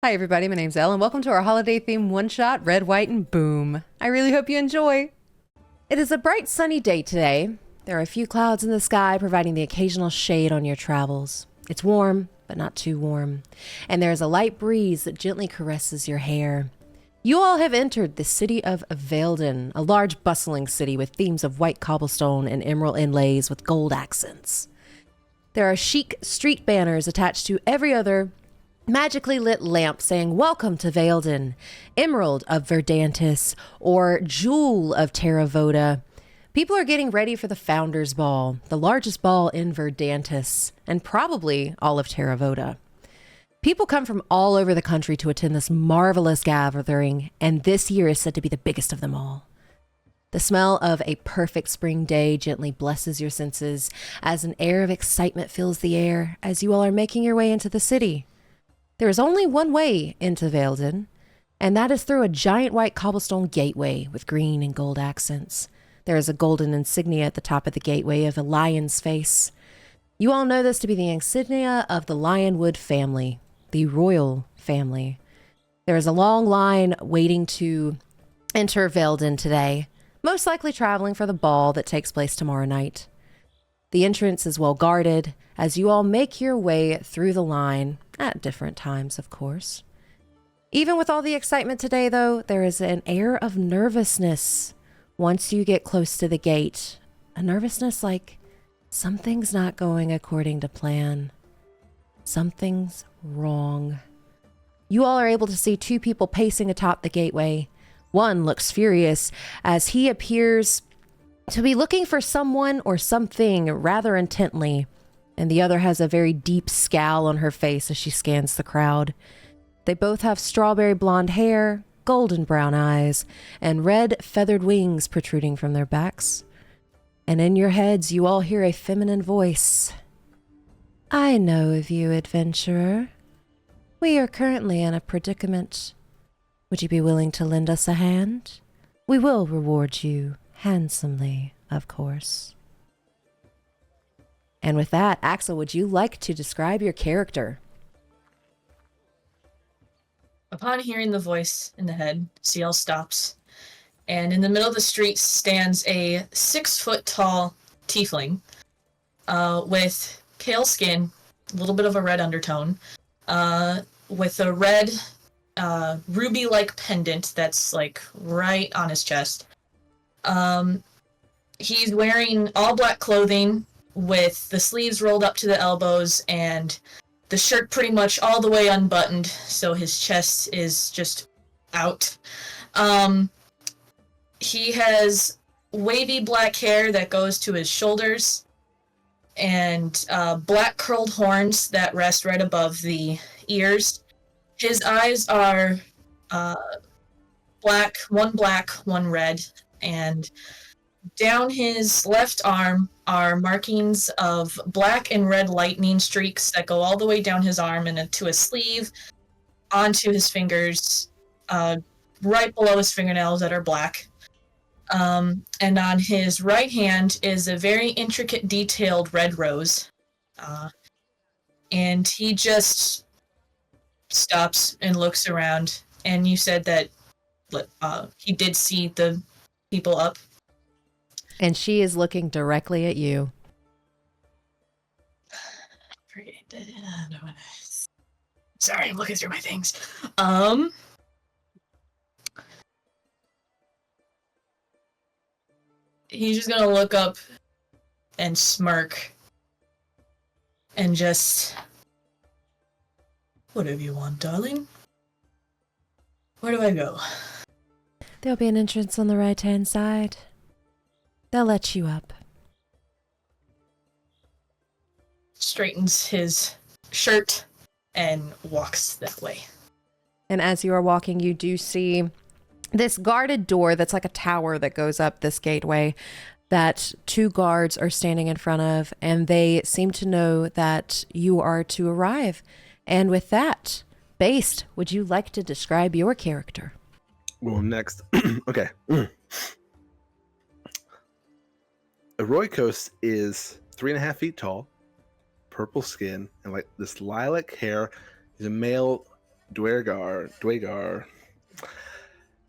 Hi everybody, my name's Elle, and welcome to our holiday-themed one-shot, Red, White, and Boom. I really hope you enjoy. It is a bright sunny day today. There are a few clouds in the sky providing the occasional shade on your travels. It's warm, but not too warm, and there is a light breeze that gently caresses your hair. You all have entered the city of Veildon, a large bustling city with themes of white cobblestone and emerald inlays with gold accents. There are chic street banners attached to every other magically lit lamp saying, "Welcome to Veildon, Emerald of Verdantis," or Jewel of Terravota. People are getting ready for the Founders Ball, the largest ball in Verdantis, and probably all of Terravota. People come from all over the country to attend this marvelous gathering, and this year is said to be the biggest of them all. The smell of a perfect spring day gently blesses your senses as an air of excitement fills the air as you all are making your way into the city. There is only one way into Veildon, and that is through a giant white cobblestone gateway with green and gold accents. There is a golden insignia at the top of the gateway of a lion's face. You all know this to be the insignia of the Lionwood family, the royal family. There is a long line waiting to enter Veildon today, most likely traveling for the ball that takes place tomorrow night. The entrance is well guarded as you all make your way through the line, at different times, of course. Even with all the excitement today, though, there is an air of nervousness once you get close to the gate. A nervousness like something's not going according to plan. Something's wrong. You all are able to see two people pacing atop the gateway. One looks furious as he appears to be looking for someone or something rather intently, and the other has a very deep scowl on her face as she scans the crowd. They both have strawberry blonde hair, golden brown eyes, and red feathered wings protruding from their backs. And in your heads, you all hear a feminine voice. "I know of you, adventurer. We are currently in a predicament. Would you be willing to lend us a hand? We will reward you handsomely, of course." And with that, Axel, would you like to describe your character? Upon hearing the voice in the head, Ciel stops, and in the middle of the street stands a 6-foot-tall tiefling with pale skin, a little bit of a red undertone, with a red ruby-like pendant that's like right on his chest. He's wearing all black clothing with the sleeves rolled up to the elbows and the shirt pretty much all the way unbuttoned, so his chest is just out. He has wavy black hair that goes to his shoulders and black curled horns that rest right above the ears. His eyes are black, one red, and down his left arm are markings of black and red lightning streaks that go all the way down his arm and into his sleeve, onto his fingers, right below his fingernails that are black. And on his right hand is a very intricate, detailed red rose. And he just stops and looks around. And you said that he did see the people up. And she is looking directly at you. Sorry, I'm looking through my things. He's just gonna look up and smirk and just, "Whatever you want, darling. Where do I go?" There'll be an entrance on the right-hand side. They'll let you up. Straightens his shirt and walks that way. And as you are walking, you do see this guarded door that's like a tower that goes up this gateway that two guards are standing in front of, and they seem to know that you are to arrive. And with that, Based, would you like to describe your character? Well, next. Okay. Aroikos is 3.5 feet tall, purple skin, and like this lilac hair. He's a male Dwagar.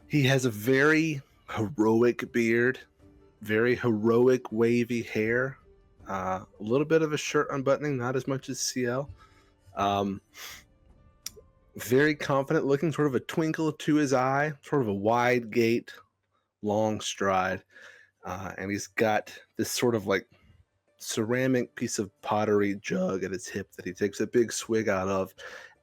He has a very heroic beard, very heroic wavy hair, a little bit of a shirt unbuttoning, not as much as Ciel. Very confident looking, sort of a twinkle to his eye, sort of a wide gait, long stride. And he's got this sort of like ceramic piece of pottery jug at his hip that he takes a big swig out of.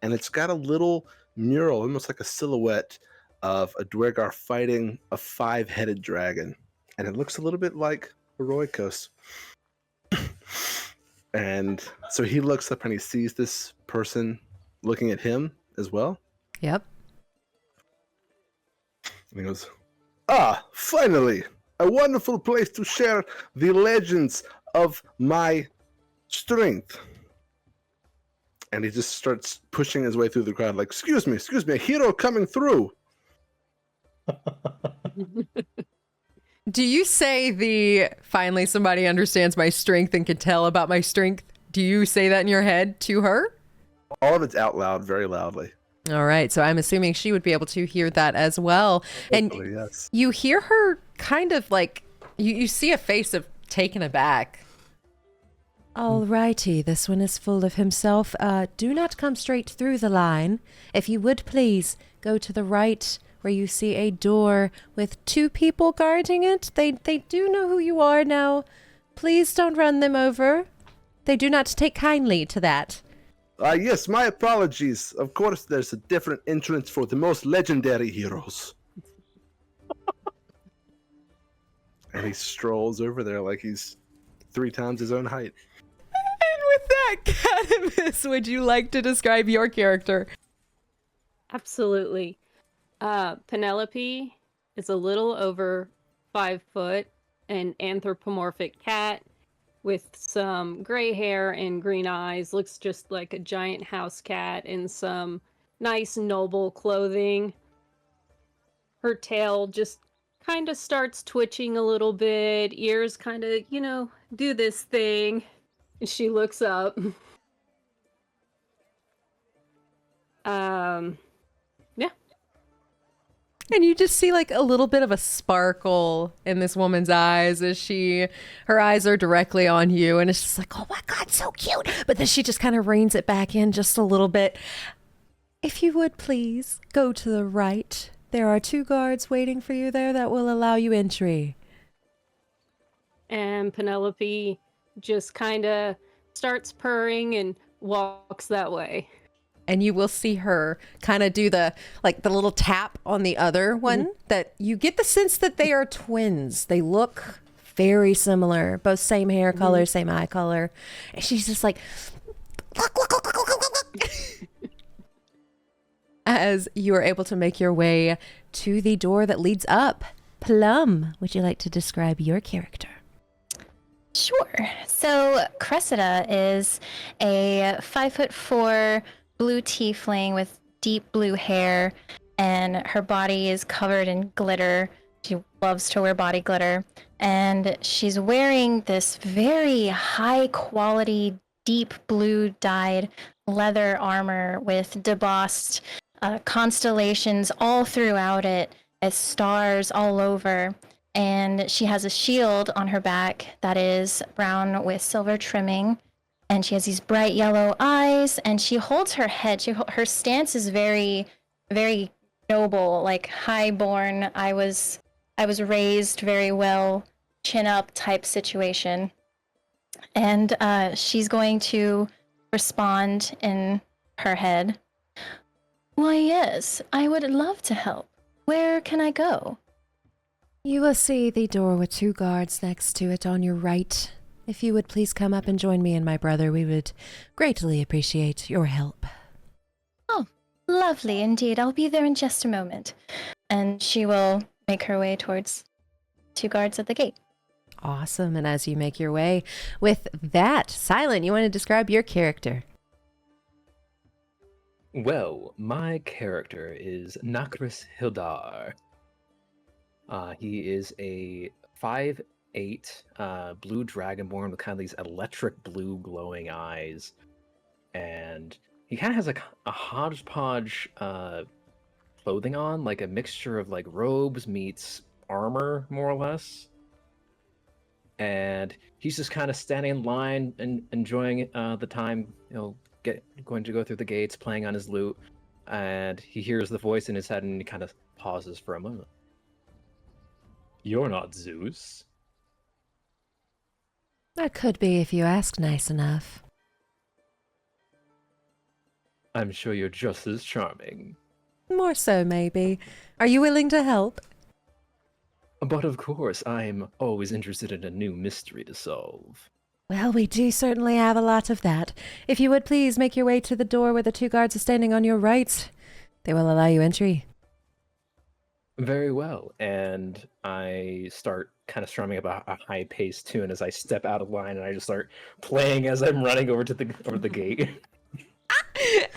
And it's got a little mural, almost like a silhouette of a Dwergar fighting a 5-headed dragon. And it looks a little bit like Heroicos. And so he looks up and he sees this person looking at him as well. Yep. And he goes, "Ah, finally! A wonderful place to share the legends of my strength." And he just starts pushing his way through the crowd like, excuse me, a hero coming through. Do you say finally somebody understands my strength and can tell about my strength? Do you say that in your head to her? All of it's out loud, very loudly. All right, so I'm assuming she would be able to hear that as well. Hopefully, And yes. you hear her kind of like, you see a face of taken aback. All righty, this one is full of himself. Do not come straight through the line. If you would please go to the right where you see a door with 2 people guarding it. They do know who you are now. Please don't run them over. They do not take kindly to that. Yes, my apologies. Of course, there's a different entrance for the most legendary heroes. And he strolls over there like he's 3 times his own height. And with that, Catamus, would you like to describe your character? Absolutely. Penelope is a little over 5 foot, an anthropomorphic cat with some gray hair and green eyes, looks just like a giant house cat in some nice noble clothing. Her tail just kind of starts twitching a little bit, ears kind of, do this thing. She looks up. Yeah. And you just see like a little bit of a sparkle in this woman's eyes as her eyes are directly on you, and it's just like, oh my God, so cute. But then she just kind of reins it back in just a little bit. If you would please go to the right. There are 2 guards waiting for you there that will allow you entry. And Penelope just kind of starts purring and walks that way. And you will see her kind of do the little tap on the other one, that you get the sense that they are twins. They look very similar, both same hair color, same eye color. And she's just like, as you are able to make your way to the door that leads up. Plum, would you like to describe your character? Sure. So Cressida is a 5'4" blue tiefling with deep blue hair, and her body is covered in glitter. She loves to wear body glitter, and she's wearing this very high quality, deep blue dyed leather armor with debossed constellations all throughout it, as stars all over. And she has a shield on her back that is brown with silver trimming. And she has these bright yellow eyes, and she holds her head. Her stance is very, very noble, like high-born. I was raised very well, chin up type situation. And she's going to respond in her head. Why, yes, I would love to help. Where can I go? You will see the door with 2 guards next to it on your right. If you would please come up and join me and my brother, we would greatly appreciate your help. Oh, lovely indeed. I'll be there in just a moment. And she will make her way towards 2 guards at the gate. Awesome. And as you make your way with that, Silent, you want to describe your character? Well, my character is Nakris Hildaar. He is a 5'8" blue dragonborn with kind of these electric blue glowing eyes. And he kind of has like a hodgepodge clothing on, like a mixture of like robes meets armor, more or less. And he's just kind of standing in line and enjoying the time, going to go through the gates, playing on his lute. And he hears the voice in his head, and he kind of pauses for a moment. You're not Zeus. That could be if you ask nice enough. I'm sure you're just as charming. More so, maybe. Are you willing to help? But of course, I'm always interested in a new mystery to solve. Well, we do certainly have a lot of that. If you would please make your way to the door where the 2 guards are standing on your right, they will allow you entry. Very well, and I start kind of strumming about a high-paced tune as I step out of line, and I just start playing as I'm running over the gate.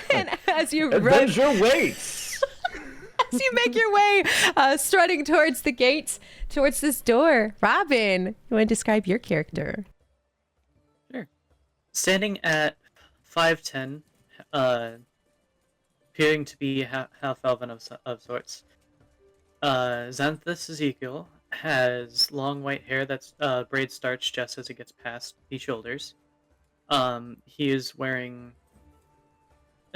And as you Adventure waits! As you make your way, strutting towards the gates, towards this door, Robin, you want to describe your character? Sure. Standing at 5'10", appearing to be half elven of sorts. Xanthus Ezekiel has long white hair that's braid starched just as it gets past the shoulders. He is wearing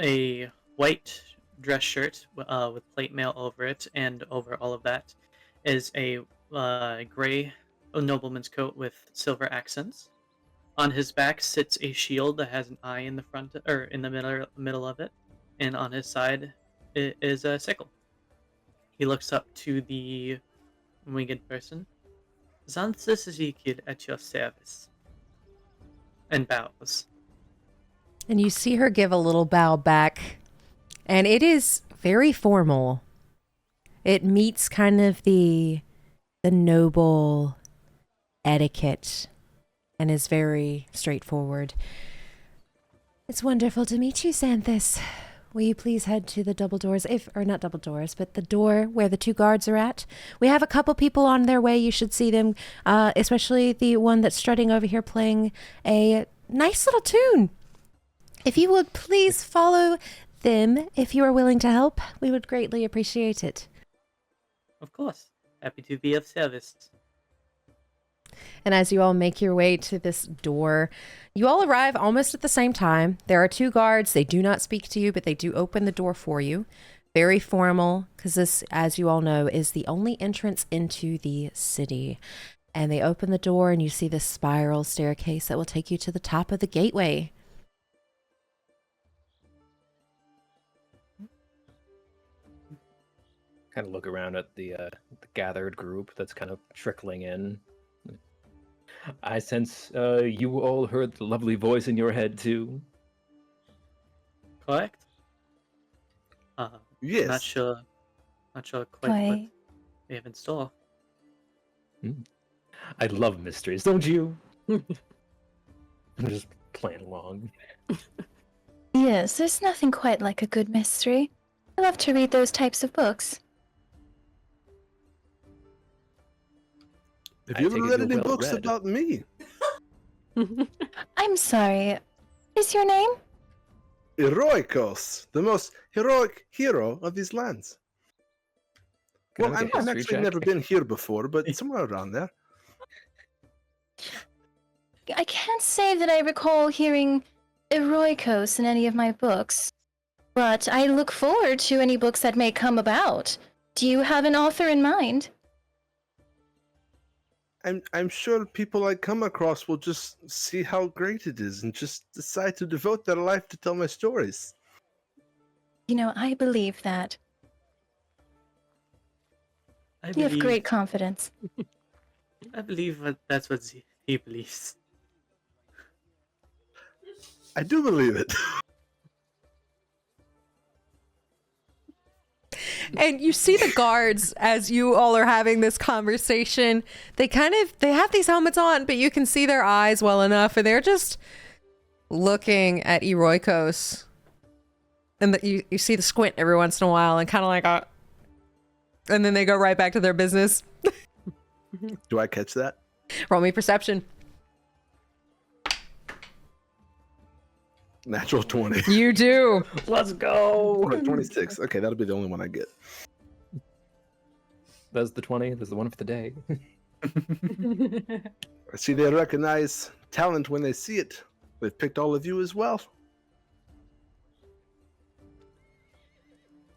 a white dress shirt with plate mail over it, and over all of that is a gray nobleman's coat with silver accents. On his back sits a shield that has an eye in the front, or in the middle of it, and on his side is a sickle. He looks up to the winged person. Xanthus Ezekiel at your service. And bows. And you see her give a little bow back, and it is very formal. It meets kind of the noble etiquette and is very straightforward. It's wonderful to meet you, Xanthus. Will you please head to the double doors, or not double doors, but the door where the 2 guards are at? We have a couple people on their way. You should see them, especially the one that's strutting over here playing a nice little tune. If you would please follow them, if you are willing to help, we would greatly appreciate it. Of course. Happy to be of service. And as you all make your way to this door, you all arrive almost at the same time. There are 2 guards. They do not speak to you, but they do open the door for you. Very formal, because this, as you all know, is the only entrance into the city. And they open the door, and you see this spiral staircase that will take you to the top of the gateway. Kind of look around at the gathered group that's kind of trickling in. I sense you all heard the lovely voice in your head too. Correct? Yes. Not sure quite what Quite. we have in store. I love mysteries, don't you? I'm just playing along. Yes, there's nothing quite like a good mystery. I love to read those types of books. Have I you take ever it read you're any well books read. about me? I'm sorry. What is your name? Heroikos, the most heroic hero of these lands. Can I Well, make a I've history actually check? never been here before, but somewhere around there. I can't say that I recall hearing Eroikos in any of my books, but I look forward to any books that may come about. Do you have an author in mind? I'm sure people I come across will just see how great it is and just decide to devote their life to tell my stories. You know, I believe that. I You have believe, great confidence. I believe that's what he believes. I do believe it. And you see the guards as you all are having this conversation. They have these helmets on, but you can see their eyes well enough, and they're just looking at Eroikos. And you see the squint every once in a while, and kind of like and then they go right back to their business. Do I catch that? Roll me perception. Natural 20. You do. Let's go. 26. Okay, that'll be the only one I get. That's the 20. That's the one for the day. I see they recognize talent when they see it. They've picked all of you as well.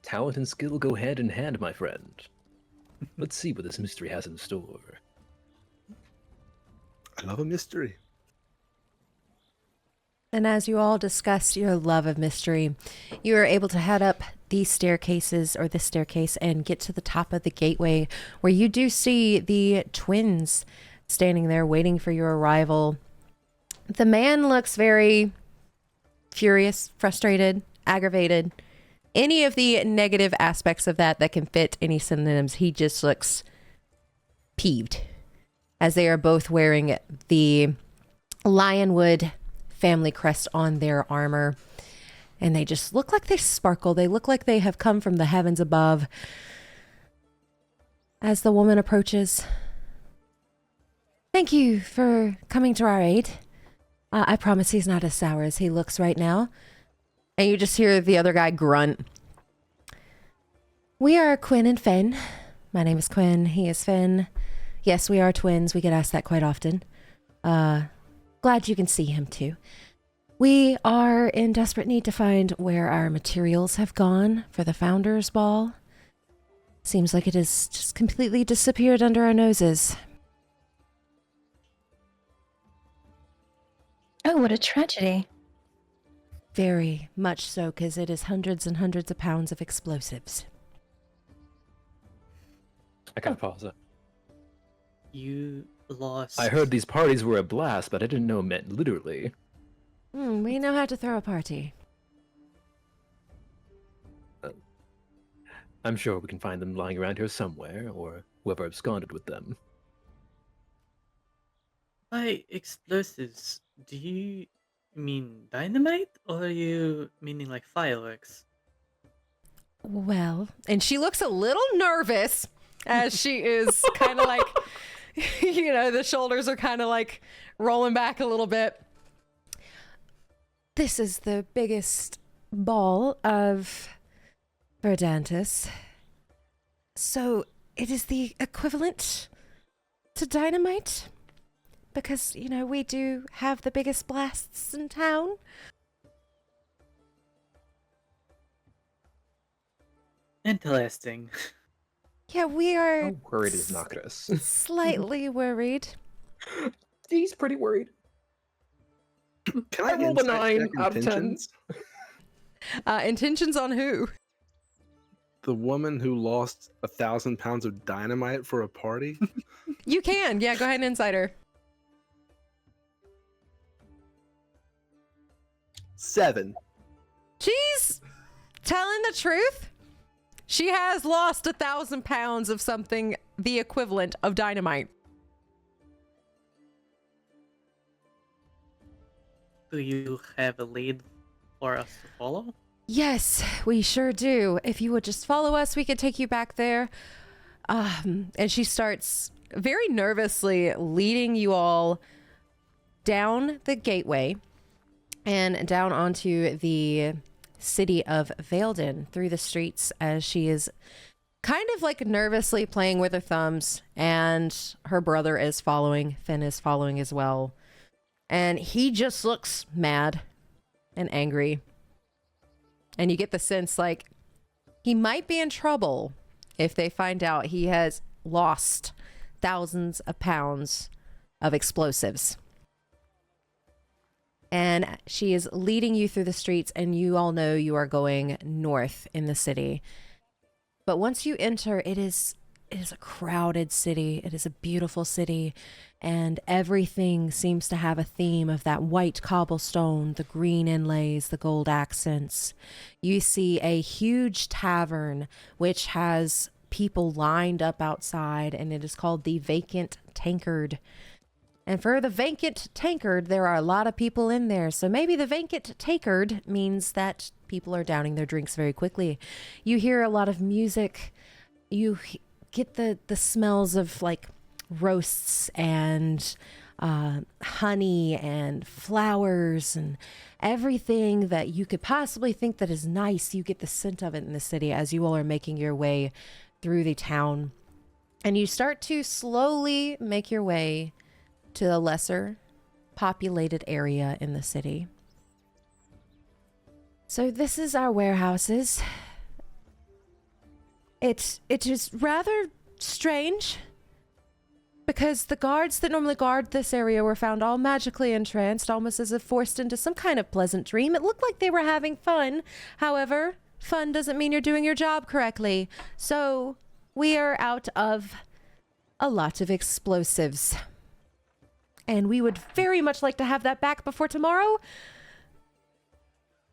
Talent and skill go hand in hand, my friend. Let's see what this mystery has in store. I love a mystery. And as you all discuss your love of mystery, you are able to head up these staircases or this staircase and get to the top of the gateway where you do see the twins standing there waiting for your arrival. The man looks very furious, frustrated, aggravated. Any of the negative aspects of that can fit any synonyms, he just looks peeved as they are both wearing the Lionwood family crest on their armor, and they just look like they sparkle. They look like they have come from the heavens above. As the woman approaches, thank you for coming to our aid. I promise he's not as sour as he looks right now. And you just hear the other guy grunt. We are Quinn and Finn. My name is Quinn. He is Finn. Yes, we are twins. We get asked that quite often. Glad you can see him too. We are in desperate need to find where our materials have gone for the Founders Ball. Seems like it has just completely disappeared under our noses. Oh, what a tragedy. Very much so, because it is hundreds and hundreds of pounds of explosives. I gotta pause it. You lost. I heard these parties were a blast, but I didn't know it meant literally. We know how to throw a party. I'm sure we can find them lying around here somewhere, or whoever absconded with them. By explosives, do you mean dynamite, or are you meaning like fireworks? Well, and she looks a little nervous as she is kind of like, you know, the shoulders are kind of like rolling back a little bit. This is the biggest ball of Verdantis. So it is the equivalent to dynamite? Because, you know, we do have the biggest blasts in town. Interesting. Yeah, we are How worried is Nakris? slightly worried. He's pretty worried. Can I rolled a insight 9 check out of 10. intentions? Intentions on who? The woman who lost 1,000 pounds of dynamite for a party? You can. Yeah, go ahead and insight her. 7. She's telling the truth. She has lost 1,000 pounds of something the equivalent of dynamite. Do you have a lead for us to follow? Yes, we sure do. If you would just follow us, we could take you back there. And she starts very nervously leading you all down the gateway and down onto the city of Veildon through the streets as she is kind of like nervously playing with her thumbs, and her brother is following. Finn is following as well. And he just looks mad and angry. And you get the sense like he might be in trouble if they find out he has lost thousands of pounds of explosives. And she is leading you through the streets, and you all know you are going north in the city. But once you enter, it is a crowded city. It is a beautiful city, and everything seems to have a theme of that white cobblestone, the green inlays, the gold accents. You see a huge tavern which has people lined up outside, and it is called the Vacant Tankard. And for the Vacant Tankard, there are a lot of people in there. So maybe the Vacant Tankard means that people are downing their drinks very quickly. You hear a lot of music. You get the smells of like roasts and honey and flowers and everything that you could possibly think that is nice. You get the scent of it in the city as you all are making your way through the town. And you start to slowly make your way to the lesser populated area in the city. So this is our warehouses. It is rather strange because the guards that normally guard this area were found all magically entranced, almost as if forced into some kind of pleasant dream. It looked like they were having fun. However, fun doesn't mean you're doing your job correctly. So we are out of a lot of explosives. And we would very much like to have that back before tomorrow.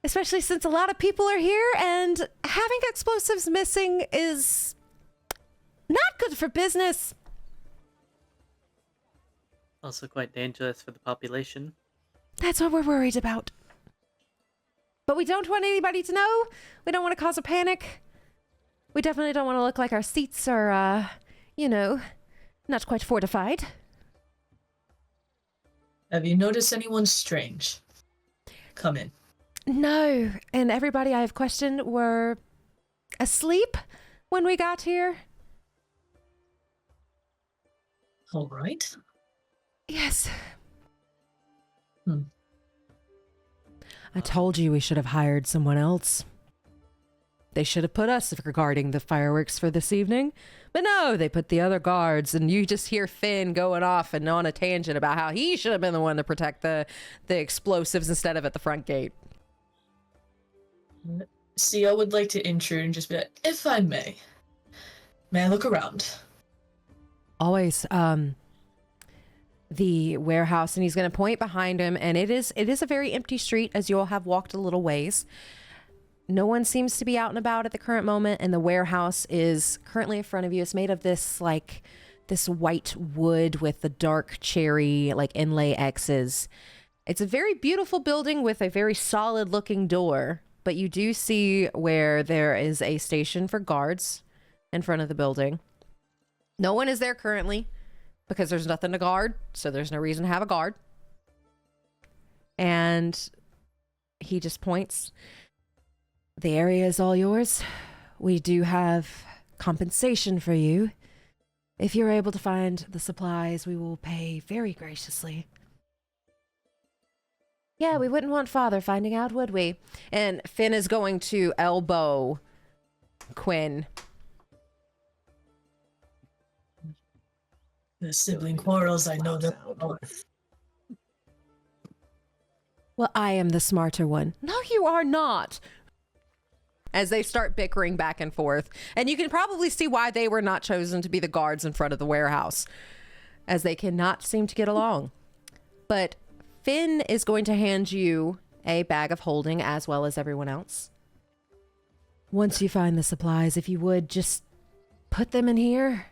Especially since a lot of people are here, and having explosives missing is not good for business. Also quite dangerous for the population. That's what we're worried about. But we don't want anybody to know. We don't want to cause a panic. We definitely don't want to look like our seats are, not quite fortified. Have you noticed anyone strange? Come in. No, and everybody I have questioned were asleep when we got here. All right. Yes. I told you we should have hired someone else. They should have put us regarding the fireworks for this evening. But no, they put the other guards, and you just hear Finn going off and on a tangent about how he should have been the one to protect the explosives instead of at the front gate. Ciel would like to intrude and just be like, if I may I look around? Always, the warehouse, and he's going to point behind him, and it is a very empty street as you all have walked a little ways. No one seems to be out and about at the current moment, and the warehouse is currently in front of you. It's made of this white wood with the dark cherry inlay X's. It's a very beautiful building with a very solid looking door, but you do see where there is a station for guards in front of the building. No one is there currently because there's nothing to guard, so there's no reason to have a guard. And he just points. The area is all yours. We do have compensation for you. If you're able to find the supplies, we will pay very graciously. Yeah, we wouldn't want Father finding out, would we? And Finn is going to elbow Quinn. The sibling quarrels, I know them. Well, I am the smarter one. No, you are not. As they start bickering back and forth. And you can probably see why they were not chosen to be the guards in front of the warehouse, as they cannot seem to get along. But Finn is going to hand you a bag of holding, as well as everyone else. Once you find the supplies, if you would, just put them in here.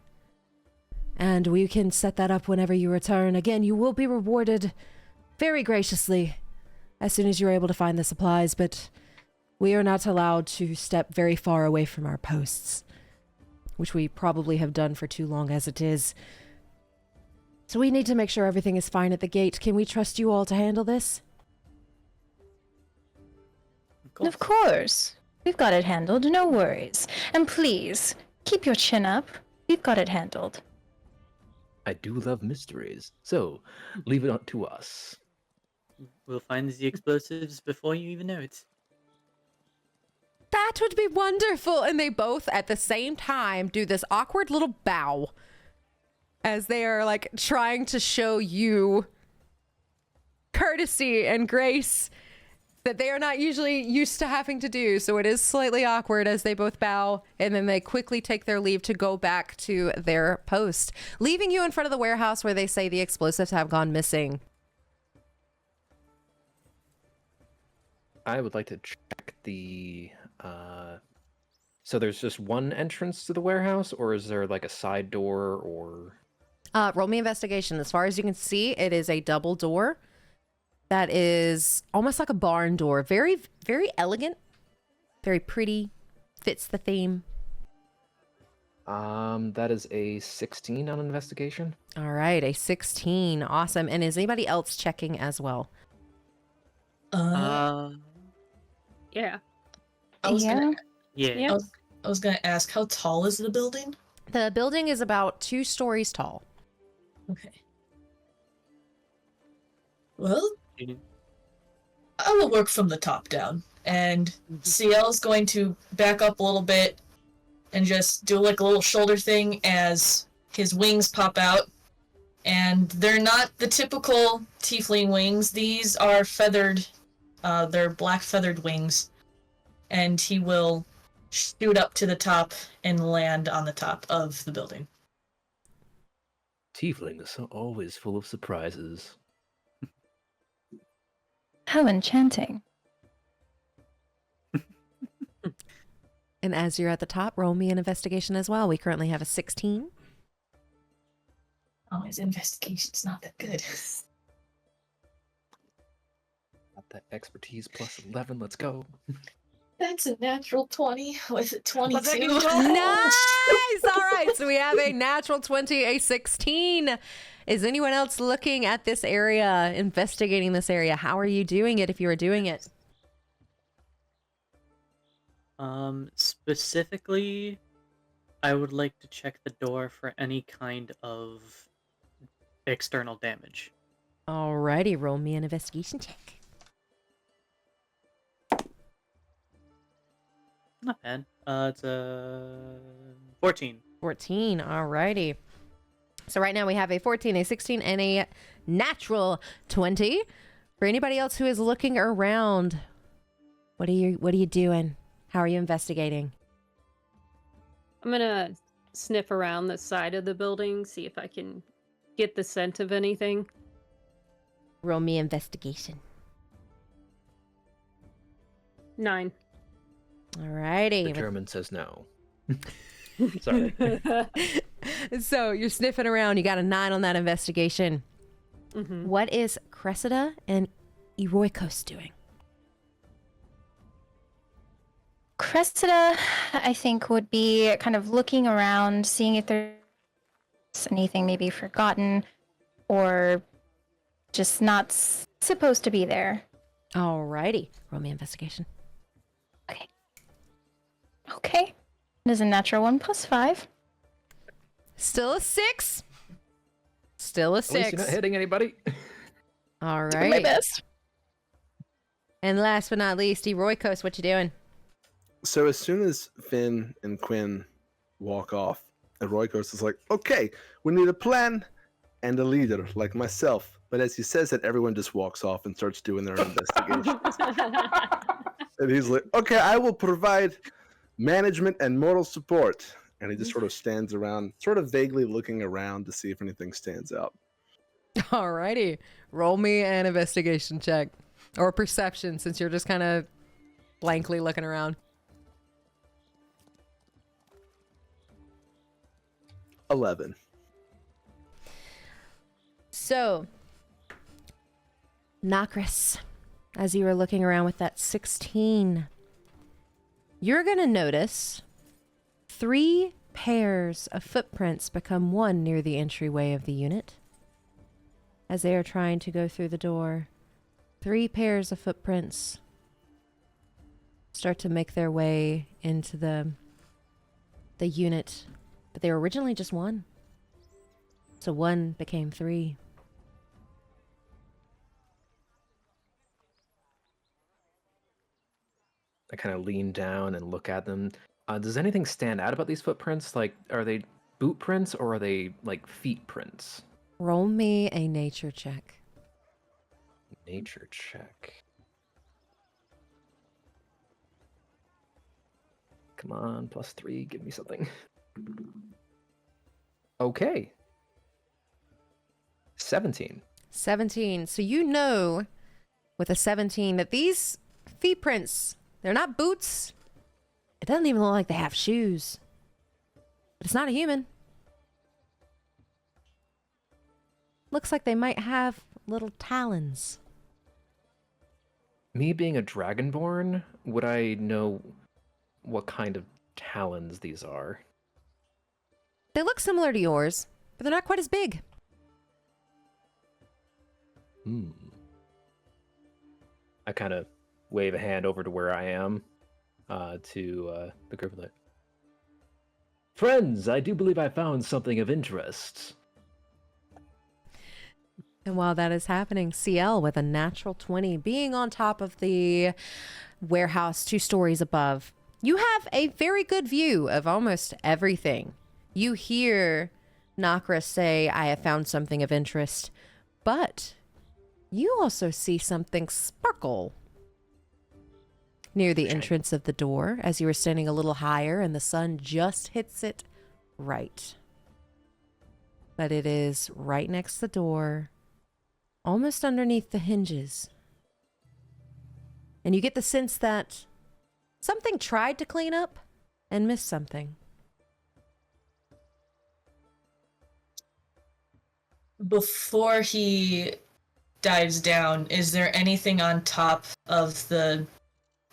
And we can set that up whenever you return. Again, you will be rewarded very graciously as soon as you're able to find the supplies, but we are not allowed to step very far away from our posts, which we probably have done for too long as it is. So we need to make sure everything is fine at the gate. Can we trust you all to handle this? Of course. We've got it handled, no worries. And please, keep your chin up. We've got it handled. I do love mysteries, so leave it up to us. We'll find the explosives before you even know it. That would be wonderful. And they both at the same time do this awkward little bow as they are trying to show you courtesy and grace that they are not usually used to having to do. So it is slightly awkward as they both bow, and then they quickly take their leave to go back to their post, leaving you in front of the warehouse where they say the explosives have gone missing. I would like to check the... So there's just one entrance to the warehouse, or is there a side door, or... Roll me investigation. As far as you can see, it is a double door that is almost like a barn door. Very, very elegant, very pretty, fits the theme. That is a 16 on investigation. All right, a 16. Awesome. And is anybody else checking as well? Yeah. I was Yeah. gonna Yeah. I was gonna ask, how tall is the building? The building is about 2 stories tall. Okay. Well, Mhm. I will work from the top down. And Ciel's going to back up a little bit and just do like a little shoulder thing as his wings pop out. And they're not the typical tiefling wings. These are feathered, they're black feathered wings. And he will shoot up to the top and land on the top of the building. Tieflings are always full of surprises. How enchanting. And as you're at the top, roll me an investigation as well. We currently have a 16. Oh, his investigation's not that good. Got that expertise plus 11. Let's go. That's a natural 20 with a 22. Nice! All right, so we have a natural 20, a 16. Is anyone else looking at this area, investigating this area? How are you doing it if you are doing it? Specifically, I would like to check the door for any kind of external damage. Alrighty, roll me an investigation check. Not bad. It's a 14. 14, alrighty. So right now we have a 14, a 16, and a natural 20. For anybody else who is looking around, what are you doing? How are you investigating? I'm gonna sniff around the side of the building, see if I can get the scent of anything. Roll me investigation. 9. Alrighty. Determined says no. Sorry. So you're sniffing around. You got a 9 on that investigation. Mm-hmm. What is Cressida and Eroikos doing? Cressida, I think, would be kind of looking around, seeing if there's anything maybe forgotten or just not supposed to be there. Alrighty. Roll me investigation. Okay. It is a natural 1 plus 5. Still a 6. Still a At least you're 6. not hitting anybody. All Doing my right. best. And last but not least, Eroikos, what you doing? So as soon as Finn and Quinn walk off, Roykos is like, okay, we need a plan and a leader like myself. But as he says that, everyone just walks off and starts doing their own investigation. And he's like, okay, I will provide management and moral support. And he just sort of stands around, sort of vaguely looking around to see if anything stands out. Alrighty. Roll me an investigation check. Or perception, since you're just kind of blankly looking around. 11. So, Nakris, as you were looking around with that 16, you're going to notice 3 pairs of footprints become one near the entryway of the unit. As they are trying to go through the door, 3 pairs of footprints start to make their way into the unit, but they were originally just 1. So 1 became 3. I kind of lean down and look at them. Does anything stand out about these footprints? Like, are they boot prints or are they like feet prints? Roll me a nature check. Nature check. Come on, +3, give me something. Okay. 17. 17. So you know with a 17 that these feet prints, they're not boots. It doesn't even look like they have shoes. But it's not a human. Looks like they might have little talons. Me being a dragonborn, would I know what kind of talons these are? They look similar to yours, but they're not quite as big. I kind of wave a hand over to where I am, to the group of the friends. I do believe I found something of interest. And while that is happening, Ciel with a natural 20, being on top of the warehouse 2 stories above, you have a very good view of almost everything. You hear Nakris say, I have found something of interest, but you also see something sparkle near the entrance of the door as you were standing a little higher and the sun just hits it right. But it is right next to the door, almost underneath the hinges. And you get the sense that something tried to clean up and missed something. Before he dives down, is there anything on top of the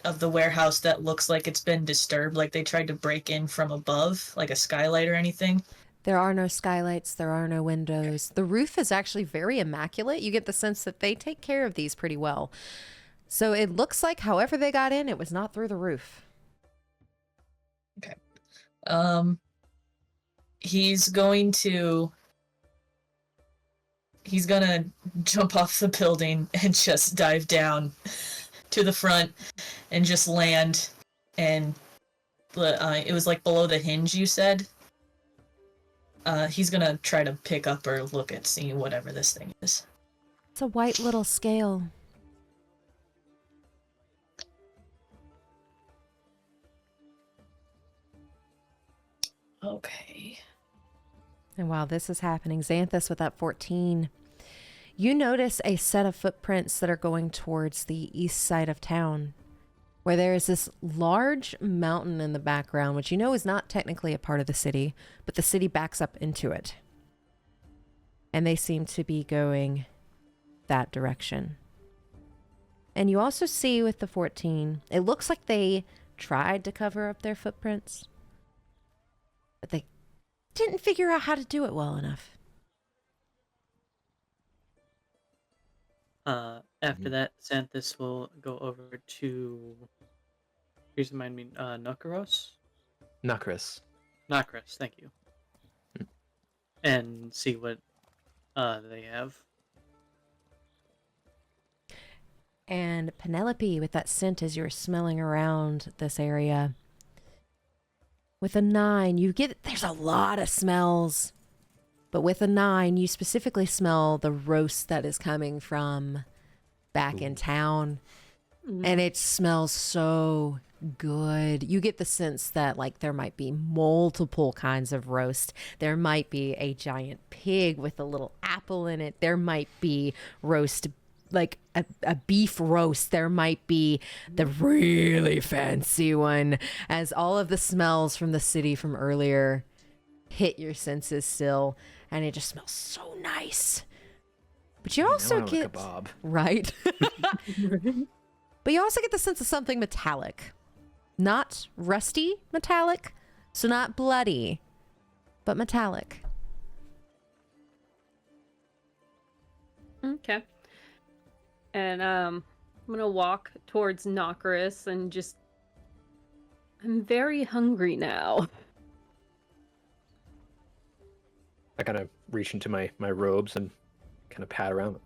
warehouse that looks like it's been disturbed, like they tried to break in from above, like a skylight or anything? There are no skylights, there are no windows. The roof is actually very immaculate. You get the sense that they take care of these pretty well. So it looks like however they got in, it was not through the roof. Okay. He's gonna jump off the building and just dive down to the front and just land. And it was like below the hinge, you said? He's gonna try to pick up or look at, see whatever this thing is. It's a white little scale. Okay. And while this is happening, Xanthus with that 14, you notice a set of footprints that are going towards the east side of town, where there is this large mountain in the background, which you know is not technically a part of the city, but the city backs up into it. And they seem to be going that direction. And you also see with the 14, it looks like they tried to cover up their footprints, but they didn't figure out how to do it well enough. After that, Xanthus will go over to. Please remind me, Nakris? Nakris. Nakris, thank you. And see what they have. And Penelope, with that scent as you're smelling around this area, with a 9, you get, there's a lot of smells. But with a 9, you specifically smell the roast that is coming from back in town. And it smells so good. You get the sense that like there might be multiple kinds of roast. There might be a giant pig with a little apple in it. There might be roast, like a beef roast. There might be the really fancy one, as all of the smells from the city from earlier hit your senses still, and it just smells so nice. But you also get right. But you also get the sense of something metallic. Not rusty metallic, so not bloody, but metallic. Okay. And I'm gonna walk towards Nakris and just, I'm very hungry now. I kind of reach into my robes and kind of pat around.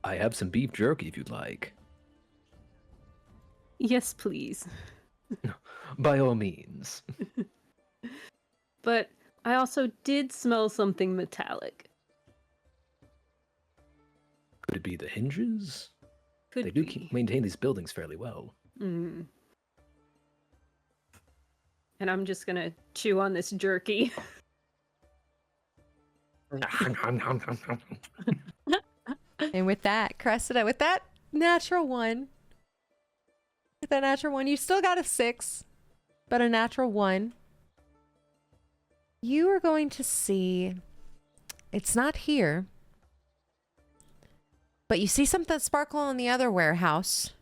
I have some beef jerky if you'd like. Yes, please. By all means. But I also did smell something metallic. Could it be the hinges? Could They do be. maintain these buildings fairly well. Mm. And I'm just gonna chew on this jerky. And with that, Cressida, with that natural 1, you still got a 6, but a natural 1. You are going to see, it's not here, but you see something sparkle in the other warehouse.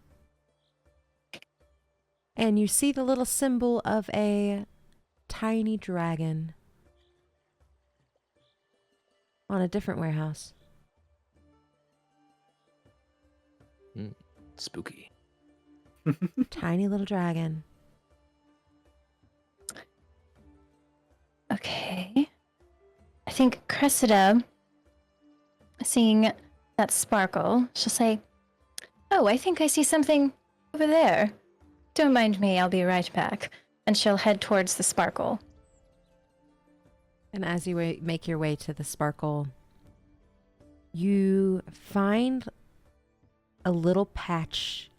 And you see the little symbol of a tiny dragon on a different warehouse. Spooky. Tiny little dragon. Okay. I think Cressida, seeing that sparkle, she'll say, "Oh, I think I see something over there. Don't mind me, I'll be right back." And she'll head towards the sparkle. And as you make your way to the sparkle, you find a little patch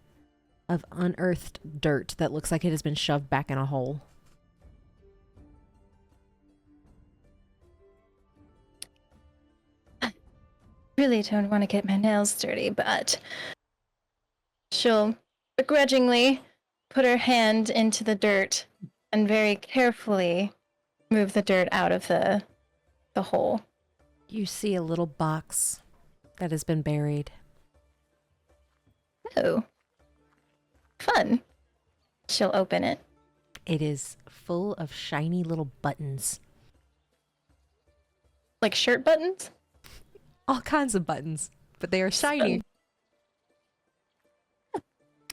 of unearthed dirt that looks like it has been shoved back in a hole. Really don't want to get my nails dirty, but she'll begrudgingly put her hand into the dirt and very carefully move the dirt out of the hole. You see a little box that has been buried. Oh. Fun. She'll open it. It is full of shiny little buttons. Like shirt buttons? All kinds of buttons, but they are shiny.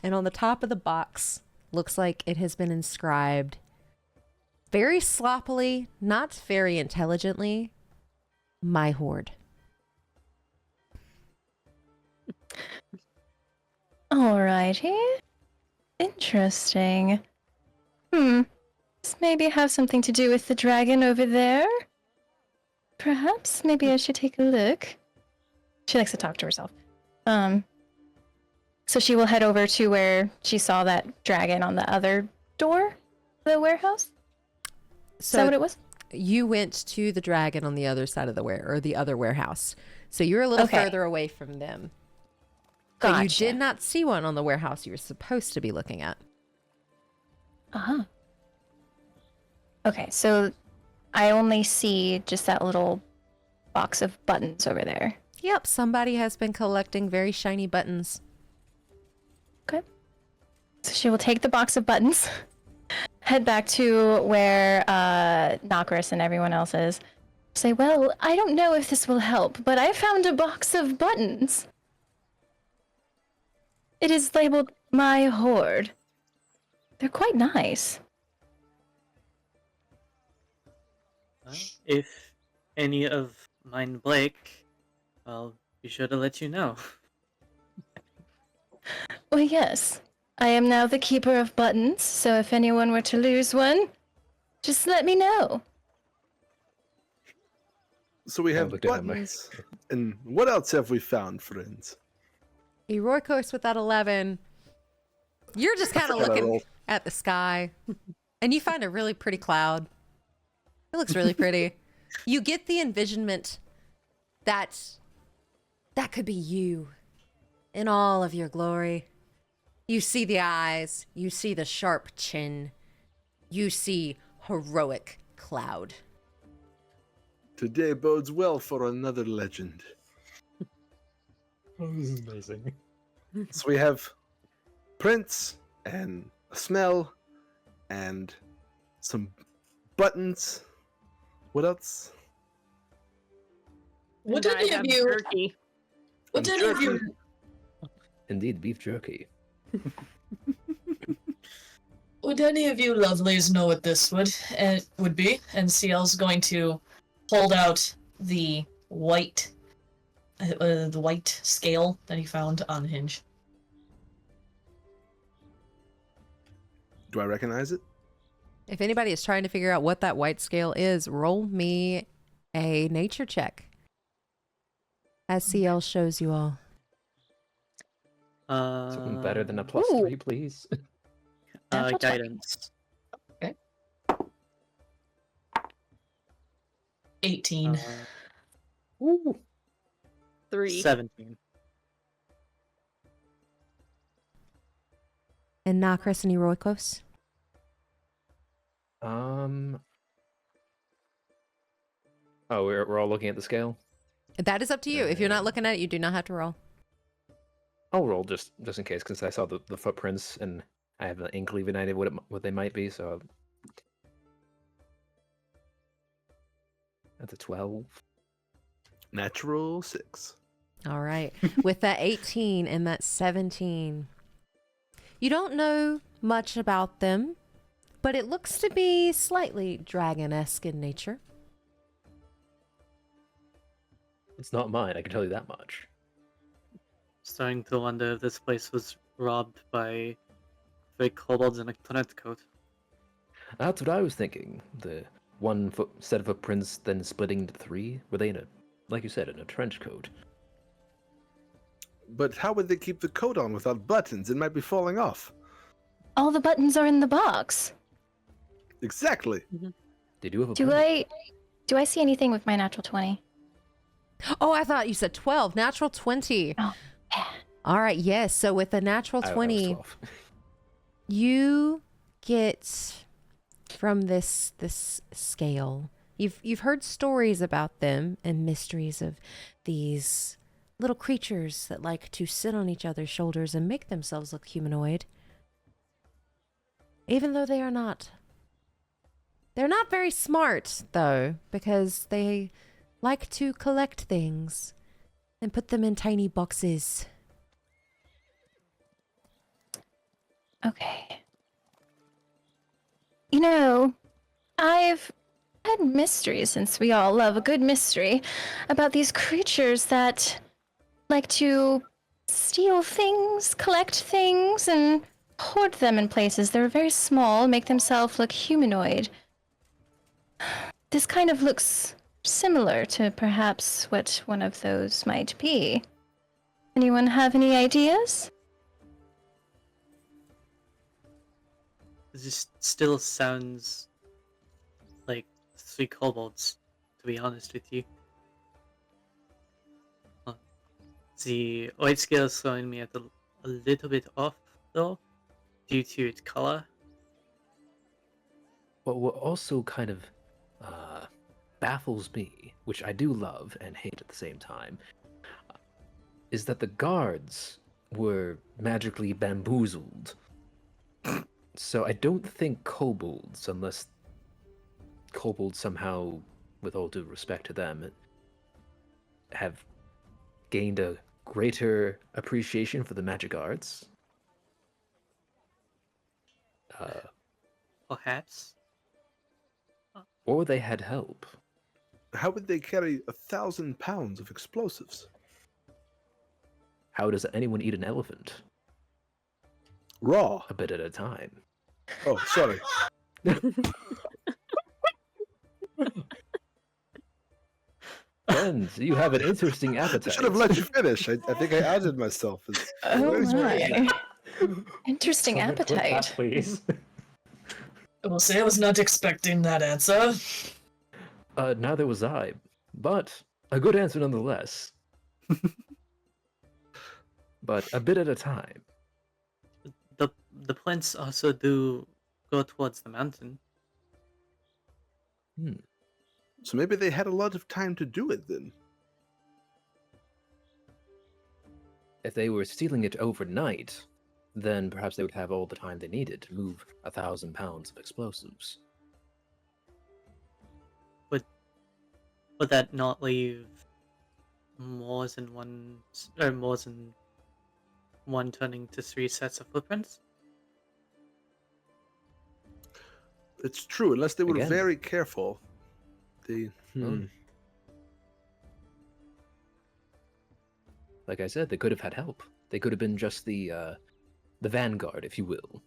And on the top of the box, looks like it has been inscribed very sloppily, not very intelligently, "My Hoard." Alrighty. Interesting. This maybe have something to do with the dragon over there? Perhaps maybe I should take a look. She likes to talk to herself. So she will head over to where she saw that dragon on the other door of the warehouse? Is that what it was? You went to the dragon on the other side of the other warehouse. So you're a little Okay. further away from them. But you Gotcha. did not see one on the warehouse you were supposed to be looking at. Uh-huh. Okay, so I only see just that little box of buttons over there. Yep, somebody has been collecting very shiny buttons. Okay. So she will take the box of buttons, head back to where Nakris and everyone else is. Say, "Well, I don't know if this will help, but I found a box of buttons. It is labeled My Hoard. They're quite nice." Well, if any of mine break, I'll be sure to let you know. Well, yes. I am now the keeper of buttons, so if anyone were to lose one, just let me know. So we have looked at him. buttons. And what else have we found, friends? Heroicos with that 11. You're just kind of That's what I looking rolled. at the sky, and you find a really pretty cloud. It looks really pretty. You get the envisionment that that could be you in all of your glory. You see the eyes, you see the sharp chin, you see heroic cloud. Today bodes well for another legend. Oh, this is amazing. So we have prints and a smell and some buttons. What else? Would And I any of have you? jerky. Would And any of you? jerky. Indeed, beef jerky. Would any of you lovelies know what this would be? And Ciel's going to hold out the white scale that he found on Hinge. Do I recognize it? If anybody is trying to figure out what that white scale is, roll me a nature check. As CL shows you all. Something better than a plus Ooh. 3, please. Natural 20. Guidance. 18. Ooh. 3. 17. And Nakris and Heroicos? Oh, we're all looking at the scale? That is up to you. If you're not looking at it, you do not have to roll. I'll roll just in case, because I saw the footprints and I have an inkling idea what they might be. So that's a 12. Natural 6. All right. With that 18 and that 17, you don't know much about them, but it looks to be slightly dragon-esque in nature. It's not mine, I can tell you that much. Starting to wonder if this place was robbed by fake kobolds in a torrent coat. That's what I was thinking. The set of footprints then splitting into 3. Were they in a, like you said, in a trench coat? But how would they keep the coat on without buttons? It might be falling off. All the buttons are in the box. Exactly. They do have a Do point. I see anything with my natural 20? Oh, I thought you said 12. Natural 20. Oh, yeah. All right, yes. So with the natural I was 20, 12. you get from this scale. You've heard stories about them and mysteries of these little creatures that like to sit on each other's shoulders and make themselves look humanoid. Even though they are not. They're not very smart, though, because they like to collect things and put them in tiny boxes. Okay. You know, I've had mysteries, since we all love a good mystery, about these creatures that like to steal things, collect things, and hoard them in places. They're very small, make themselves look humanoid. This kind of looks similar to perhaps what one of those might be. Anyone have any ideas? This still sounds like 3 kobolds, to be honest with you. The white scale is throwing me a little bit off, though, due to its color. But what also kind of baffles me, which I do love and hate at the same time, is that the guards were magically bamboozled. So I don't think kobolds, unless kobolds somehow, with all due respect to them, have gained a greater appreciation for the magic arts. Perhaps. Or they had help. How would they carry 1,000 pounds of explosives? How does anyone eat an elephant? Raw. A bit at a time. Oh, sorry. Friends, you have an interesting I appetite. should have let you finish. I think I outed myself. Oh As- my. Interesting Someone clip that, appetite. please. I will say I was not expecting that answer. Neither was I, but a good answer nonetheless. But a bit at a time. The plants also do go towards the mountain. So maybe they had a lot of time to do it then. If they were stealing it overnight, then perhaps they would have all the time they needed to move 1,000 pounds of explosives. Would that not leave more than one, or more than one turning to 3 sets of footprints? It's true, unless they were Again. very careful. They. Like I said, they could have had help. They could have been just the vanguard, if you will.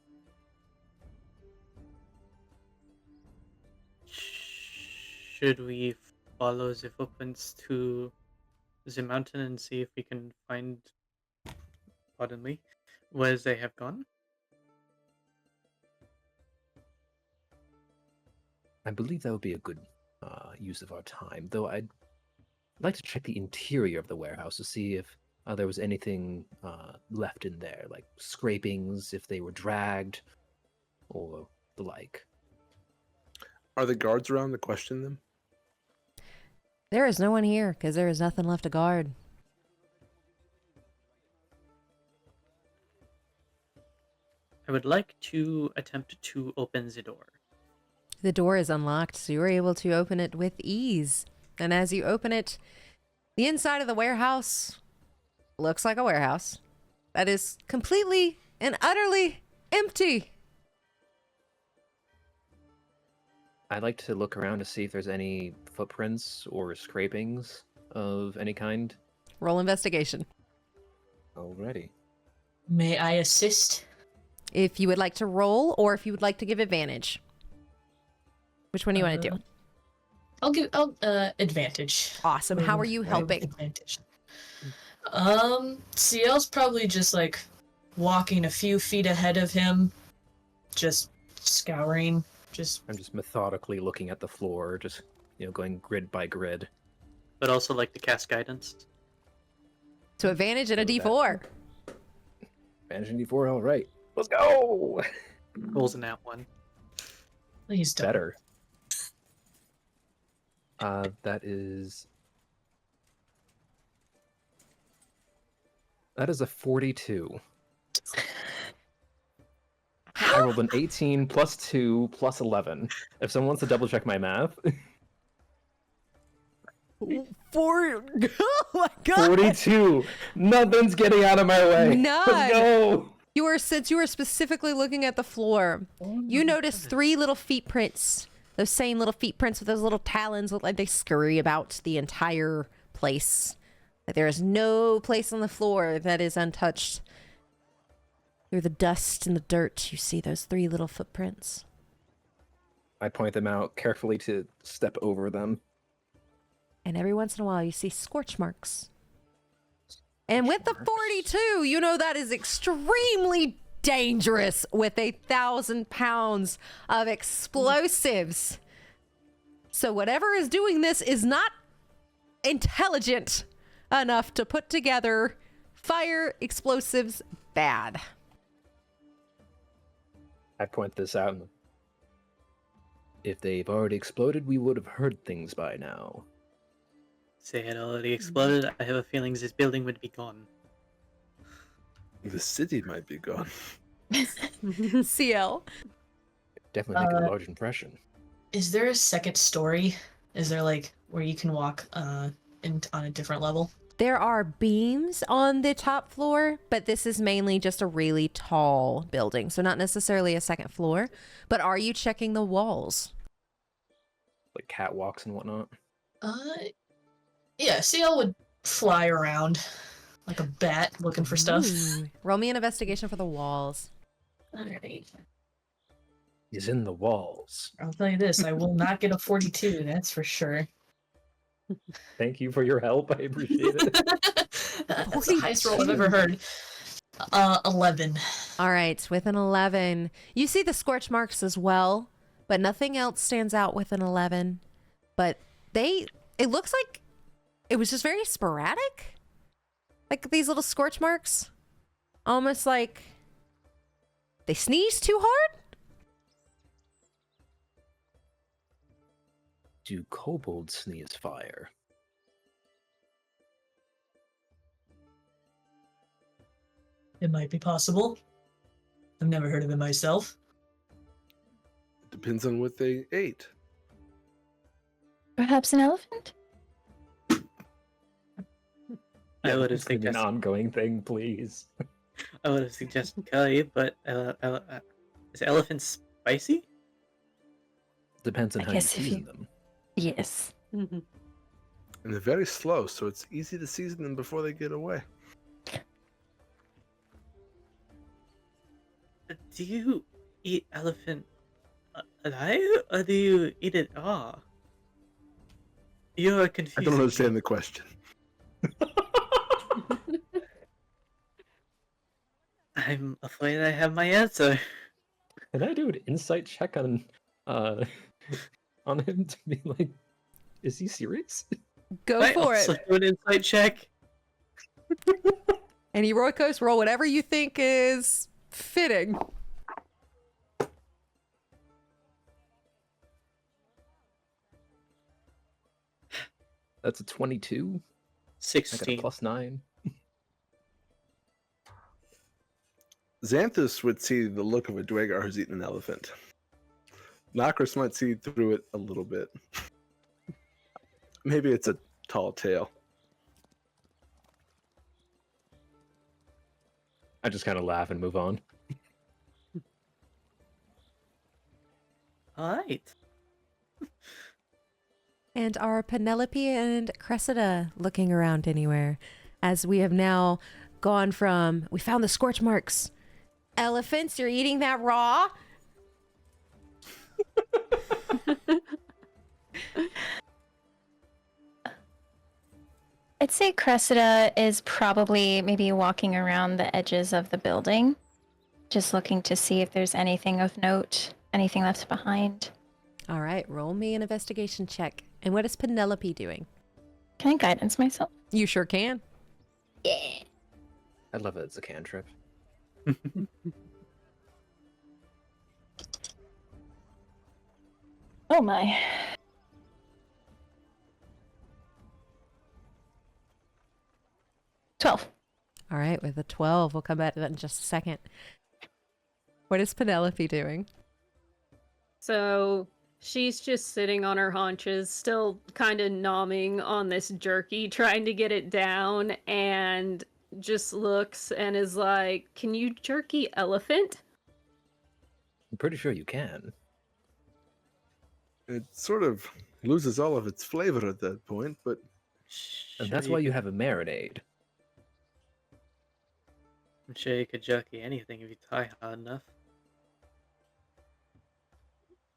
Should we follow the footprints to the mountain and see if we can find, pardon me, where they have gone? I believe that would be a good use of our time, though I'd like to check the interior of the warehouse to see if there was anything left in there, like scrapings, if they were dragged, or the like. Are the guards around to question them? There is no one here because there is nothing left to guard. I would like to attempt to open the door. The door is unlocked, so you are able to open it with ease. And as you open it, The inside of the warehouse looks like a warehouse that is completely and utterly empty. I'd like to look around to see if there's any footprints or scrapings of any kind. Roll investigation. Alrighty. May I assist? If you would like to roll or if you would like to give advantage. Which one do you want to do? I'll give advantage. Awesome. How are you helping? Advantage. Ciel's probably just like walking a few feet ahead of him, just scouring. I'm just methodically looking at the floor, just, going grid by grid. But also like to cast guidance. So advantage and a D4. Advantage and D4, all right. Let's go! Rolls in that one. Please don't. Better. That is a 42. I rolled an 18 plus 2 plus 11. If someone wants to double check my math. Oh my god! 42! Nothing's getting out of my way. None. Let's go! Since you were specifically looking at the floor, you notice 3 little feet prints. Those same little feet prints with those little talons look like they scurry about the entire place. Like there is no place on the floor that is untouched. Through the dust and the dirt, you see those 3 little footprints. I point them out carefully to step over them. And every once in a while, you see scorch marks. And with the 42, you know that is extremely dangerous with 1,000 pounds of explosives. So whatever is doing this is not intelligent enough to put together fire explosives bad. I point this out. If they've already exploded, we would have heard things by now. Say it already exploded. I have a feeling this building would be gone. The city might be gone. Ciel. Definitely make a large impression. Is there a second story? Is there like where you can walk on a different level? There are beams on the top floor, but this is mainly just a really tall building, so not necessarily a second floor. But are you checking the walls? Like catwalks and whatnot. Yeah, Ciel would fly around like a bat looking for stuff. Ooh. Roll me an investigation for the walls. Alright. He's in the walls. I'll tell you this, I will not get a 42, that's for sure. Thank you for your help. I appreciate it. That's the highest roll I've ever heard. 11. All right, with an 11. You see the scorch marks as well, but nothing else stands out with an 11. But it looks like it was just very sporadic. Like these little scorch marks. Almost like they sneezed too hard. Do kobolds sneeze fire? It might be possible. I've never heard of it myself. It depends on what they ate. Perhaps an elephant? I would have It's an suggested. ongoing thing, please. I would have suggested curry, but is elephant spicy? Depends on I how you guess if season you- them. Yes. And they're very slow, so it's easy to season them before they get away. Do you eat elephant alive, or do you eat it raw? You are I confusing. don't understand the question. I'm afraid I have my answer. Can I do an insight check on him to be like, is he serious? Go I for also it. do an insight check. And Heroicos, roll whatever you think is fitting. That's a 22. I got a 16. +9. Xanthus would see the look of a Dwagar who's eaten an elephant. Nakris might see through it a little bit. Maybe it's a tall tale. I just kind of laugh and move on. All right. And are Penelope and Cressida looking around anywhere? As we have now gone from, we found the scorch marks. Elephants, you're eating that raw? I'd say Cressida is probably maybe walking around the edges of the building, just looking to see if there's anything of note, anything left behind. All right, roll me an investigation check. And what is Penelope doing? Can I guidance myself? You sure can. Yeah. I love it. It's a cantrip. Oh my. $12. All right, with a 12, we'll come back to that in just a second. What is Penelope doing? So she's just sitting on her haunches, still kind of nomming on this jerky, trying to get it down, and just looks and is like, "Can you jerky elephant?" I'm pretty sure you can. It sort of loses all of its flavor at that point, but And Sure that's why you have a marinade. I'm sure you could jerky anything if you try hard enough.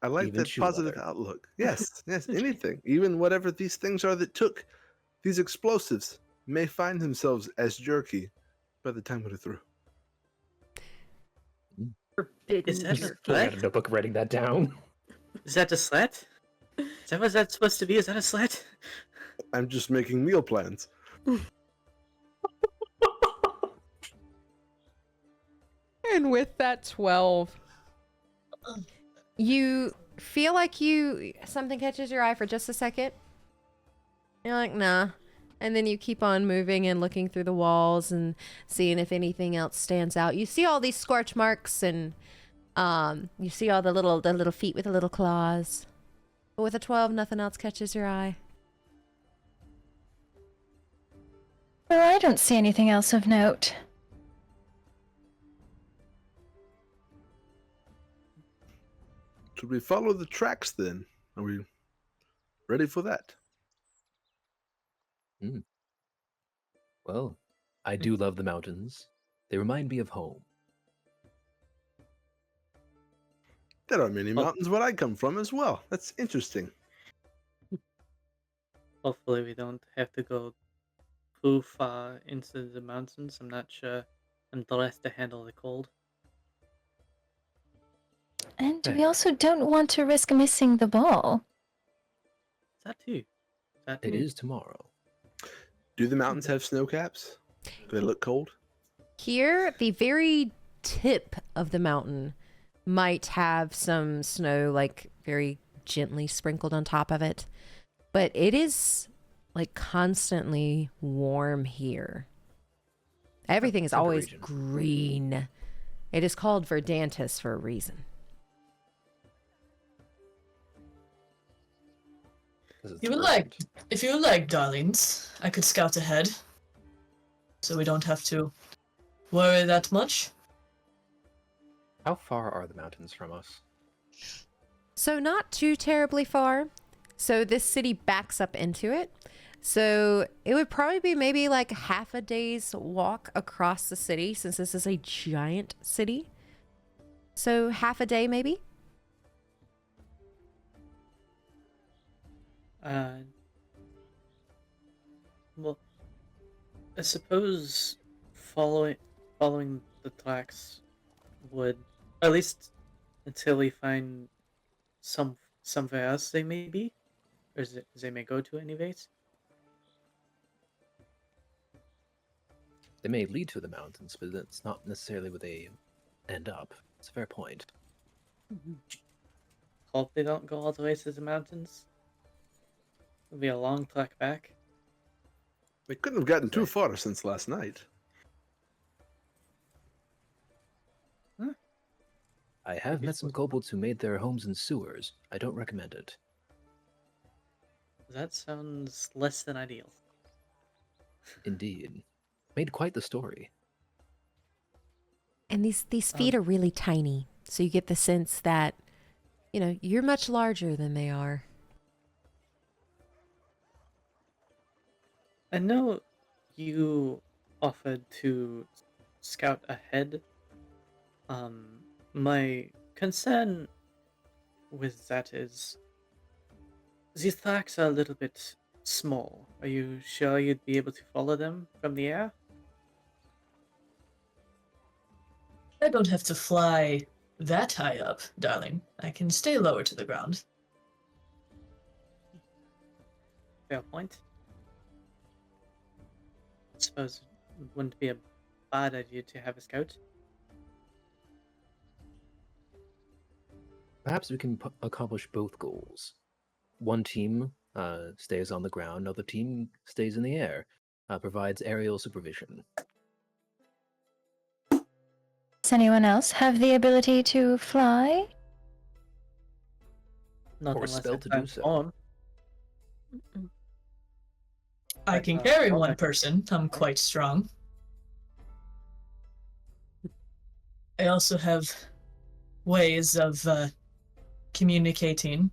I like Even that shoe positive leather. outlook. Yes, yes, anything. Even whatever these things are that took these explosives may find themselves as jerky by the time we're through. Forbidden Is that Just a jerky. pulling out a threat? notebook, writing that down. Is that a slat? Is that what that's supposed to be? Is that a slat? I'm just making meal plans. And with that 12, you feel like something catches your eye for just a second. You're like, nah. And then you keep on moving and looking through the walls and seeing if anything else stands out. You see all these scorch marks and you see all the little feet with the little claws. But with a 12, nothing else catches your eye. Well, I don't see anything else of note. Should we follow the tracks then? Are we ready for that? Well, I do love the mountains. They remind me of home. There are many mountains where I come from as well. That's interesting. Hopefully we don't have to go too far into the mountains. I'm not sure I'm dressed to handle the cold. And Right. we also don't want to risk missing the ball. Is that too? Is that It is tomorrow. Do the mountains have snow caps? Do they look cold? Here, the very tip of the mountain might have some snow, like very gently sprinkled on top of it. But it is like constantly warm here. Everything is Temperate always region. green. It is called Verdantis for a reason. 'Cause it's You would like, verdant. if you would like, darlings, I could scout ahead, so we don't have to worry that much. How far are the mountains from us? So not too terribly far. So this city backs up into it. So it would probably be maybe like half a day's walk across the city since this is a giant city. So half a day maybe? Well, I suppose following the tracks would, at least until we find somewhere else they may be, or they may go to anyways. They may lead to the mountains, but that's not necessarily where they end up. It's a fair point. Hope they don't go all the way to the mountains. It'll be a long trek back. They couldn't have gotten too far since last night. I have met some kobolds who made their homes in sewers. I don't recommend it. That sounds less than ideal. Indeed. Made quite the story. And these feet are really tiny, so you get the sense that, you're much larger than they are. I know you offered to scout ahead. My concern with that is these tracks are a little bit small. Are you sure you'd be able to follow them from the air? I don't have to fly that high up, darling. I can stay lower to the ground. Fair point. I suppose it wouldn't be a bad idea to have a scout. Perhaps we can accomplish both goals. One team stays on the ground, another team stays in the air, provides aerial supervision. Does anyone else have the ability to fly? Not Or a unless spell I to do so. transform. I can carry one person. I'm quite strong. I also have ways of communicating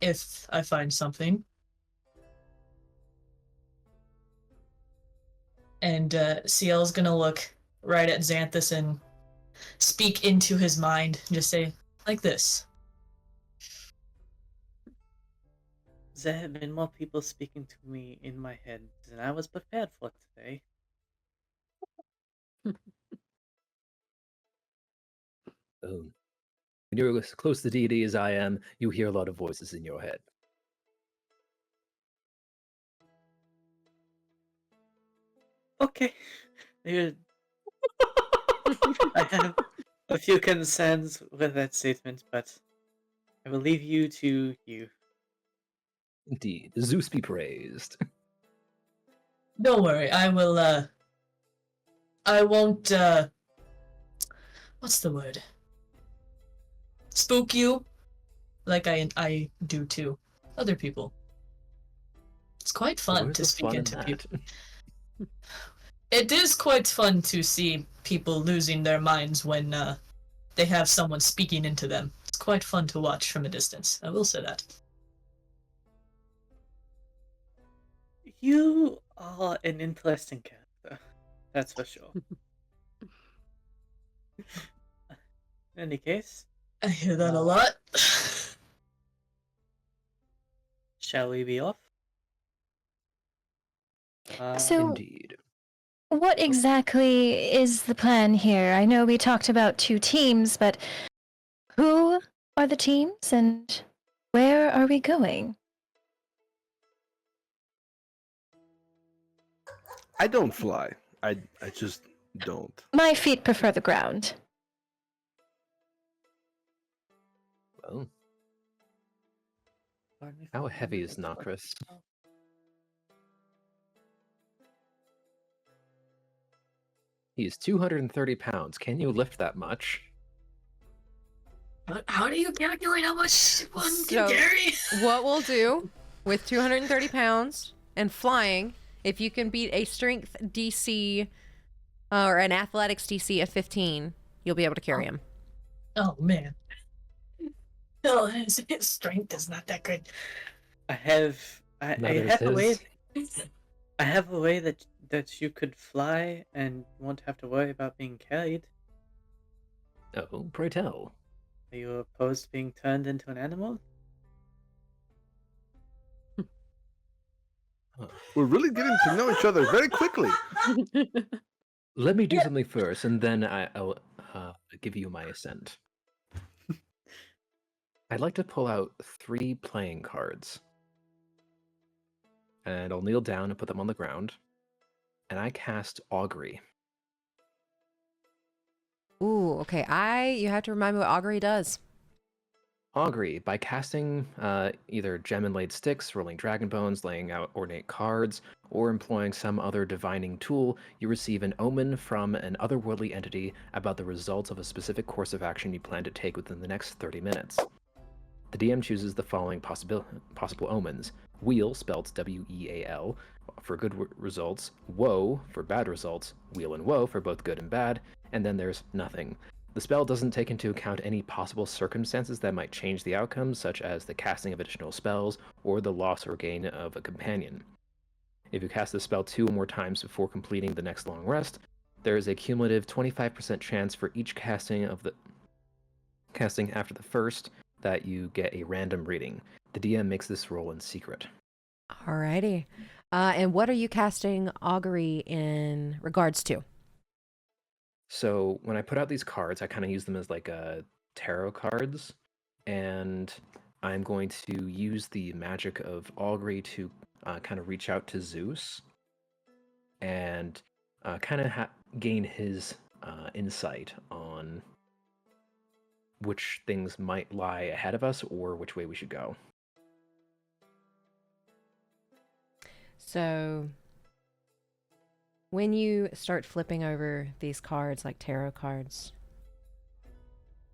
if I find something. And Ciel's gonna look right at Xanthus and speak into his mind. Just say, like this. There have been more people speaking to me in my head than I was prepared for today. When you're as close to deity as I am, you hear a lot of voices in your head. Okay. I have a few concerns with that statement, but I will leave you to you. Indeed, Zeus be praised. Don't worry, I will, I won't, what's the word? Spook you, like I do to other people. It's quite fun Where's to the speak fun in into that? people. It is quite fun to see people losing their minds when they have someone speaking into them. It's quite fun to watch from a distance, I will say that. You are an interesting character, that's for sure. In any case, I hear that a lot. shall we be off? So- Indeed. What exactly is the plan here? I know we talked about 2 teams, but who are the teams and where are we going? I don't fly. I just don't. My feet prefer the ground. Well, how heavy is Nakris? He is 230 pounds. Can you lift that much? How do you calculate how much one So- can carry? What we'll do with 230 pounds and flying, if you can beat a strength DC or an athletics DC of 15, you'll be able to carry him. Oh man. No, his strength is not that good. I have Neither is have a way. his. I have a way that you could fly and won't have to worry about being carried. Oh, pray tell. Are you opposed to being turned into an animal? We're really getting to know each other very quickly. Let me do something first, and then I'll give you my assent. I'd like to pull out 3 playing cards. And I'll kneel down and put them on the ground. And I cast Augury. Ooh, okay. You have to remind me what augury does. Augury, by casting either gem inlaid sticks, rolling dragon bones, laying out ornate cards, or employing some other divining tool, you receive an omen from an otherworldly entity about the results of a specific course of action you plan to take within the next 30 minutes. The DM chooses the following possible omens. Wheel, spelled W-E-A-L, for good results. Woe, for bad results. Wheel and woe, for both good and bad. And then there's nothing. The spell doesn't take into account any possible circumstances that might change the outcome, such as the casting of additional spells or the loss or gain of a companion. If you cast the spell 2 or more times before completing the next long rest, there is a cumulative 25% chance for each casting after the first that you get a random reading. The DM makes this roll in secret. Alrighty. And what are you casting augury in regards to? So when I put out these cards, I kind of use them as like tarot cards, and I'm going to use the magic of augury to kind of reach out to Zeus and kind of gain his insight on which things might lie ahead of us or which way we should go. So when you start flipping over these cards like tarot cards,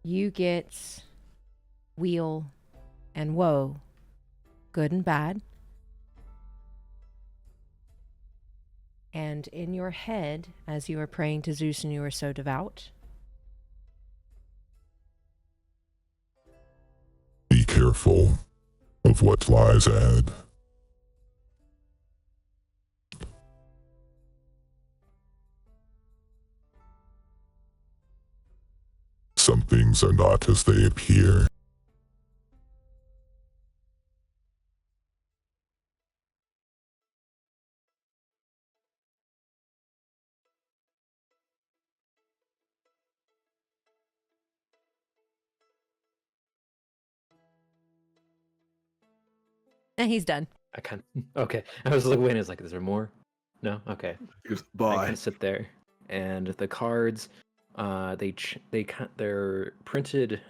you get wheel and woe, good and bad. And in your head, as you are praying to Zeus and you are so devout, be careful of what lies ahead. Some things are not as they appear. and he's done. Okay. I was like, wait, is like, is there more? No? Okay. I Bye. kind of sit there, and the cards, their printed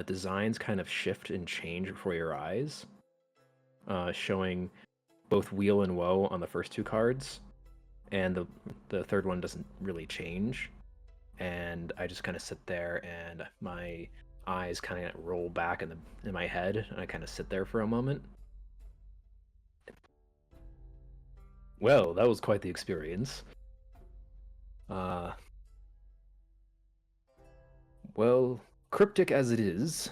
designs kind of shift and change before your eyes, showing both wheel and woe on the first 2 cards, and the third one doesn't really change. And I just kind of sit there, and my eyes kind of roll back in my head, and I kind of sit there for a moment. Well, that was quite the experience. Well, cryptic as it is,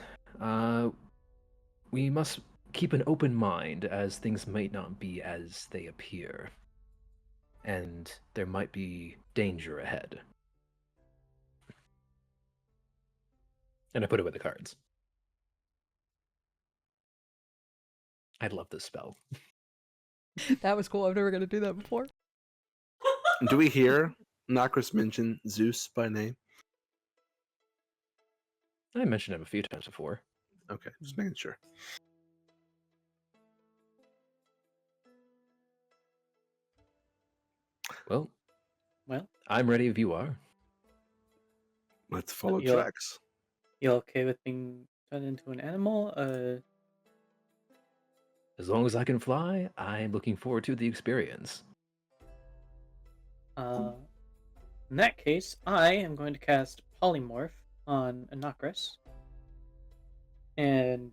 we must keep an open mind, as things might not be as they appear. And there might be danger ahead. And I put away the cards. I love this spell. That was cool. I've never going to do that before. Do we hear Nakris mention Zeus by name? I mentioned him a few times before. Okay, just making sure. Well, Well, I'm ready if you are. Let's follow You'll- tracks. you okay with being turned into an animal? As long as I can fly, I'm looking forward to the experience. In that case, I am going to cast Polymorph on Nakris. And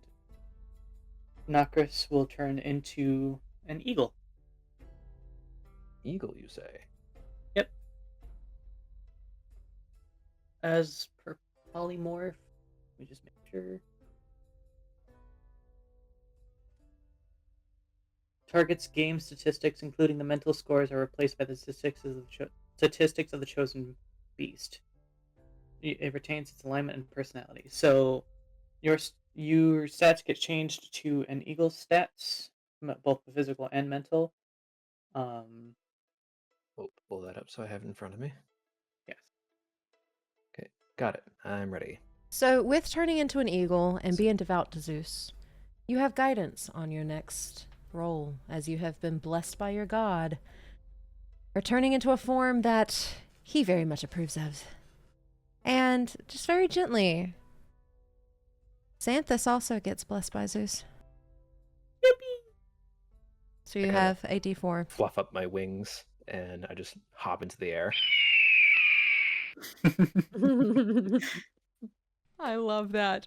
Nakris will turn into an eagle. Eagle, you say? Yep. As per Polymorph, let me just make sure. Target's game statistics, including the mental scores, are replaced by the statistics of the chosen beast. It retains its alignment and personality. So your stats get changed to an eagle's stats, both physical and mental. Oh, pull that up so I have it in front of me. Yes. Okay, got it. I'm ready. So with turning into an eagle and being devout to Zeus, you have guidance on your next roll, as you have been blessed by your god, returning into a form that he very much approves of. And just very gently, Xanthus also gets blessed by Zeus. Yippee! So you Okay. have a d4. Fluff up my wings, and I just hop into the air. I love that.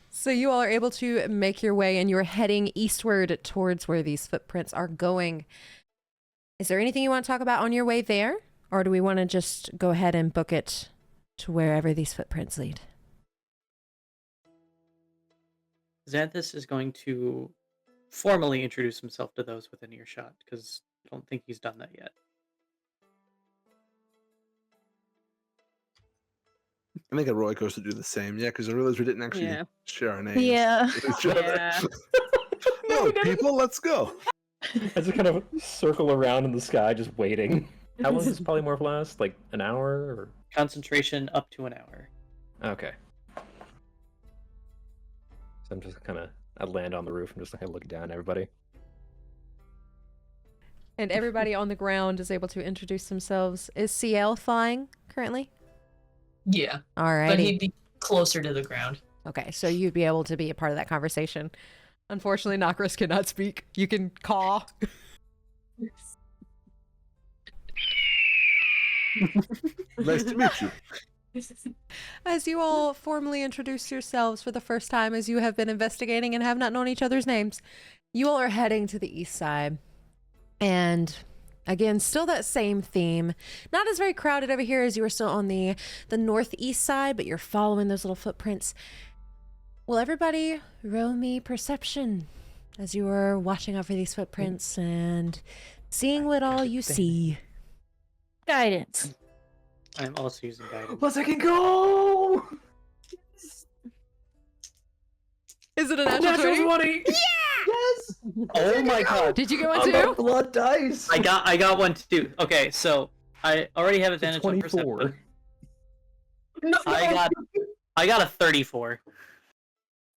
So you all are able to make your way and you're heading eastward towards where these footprints are going. Is there anything you want to talk about on your way there? Or do we want to just go ahead and book it to wherever these footprints lead? Xanthus is going to formally introduce himself to those within earshot, because I don't think he's done that yet. I think Roy goes to do the same. Yeah, because I realized we didn't actually share our names. Yeah. with each other. Yeah. No, people, let's go. I just kind of circle around in the sky, just waiting. How long does polymorph last? Like an hour? Or... Concentration up to an hour. Okay. So I'm just kind of, I land on the roof and just kind of look down at everybody. And everybody on the ground is able to introduce themselves. Is Ciel flying currently? Yeah, All but right. he'd be closer to the ground. Okay, so you'd be able to be a part of that conversation. Unfortunately, Nakris cannot speak. You can caw. Nice to meet you. As you all formally introduce yourselves for the first time, as you have been investigating and have not known each other's names, you all are heading to the east side. And again, still that same theme. Not as very crowded over here as you were still on the northeast side, but you're following those little footprints. Will everybody roll me perception as you are watching out for these footprints and seeing what all you see? Guidance. I'm also using guidance. Let's fucking go! Is it a natural 20? 20! Yes! Oh my god! Did you get one I'm too? a blood dice! I got one too. Okay, so I already have advantage on 24. perception. I got a 34.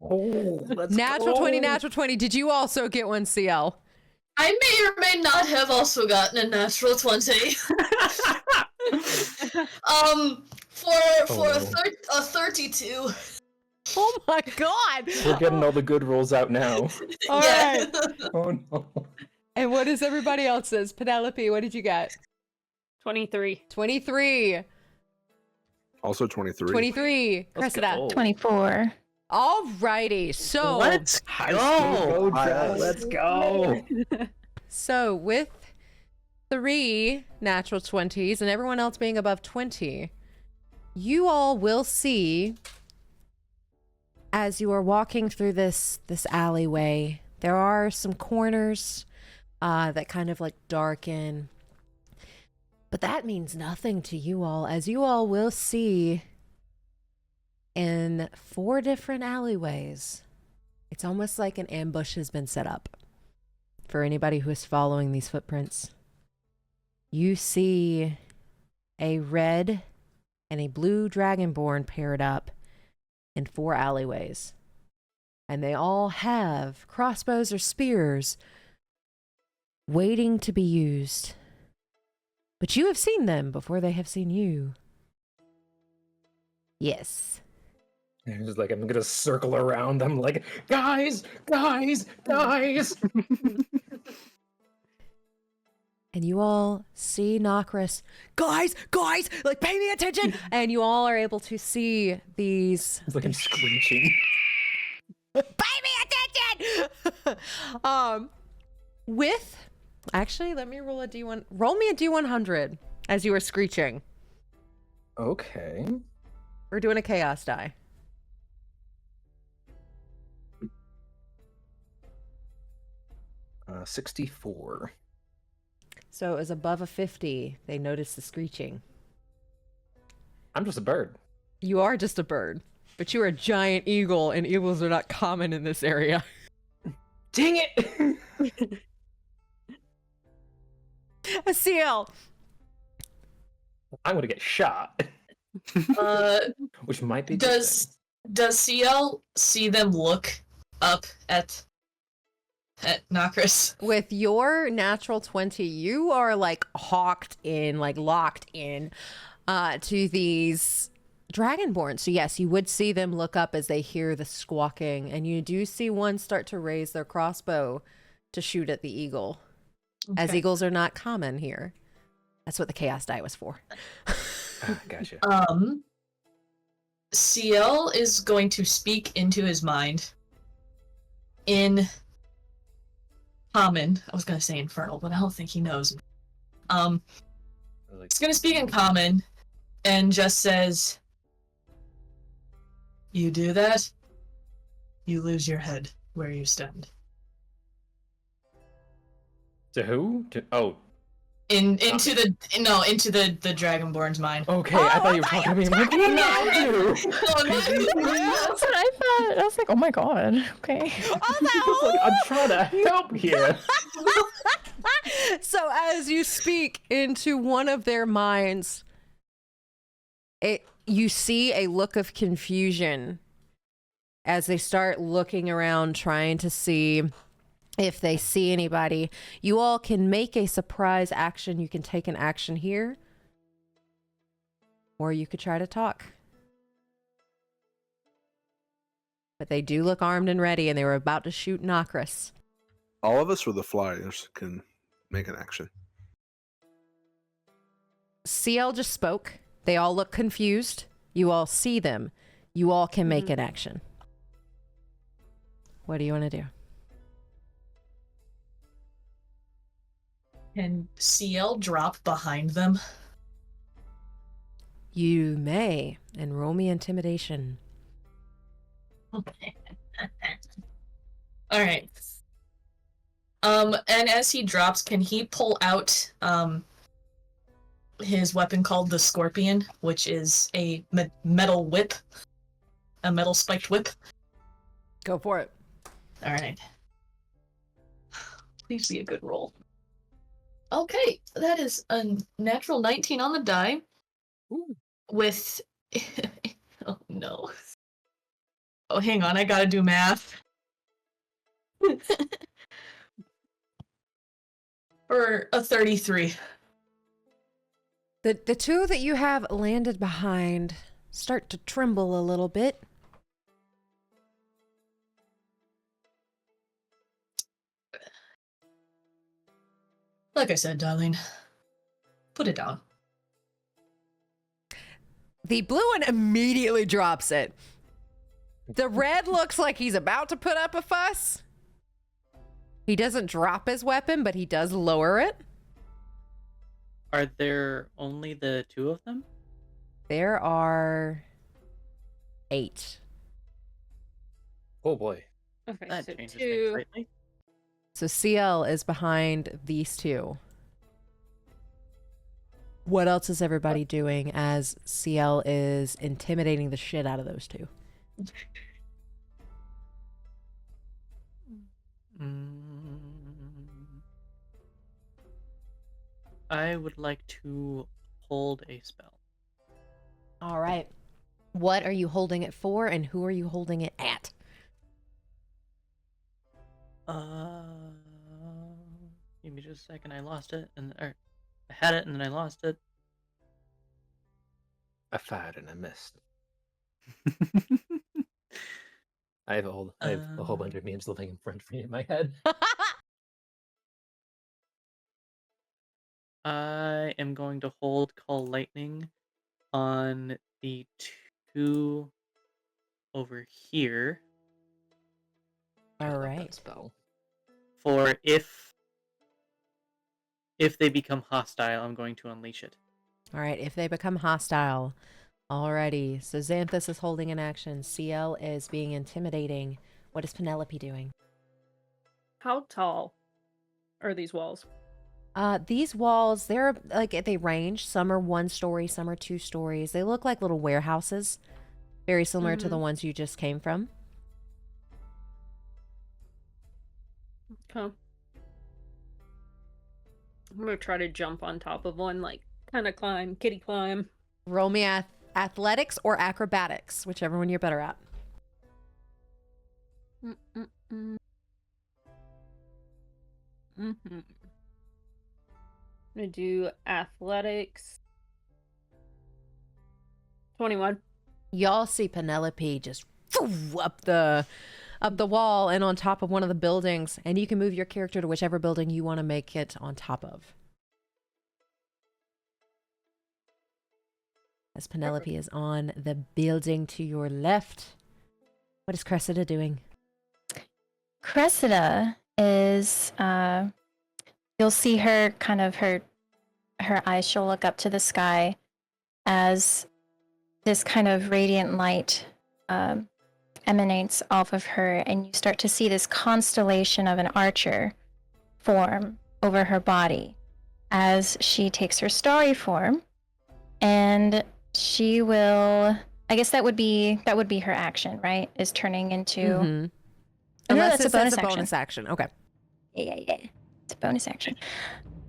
Oh, let's Natural go. 20, natural 20. Did you also get one, CL? I may or may not have also gotten a natural 20. For a 32. Oh my god! We're getting all the good rolls out now. All Yeah. right. Oh no. And what is everybody else's? Penelope, what did you get? 23. 23. Also 23. 23. Let's Cressida. go. 24. Alrighty. So Let's High go! school Chad, let's go! So with 3 natural 20s and everyone else being above 20, you all will see as you are walking through this alleyway, there are some corners that kind of like darken. But that means nothing to you all, as you all will see in 4 different alleyways. It's almost like an ambush has been set up for anybody who is following these footprints. You see a red and a blue dragonborn paired up in 4 alleyways. And they all have crossbows or spears waiting to be used. But you have seen them before they have seen you. Yes. And just like, I'm gonna circle around them like, guys! Guys! Guys! And you all see Nakris. Guys! Guys! Like, pay me attention! And you all are able to see these... It's like I'm screeching. Pay me attention! With... Actually, let me roll a D1. Roll me a D100 as you are screeching. Okay. We're doing a chaos die. Uh, 64. So it was above a 50. They noticed the screeching. I'm just a bird. You are just a bird, but you are a giant eagle, and eagles are not common in this area. Dang it! A seal. I'm gonna get shot. Which might be. Does Ciel see them look up at Nakris? With your natural 20, you are like locked in to these dragonborn. So yes, you would see them look up as they hear the squawking, and you do see one start to raise their crossbow to shoot at the eagle. As Okay. eagles are not common here. That's what the chaos die was for. Gotcha. Ciel is going to speak into his mind in common. I was gonna say infernal, but I don't think he knows. He's gonna speak in common and just says, "You do that, you lose your head where you stand." To who? Into the Dragonborn's mind. Okay, I thought you were talking to me. I'm like, what did I do? That's what I thought. I was like, oh my god. Okay. I'm trying to help here. So as you speak into one of their minds, you see a look of confusion as they start looking around, trying to see if they see anybody. You all can make a surprise action. You can take an action here, or you could try to talk. But they do look armed and ready, and they were about to shoot Nakris. All of us or the flyers can make an action. Ciel just spoke. They all look confused. You all see them. You all can make an action. What do you want to do? Can Ciel drop behind them? You may. And roll me intimidation. Okay. All right. And as he drops, can he pull out his weapon called the Scorpion, which is a metal whip, a metal spiked whip? Go for it. All right. Please be a good roll. Okay, that is a natural 19 on the die. Ooh. With oh no. Oh, hang on, I gotta do math. For a 33. The two that you have landed behind start to tremble a little bit. Like I said, darling, put it down. The blue one immediately drops it. The red looks like he's about to put up a fuss. He doesn't drop his weapon, but he does lower it. Are there only the two of them? There are 8. Oh boy. Okay, That so changes things 2. slightly. So Ciel is behind these 2. What else is everybody doing as Ciel is intimidating the shit out of those 2? I would like to hold a spell. All right. What are you holding it for, and who are you holding it at? Give me just a second. I lost it, I had it and then I lost it. I fired and I missed. I have a whole bunch of memes living in front of me in my head. I am going to hold Call Lightning on the 2 over here. All I love right. that spell. For if they become hostile, I'm going to unleash it. All right. If they become hostile. Alrighty. So Xanthus is holding an action. Ciel is being intimidating. What is Penelope doing? How tall are these walls? These walls, they're like, they range. Some are 1 story, some are 2 stories. They look like little warehouses, very similar to the ones you just came from. Okay. I'm gonna try to jump on top of one, like kind of climb, kitty climb. Roll me athletics or acrobatics, whichever one you're better at. I'm gonna do athletics. 21. Y'all see Penelope just up the wall and on top of one of the buildings, and you can move your character to whichever building you want to make it on top of. as Penelope is on the building to your left. What is Cressida doing? Cressida is, you'll see her kind of, her eyes, she'll look up to the sky as this kind of radiant light emanates off of her, and you start to see this constellation of an archer form over her body as she takes her starry form, and she will, I guess that would be her action, right? Is turning into Oh, no, Unless that's it says a bonus action. Okay. Yeah. It's a bonus action.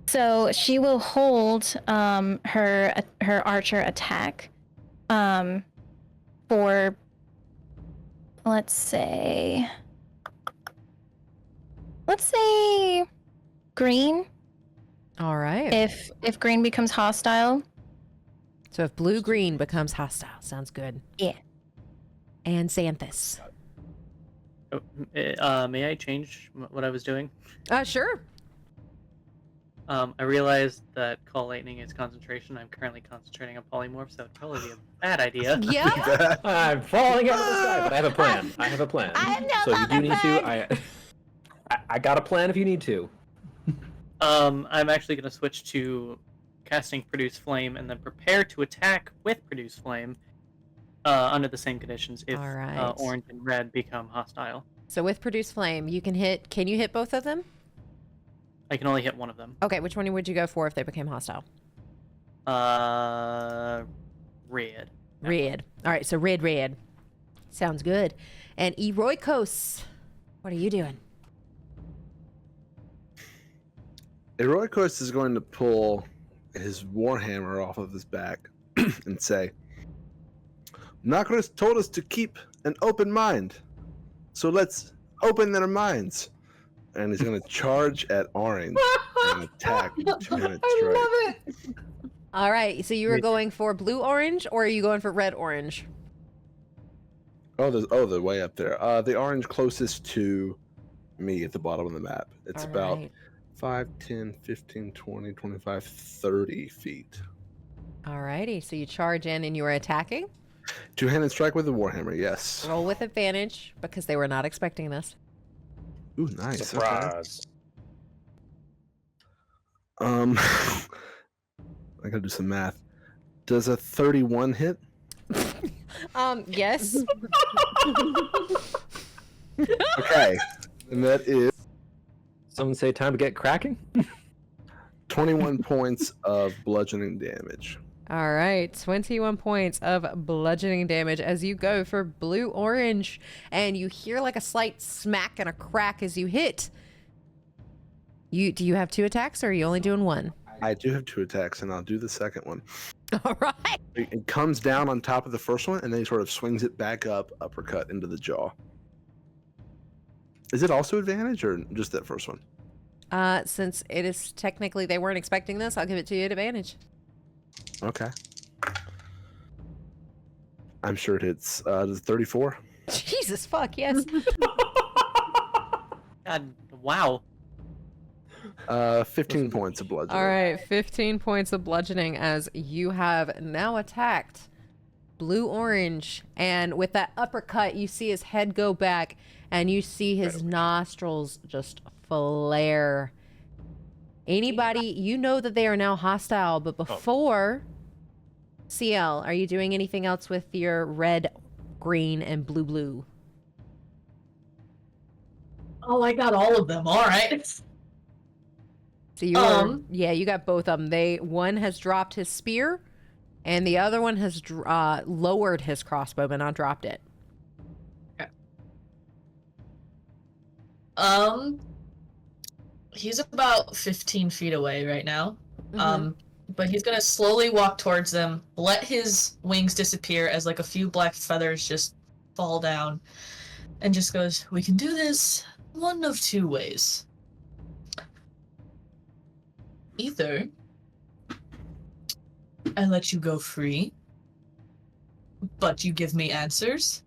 So she will hold her archer attack for, let's say green. All right. If green becomes hostile. So if blue-green becomes hostile. Sounds good. Yeah. And Xanthus. May I change what I was doing? Sure. I realized that Call Lightning is concentration. I'm currently concentrating on polymorph, so it'd probably be a bad idea. Yeah. I'm falling out of the sky, but I have a plan. I have a plan. I have no So you do need plan. to. I got a plan if you need to. I'm actually going to switch to casting Produce Flame and then prepare to attack with Produce Flame under the same conditions if All right. orange and red become hostile. So with Produce Flame, you can hit... Can you hit both of them? I can only hit one of them. Okay, which one would you go for if they became hostile? Red. Red. All right, so red. Sounds good. And Eroikos, what are you doing? Eroikos is going to pull his warhammer off of his back and say, Nakris told us to keep an open mind, so let's open their minds. And he's going to charge at orange and attack with a two-handed strike. I love it. All right, so you were going for blue-orange, or are you going for red-orange? The way up there. The orange closest to me at the bottom of the map. It's All about right. 5, 10, 15, 20, 25, 30 feet. All righty, so you charge in and you are attacking. Two-handed strike with the warhammer, yes. Roll with advantage, because they were not expecting this. Ooh, nice. Surprise. Okay. I gotta do some math. Does a 31 hit? Yes. Okay. And that is Someone say time to get cracking? 21 points of bludgeoning damage. All right, 21 points of bludgeoning damage as you go for blue-orange, and you hear like a slight smack and a crack as you hit. Do you have 2 attacks, or are you only doing 1? I do have 2 attacks, and I'll do the second one. All right. It comes down on top of the first one, and then he sort of swings it back up, uppercut into the jaw. Is it also advantage, or just that first one? Since it is technically they weren't expecting this, I'll give it to you at advantage. Okay. I'm sure it hits. Does 34? Jesus fuck, yes. God, wow. 15 points of bludgeoning. All right, 15 points of bludgeoning as you have now attacked blue-orange, and with that uppercut, you see his head go back, and you see his nostrils just flare. Anybody, you know that they are now hostile, but before, Ciel, are you doing anything else with your red, green, and blue? Oh, I got all of them. All right. So you are, yeah, you got both of them. One has dropped his spear, and the other one has lowered his crossbow, but not dropped it. Okay. He's about 15 feet away right now. But he's gonna slowly walk towards them, let his wings disappear as like a few black feathers just fall down, and just goes, "We can do this one of 2 ways. Either I let you go free, but you give me answers,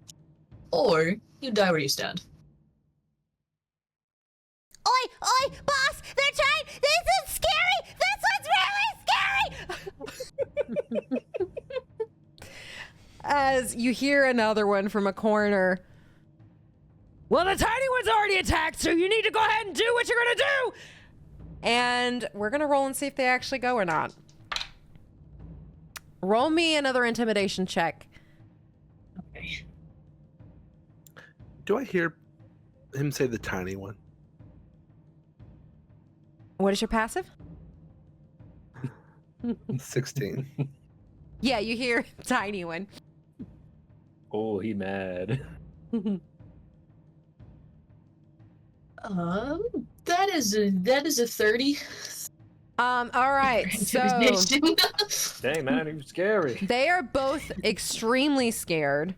or you die where you stand." Oi, boss! They're trying! This is scary! This one's really scary! as you hear another one from a corner. Well, the tiny one's already attacked, so you need to go ahead and do what you're gonna do. And we're gonna roll and see if they actually go or not. Roll me another intimidation check. Okay. Do I hear him say the tiny one? What is your passive? 16. Yeah, you hear tiny one. Oh, he mad. That is a 30. All right, so Intimidation. Dang, man, he was scary. they are both extremely scared.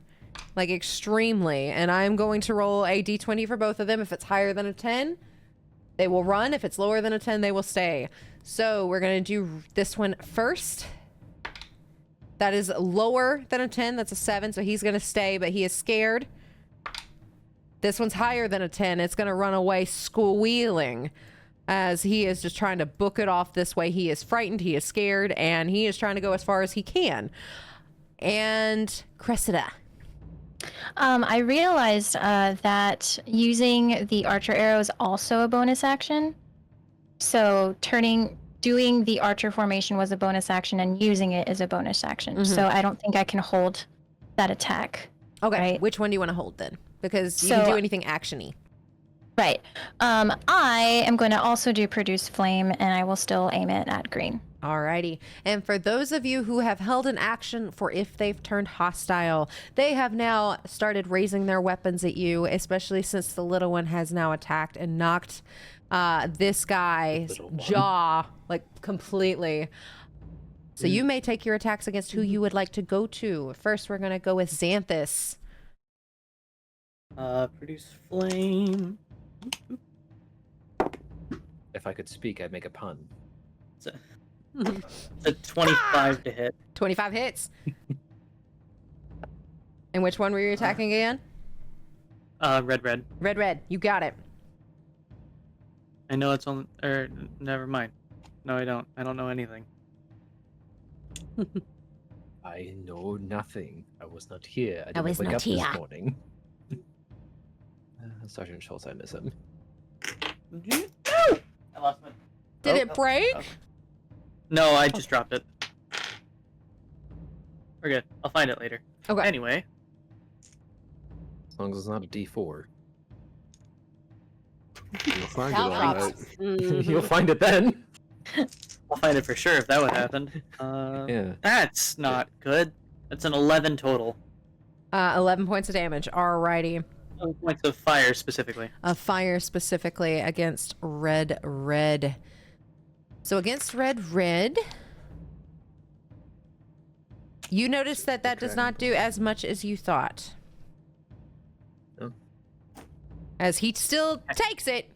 Like, extremely. And I'm going to roll a d20 for both of them. If it's higher than a 10, they will run. If it's lower than a 10, they will stay. So we're going to do this one first. That is lower than a 10. That's a 7, so he's going to stay, but he is scared. This one's higher than a 10. It's going to run away squealing as he is just trying to book it off this way. He is frightened, he is scared, and he is trying to go as far as he can. And Cressida. I realized that using the archer arrow is also a bonus action. So doing the archer formation was a bonus action, and using it is a bonus action. So I don't think I can hold that attack. Okay, Right. which one do you want to hold then? Because you So- can do anything action-y. Right. I am going to also do produce flame, and I will still aim it at green. Alrighty. And for those of you who have held an action for if they've turned hostile, they have now started raising their weapons at you, especially since the little one has now attacked and knocked this guy's Little one. jaw like completely. So you may take your attacks against who you would like to go to. First, we're going to go with Xanthus. Produce flame. If I could speak, I'd make a pun. It's a 25 to hit. 25 hits. And which one were you attacking again? Red. Red. You got it. I know it's only. Never mind. No, I don't. I don't know anything. I know nothing. I was not here. I I didn't was wake not up here. this morning. Sergeant Schultz, I miss him. I lost my. Did Oh, it break? oh. No, I just dropped it. We're good. I'll find it later. Okay. Anyway, As long as it's not a D4. You'll find it Cal all drops. right. You'll find it then. I'll find it for sure if that would happen. Yeah. That's not good. That's an 11 total. 11 points of damage. Alrighty. 11 points of fire specifically. A fire specifically against red. So against red, you notice that does not do as much as you thought. Oh. As he still takes it,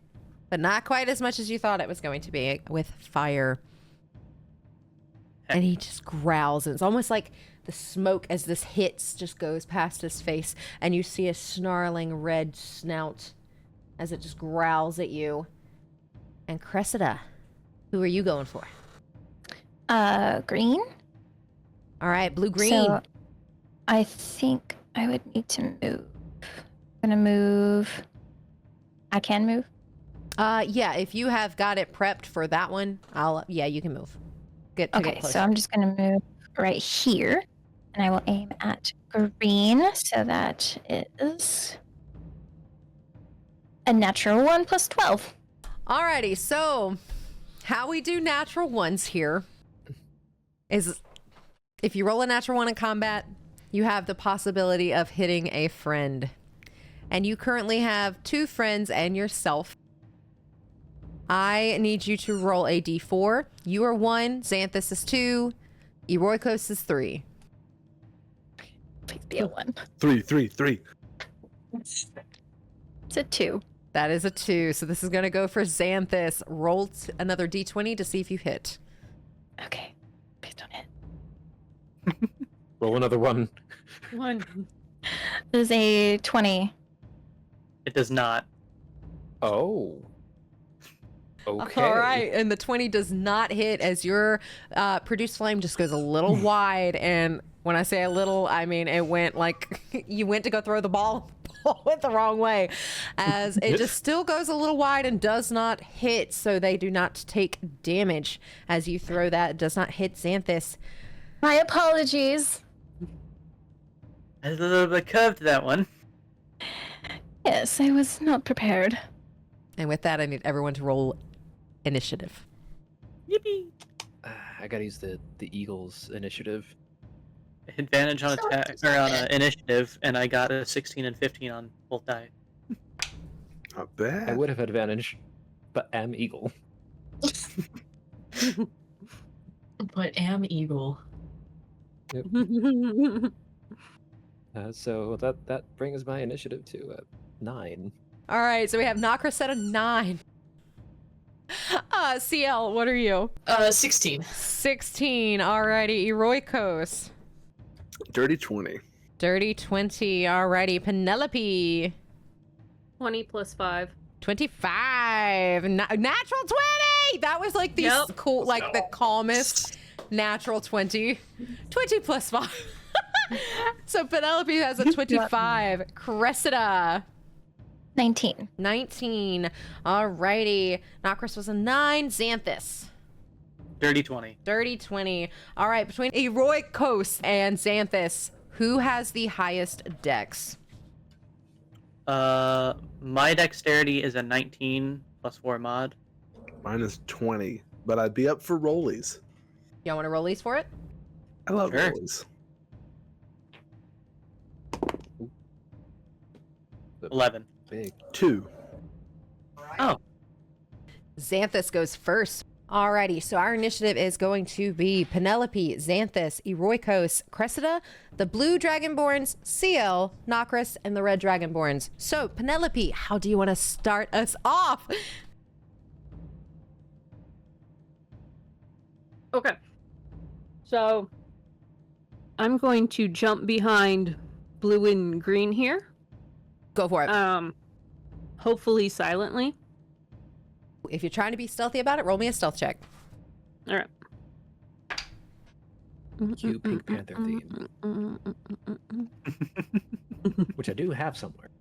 but not quite as much as you thought it was going to be with fire. And he just growls, and it's almost like the smoke as this hits just goes past his face, and you see a snarling red snout as it just growls at you. And Cressida, who are you going for? Green. All right, blue-green. So I think I would need to move. I'm gonna move. I can move. Yeah, if you have got it prepped for that one, yeah, you can move. Get Okay, closer. so I'm just gonna move right here, and I will aim at green. So that is a natural 1 plus 12. Alrighty, so how we do natural ones here is if you roll a natural 1 in combat, you have the possibility of hitting a friend. And you currently have 2 friends and yourself. I need you to roll a d4. You are 1, Xanthus is 2, Eroikos is 3. Please be a 1. 3. It's a 2. That is a 2, so this is going to go for Xanthus. Roll another d20 to see if you hit. Okay. Please don't hit. Roll another one. One. This is a 20. It does not. Oh. Okay. All right, and the 20 does not hit as your produce flame just goes a little wide and When I say a little, I mean it went like you went to go throw the ball, went the wrong way, as it just still goes a little wide and does not hit, so they do not take damage as you throw that. It does not hit Xanthus. My apologies. I was a little bit curved, that one. Yes, I was not prepared. And with that, I need everyone to roll initiative. Yippee! I gotta use the Eagles initiative. Advantage on attack or on initiative, and I got a 16 and 15 on both die. Not I bad. would have advantage, but am Eagle. But am eagle. So that brings my initiative to 9. All right, so we have Nakris at a 9. Ciel, what are you? 16. 16. Alrighty, Eroikos. Dirty 20. Dirty 20. Alrighty, Penelope. 20 plus 5. 25. Natural 20. That was like the Yep. cool, like the calmest natural 20. 20 plus 5. So Penelope has a 25. Cressida. 19. 19. Alrighty. Nakris was a 9. Xanthus. Dirty 20. Dirty 20. All right, between Eroikos and Xanthus, who has the highest dex? My dexterity is a 19 plus 4 mod. Mine is 20, but I'd be up for rollies. Y'all want to roll these for it? I love Sure. rollies. 11. Big. 2. Xanthus goes first. Alrighty, so our initiative is going to be Penelope, Xanthus, Eroikos, Cressida, the blue Dragonborns, Ciel, Nakris, and the red Dragonborns. So, Penelope, how do you want to start us off? Okay. So I'm going to jump behind blue and green here. Go for it. Hopefully silently. If you're trying to be stealthy about it, roll me a stealth check. All right. Cue Pink Panther theme, which I do have somewhere.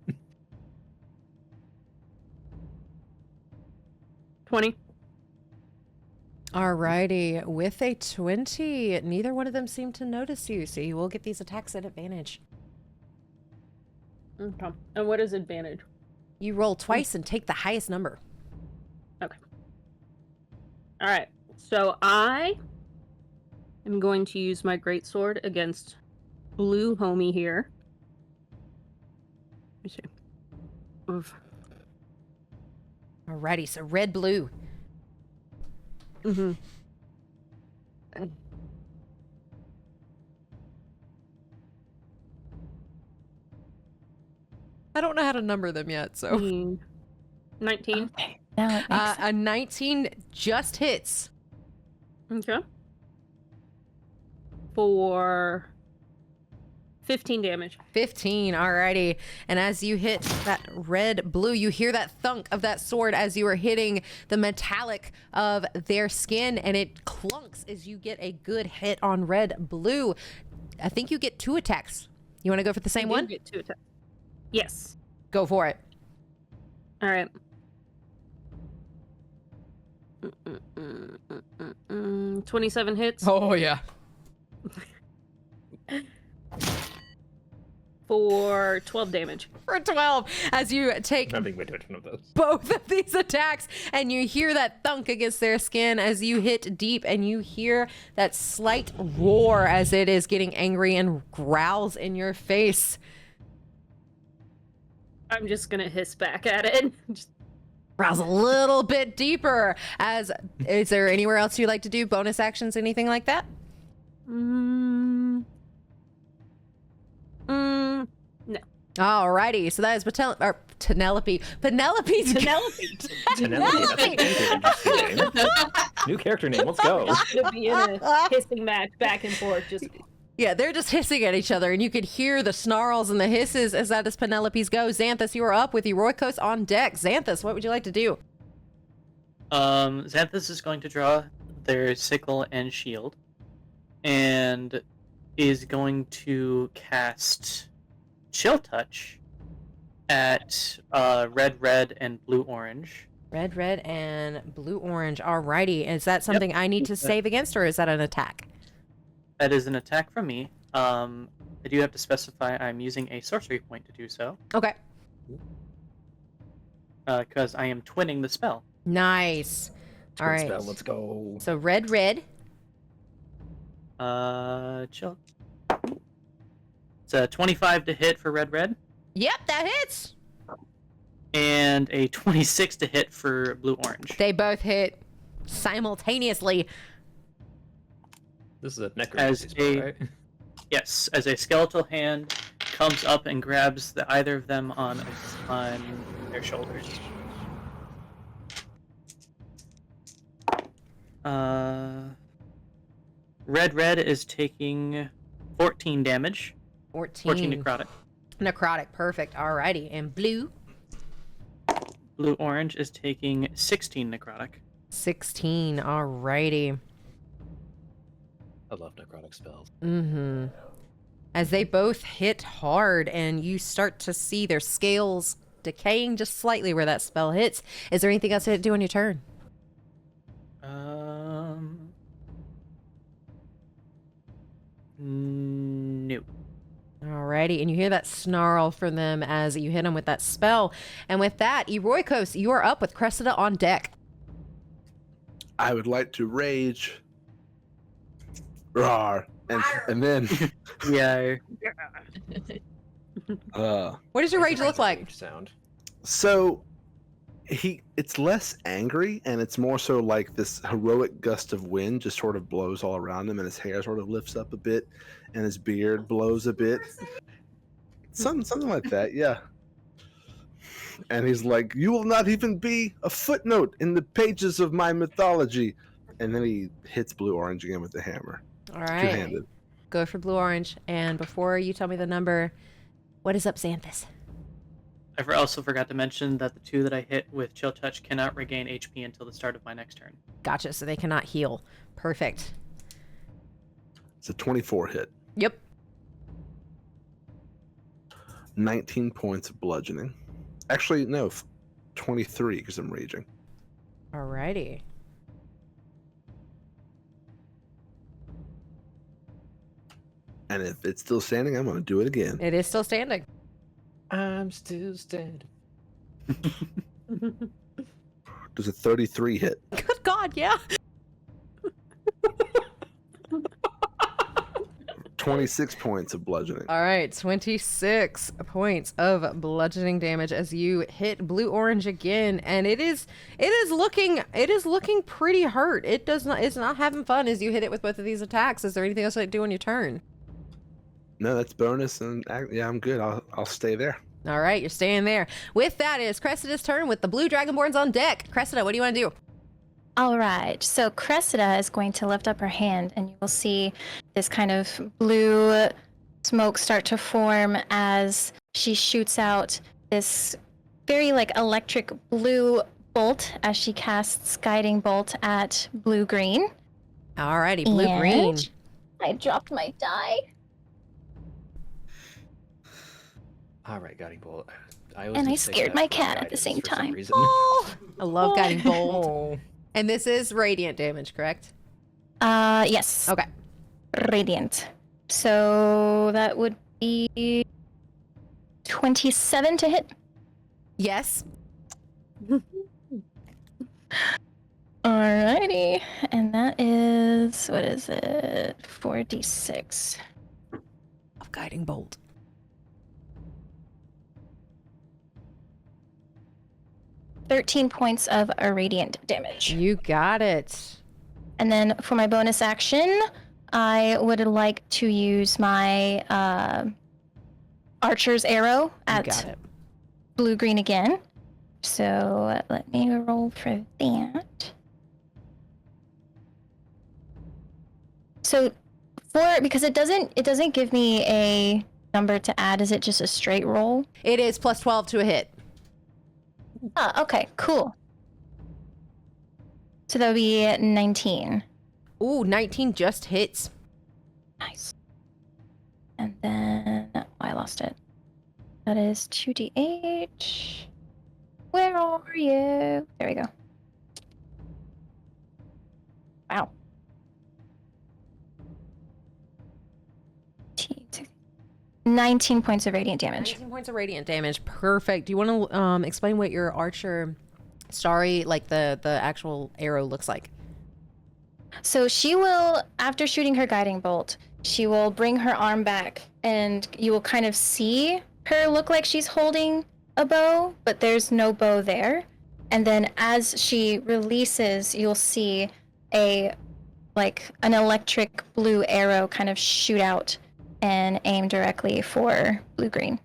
20. Alrighty, with a 20, neither one of them seem to notice you, so you will get these attacks at advantage. Okay. And what is advantage? You roll twice and take the highest number. Okay. All right. So I am going to use my greatsword against blue homie here. Let me see. Oof. Alrighty, so red, blue. Mm-hmm. I don't know how to number them yet, so. 19. Okay, now it makes sense. A 19 just hits. Okay. For 15 damage. 15, alrighty. And as you hit that red, blue, you hear that thunk of that sword as you are hitting the metallic of their skin, and it clunks as you get a good hit on red, blue. I think you get 2 attacks. You want to go for the same I do one? Get 2 attacks. Yes. Go for it. All right. 27 hits. Oh, yeah. For 12 damage. For 12, as you take I'm being way too much of those. both of these attacks, and you hear that thunk against their skin as you hit deep, and you hear that slight roar as it is getting angry and growls in your face. I'm just gonna hiss back at it. Just, Growls a little bit deeper. Is there anywhere else you'd like to do? Bonus actions, anything like that? no. Alrighty, so that is Penelope. Penelope's Penelope. Penelope, that's an interesting name. New character name, let's go. Gonna be in a hissing match back and forth. Just Yeah, they're just hissing at each other, and you could hear the snarls and the hisses as that is Penelope's go. Xanthus, you are up with Eroikos on deck. Xanthus, what would you like to do? Xanthus is going to draw their sickle and shield, and is going to cast Chill Touch at red, and blue-orange. Red, red, and blue, orange. Alrighty. Is that something I need to save against, or is that an attack? That is an attack from me. I do have to specify I'm using a sorcery point to do so. Okay. Because I am twinning the spell. Nice. All right. Spell, let's go. So red, red. Chill. It's a 25 to hit for red. Yep, that hits. And a 26 to hit for blue-orange. They both hit simultaneously. This is a Nakris As spell, right? Yes, as a skeletal hand comes up and grabs either of them on their shoulders. Red is taking 14 damage. 14 necrotic. Necrotic, perfect. Alrighty. And blue? Blue-orange is taking 16 necrotic. 16. Alrighty. I love necrotic spells. Mm-hmm. As they both hit hard and you start to see their scales decaying just slightly where that spell hits. Is there anything else to do on your turn? No. Alrighty, and you hear that snarl from them as you hit them with that spell. And with that, Eroikos, you are up with Cressida on deck. I would like to rage. Rawr. And then Yeah. What does your rage look like? Sound. So it's less angry and it's more so like this heroic gust of wind just sort of blows all around him and his hair sort of lifts up a bit and his beard blows a bit. Something like that, yeah. And he's like, "You will not even be a footnote in the pages of my mythology." And then he hits blue-orange again with the hammer. All right. Two-handed. Go for blue-orange. And before you tell me the number, what is up, Xanthus? I also forgot to mention that the two that I hit with Chill Touch cannot regain HP until the start of my next turn. Gotcha, so they cannot heal. Perfect. It's a 24 hit. Yep. 19 points of bludgeoning. Actually, no, 23 because I'm raging. Alrighty. And if it's still standing, I'm going to do it again. It is still standing. I'm still standing. Does a 33 hit? Good God, yeah. 26 points of bludgeoning. All right, 26 points of bludgeoning damage as you hit blue-orange again, and it is looking pretty hurt. It's not having fun as you hit it with both of these attacks. Is there anything else I do on your turn? No, that's bonus, and yeah, I'm good. I'll stay there. All right, you're staying there. With that, it is Cressida's turn with the blue dragonborns on deck. Cressida, what do you want to do? All right, so Cressida is going to lift up her hand, and you will see this kind of blue smoke start to form as she shoots out this very electric blue bolt as she casts Guiding Bolt at blue-green. Alrighty, blue-green. I dropped my die. All right, Guiding Bolt. And I scared my cat at the same time. Oh, I love Guiding Bolt. And this is radiant damage, correct? Yes. Okay. Radiant. So that would be 27 to hit. Yes. Alrighty. And that is, what is it? 4d6. Of Guiding Bolt. 13 points of radiant damage. You got it. And then for my bonus action, I would like to use my archer's arrow You got at it. blue-green again. So let me roll for that. So because it doesn't give me a number to add, is it just a straight roll? It is plus 12 to a hit. Ah, okay, cool. So that would be 19. Ooh, 19 just hits. Nice. then I lost it. That is 2d8. Where are you? There we go. Wow. 19 points of radiant damage. 19 points of radiant damage. Perfect. Do you want to explain what your archer starry, like the actual arrow looks like? So she will, after shooting her guiding bolt, she will bring her arm back and you will kind of see her look like she's holding a bow, but there's no bow there. And then as she releases, you'll see an electric blue arrow kind of shoot out and aim directly for blue-green.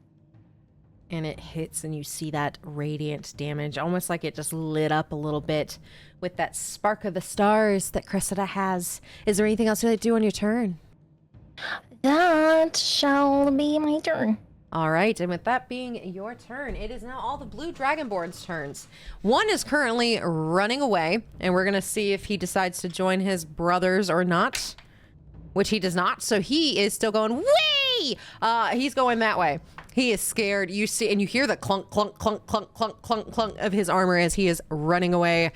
And it hits and you see that radiant damage, almost like it just lit up a little bit with that spark of the stars that Cressida has. Is there anything else you'd like to do on your turn? That shall be my turn. All right, and with that being your turn, it is now all the blue Dragonborn's turns. One is currently running away, and we're going to see if he decides to join his brothers or not, which he does not. So he is still going, whee! He's going that way. He is scared. You see, and you hear the clunk, clunk, clunk, clunk, clunk, clunk, clunk of his armor as he is running away.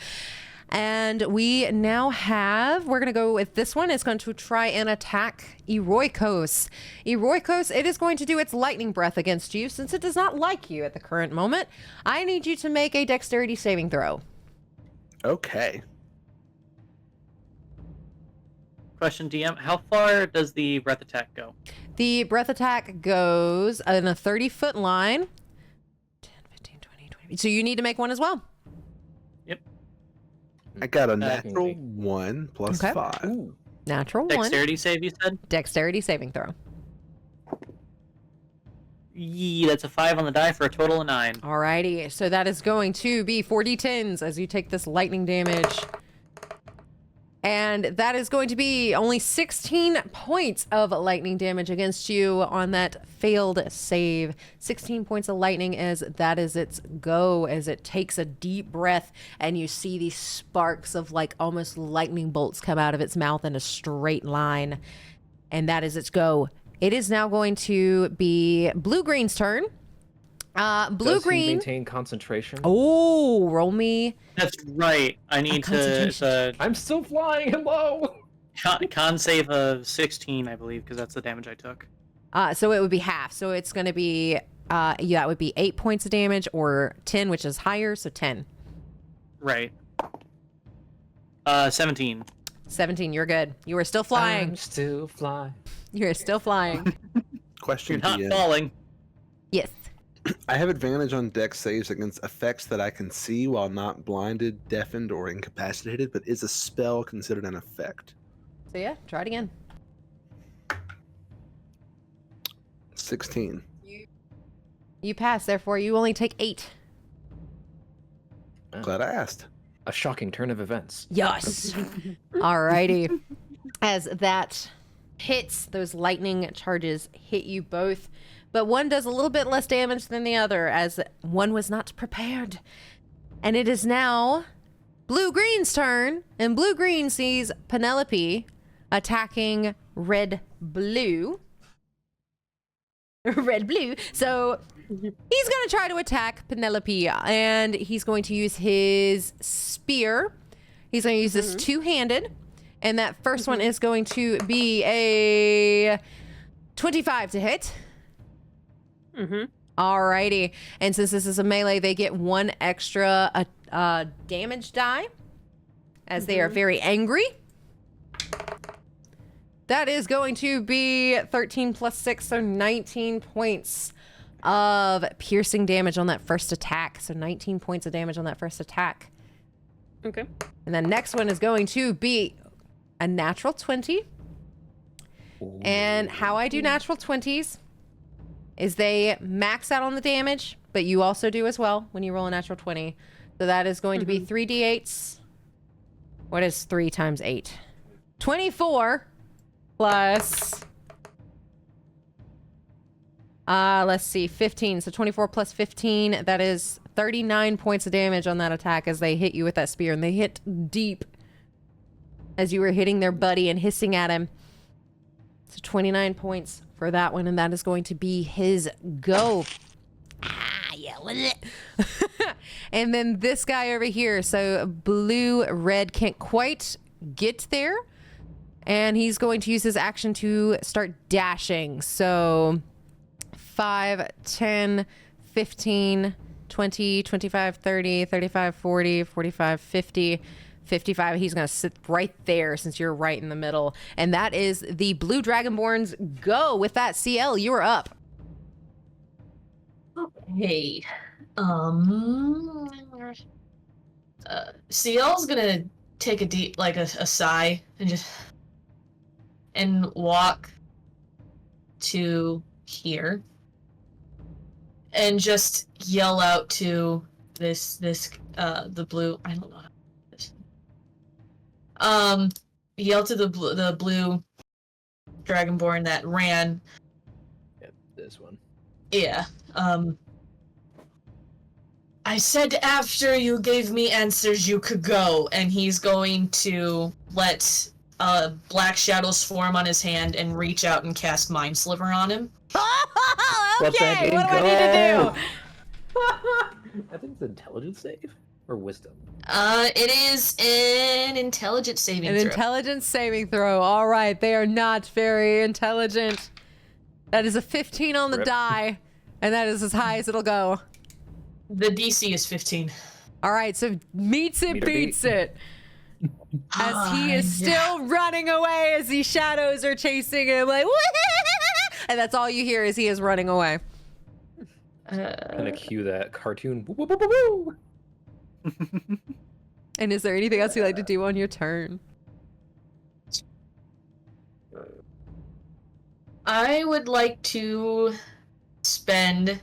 And we now have, we're going to go with this one. It's going to try and attack Eroikos. Eroikos, it is going to do its lightning breath against you since it does not like you at the current moment. I need you to make a dexterity saving throw. Okay. Question, DM, how far does the breath attack go? The breath attack goes in a 30-foot line. 10, 15, 20, 20. So you need to make one as well. I got a natural 1 plus Okay. 5. Ooh. Natural 1. Dexterity save, you said? Dexterity saving throw. Yee, that's a 5 on the die for a total of 9. Alrighty, so that is going to be 4d10s as you take this lightning damage. And that is going to be only 16 points of lightning damage against you on that failed save. 16 points of lightning as that is its go, as it takes a deep breath and you see these sparks of like almost lightning bolts come out of its mouth in a straight line. And that is its go. It is now going to be Blue-Green's turn. Does he Blue-Green. maintain concentration? Oh, roll me. That's right. I need to. concentration. I'm still flying. Hello. Con save of 16, I believe, because that's the damage I took. So it would be half. So it's going to be, yeah, it would be 8 points of damage or 10, which is higher. So 10. Right. 17. 17, you're good. You are still flying. I'm still flying. You're still flying. Question, You're not DM. falling. Yes. I have advantage on dex saves against effects that I can see while not blinded, deafened, or incapacitated, but is a spell considered an effect? So yeah, try it again. 16. You pass, therefore you only take 8. Glad I asked. A shocking turn of events. Yes. Alrighty. As that hits, those lightning charges hit you both, but one does a little bit less damage than the other as one was not prepared. And it is now Blue-Green's turn, and Blue-Green sees Penelope attacking Red-Blue. Red-Blue. So he's going to try to attack Penelope, and he's going to use his spear. He's going to use this two-handed, and that first one is going to be a 25 to hit. Alrighty. And since this is a melee, they get one extra damage die as they are very angry. That is going to be 13 plus 6, so 19 points of piercing damage on that first attack. So 19 points of damage on that first attack. Okay. And the next one is going to be a natural 20. And how I do natural 20s is they max out on the damage, but you also do as well when you roll a natural 20. So that is going to be 3d8s. What is 3 times 8? 24 plus... let's see, 15. So 24 plus 15, that is 39 points of damage on that attack as they hit you with that spear. And they hit deep as you were hitting their buddy and hissing at him. So 29 points for that one, and that is going to be his go. Yeah. And then this guy over here. So blue, red can't quite get there. And he's going to use his action to start dashing. So 5, 10, 15, 20, 25, 30, 35, 40, 45, 50, 55. He's going to sit right there since you're right in the middle. And that is the blue Dragonborn's go. With that, Ciel, you are up. Okay. Ciel's gonna take a deep, like a sigh, and walk to here, and just yell out to the blue. I don't know how this. Yell to the blue Dragonborn that ran. Yep, this one. Yeah. I said after you gave me answers you could go, and he's going to let black shadows form on his hand and reach out and cast Mind Sliver on him. Okay, what do I need to I think it's intelligence save or wisdom. It is an intelligence saving do? An throw. intelligence saving throw. All right, they are not very intelligent. That is a 15 on the Rip. die, and that is as high as it'll go. The DC is 15. All right, so meets it, Meter beats beat. it. As he is still running away as these shadows are chasing him, like, and that's all you hear is he is running away. Gonna cue that cartoon. Woo, woo, woo, woo, woo. And is there anything else you'd like to do on your turn? I would like to spend...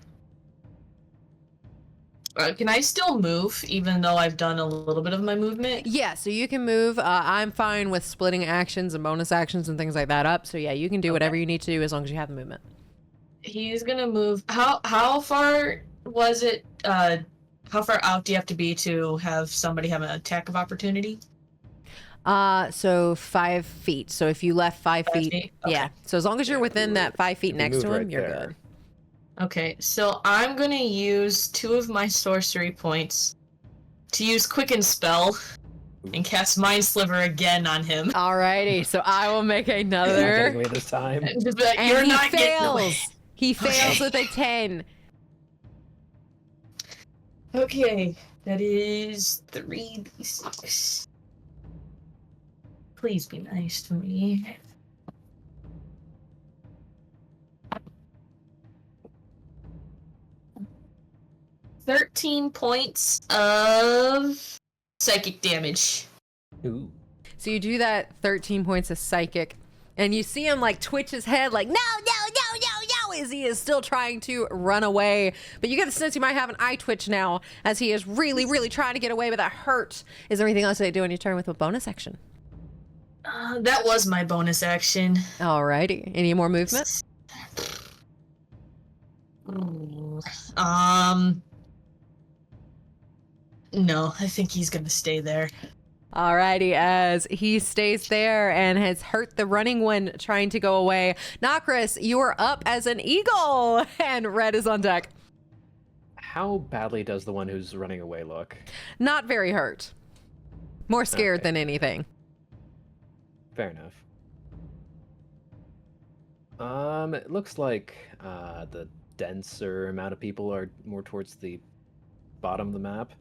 can I still move, even though I've done a little bit of my movement? Yeah, so you can move. I'm fine with splitting actions and bonus actions and things like that up. So yeah, you can do whatever you need to do as long as you have the movement. He's gonna move. How far was it? How far out do you have to be to have somebody have an attack of opportunity? So 5 feet. So if you left 5 feet, feet? yeah. Okay. So as long as you're within that 5 feet You next move to him, right you're there. good. Okay, so I'm gonna use 2 of my sorcery points to use Quicken Spell and cast Mind Sliver again on him. Alrighty, so I will make Not getting another. away this time. And just be like, And you're he not getting away. fails. He fails with a 10. Okay, that is 3d6. Please be nice to me. "13 points of psychic damage." Ooh. So you do that 13 points of psychic, and you see him like twitch his head like, no, as he is still trying to run away. But you get the sense he might have an eye twitch now as he is really, really trying to get away, but that hurt. Is there anything else they do on your turn with a bonus action? That was my bonus action. Alrighty. Any more movement? No, I think he's gonna stay there. Alrighty, as he stays there and has hurt the running one trying to go away. Nakris, you are up as an eagle, and Red is on deck. How badly does the one who's running away look? Not very hurt. More scared Okay. than anything. Fair enough. It looks like the denser amount of people are more towards the bottom of the map.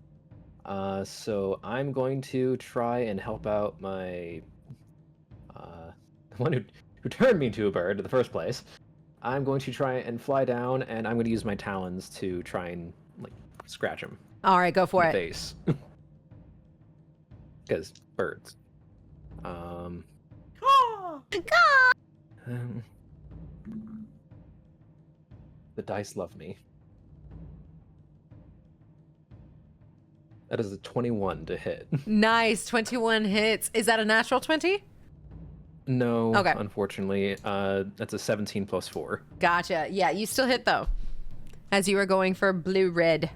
So I'm going to try and help out my the one who turned me into a bird in the first place. I'm going to try and fly down, and I'm going to use my talons to try and like scratch him All right, go for in it. the face. Because birds. The dice love me. That is a 21 to hit. Nice, 21 hits. Is that a natural 20? No, Okay. unfortunately. That's a 17 plus 4. Gotcha. Yeah, you still hit though. As you were going for blue-red.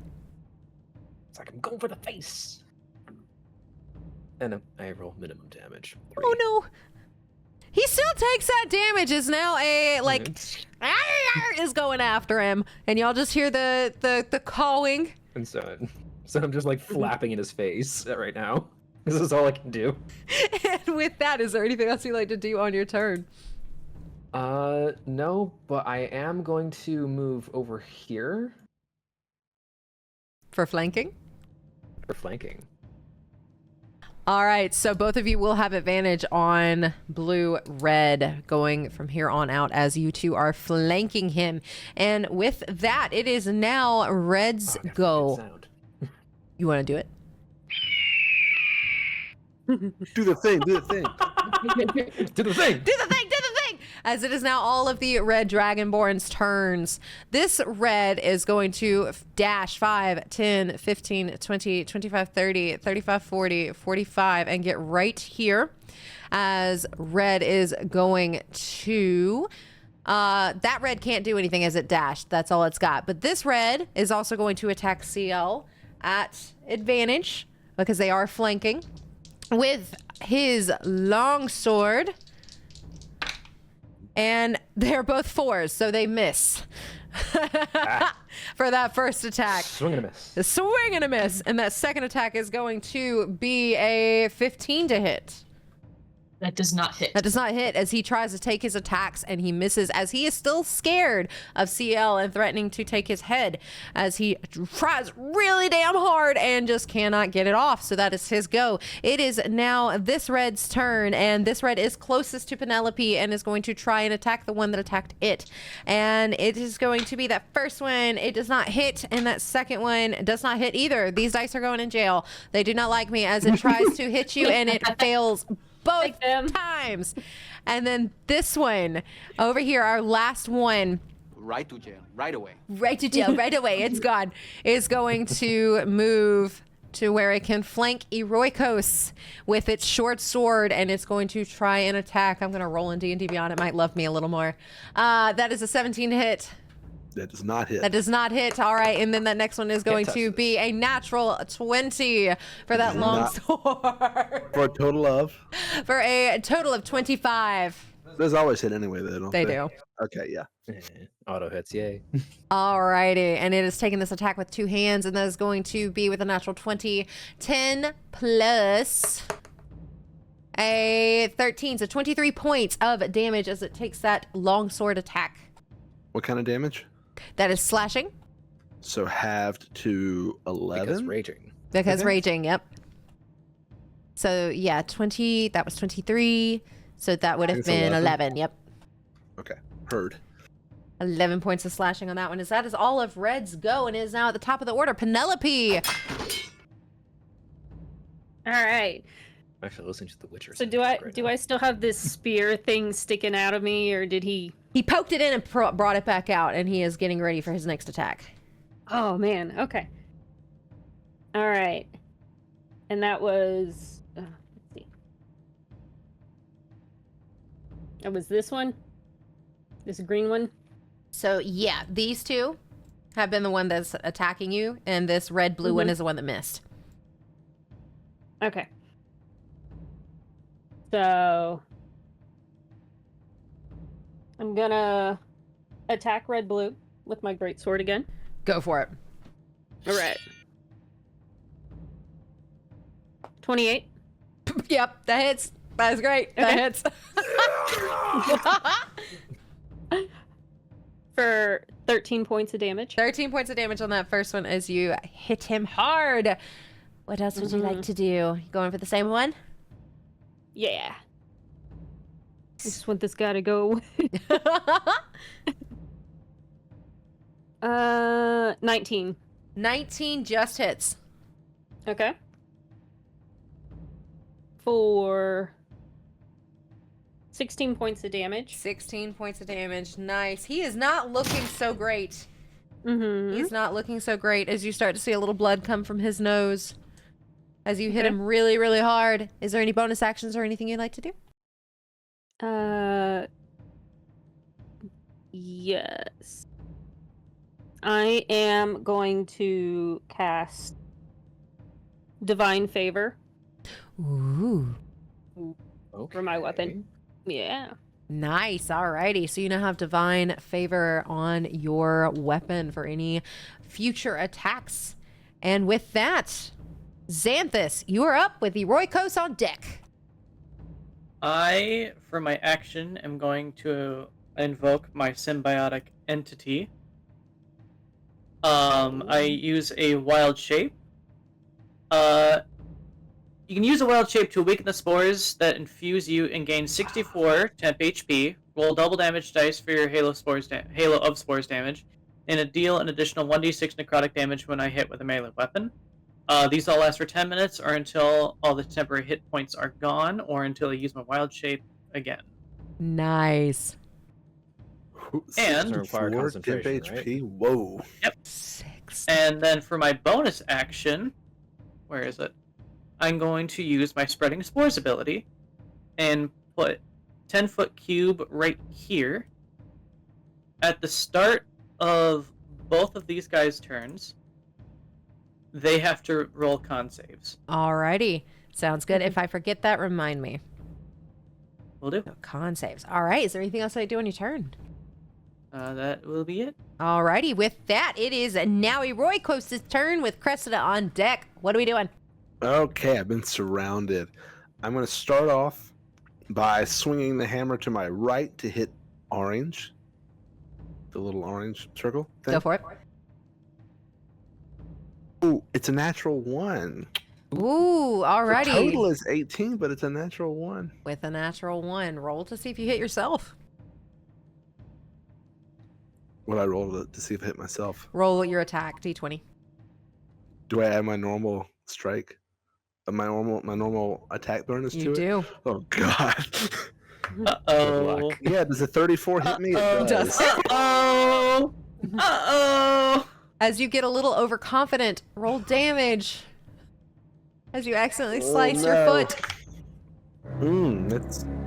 It's like, I'm going for the face. And I roll minimum damage. 3. Oh no. He still takes that damage. Is now a like is going after him, and y'all just hear the cawing. And so I'm just like flapping in his face right now. This is all I can do. And with that, is there anything else you'd like to do on your turn? No, but I am going to move over here. For flanking? For flanking. All right, so both of you will have advantage on blue-red going from here on out as you two are flanking him. And with that, it is now red's go. Sound. You want to do it? Do the thing. Do the thing. Do the thing! Do the thing, do the thing! As it is now all of the red dragonborn's turns. This red is going to dash 5, 10, 15, 20, 25, 30, 35, 40, 45, and get right here. As red is going to... that red can't do anything as it dashed. That's all it's got. But this red is also going to attack Ciel at advantage because they are flanking with his long sword. And they're both 4s, so they miss for that first attack. Swing and a miss. The swing and a miss. And that second attack is going to be a 15 to hit. That does not hit. That does not hit as he tries to take his attacks and he misses as he is still scared of Ciel and threatening to take his head as he tries really damn hard and just cannot get it off. So that is his go. It is now this red's turn, and this red is closest to Penelope and is going to try and attack the one that attacked it. And it is going to be that first one. It does not hit, and that second one does not hit either. These dice are going in jail. They do not like me as it tries to hit you and it fails both times. And then this one over here, our last one. Right to jail, right away. Right to jail, right away. It's gone. Is going to move to where it can flank Eroikos with its short sword, and it's going to try and attack. I'm going to roll in D&D Beyond. It might love me a little more. That is a 17 hit. That does not hit. That does not hit. All right, and then that next one is going to be a natural 20 for that long sword. For a total of? For a total of 25. Those always hit anyway, though, don't they? They do. Okay, yeah. Auto hits, yay. Alrighty, and it is taking this attack with 2 hands, and that is going to be with a natural 20. 10 plus a 13, so 23 points of damage as it takes that longsword attack. What kind of damage? That is slashing. So halved to 11? Because raging. Because Okay. raging, yep. So yeah, 20, that was 23. So that would have It's been 11. 11, yep. Okay, heard. 11 points of slashing on that one. As that is all of Red's go, and it is now at the top of the order. Penelope! All right. I'm actually listening to The Witcher. So do I still have this spear thing sticking out of me, or did he? He poked it in and brought it back out, and he is getting ready for his next attack. Oh man. Okay. All right. And that was. Let's see. That was this one. This green one. So yeah, these two have been the one that's attacking you, and this red-blue one is the one that missed. Okay. So I'm gonna attack red-blue with my greatsword again. Go for it. All right. 28. Yep, that hits. That's great. That Okay. hits. For 13 points of damage. 13 points of damage on that first one as you hit him hard. What else would you like to do? You going for the same one? Yeah. I just want this guy to go. 19. 19 just hits. Okay. For 16 points of damage. 16 points of damage. Nice. He is not looking so great. Mm-hmm. He's not looking so great as you start to see a little blood come from his nose as you hit Okay. him really, really hard. Is there any bonus actions or anything you'd like to do? Yes. I am going to cast Divine Favor Ooh. for my weapon. Yeah. Nice. Alrighty. So you now have divine favor on your weapon for any future attacks. And with that, Xanthus, you are up with the Roikos on deck. I, for my action, am going to invoke my symbiotic entity. I use a wild shape. You can use a wild shape to weaken the spores that infuse you and gain 64 temp HP. Roll double damage dice for your Halo of Spores damage, and deal an additional 1d6 necrotic damage when I hit with a melee weapon. These all last for 10 minutes, or until all the temporary hit points are gone, or until I use my wild shape again. Nice. And Doesn't require 4 temp concentration, HP. Whoa. Yep. 6. And then for my bonus action, where is it? I'm going to use my Spreading Spores ability and put 10-foot cube right here. At the start of both of these guys' turns, they have to roll con saves. Alrighty. Sounds good. If I forget that, remind me. Will do. No, con saves. All right. Is there anything else I do on your turn? That will be it. Alrighty. With that, it is now Roikos' turn with Cressida on deck. What are we doing? Okay, I've been surrounded. I'm going to start off by swinging the hammer to my right to hit orange. The little orange circle thing. Go for it. Ooh, it's a natural 1. Ooh, alrighty. The total is 18, but it's a natural 1. With a natural 1. Roll to see if you hit yourself. What I roll to see if I hit myself? Roll your attack, D20. Do I add my normal strike? My normal attack bonus to You it? do. Oh god. Uh-oh. Yeah, does a 34 hit me? It Uh-oh. does. Uh-oh! Uh-oh! As you get a little overconfident, roll damage. As you accidentally slice your no. foot.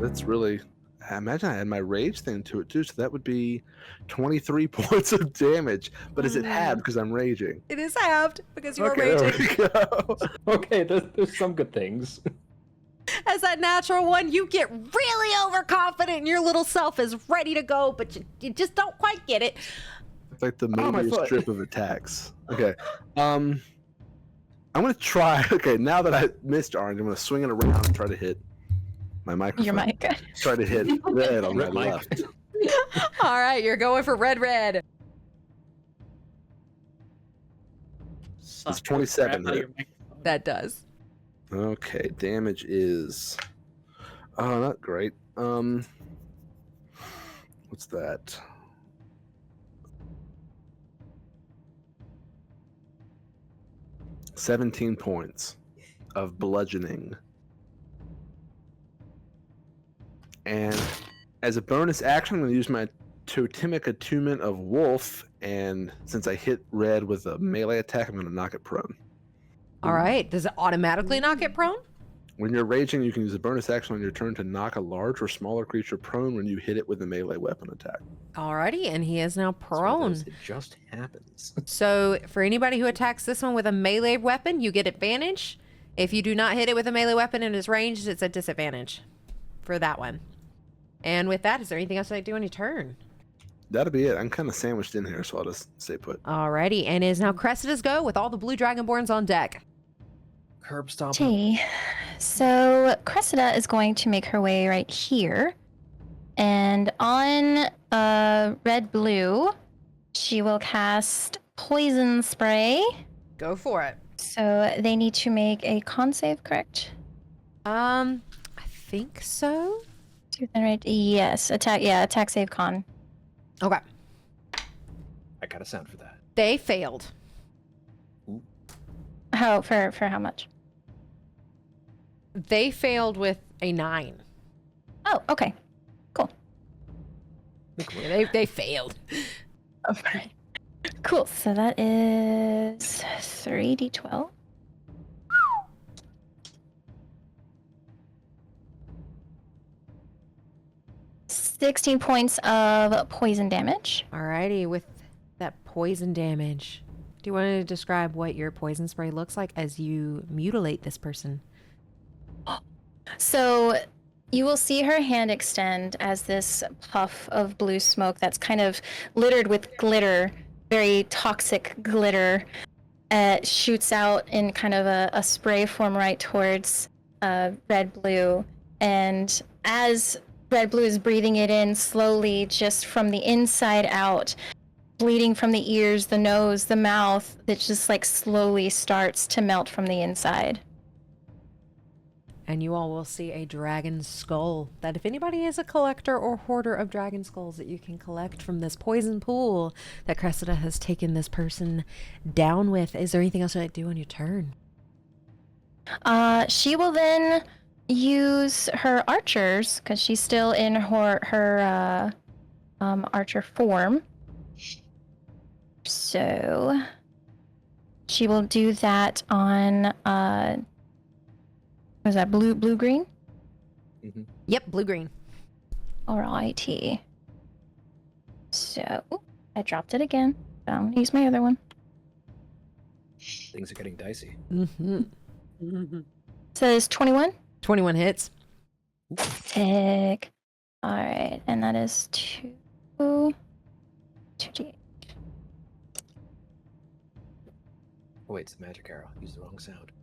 That's really. I imagine I had my rage thing to it too, so that would be 23 points of damage. But is it halved because I'm raging? It is halved because you are Okay, there raging. we go. Okay, there's some good things. As that natural 1, you get really overconfident and your little self is ready to go, but you just don't quite get it. It's like the Oh, my movie foot. strip of attacks. Okay. I'm gonna try. Okay, now that I missed orange, I'm gonna swing it around and try to hit my microphone. Your mic. Try to hit red on my Red mic. left. All right, you're going for red. Suck It's 27 crap out of hit. your microphone. That does. Okay, damage is not great. What's that? $17 points of bludgeoning. And as a bonus action, I'm going to use my Totemic Attunement of Wolf, and since I hit red with a melee attack, I'm going to knock it prone. All right. Does it automatically knock it prone? When you're raging, you can use a bonus action on your turn to knock a large or smaller creature prone when you hit it with a melee weapon attack. Alrighty, and he is now It's one of those, prone. It just happens. So for anybody who attacks this one with a melee weapon, you get advantage. If you do not hit it with a melee weapon and is ranged, it's a disadvantage for that one. And with that, is there anything else I do on your turn? That'll be it. I'm kind of sandwiched in here, so I'll just stay put. Alrighty, and it is now Cressida's go with all the blue dragonborns on deck. Curb stop. Okay, so Cressida is going to make her way right here. And on red blue, she will cast Poison Spray. Go for it. So they need to make a con save, correct? I think so. Right? Yes, attack save con. Okay. I got a sound for that. They failed. How for how much? They failed with a 9. Oh, okay. Cool. Yeah, they failed. Okay. Cool. So that is 3d12. $16 points of poison damage. Alrighty, with that poison damage. Do you want to describe what your poison spray looks like as you mutilate this person? So You will see her hand extend as this puff of blue smoke that's kind of littered with glitter, very toxic glitter, shoots out in kind of a spray form right towards Red Blue. And as Red Blue is breathing it in slowly, just from the inside out, bleeding from the ears, the nose, the mouth, that just like slowly starts to melt from the inside. And you all will see a dragon skull that if anybody is a collector or hoarder of dragon skulls that you can collect from this poison pool that Cressida has taken this person down with. Is there anything else you'd like to do on your turn? She will then use her archers, because she's still in her archer form. So she will do that on was that blue-green? Mm-hmm. Yep, blue-green. Alrighty. So, I dropped it again. I'm gonna use my other one. Things are getting dicey. Mm-hmm. Says 21. 21 hits. Tick. Alright, and that is 2d8. Oh, wait, it's the magic arrow. Use the wrong sound.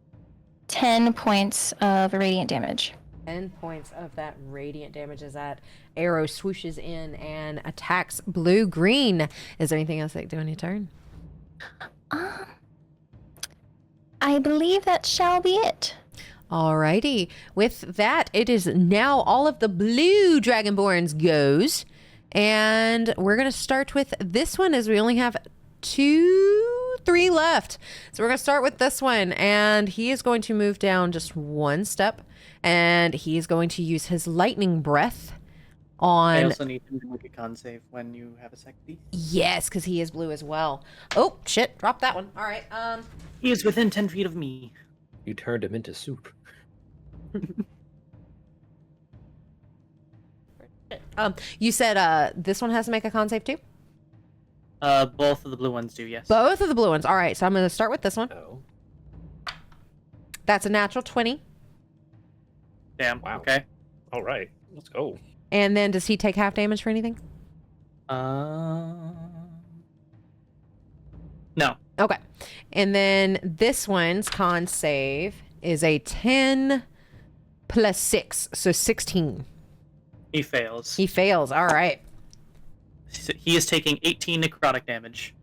10 points of radiant damage. 10 points of that radiant damage as that arrow swooshes in and attacks blue-green. Is there anything else that you do on your turn? I believe that shall be it. Alrighty. With that, it is now all of the blue Dragonborns goes. And we're going to start with this one as we only have 3 left. So we're going to start with this one. And he is going to move down just 1 step. And he is going to use his lightning breath on... I also need to make a con save when you have a second piece. Yes, because he is blue as well. Oh, shit. Drop that one. All right. He is within 10 feet of me. You turned him into soup. You said this one has to make a con save too? Both of the blue ones do, yes. Both of the blue ones. All right, so I'm going to start with this one. Oh. That's a natural 20. Damn, Wow. okay. All right, let's go. And then does he take half damage for anything? No. Okay. And then this one's con save is a 10 plus 6, so 16. He fails. He fails. All right. He is taking 18 necrotic damage.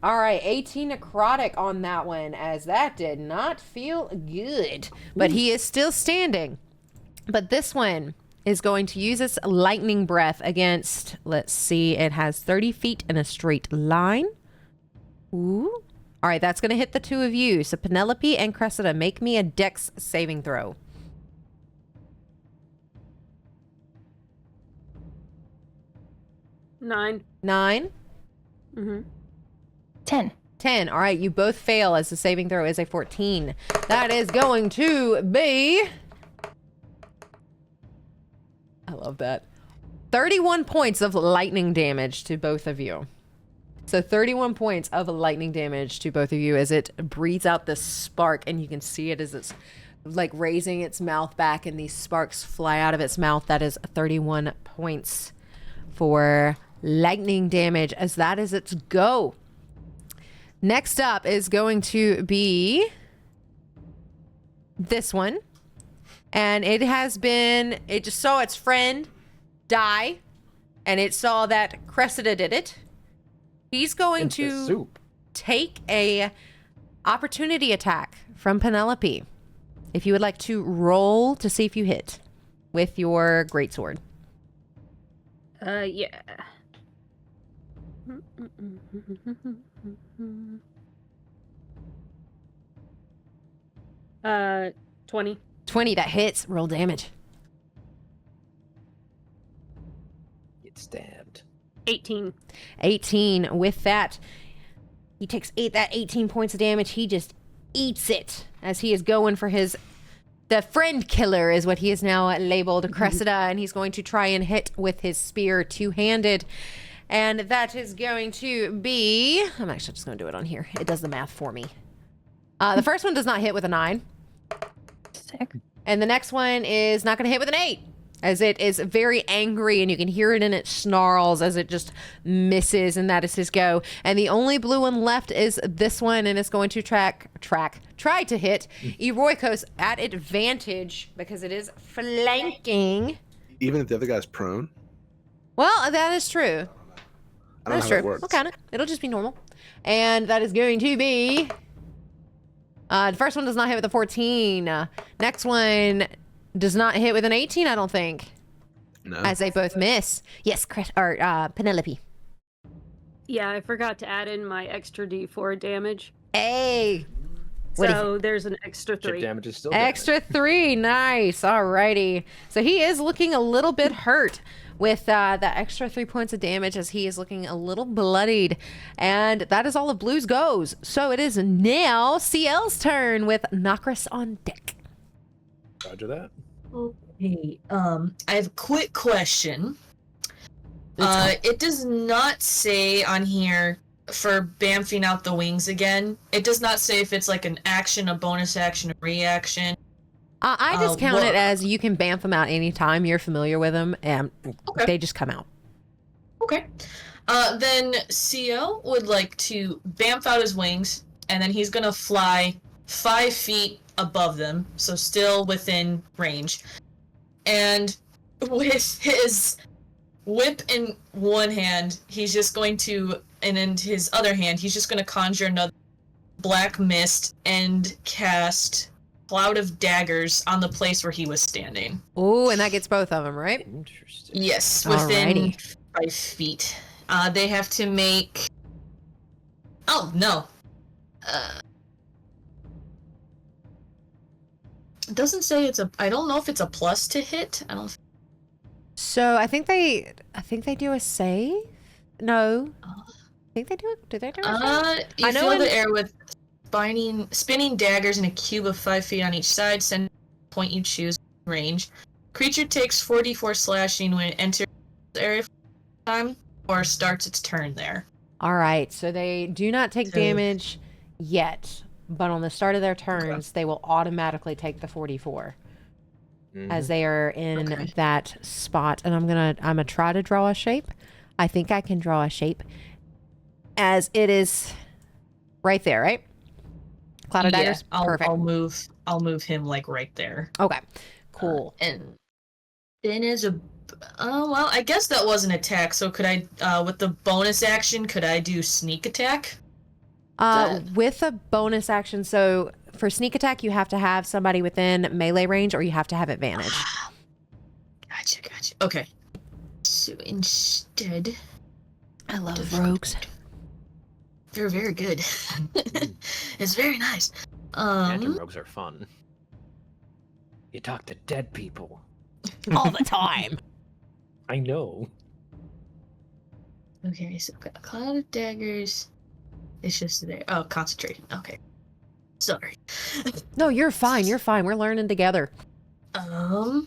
All right, 18 necrotic on that one, as that did not feel good. But he is still standing. But this one is going to use its lightning breath against, let's see, it has 30 feet in a straight line. Ooh. All right, that's going to hit the 2 of you. So Penelope and Cressida, make me a dex saving throw. 9. 9. Mm-hmm. 10. 10. All right, you both fail as the saving throw is a 14. That is going to be... I love that. 31 points of lightning damage to both of you. So 31 points of lightning damage to both of you as it breathes out this spark, and you can see it as it's like raising its mouth back and these sparks fly out of its mouth. That is 31 points for lightning damage as that is its go. Next up is going to be this one. And it just saw its friend die, and it saw that Cressida did it. He's going to take a opportunity attack from Penelope. If you would like to roll to see if you hit with your greatsword. Yeah. 20. 20, that hits. Roll damage. Get stabbed. 18. 18. With that, he takes 18 points of damage. He just eats it as he is going for the friend killer is what he is now labeled, Cressida, and he's going to try and hit with his spear two-handed. And that is going to be... I'm actually just going to do it on here. It does the math for me. The first one does not hit with a 9. Sick. And the next one is not going to hit with an 8. as it is very angry, and you can hear it in its snarls as it just misses, and that is his go. And the only blue one left is this one, and it's going to try to hit Eroikos at advantage because it is flanking. Even if the other guy's prone? Well, that is true. I don't know how that works. We'll count it. It'll just be normal. And that is going to be... the first one does not hit with a 14. Next one does not hit with an 18, I don't think. No. As they both miss. Yes, Penelope. Yeah, I forgot to add in my extra D4 damage. Hey! So there's an extra 3. Chip damage is still Extra 3. Nice. Alrighty. So he is looking a little bit hurt with that extra 3 points of damage, as he is looking a little bloodied. And that is all of Blue's goes. So it is now Ciel's turn with Nakris on deck. Roger that. Okay. I have a quick question. It does not say on here for bamfing out the wings again. It does not say if it's like an action, a bonus action, a reaction. I just count it as you can bamf them out anytime you're familiar with them, and they just come out. Okay. Then Ciel would like to bamf out his wings, and then he's going to fly 5 feet above them, so still within range. And with his whip in one hand, he's just going to, and in his other hand, he's just going to conjure another black mist and cast Cloud of Daggers on the place where he was standing. Oh, and that gets both of them, right? Interesting. Yes, within Alrighty. 5 feet. They have to make... Oh, no. It doesn't say it's a... I don't know if it's a plus to hit. I don't... So I think they do a save. No, I think they do it. Do they do it? You fill the air with spinning daggers in a cube of 5 feet on each side. Send a point you choose range. Creature takes 4d4 slashing when it enters the area for time or starts its turn there. All right, so they do not take damage yet, but on the start of their turns, they will automatically take the 44 as they are in that spot. And I'm gonna try to draw a shape. I think I can draw a shape, as it is right there, right? Cloud of Daggers. Perfect. I'll move him like right there. Okay, cool. And then as a well, I guess that was an attack. So could I, with the bonus action, could I do sneak attack? With a bonus action, so for sneak attack, you have to have somebody within melee range, or you have to have advantage. Gotcha. Okay. So instead, I love rogues. They're very good. It's very nice. Imagine rogues are fun. You talk to dead people. All the time. I know. Okay, so got a Cloud of Daggers. It's just there. Oh, concentration. Okay. Sorry. No, you're fine. You're fine. We're learning together. I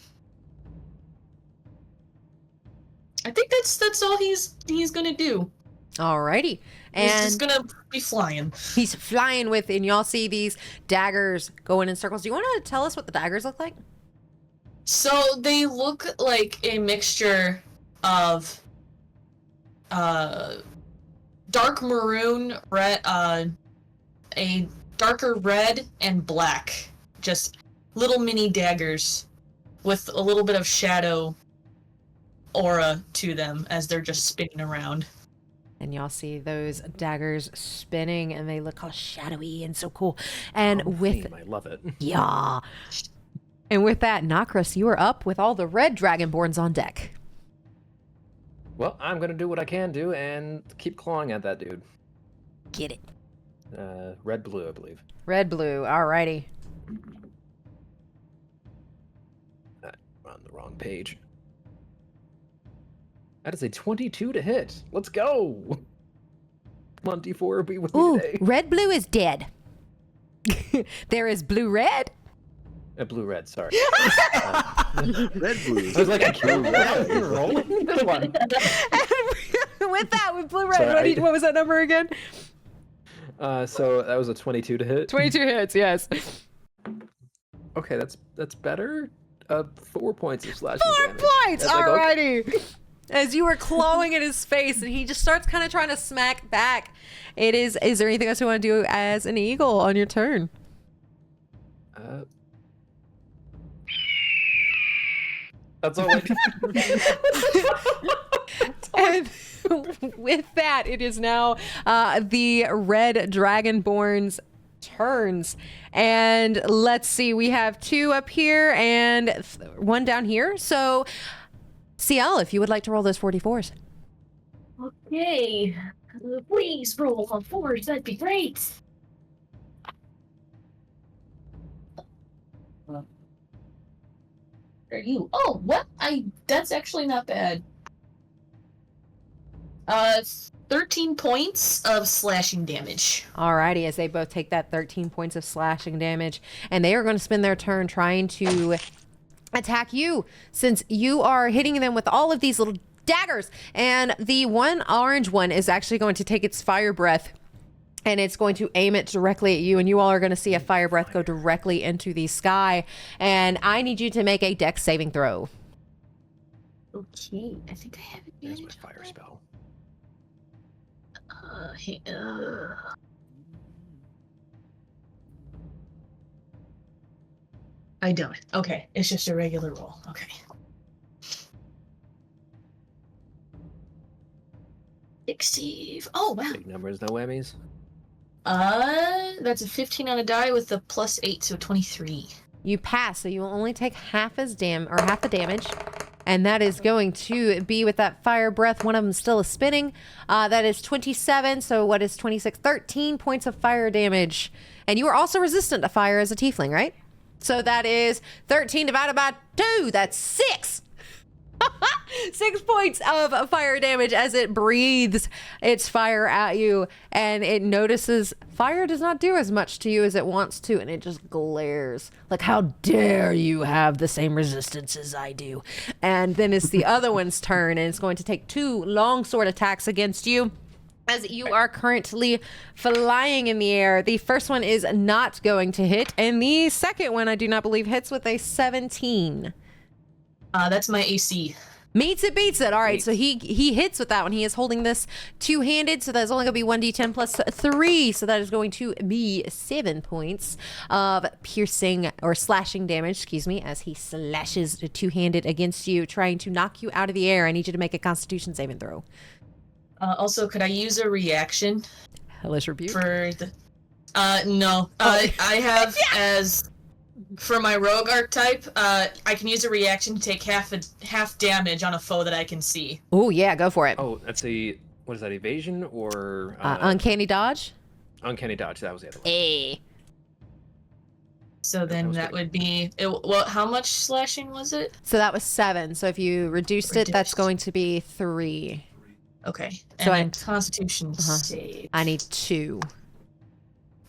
think that's all he's gonna do. Alrighty. He's And just gonna be flying. he's flying with, and y'all see these daggers going in circles. Do you want to tell us what the daggers look like? So they look like a mixture of dark maroon, red, a darker red, and black. Just little mini daggers with a little bit of shadow aura to them as they're just spinning around. And y'all see those daggers spinning, and they look all shadowy and so cool. And I love it. yeah. And with that, Nakris, you are up with all the red dragonborns on deck. Well, I'm gonna do what I can do and keep clawing at that dude. Get it. Red blue, I believe. Red blue. Alrighty. On the wrong page. That is a 22 to hit. Let's go. Come on, D4, be with me today. Red blue is dead. There is blue red. Blue red, sorry. Red blue. I was like, I killed red. You're rolling. Good one. With that, with blue red, Sorry, what was that number again? So that was a 22 to hit. 22 hits, yes. Okay, that's better. 4 points of slashing 4 damage. points! That's like, okay. Alrighty. As you were clawing at his face, and he just starts kind of trying to smack back. Is there anything else you want to do as an eagle on your turn? That's all I do. And with that, it is now the Red Dragonborn's turns. And let's see, we have 2 up here and 1 down here. So, Ciel, if you would like to roll those 44s. Okay. Please roll on 4s, that'd be great. Are you? Oh, what? That's actually not bad. 13 points of slashing damage. Alrighty, as they both take that 13 points of slashing damage, and they are going to spend their turn trying to attack you, since you are hitting them with all of these little daggers. And the one orange one is actually going to take its fire breath, and it's going to aim it directly at you, and you all are going to see a fire breath go directly into the sky. And I need you to make a dex saving throw. Okay, I think I have There's advantage. my fire spell. I don't. Okay, it's just a regular roll. Okay. Save. Oh, wow. Big numbers, no whammies. That's a 15 on a die with the +8, so 23. You pass, so you will only take half the damage, and that is going to be with that fire breath. One of them still is spinning. That is 27. So what is 26? 13 points of fire damage, and you are also resistant to fire as a tiefling, right? So that is 13 divided by 2. That's 6. 6 points of fire damage as it breathes its fire at you, and it notices fire does not do as much to you as it wants to, and it just glares like, how dare you have the same resistance as I do. And then it's the other one's turn, and it's going to take 2 longsword attacks against you as you are currently flying in the air. The first one is not going to hit, and the second one I do not believe hits with a 17. That's my AC. Meets it, beats it. All right, so he hits with that one. He is holding this two-handed, so that's only going to be 1d10 plus 3. So that is going to be 7 points of piercing or slashing damage, excuse me, as he slashes two-handed against you, trying to knock you out of the air. I need you to make a Constitution saving throw. Also, could I use a reaction Hellish Rebuke? for the... No. I have as... For my rogue archetype, I can use a reaction to take half damage on a foe that I can see. Oh, yeah, go for it. Oh, that's a... What is that, evasion or... Uncanny Dodge? Uncanny dodge, that was the other one. A. So then that would be... well, how much slashing was it? So that was 7. So if you reduced it, that's going to be 3. Okay. So And then Constitution save. I need 2.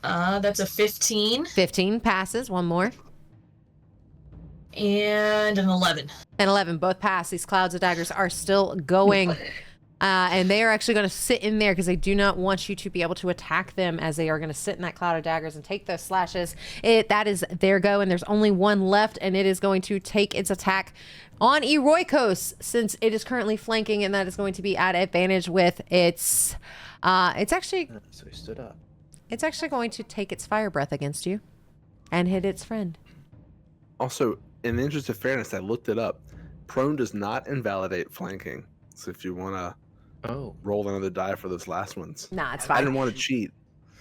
That's a 15. 15 passes. One more. And an 11. And 11 both pass. These clouds of daggers are still going. And they are actually going to sit in there because they do not want you to be able to attack them, as they are going to sit in that cloud of daggers and take those slashes. That is their go, and there's only one left, and it is going to take its attack on Eroikos, since it is currently flanking, and that is going to be at advantage with its... it's actually... So he stood up. It's actually going to take its fire breath against you and hit its friend. Also, in the interest of fairness, I looked it up. Prone does not invalidate flanking. So if you want to roll another die for those last ones. Nah, it's I fine. didn't want to cheat.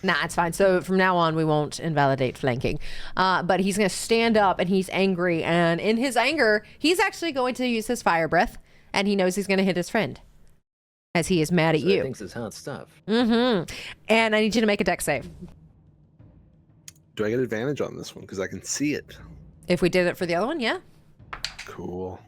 Nah, it's fine. So from now on, we won't invalidate flanking. But he's going to stand up, and he's angry. And in his anger, he's actually going to use his fire breath, and he knows he's going to hit his friend, as he is mad at So you. he thinks it's hot stuff. Mm-hmm. And I need you to make a dex save. Do I get advantage on this one? Because I can see it. If we did it for the other one, yeah. Cool.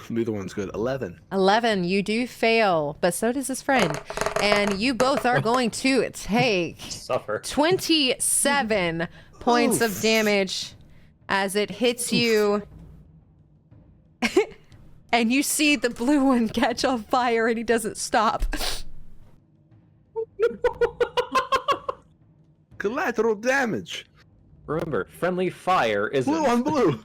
Neither one's good. 11. 11, you do fail, but so does his friend. And you both are going to take Suffer. 27 points of damage as it hits you. And you see the blue one catch on fire, and he doesn't stop. Collateral damage. Remember, friendly fire isn't. Blue on blue.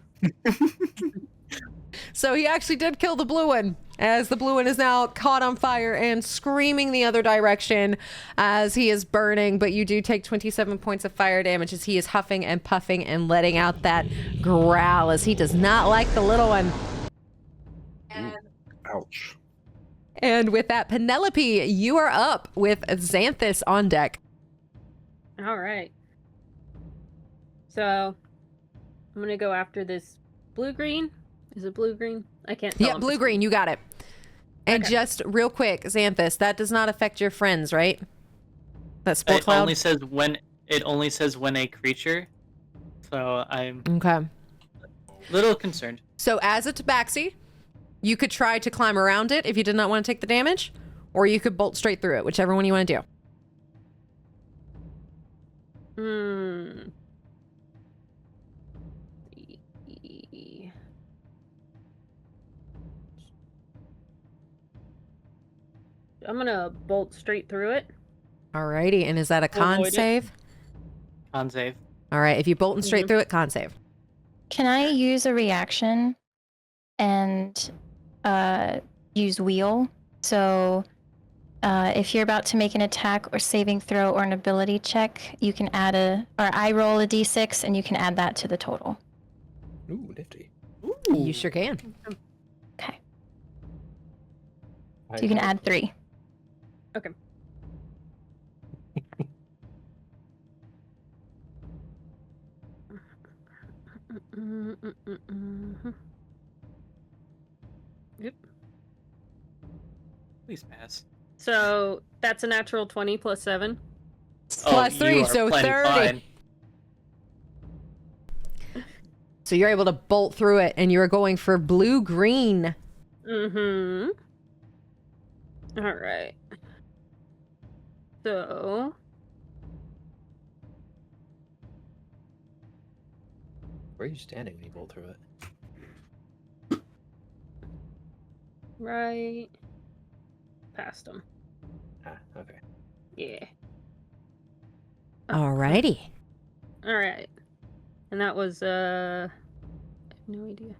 So he actually did kill the blue one, as the blue one is now caught on fire and screaming the other direction as he is burning. But you do take 27 points of fire damage as he is huffing and puffing and letting out that growl as he does not like the little one. Ouch. And with that, Penelope, you are up with Xanthus on deck. All right. So I'm gonna go after this blue-green. Is it blue-green? I can't tell. Yeah, blue-green, you got it. And Okay. just real quick, Xanthus, that does not affect your friends, right? That spore It cloud? only says when a creature. So I'm Okay. a little concerned. So as a tabaxi, you could try to climb around it if you did not want to take the damage, or you could bolt straight through it, whichever one you want to do. I'm gonna bolt straight through it. Alrighty, and is that a con Avoid it. save? Con save. All right, if you bolt straight through it, con save. Can I use a reaction and use wheel? So if you're about to make an attack or saving throw or an ability check, you can add I roll a d6 and you can add that to the total. Ooh, nifty. You sure can. Okay. So you can add 3. Okay. Yep. Please pass. So that's a natural 20 plus 7. Plus you 3, are so plenty 30. fine. So you're able to bolt through it, and you're going for blue-green. Mm-hmm. All right. So Where are you standing when you bolt through it? right past them. Ah, okay. Yeah. Alrighty. All right. And that was I have no idea.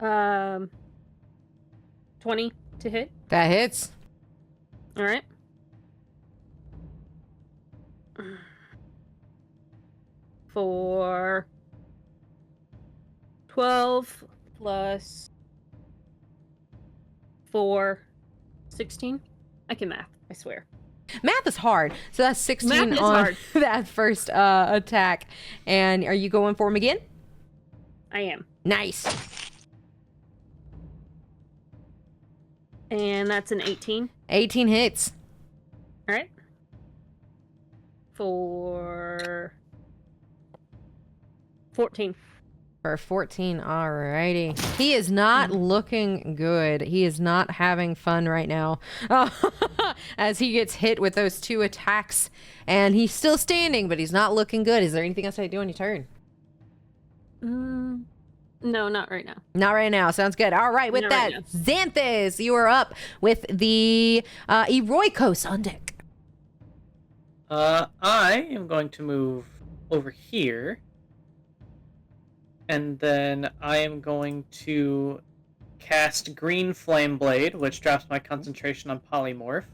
Um 20 to hit. That hits. All right. For 12 plus 4, 16. I can math, I swear. Math is hard. So that's 16 Math is on hard. that first attack. And are you going for him again? I am. Nice. And that's an 18. 18 hits. All right. For 14. For 14, alrighty. He is not looking good. He is not having fun right now. As he gets hit with those 2 attacks. And he's still standing, but he's not looking good. Is there anything else I do on your turn? No, not right now. Not right now. Sounds good. All right, with Not that, right Xanthus, you are up with the Eroikos on deck. I am going to move over here. And then I am going to cast Green Flame Blade, which drops my concentration on Polymorph.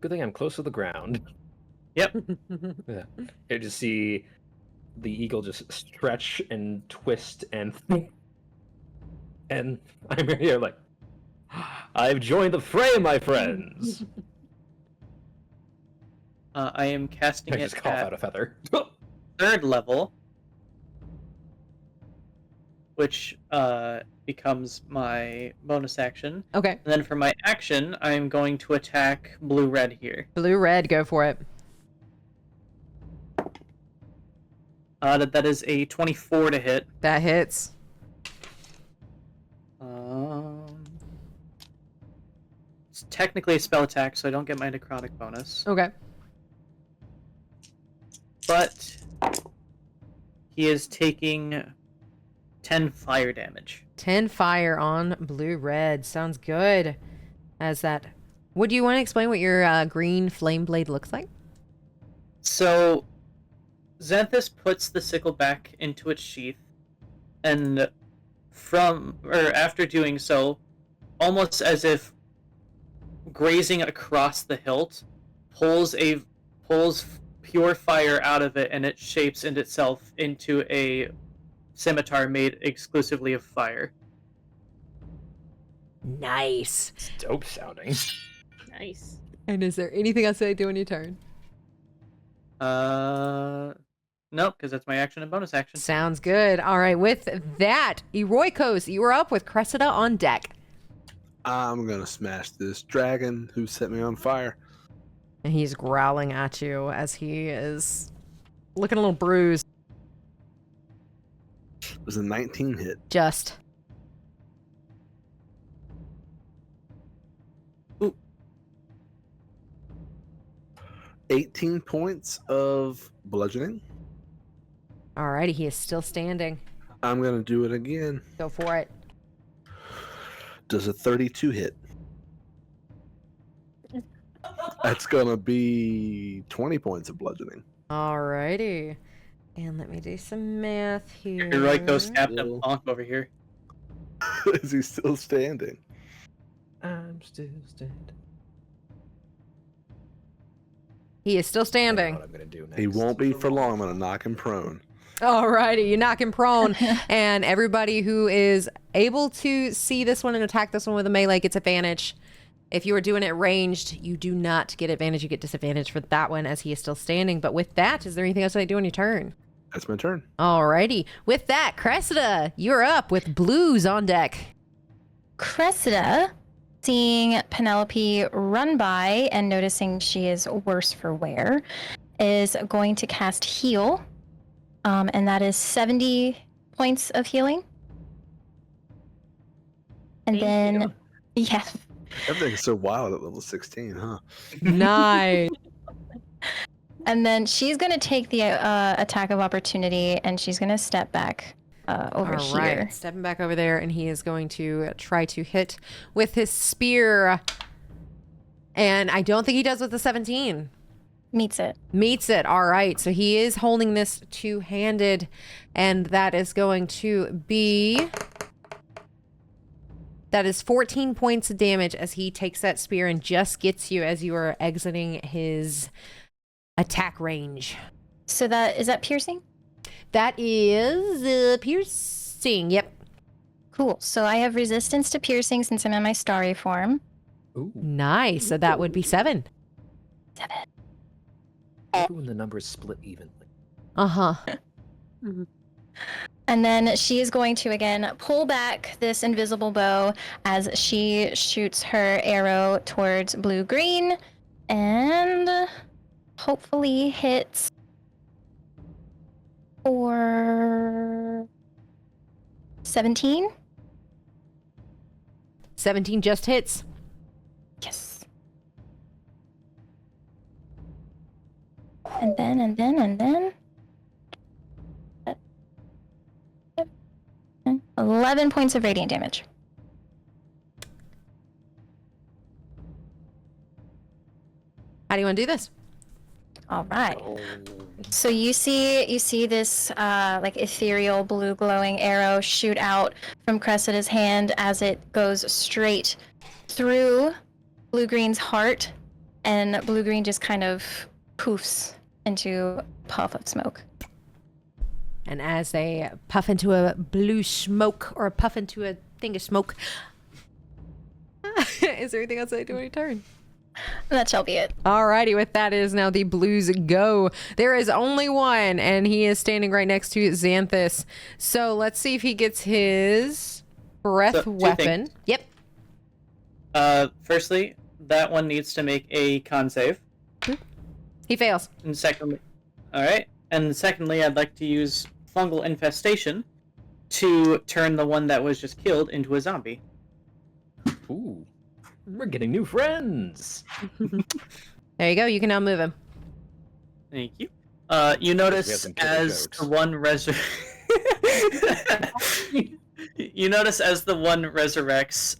Good thing I'm close to the ground. Yep. Yeah. You just see the eagle just stretch and twist and I'm here like, I've joined the fray, my friends. I am casting I it just cough at out a feather. 3rd level, which becomes my bonus action. Okay. And then for my action, I am going to attack blue-red here. Blue-red, go for it. That is a 24 to hit. That hits. It's technically a spell attack, so I don't get my necrotic bonus. Okay. But he is taking 10 fire damage. 10 fire on blue-red. Sounds good. As that... Would you want to explain what your green flame blade looks like? So, Xanthus puts the sickle back into its sheath, and after doing so, almost as if grazing across the hilt, pulls pure fire out of it, and it shapes itself into a scimitar made exclusively of fire. Nice. It's dope sounding. Nice. And is there anything else that I do on your turn? No, because that's my action and bonus action. Sounds good. All right, with that, Eroikos, you are up with Cressida on deck. I'm gonna smash this dragon who set me on fire. And he's growling at you as he is looking a little bruised. It was a 19 hit. Just. Ooh. 18 points of bludgeoning. Alrighty, he is still standing. I'm gonna do it again. Go for it. Does a 32 hit? That's gonna be 20 points of bludgeoning. Alrighty. And let me do some math here. You're right, go stab them bonk over here. Is he still standing? I'm still standing. He is still I standing. know what I'm gonna do next. He won't be for long. I'm gonna knock him prone. Alrighty, you knock him prone, and everybody who is able to see this one and attack this one with a melee gets advantage. If you are doing it ranged, you do not get advantage. You get disadvantage for that one as he is still standing. But with that, is there anything else I do on your turn? That's my turn. Alrighty. With that, Cressida, you're up with blues on deck. Cressida, seeing Penelope run by and noticing she is worse for wear, is going to cast Heal. And that is 70 points of healing. And Thank you. yeah. Everything's so wild at level 16, huh? Nice. And then she's going to take the attack of opportunity, and she's going to step back over All right, here. stepping back over there, and he is going to try to hit with his spear. And I don't think he does with the 17. Meets it. Meets it. All right. So he is holding this two-handed, and that is going to be... That is 14 points of damage as he takes that spear and just gets you as you are exiting his attack range. So is that piercing? That is piercing. Yep. Cool. So I have resistance to piercing since I'm in my starry form. Ooh. Nice. So that would be 7. 7. When the numbers split evenly. Uh-huh. And then she is going to, again, pull back this invisible bow as she shoots her arrow towards blue-green and hopefully hits for 17. 17 just hits. Yes. And then 11 points of radiant damage. How do you want to do this? All right. Oh. So you see this like ethereal blue glowing arrow shoot out from Cressida's hand as it goes straight through blue-green's heart, and blue-green just kind of poofs into a puff of smoke. And as they puff into a blue smoke, or puff into a thing of smoke. Is there anything else I do on your turn? That shall be it. Alrighty, with that, it is now the blues go. There is only one, and he is standing right next to Xanthus. So let's see if he gets his breath So, 2 weapon. things. Yep. Firstly, that one needs to make a con save. He fails. And secondly, alright. And secondly, I'd like to use fungal infestation to turn the one that was just killed into a zombie. Ooh. We're getting new friends. There you go. You can now move him. Thank you. You We have notice some killer as jokes. the one You notice as the one resurrects,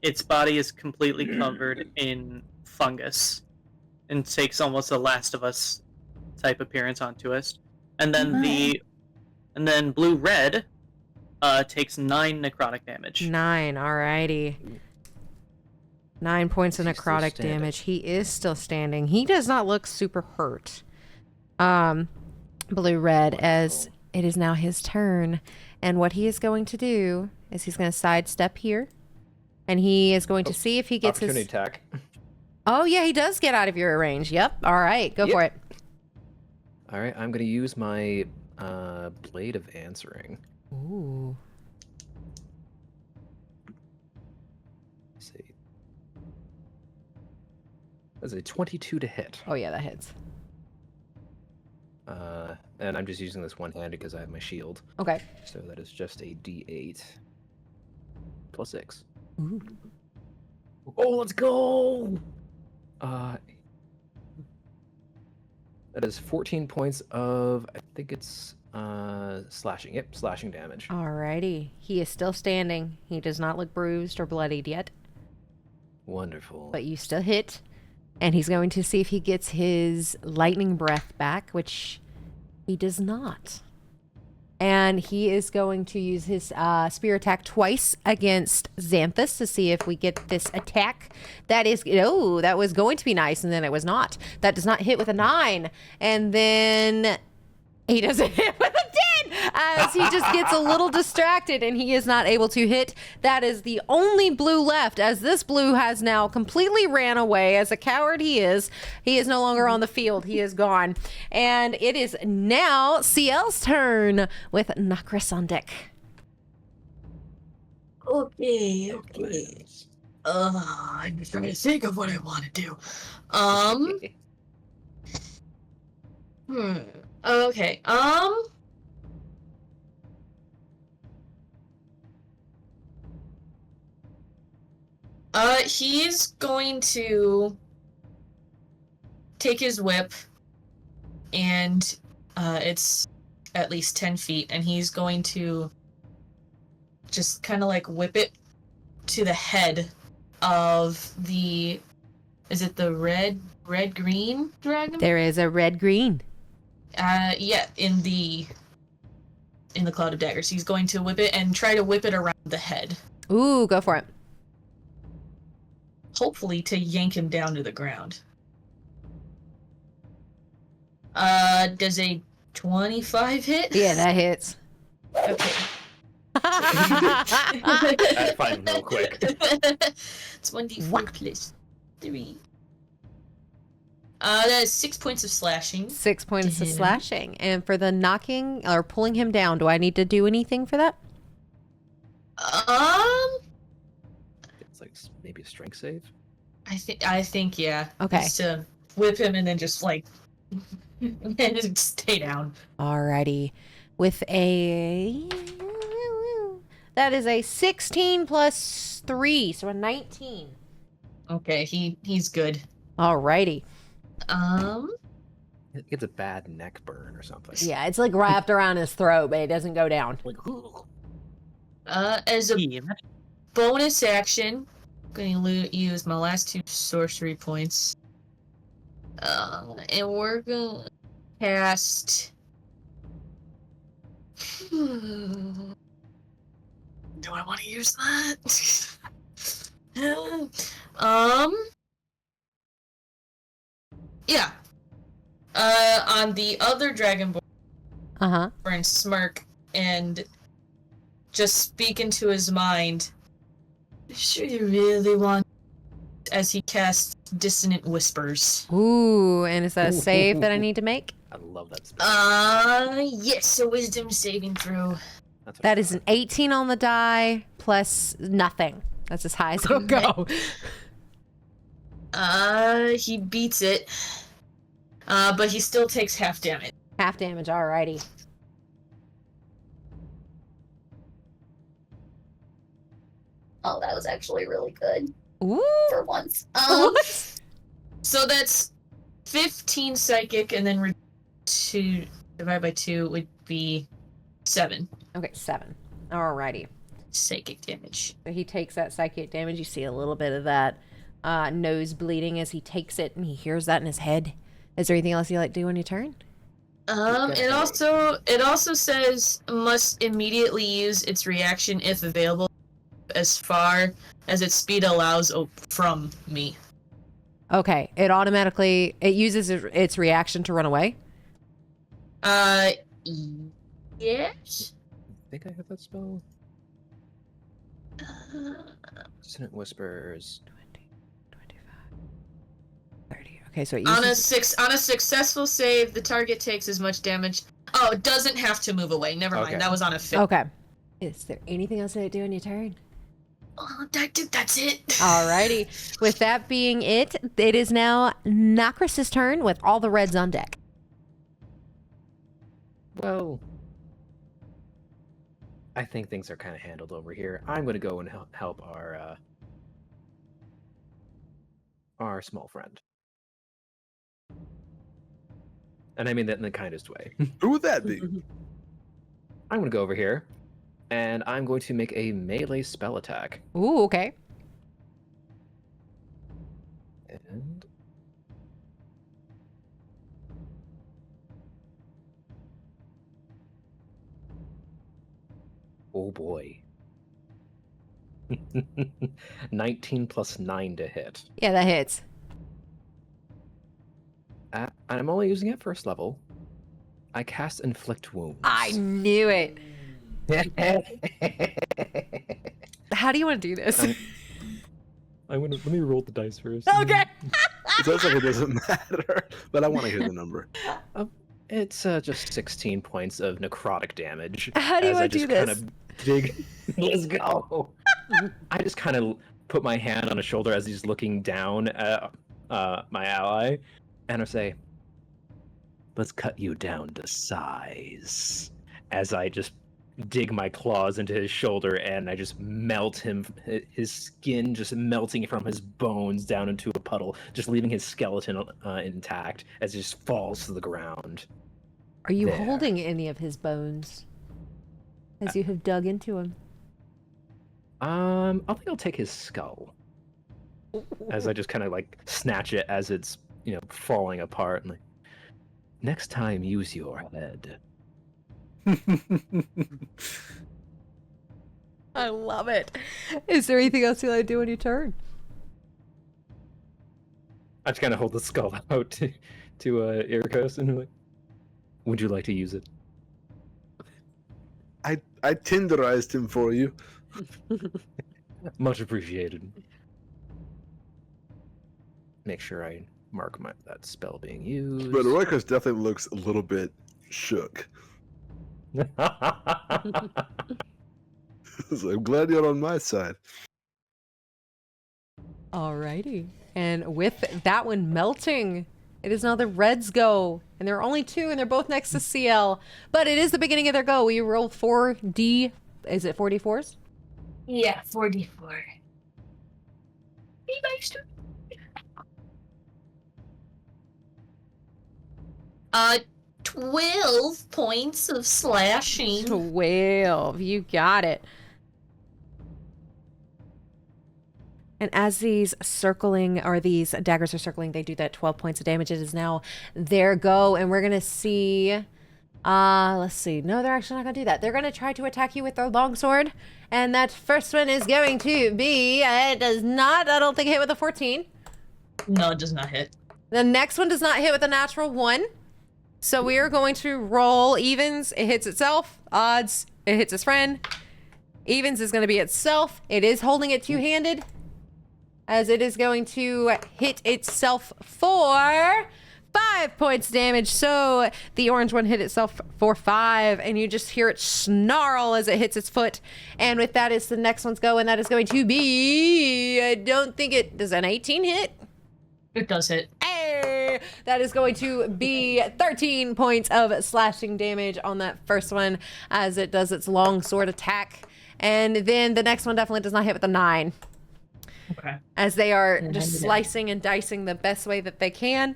its body is completely covered in fungus and takes almost a Last of Us type appearance onto us. And then blue red takes 9 necrotic damage. 9, alrighty. 9 points of Is he still necrotic standing? damage. He is still standing. He does not look super hurt. Blue red, as it is now his turn. And what he is going to do is he's going to sidestep here. And he is going to see if he gets his... Opportunity attack. Oh, yeah, he does get out of your range. Yep. All right, go Yep. for it. All right, I'm going to use my Blade of Answering. Ooh. Let's see. That's a 22 to hit. Oh, yeah, that hits. And I'm just using this one-handed because I have my shield. Okay. So that is just a D8 plus 6. Ooh. Oh, let's go! That is 14 points of, I think it's slashing. Yep, slashing damage. Alrighty. He is still standing. He does not look bruised or bloodied yet. Wonderful. But you still hit. And he's going to see if he gets his lightning breath back, which he does not. And he is going to use his spear attack twice against Xanthus to see if we get this attack. That is, oh, that was going to be nice, and then it was not. That does not hit with a 9. And then he doesn't hit with a 10, as he just gets a little distracted and he is not able to hit. That is the only blue left, as this blue has now completely ran away. As a coward he is no longer on the field. He is gone. And it is now Ciel's turn with Nakris on deck. Okay. I'm just trying to think of what I want to do. Okay. He's going to take his whip, and it's at least 10 feet, and he's going to just kind of like whip it to the head of the, is it the red-green dragon? There is a red-green. Yeah, in the cloud of daggers. He's going to whip it and try to whip it around the head. Ooh, go for it. Hopefully to yank him down to the ground. Does a 25 hit? Yeah, that hits. Okay. I find real quick. It's 1d4 plus 3. That is 6 points of slashing. 6 points of Damn. slashing. And for the knocking or pulling him down, do I need to do anything for that? It's like maybe a strength save. I think yeah. Okay. Just to whip him and then just like and just stay down. Alrighty. With a... That is a 16 plus 3, so a 19. Okay, he's good. Alrighty. It gets a bad neck burn or something. Yeah, it's like wrapped around his throat, but it doesn't go down. Like, As a bonus action, I'm going to use my last 2 sorcery points. And we're going to cast... Do I want to use that? Yeah. On the other Dragonborn, Uh-huh. and smirk and just speak into his mind. Sure you really want, as he casts Dissonant Whispers. Ooh, and is that a save that I need to make? I love that spell. Yes, a wisdom saving throw. That's what That I is an 18 on the die plus nothing. That's as high as it'll go. He beats it. But he still takes half damage. Half damage, alrighty. Oh, that was actually really good Ooh. for once. What? So that's 15 psychic, and then divided by 2 would be 7. Okay, 7. Alrighty. psychic damage. So he takes that psychic damage. You see a little bit of that nose bleeding as he takes it, and he hears that in his head. Is there anything else you like to do on your turn? It also says must immediately use its reaction if available, as far as its speed allows from me. Okay, it uses its reaction to run away. Yes. I think I have that spell. Dissonant Whispers. 20, 25, 30. Okay, so it On uses... a successful save, the target takes as much damage. Oh, it doesn't have to move away. Never mind. Okay. That was on a fail. Okay. Is there anything else to do on your turn? Oh, that's it. Alrighty. With that being it, it is now Nakris' turn with all the reds on deck. Well, I think things are kind of handled over here. I'm going to go and help our small friend. And I mean that in the kindest way. Who would that be? I'm going to go over here, and I'm going to make a melee spell attack. Ooh, okay. And... oh boy. 19 plus 9 to hit. Yeah, that hits. And I'm only using it first level. I cast Inflict Wounds. I knew it. How do you want to do this? Let me roll the dice first. Okay. It sounds like it doesn't matter, but I want to hear the number. It's just 16 points of necrotic damage. How do you want to do this? Kind of dig. Let's go. I just kind of put my hand on his shoulder as he's looking down at my ally, and I say, "Let's cut you down to size." As I just dig my claws into his shoulder, and I just melt him, his skin just melting from his bones down into a puddle, just leaving his skeleton intact as he just falls to the ground. Are you There. holding any of his bones as you have dug into him? I think I'll take his skull. As I just kind of like snatch it as it's, falling apart. And like, next time, use your head. I love it. Is there anything else you like to do on your turn? I just kind of hold the skull out to Irikos and like, would you like to use it? I tenderized him for you. Much appreciated. Make sure I mark that spell being used. But Roykos definitely looks a little bit shook. So I'm glad you're on my side. Alrighty. And with that one melting, it is now the Reds' go. And there are only two, and they're both next to Ciel. But it is the beginning of their go. We roll 4D. Is it 4D4s? Yeah, 4d4. Be nice to 12 points of slashing. 12. You got it. And as these daggers are circling, they do that 12 points of damage. It is now their go, and we're going to see... let's see. No, they're actually not going to do that. They're going to try to attack you with their longsword. And that first one is going to be... it does not, I don't think, hit with a 14. No, it does not hit. The next one does not hit with a natural 1. So we are going to roll evens. It hits itself. Odds, it hits its friend. Evens is going to be itself. It is holding it two-handed, as it is going to hit itself for 5 points damage. So the orange one hit itself for 5, and you just hear it snarl as it hits its foot. And with that is the next one's go, and that is going to be... I don't think it... Does an 18 hit? It does hit. Hey! That is going to be 13 points of slashing damage on that first one as it does its long sword attack. And then the next one definitely does not hit with a 9. Okay. As they are just slicing and dicing the best way that they can.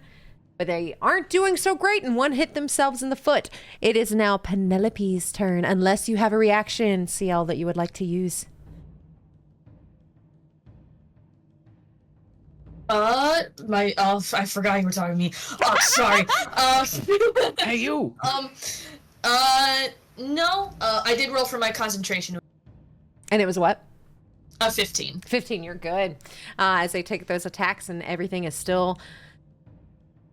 But they aren't doing so great, and one hit themselves in the foot. It is now Penelope's turn, unless you have a reaction, Ciel, that you would like to use. I forgot you were talking to me. Oh, sorry. Hey, you! No. I did roll for my concentration. And it was what? 15. 15, you're good. As they take those attacks and everything is still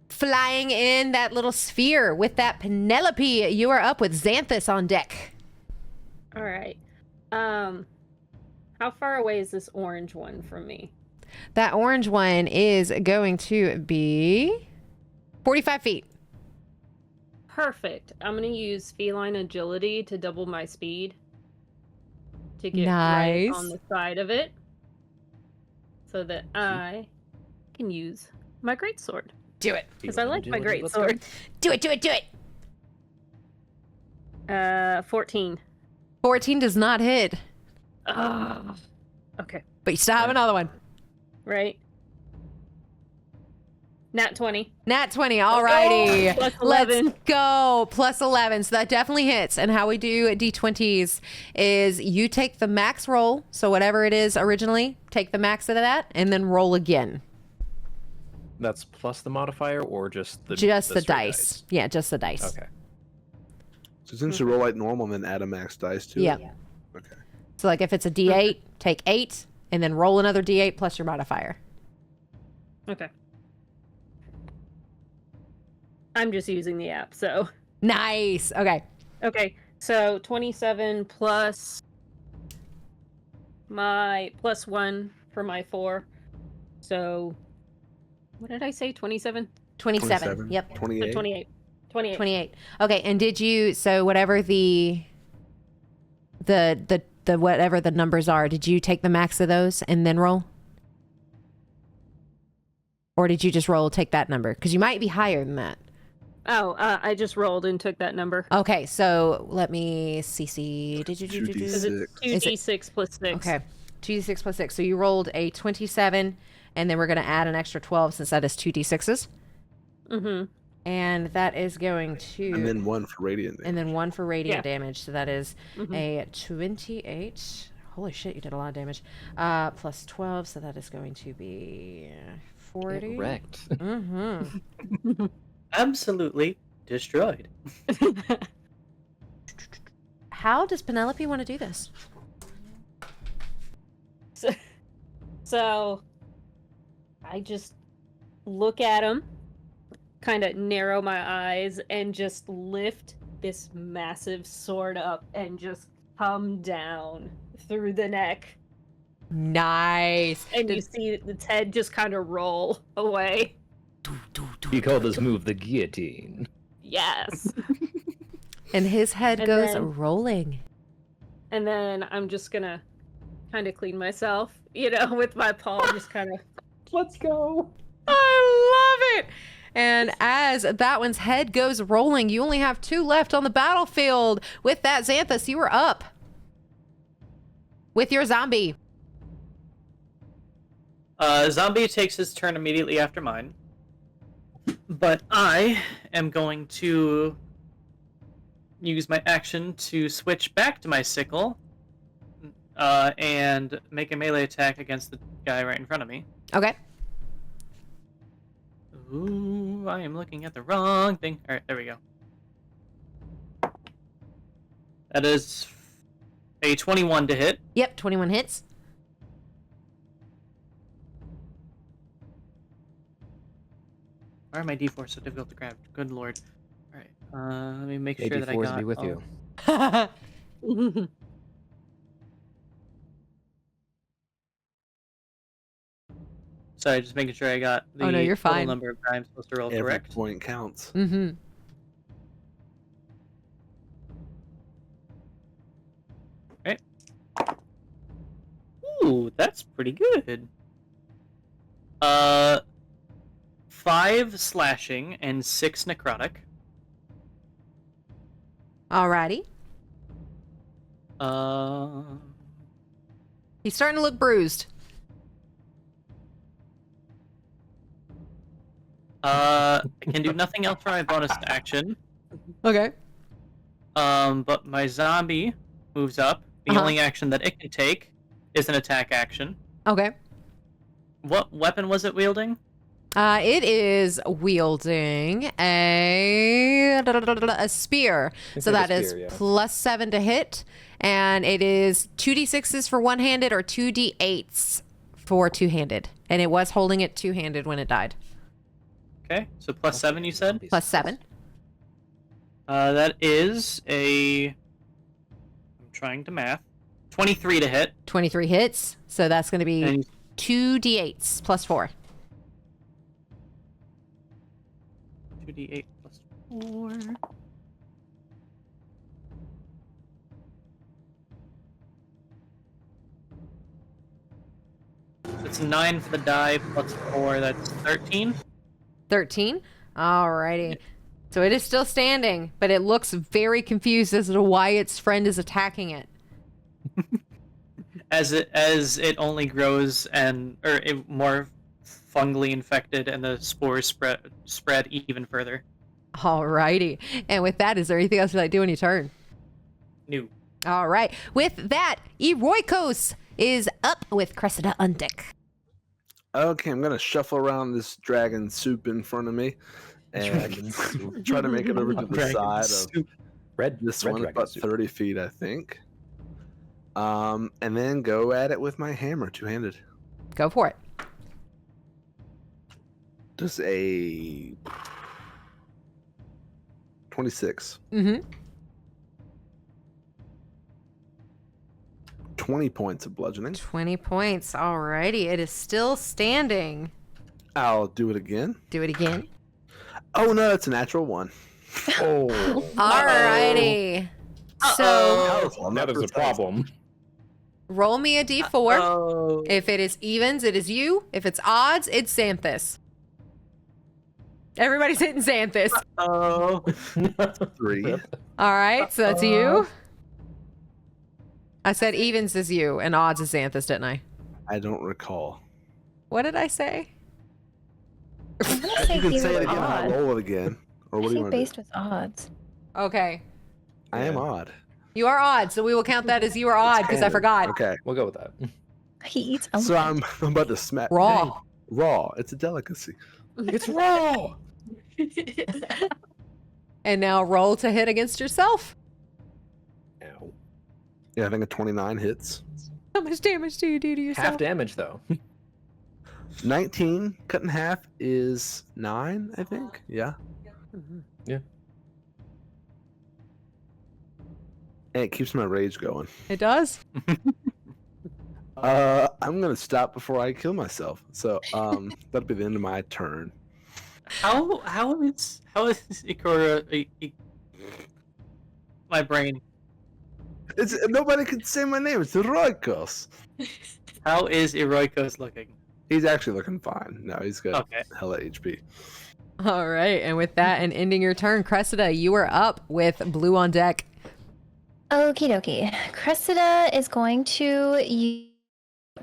flying in that little sphere. With that, Penelope, you are up with Xanthus on deck. All right. How far away is this orange one from me? That orange one is going to be 45 feet. Perfect. I'm going to use feline agility to double my speed to get Nice. right on the side of it so that I can use my greatsword. Do it. Because I like my greatsword. Do it, do it, do it. 14. 14 does not hit, Okay. but you still have another one. Right. Nat 20. Nat 20, alrighty. Oh, plus 11. Let's go. Plus 11, so that definitely hits. And how we do D20s is you take the max roll, so whatever it is originally, take the max of that, and then roll again. That's plus the modifier or just the Just the straight dice. Yeah, just the dice. Okay. So since you roll like normal and then add a max dice to Yeah. it? Okay. So like if it's a D8, take 8, and then roll another D8 plus your modifier. Okay. I'm just using the app, so. Nice. Okay. Okay, so 27 plus my plus 1 for my 4. So, what did I say? 27? 27. Yep. So 28. 28. 28. 28. Okay, and did you, so whatever the whatever the numbers are, did you take the max of those and then roll? Or did you just take that number? Because you might be higher than that. Oh, I just rolled and took that number. Okay, so let me see. Did you do? 2d6. It's 2d6 plus 6. Okay, 2d6 plus 6. So you rolled a 27, and then we're going to add an extra 12 since that is 2d6s. Mm-hmm. And that is going to... And then 1 for radiant damage. And then 1 for radiant Yeah. damage. So that is a 28. Holy shit, you did a lot of damage. Plus 12, so that is going to be 40. Correct. Mm-hmm. Absolutely destroyed. How does Penelope want to do this? So I just look at him, kind of narrow my eyes, and just lift this massive sword up and just come down through the neck. Nice. And you see its head just kind of roll away. You call this move the guillotine. Yes. And his head And goes then- rolling. And then I'm just gonna kind of clean myself, with my paw, just kind of, let's go. I love it. And as that one's head goes rolling, you only have 2 left on the battlefield. With that, Xanthus, you are up with your zombie. Zombie takes his turn immediately after mine. But I am going to use my action to switch back to my sickle and make a melee attack against the guy right in front of me. Okay. Ooh, I am looking at the wrong thing. Alright, there we go. That is a 21 to hit. Yep, 21 hits. Why are my d4 so difficult to grab? Good lord. Alright, let me make May sure that I D4s got... be with you. Sorry, just making sure I got the Oh, no, you're total fine. number of I'm supposed to roll Every correct. point counts. Mm-hmm. Ooh, that's pretty good. 5 slashing and 6 necrotic. Alrighty. He's starting to look bruised. I can do nothing else for my bonus action. Okay. But my zombie moves up. The Uh-huh. only action that it can take is an attack action. Okay. What weapon was it wielding? It is wielding a spear. So like that a is spear, yeah. +7 to hit. And it is 2d6s for one-handed or 2d8s for two-handed. And it was holding it two-handed when it died. Okay, so +7 you said? +7. That is a... I'm trying to math. 23 to hit. 23 hits. So that's going to be And 2d8s +4. 2d8 +4. So it's 9 for the die +4. That's 13. 13. Alrighty. So it is still standing, but it looks very confused as to why its friend is attacking it. As it only grows more fungally infected, and the spores spread even further. Alrighty. And with that, is there anything else you'd like to do on your turn? New. All right. With that, Eroikos is up with Cressida on deck. Okay, I'm gonna shuffle around this dragon soup in front of me and try to make it over to the Dragon side soup. of this one, dragon about soup. 30 feet, I think. And then go at it with my hammer, two-handed. Go for it. Does a 26. Mm-hmm. 20 points of bludgeoning. 20 points. Alrighty. It is still standing. I'll do it again. Do it again. Oh no, it's a natural one. Oh, Alrighty. So that is a problem. roll me a d4. Oh. If it is evens, it is you. If it's odds, it's Xanthus. Everybody's hitting Xanthus. Oh. 3. All right, so that's you. I said evens is you and odds is Xanthus, didn't I? I don't recall. What did I say? I'm gonna say You can he say was it again and odd. I'll roll it again. Or I what do you think want to do? based with odds. Okay. I am odd. You are odd, so we will count that as you are odd because I forgot. Okay. We'll go with that. He eats So elephant. I'm about to smack. Raw. Dang, raw. It's a delicacy. It's raw. And now roll to hit against yourself. Ow. Yeah, I think a 29 hits. How much damage do you do to yourself? Half damage though. 19 cut in half is 9, I think. Yeah. Yeah. And it keeps my rage going. It does? I'm gonna stop before I kill myself. So that'll be the end of my turn. How is Ikora my brain? It's nobody can say my name. It's Roikos. How is Eroikos looking? He's actually looking fine. No, he's got Okay. hella HP. All right, and with that and ending your turn, Cressida, you are up with blue on deck. Okie dokie. Cressida is going to use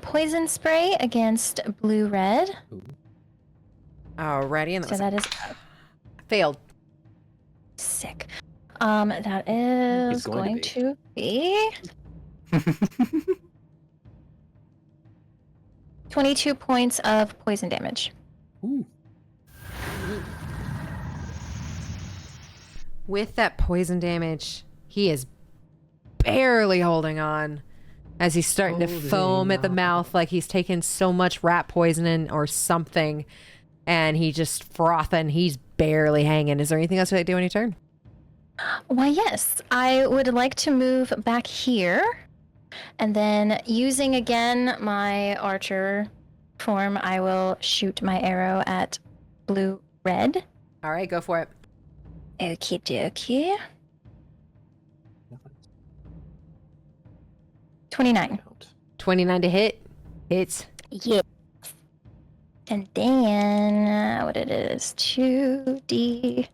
poison spray against blue-red. Alrighty, and So that is failed. sick. That is going to be 22 points of poison damage. Ooh. With that poison damage, he is barely holding on as he's starting to foam at the mouth like he's taken so much rat poisoning or something, and he just frothing. He's barely hanging. Is there anything else you'd like to do on your turn? Why, yes. I would like to move back here, and then using again my archer form, I will shoot my arrow at blue-red. All right, go for it. Okie dokie. 29. 29 to hit. Hits. Yes. And then what it is, 2d8.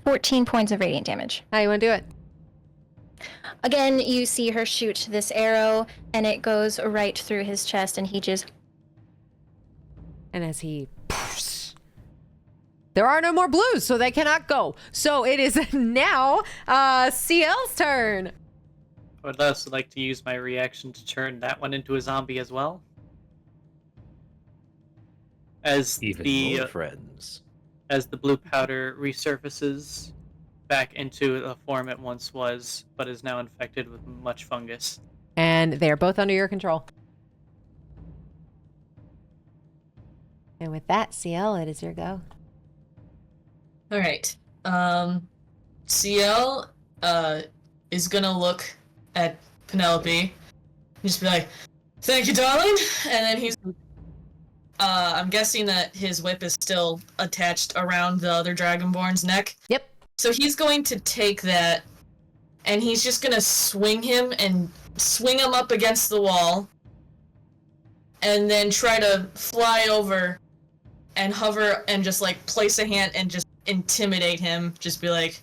14 points of radiant damage. How you want to do it? Again, you see her shoot this arrow, and it goes right through his chest, and he just And as he... There are no more blues, so they cannot go. So it is now Ciel's turn. I would also like to use my reaction to turn that one into a zombie as well. As Even more friends. As the blue powder resurfaces back into the form it once was, but is now infected with much fungus. And they're both under your control. And with that, Ciel, it is your go. All right. Ciel is gonna look at Penelope and just be like, "Thank you, darling." And then he's I'm guessing that his whip is still attached around the other Dragonborn's neck. Yep. So he's going to take that and he's just gonna swing him up against the wall and then try to fly over and hover and just like place a hand and just intimidate him. Just be like,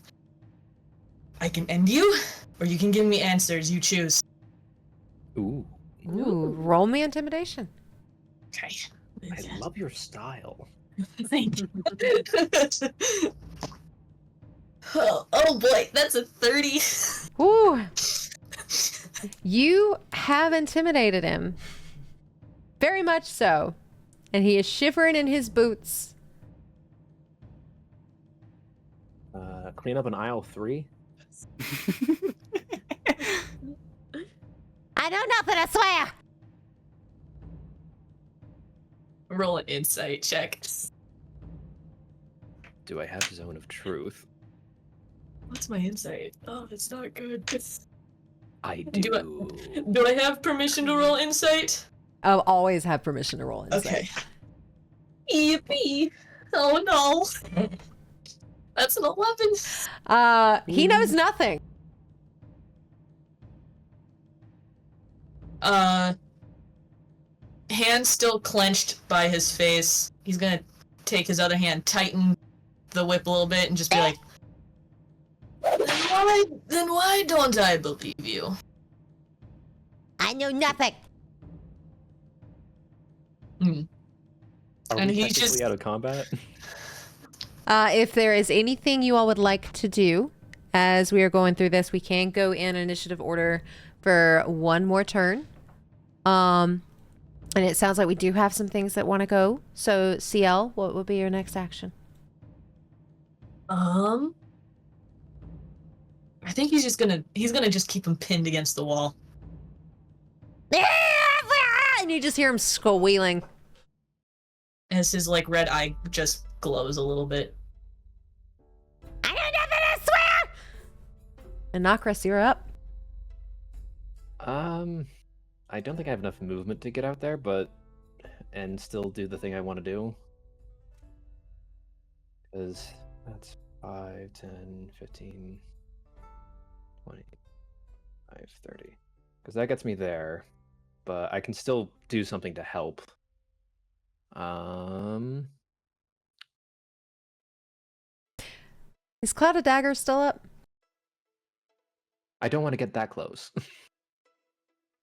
"I can end you, or you can give me answers. You choose." Ooh. Ooh, roll me intimidation. Okay. I love your style. Thank you. Oh boy, that's a 30. Ooh. You have intimidated him. Very much so. And he is shivering in his boots. Clean up in aisle 3. I know nothing, I swear. Roll an insight check. Do I have Zone of Truth? What's my insight? Oh, it's not good. I do. Do I have permission to roll insight? I'll always have permission to roll insight. Okay. Yippee! Oh no! That's an 11. He knows nothing. Hand still clenched by his face. He's gonna take his other hand, tighten the whip a little bit, and just be like, Then why don't I believe you? I know nothing. Are And we he's technically just out of combat? If there is anything you all would like to do as we are going through this, we can go in initiative order for one more turn. And it sounds like we do have some things that want to go. So, Ciel, what would be your next action? I think he's gonna just keep him pinned against the wall. And you just hear him squealing. As his like red eye just glows a little bit. I know nothing, I swear! And Nakris, you're up. I don't think I have enough movement to get out there, and still do the thing I want to do. Because that's 5, 10, 15, 20, 30. Because that gets me there, but I can still do something to help. Is Cloud of Daggers still up? I don't want to get that close.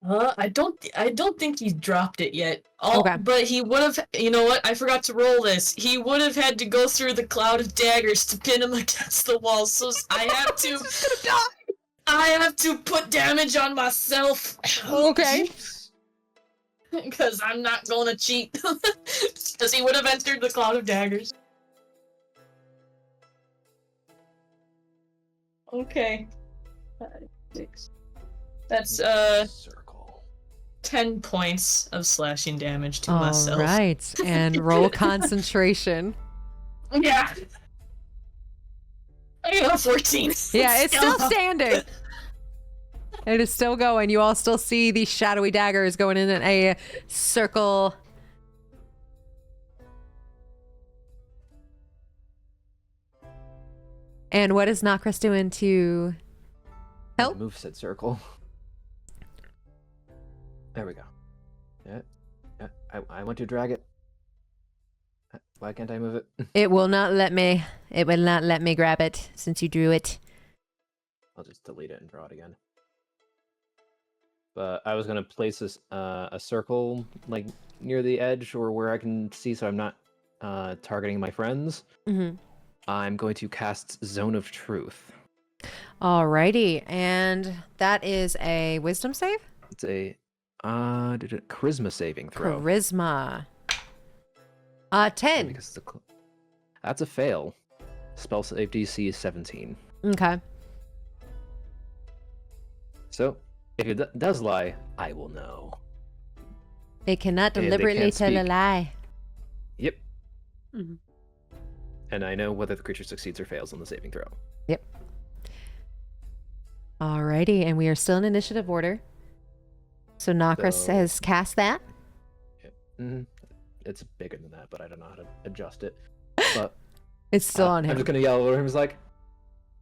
I don't think he dropped it yet. Okay. But he would have. You know what? I forgot to roll this. He would have had to go through the cloud of daggers to pin him against the wall. So I have to. I have to put damage on myself. Okay. Because I'm not going to cheat. Because he would have entered the cloud of daggers. Okay. 5, 6. That's Circle. 10 points of slashing damage to myself. All right, and roll concentration. Yeah. I got a 14. Yeah, it's still standing. It is still going. You all still see these shadowy daggers going in a circle. And what is Nakris doing to help? Move said circle. There we go. Yeah. I want to drag it. Why can't I move it? It will not let me. It will not let me grab it since you drew it. I'll just delete it and draw it again. But I was gonna place this a circle like near the edge or where I can see, so I'm not targeting my friends. Mm-hmm. I'm going to cast Zone of Truth. Alrighty, and that is a wisdom save? It's a charisma saving throw. Charisma. 10. Because that's a fail. Spell save DC is 17. Okay. So, if it does lie, I will know. It cannot And they deliberately can't tell a speak. lie. Yep. Mhm. And I know whether the creature succeeds or fails on the saving throw. Yep. Alrighty, and we are still in initiative order. So Nakris So- has cast that. Mm-hmm. It's bigger than that, but I don't know how to adjust it. But It's still on I'm him. just gonna yell over him. He's like,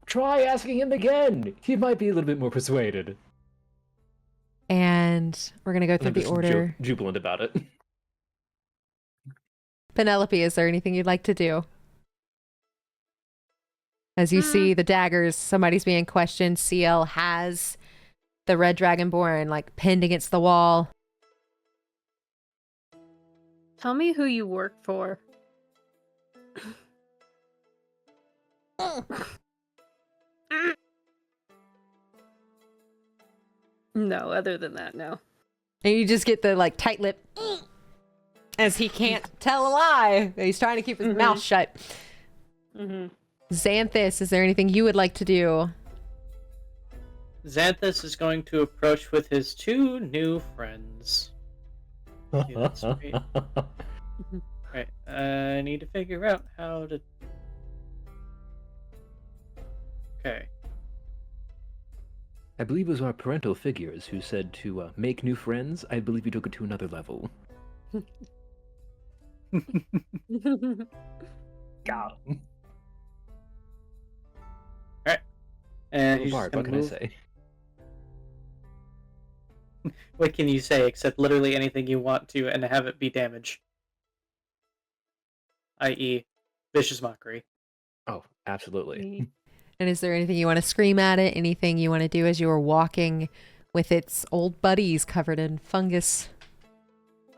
"Try asking him again. He might be a little bit more persuaded." And we're going to go And through I'm the just order. jubilant about it. Penelope, is there anything you'd like to do? As you see the daggers, somebody's being questioned. Ciel has the red dragonborn like pinned against the wall. Tell me who you work for. No, other than that, no. And you just get the like tight lip as he can't tell a lie. He's trying to keep his mouth shut. Mm-hmm. Xanthus, is there anything you would like to do? Xanthus is going to approach with his 2 new friends. Yeah, that's great. Right, I need to figure out how to... Okay. I believe it was our parental figures who said to make new friends. I believe you took it to another level. Got him. And Oh, he's Bart, just what gonna can I move. say? What can you say except literally anything you want to and have it be damage? I.e., vicious mockery. Oh, absolutely. And is there anything you want to scream at it? Anything you want to do as you are walking with its old buddies covered in fungus?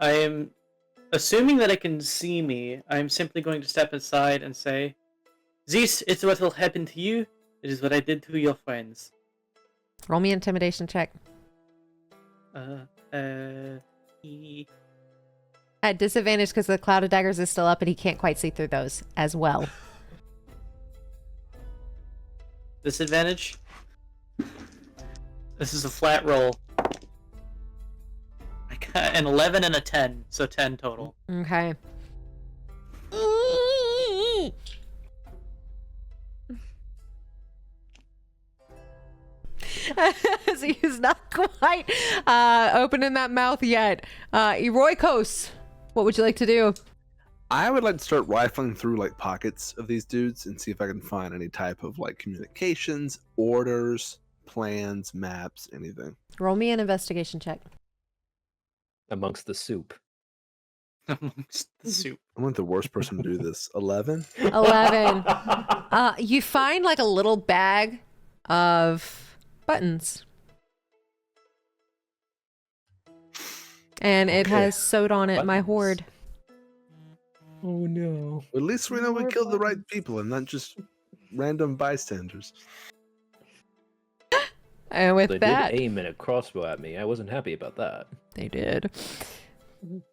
I am assuming that it can see me. I'm simply going to step aside and say, "This is what will happen to you. It is what I did to your friends." Roll me an intimidation check. At disadvantage because the cloud of daggers is still up and he can't quite see through those as well. Disadvantage? This is a flat roll. I got an 11 and a 10, so 10 total. Okay. As he is not quite opening that mouth yet. Eroikos, what would you like to do? I would like to start rifling through like pockets of these dudes and see if I can find any type of like communications, orders, plans, maps, anything. Roll me an investigation check. Amongst the soup. Amongst the soup. I'm like the worst person to do this. 11? 11. You find like a little bag of buttons. And it Okay. has sewed on it, my Buttons. horde. Oh no. At least we know we More killed the right buttons. people and not just random bystanders. And with They that, did aim in a crossbow at me. I wasn't happy about that. they did.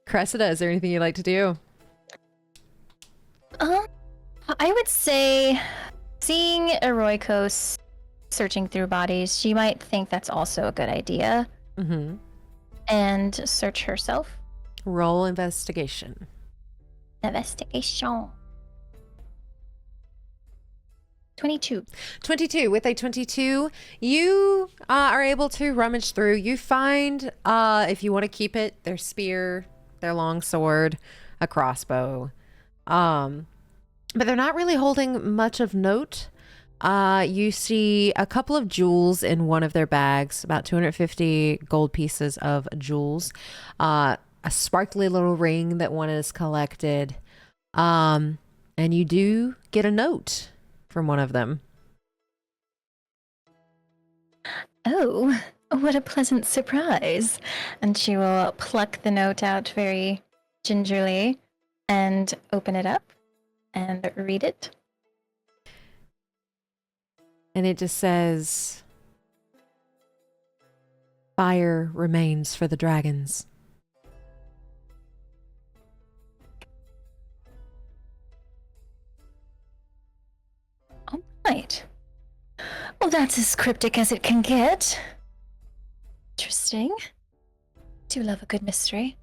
Cressida, is there anything you'd like to do? I would say, seeing Eroikos searching through bodies, she might think that's also a good idea, Mm-hmm. and search herself. Roll investigation. Investigation. 22. 22. With a 22, you are able to rummage through. You find, if you want to keep it, their spear, their long sword, a crossbow. But they're not really holding much of note. You see a couple of jewels in one of their bags, about 250 gold pieces of jewels. A sparkly little ring that one has collected. And you do get a note from one of them. Oh, what a pleasant surprise. And she will pluck the note out very gingerly and open it up and read it. And it just says, "Fire remains for the dragons." All right. Well, that's as cryptic as it can get. Interesting. Do love a good mystery.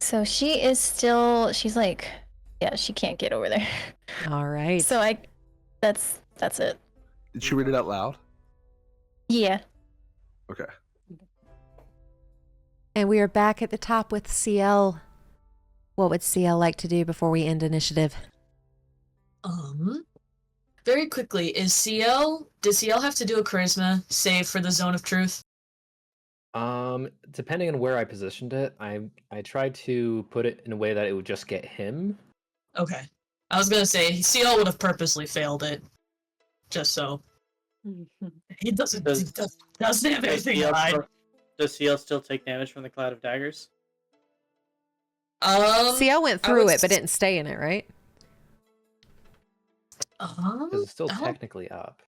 So she's like, yeah, she can't get over there. All right. So that's it. Did she read it out loud? Yeah. Okay. And we are back at the top with Ciel. What would Ciel like to do before we end initiative? Very quickly, does Ciel have to do a charisma save for the zone of truth? Depending on where I positioned it, I tried to put it in a way that it would just get him. Okay. I was gonna say, Ciel would have purposely failed it. Just so. He doesn't have anything to hide. Does Ciel still take damage from the cloud of daggers? Ciel went through it, but didn't stay in it, right? Because it's still technically up.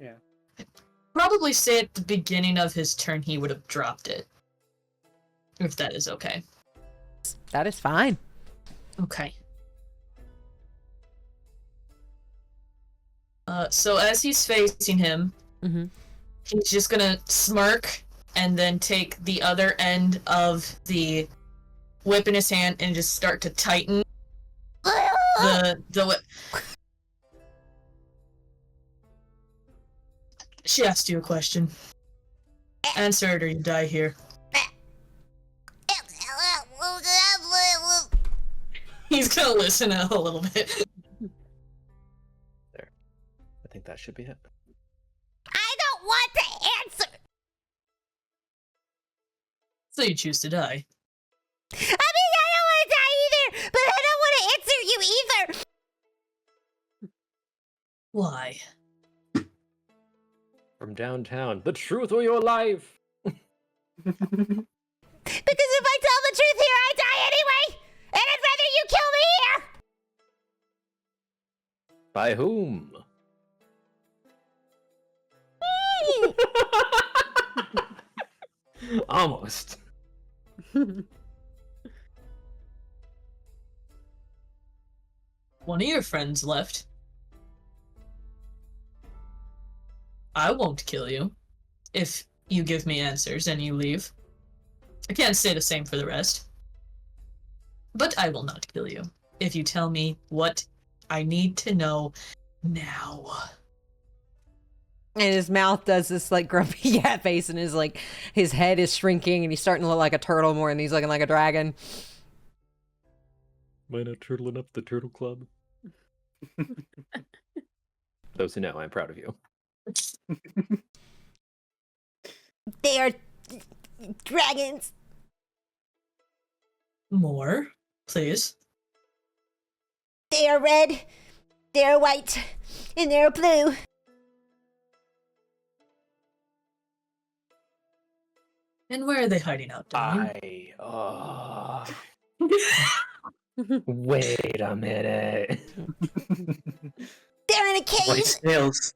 Yeah. Probably say at the beginning of his turn he would have dropped it. If that is okay. That is fine. Okay. So as he's facing him, he's just gonna smirk and then take the other end of the whip in his hand and just start to tighten the whip. She asked you a question. Answer it or you die here. He's gonna listen a little bit. There. I think that should be it. I don't want to answer! So you choose to die. I mean, I don't want to die either, but I don't want to answer you either! Why? From downtown, the truth of your life! Because if I tell the truth here, I die anyway! And I'd rather you kill me here! By whom? Almost. One of your friends left. I won't kill you if you give me answers and you leave. I can't say the same for the rest. But I will not kill you if you tell me what I need to know now. And his mouth does this like grumpy cat face, and his head is shrinking, and he's starting to look like a turtle more, and he's looking like a dragon. Am I not turtling up the turtle club? Those who know, I'm proud of you. They are dragons. More, please. They are red, they are white, and they are blue. And where are they hiding out, Daniel? Wait a minute. They're in a cave. White snails.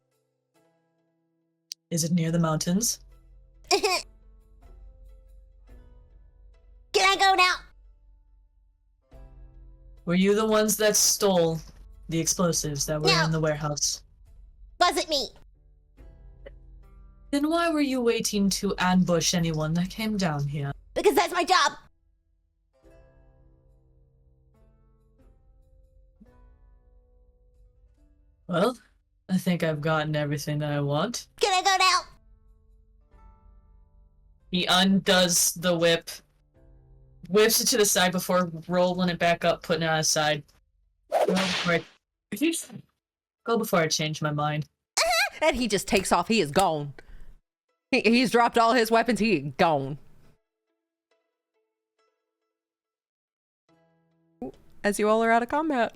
Is it near the mountains? Can I go now? Were you the ones that stole the explosives that were in the warehouse? Wasn't me. Then why were you waiting to ambush anyone that came down here? Because that's my job. Well, I think I've gotten everything that I want. Can I go now? He undoes the whip, whips it to the side before rolling it back up, putting it on his side. Go before I change my mind. And he just takes off. He is gone. He's dropped all his weapons. He is gone. As you all are out of combat.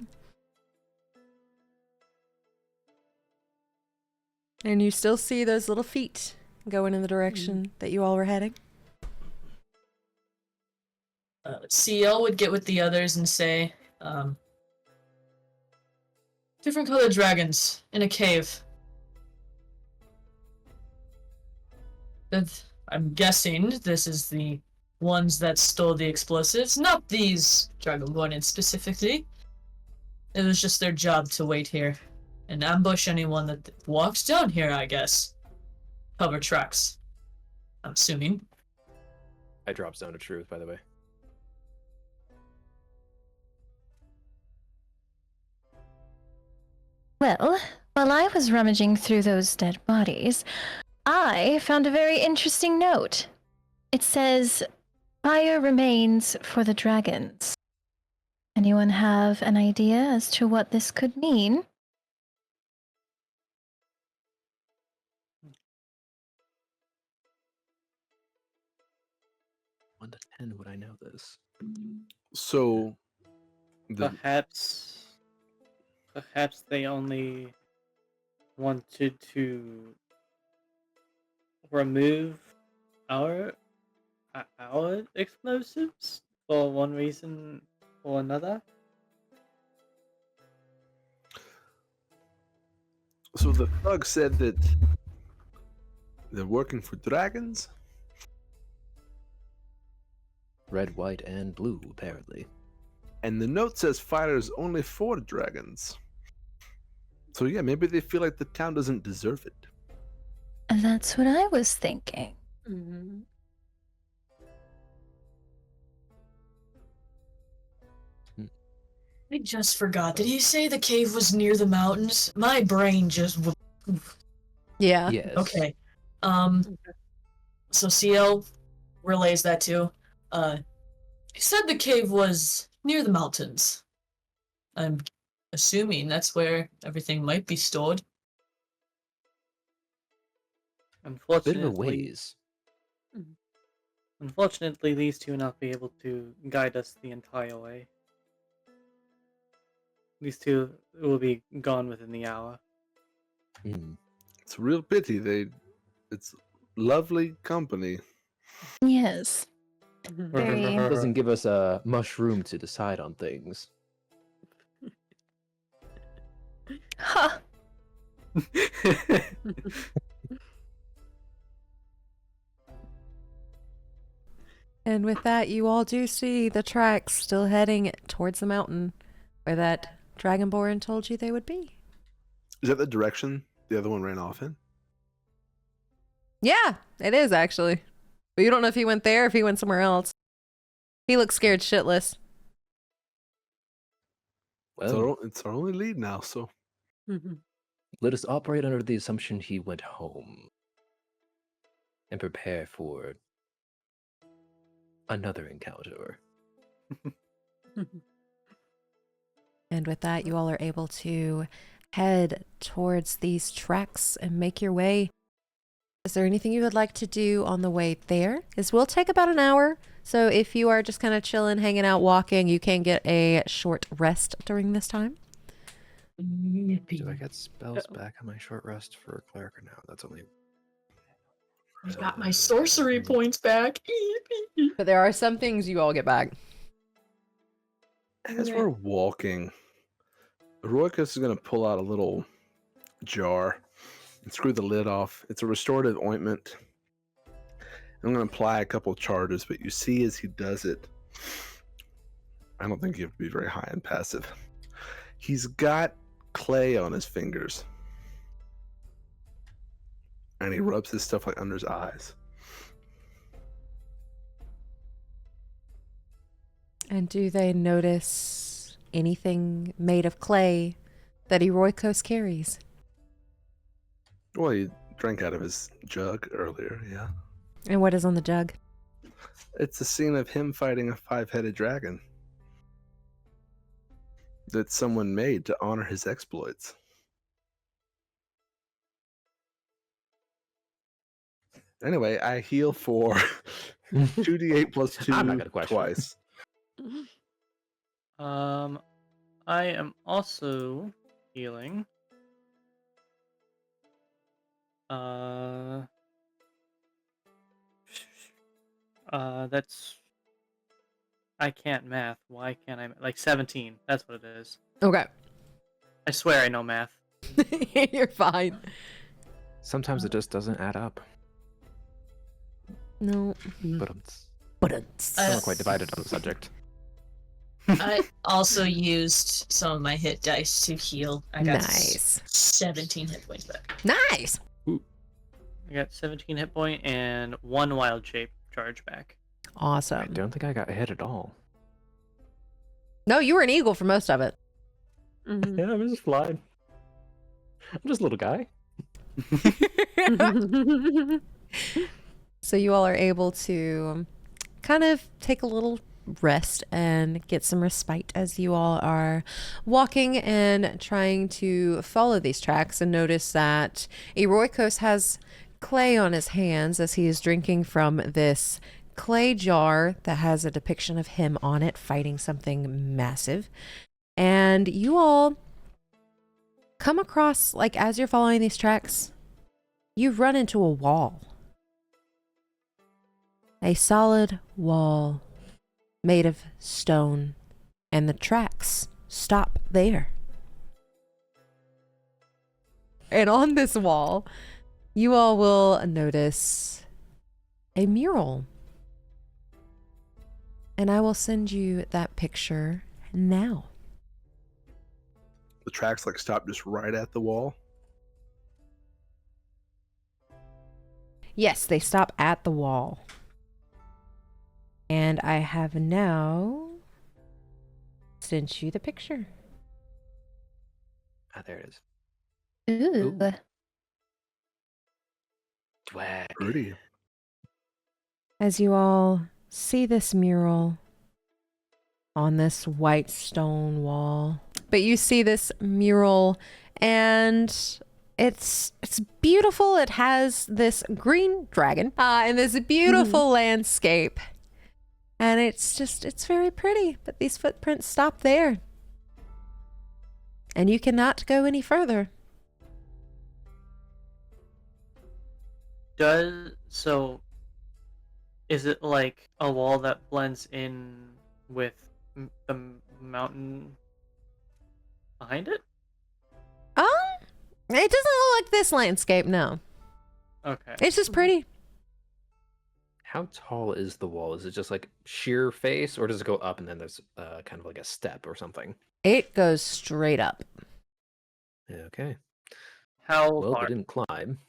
And you still see those little feet going in the direction that you all were heading. Ciel would get with the others and say, different colored dragons in a cave. I'm guessing this is the ones that stole the explosives, not these Dragonborn specifically. It was just their job to wait here and ambush anyone that walks down here, I guess. Cover tracks, I'm assuming. I dropped Zone of Truth, by the way. Well, while I was rummaging through those dead bodies, I found a very interesting note. It says, "Fire remains for the dragons." Anyone have an idea as to what this could mean? 1 to 10 would I know this? So, Perhaps they only wanted to remove our explosives for one reason or another. So the thug said that they're working for dragons? Red, white, and blue, apparently. And the note says fire is only for dragons. So yeah, maybe they feel like the town doesn't deserve it. That's what I was thinking. Mm-hmm. I just forgot. Did he say the cave was near the mountains? My brain just... Yeah. Yes. Okay. So Ciel relays that too. He said the cave was near the mountains. I'm assuming that's where everything might be stored. Bit of a Unfortunately, ways. these two will not be able to guide us the entire way. These two will be gone within the hour. Hmm. It's a real pity. It's lovely company. Yes. Very. Doesn't give us much room to decide on things. Huh. And with that, you all do see the tracks still heading towards the mountain where that Dragonborn told you they would be. Is that the direction the other one ran off in? Yeah, it is actually. But you don't know if he went there or if he went somewhere else. He looks scared shitless. Well, It's our only lead now, so let us operate under the assumption he went home. And prepare for another encounter. And with that, you all are able to head towards these tracks and make your way. Is there anything you would like to do on the way there? This will take about an hour. So if you are just kind of chilling, hanging out, walking, you can get a short rest during this time. Do I get spells back on my short rest for cleric or no? That's only... I got my sorcery points back. But there are some things you all get back. as we're walking, Roikus is going to pull out a little jar and screw the lid off. It's a restorative ointment. I'm going to apply a couple charges, but you see as he does it, I don't think you have to be very high and passive. He's got clay on his fingers. And he rubs this stuff like under his eyes. And do they notice anything made of clay that Eroikos carries? Well, he drank out of his jug earlier, yeah. And what is on the jug? It's a scene of him fighting a 5-headed dragon that someone made to honor his exploits. Anyway, I heal for 2d8 plus 2 I'm not gonna question. twice. I am also healing. That's I can't math. Why can't I? Like 17. That's what it is. Okay. I swear I know math. You're fine. Sometimes it just doesn't add up. No. But But I'm not quite divided on the subject. I also used some of my hit dice to heal. I got Nice. 17 hit points back. Nice. I got 17 hit point and 1 wild shape charge back. I Awesome. don't think I got hit at all. No, you were an eagle for most of it. Mhm. Yeah, I'm just flying. I'm just a little guy. So you all are able to kind of take a little rest and get some respite as you all are walking and trying to follow these tracks, and notice that Eroikos has clay on his hands as he is drinking from this clay jar that has a depiction of him on it fighting something massive. And you all come across, like, as you're following these tracks, you run into a wall. A solid wall made of stone, and the tracks stop there. And on this wall, you all will notice a mural. And I will send you that picture now. The tracks like stop just right at the wall. Yes, they stop at the wall. And I have now sent you the picture. Ah, there it is. Ooh. Ooh. Swag. Pretty. As you all see this mural on this white stone wall. But you see this mural and it's beautiful. It has this green dragon and this beautiful landscape. And it's very pretty. But these footprints stop there. And you cannot go any further. Is it like a wall that blends in with the mountain behind it? It doesn't look like this landscape, no. Okay. It's just pretty. How tall is the wall? Is it just like sheer face, or does it go up and then there's kind of like a step or something? It goes straight up. Okay. How Well, far? we didn't climb.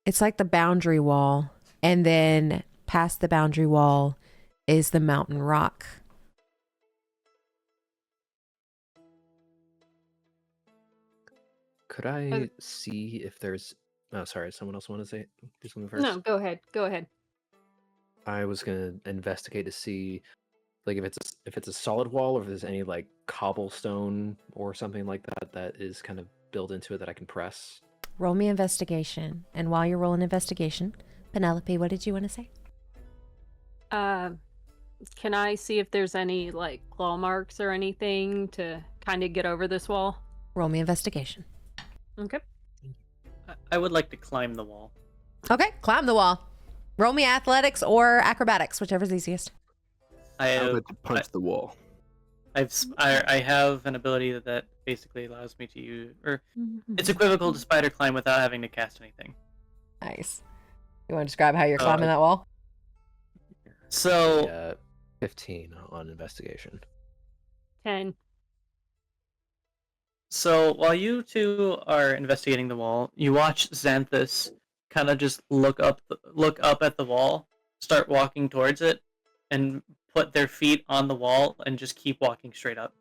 It's like the boundary wall, and then past the boundary wall is the mountain rock. Could I see if there's... Oh, sorry. Someone else want to say do something first? No, go ahead. Go ahead. I was gonna investigate to see, like, if it's a solid wall, or if there's any like cobblestone or something like that that is kind of built into it that I can press. Roll me investigation. And while you're rolling investigation, Penelope, what did you want to say? Can I see if there's any like claw marks or anything to kind of get over this wall? Roll me investigation. Okay. I would like to climb the wall. Okay, climb the wall. Roll me athletics or acrobatics, whichever's easiest. I would like to punch the wall. I have an ability that basically allows me to use, or it's equivocal to spider climb without having to cast anything. Nice. You want to describe how you're climbing that wall? So 15 on investigation. 10. So while you two are investigating the wall, you watch Xanthus kind of just look up at the wall, start walking towards it, and put their feet on the wall and just keep walking straight up.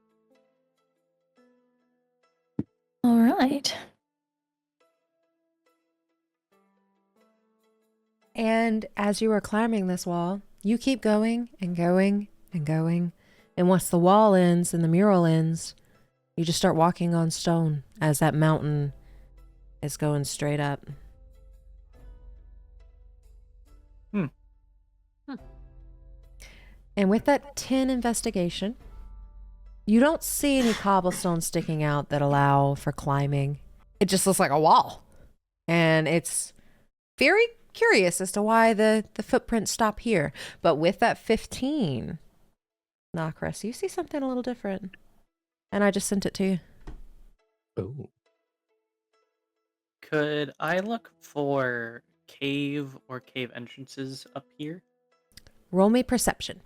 All right. And as you are climbing this wall, you keep going and going and going. And once the wall ends and the mural ends, you just start walking on stone as that mountain is going straight up. And with that 10 investigation, you don't see any cobblestone sticking out that allow for climbing. It just looks like a wall. And it's very curious as to why the footprints stop here. But with that 15, Nakris, you see something a little different. And I just sent it to you. Oh. Could I look for cave or cave entrances up here? Roll me perception.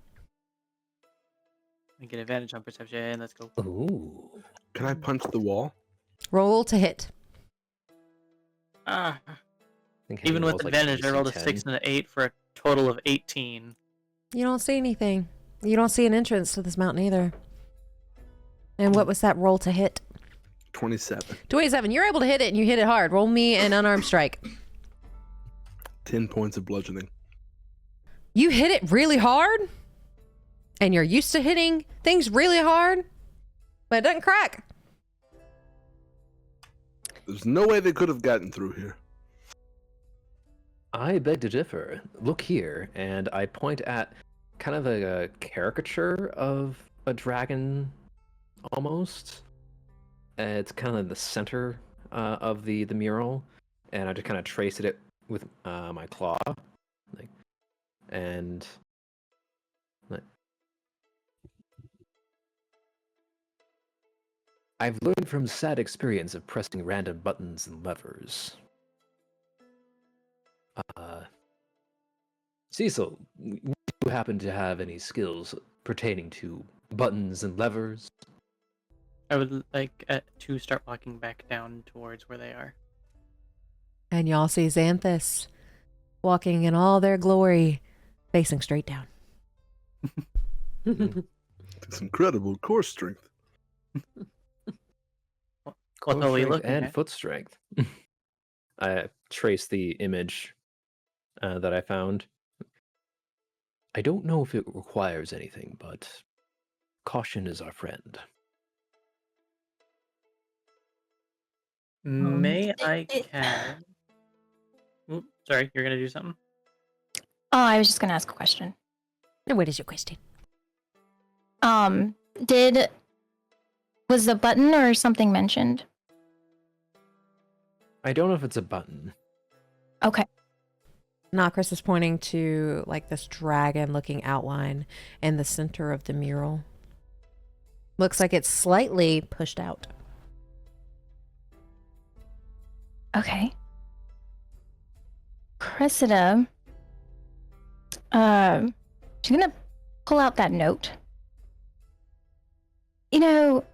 I get advantage on perception. Let's go. Ooh. Can I punch the wall? Roll to hit. Ah. I think Even Henry with rolls like advantage, I DC rolled a 10. 6 and an 8 for a total of 18. You don't see anything. You don't see an entrance to this mountain either. And what was that roll to hit? 27. 27. You're able to hit it, and you hit it hard. Roll me an unarmed strike. 10 points of bludgeoning. You hit it really hard, and you're used to hitting things really hard, but it doesn't crack. There's no way they could have gotten through here. I beg to differ. Look here, and I point at kind of a caricature of a dragon, almost. It's kind of the center of the mural, and I just kind of traced it with my claw, and I've learned from sad experience of pressing random buttons and levers. Cecil, do you happen to have any skills pertaining to buttons and levers? I would like to start walking back down towards where they are. And y'all see Xanthus walking in all their glory, facing straight down. It's incredible core strength. What are we looking and at? foot strength. I traced the image that I found. I don't know if it requires anything, but caution is our friend. May I can? Oop, sorry, you're gonna do something? Oh, I was just gonna ask a question. And what is your question? Was the button or something mentioned? I don't know if it's a button. Okay. Nakris is pointing to like this dragon-looking outline in the center of the mural. Looks like it's slightly pushed out. Okay. Cressida, she's gonna pull out that note. You know,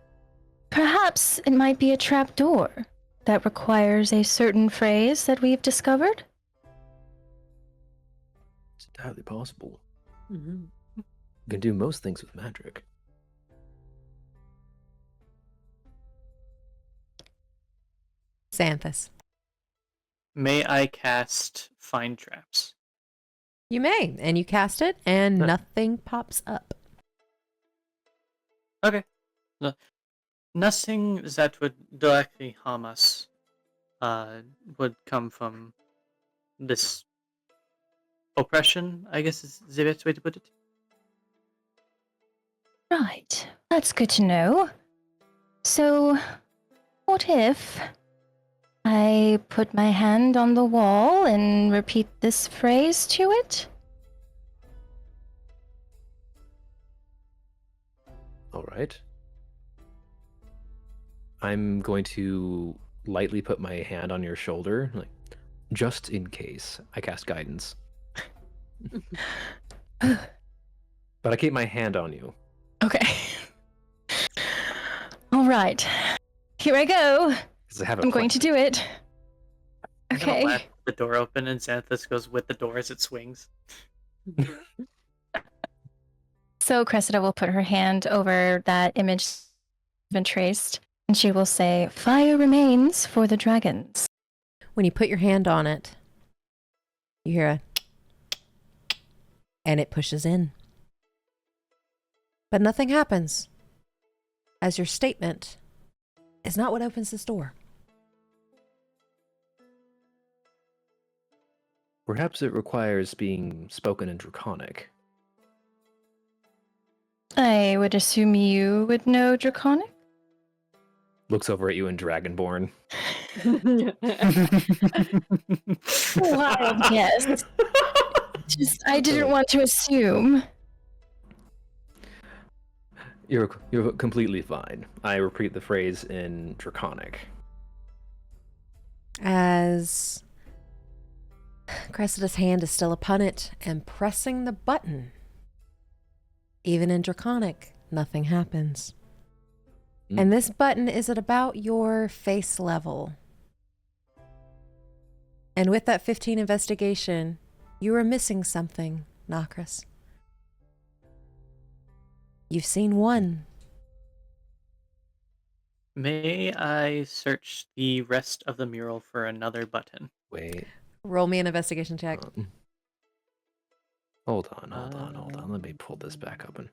perhaps it might be a trap door that requires a certain phrase that we've discovered. It's entirely possible. You can do most things with magic. Xanthus. May I cast Find Traps? You may, and you cast it, and nothing pops up. Okay. No, nothing that would directly harm us would come from this oppression, I guess is the best way to put it. Right. That's good to know. So, what if I put my hand on the wall and repeat this phrase to it? All right. I'm going to lightly put my hand on your shoulder, like, just in case. I cast guidance. But I keep my hand on you. Okay. All right. Here I go. 'Cause I have a I'm going to do it. I'm gonna Okay. let the door open and Xanthus goes with the door as it swings. So Cressida will put her hand over that image that's been traced, and she will say, "Fire remains for the dragons." When you put your hand on it, you hear a and it pushes in. But nothing happens, as your statement is not what opens this door. Perhaps it requires being spoken in Draconic. I would assume you would know Draconic? Looks over at you in Dragonborn. Wild guess. I didn't want to assume. You're completely fine. I repeat the phrase in Draconic. As Cressida's hand is still upon it and pressing the button. Even in Draconic, nothing happens. And this button is at about your face level. And with that 15 investigation, you are missing something, Nakris. You've seen one. May I search the rest of the mural for another button? Wait. Roll me an investigation check. Hold on. Let me pull this back open.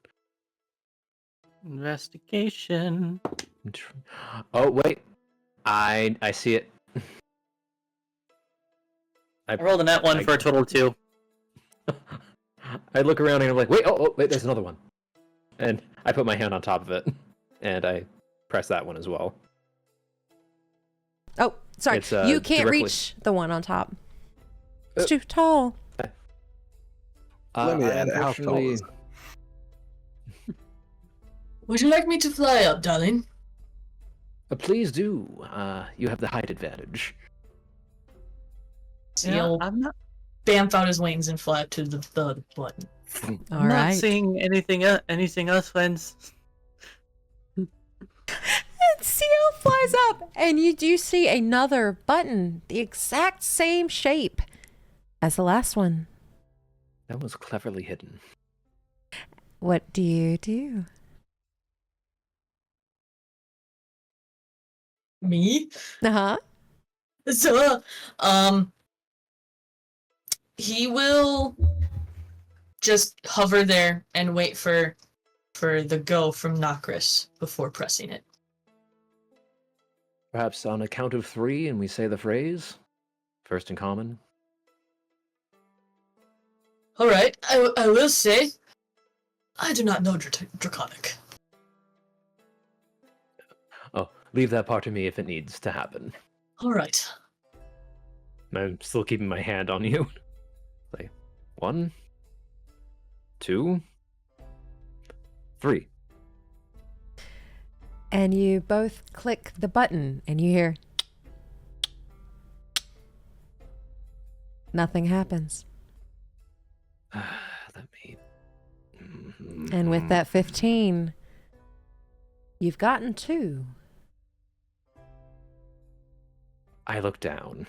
Investigation. Oh, wait. I see it. I rolled a nat 1 for a total of 2. I look around and I'm like, wait, wait, there's another one. And I put my hand on top of it, and I press that one as well. Oh, sorry. It's, you can't directly- reach the one on top. It's too tall. Let me add it. How tall unfortunately- is it? Would you like me to fly up, darling? Please do. You have the height advantage. Ciel I'm not. bamf out his wings and fly up to the third button. All I'm right. not seeing anything else, friends. And Ciel flies up, and you do see another button, the exact same shape as the last one. That was cleverly hidden. What do you do? Me? Uh-huh. So, he will just hover there and wait for the go from Nakris before pressing it. Perhaps on a count of 3, and we say the phrase. First in common. All right, I will say, I do not know Draconic. Oh, leave that part to me if it needs to happen. All right. I'm still keeping my hand on you. Like, 1, 2, 3. And you both click the button, and you hear... Nothing happens. Let me... And with that 15, you've gotten 2. I look down.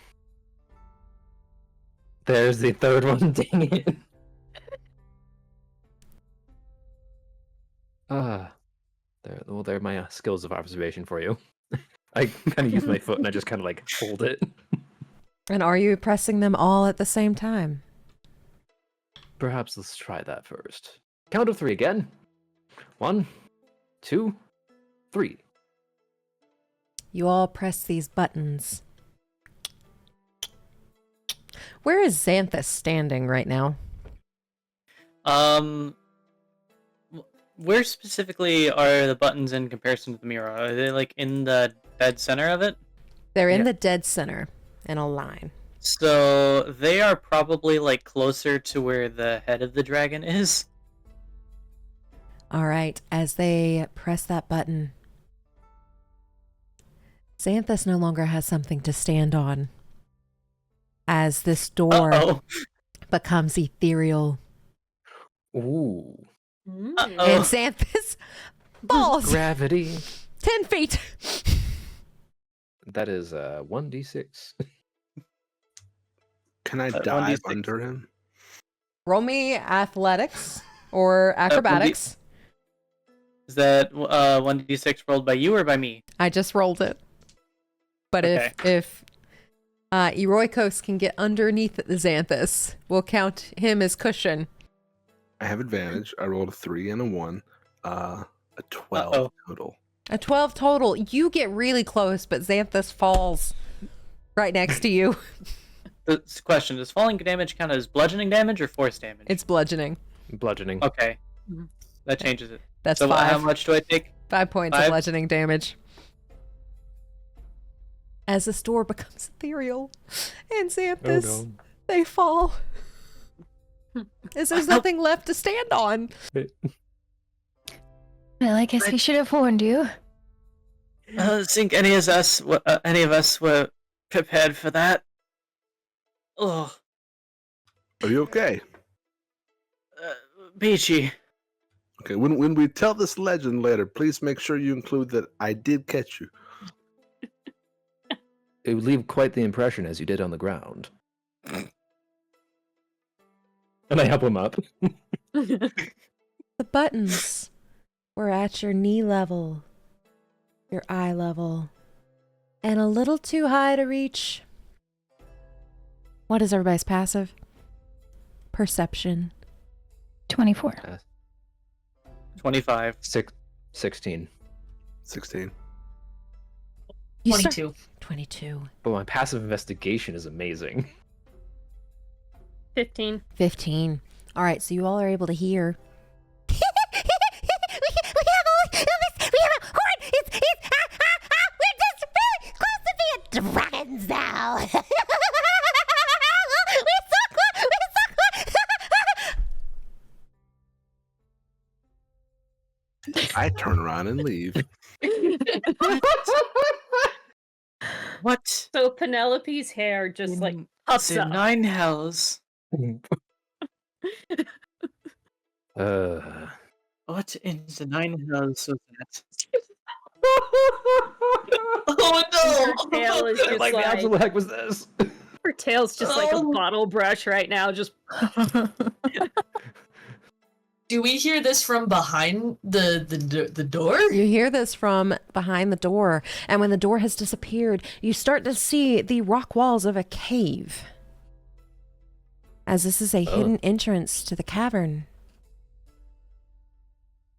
There's the third one, dang it. There are my skills of observation for you. I kind of use my foot and I just kind of like hold it. And are you pressing them all at the same time? Perhaps let's try that first. Count of 3 again. 1, 2, 3. You all press these buttons. Where is Xanthus standing right now? Where specifically are the buttons in comparison to the mirror? Are they like in the dead center of it? They're in Yeah. the dead center in a line. So they are probably like closer to where the head of the dragon is. All right, as they press that button, Xanthus no longer has something to stand on. As this door Uh-oh. becomes ethereal, Ooh. and Uh-oh. Xanthus falls Gravity. 10 feet. That is 1d6. Can I 1d6. dive under him? Roll me athletics or acrobatics. Is that 1d6 rolled by you or by me? I just rolled it. But Okay. if Eroikos can get underneath the Xanthus, we'll count him as cushion. I have advantage. I rolled a 3 and a 1. A 12 Uh-oh. total. A 12 total. You get really close, but Xanthus falls right next to you. This question, does falling damage count as bludgeoning damage or force damage? It's bludgeoning. Bludgeoning. Okay. That changes it. That's So how 5. much do I take? 5 points of 5? bludgeoning damage. As the store becomes ethereal and Xanthus, Oh no. they fall. As there's nothing left to stand on. Well, I guess we should have warned you. I don't think any of us were prepared for that. Oh, Are you okay? Peachy. Okay, when we tell this legend later, please make sure you include that I did catch you. It would leave quite the impression as you did on the ground. And I help him up. The buttons were at your knee level, your eye level, and a little too high to reach. What is everybody's passive? Perception. 24. 25. 16. 16. You start- 22. 22. But my passive investigation is amazing. 15. 15. All right, so you all are able to hear. we have a horn. We're just really close to being dragons now. We're so close. I turn around and leave. What? So Penelope's hair just like puffs The up. 9 hells. What in the 9 hells was that? Oh Her tail is just Like, like, what the heck was this? her tail's just like a Oh. bottle brush right now. Just Do we hear this from behind the door? You hear this from behind the door, and when the door has disappeared, you start to see the rock walls of a cave. As this is a hidden entrance to the cavern.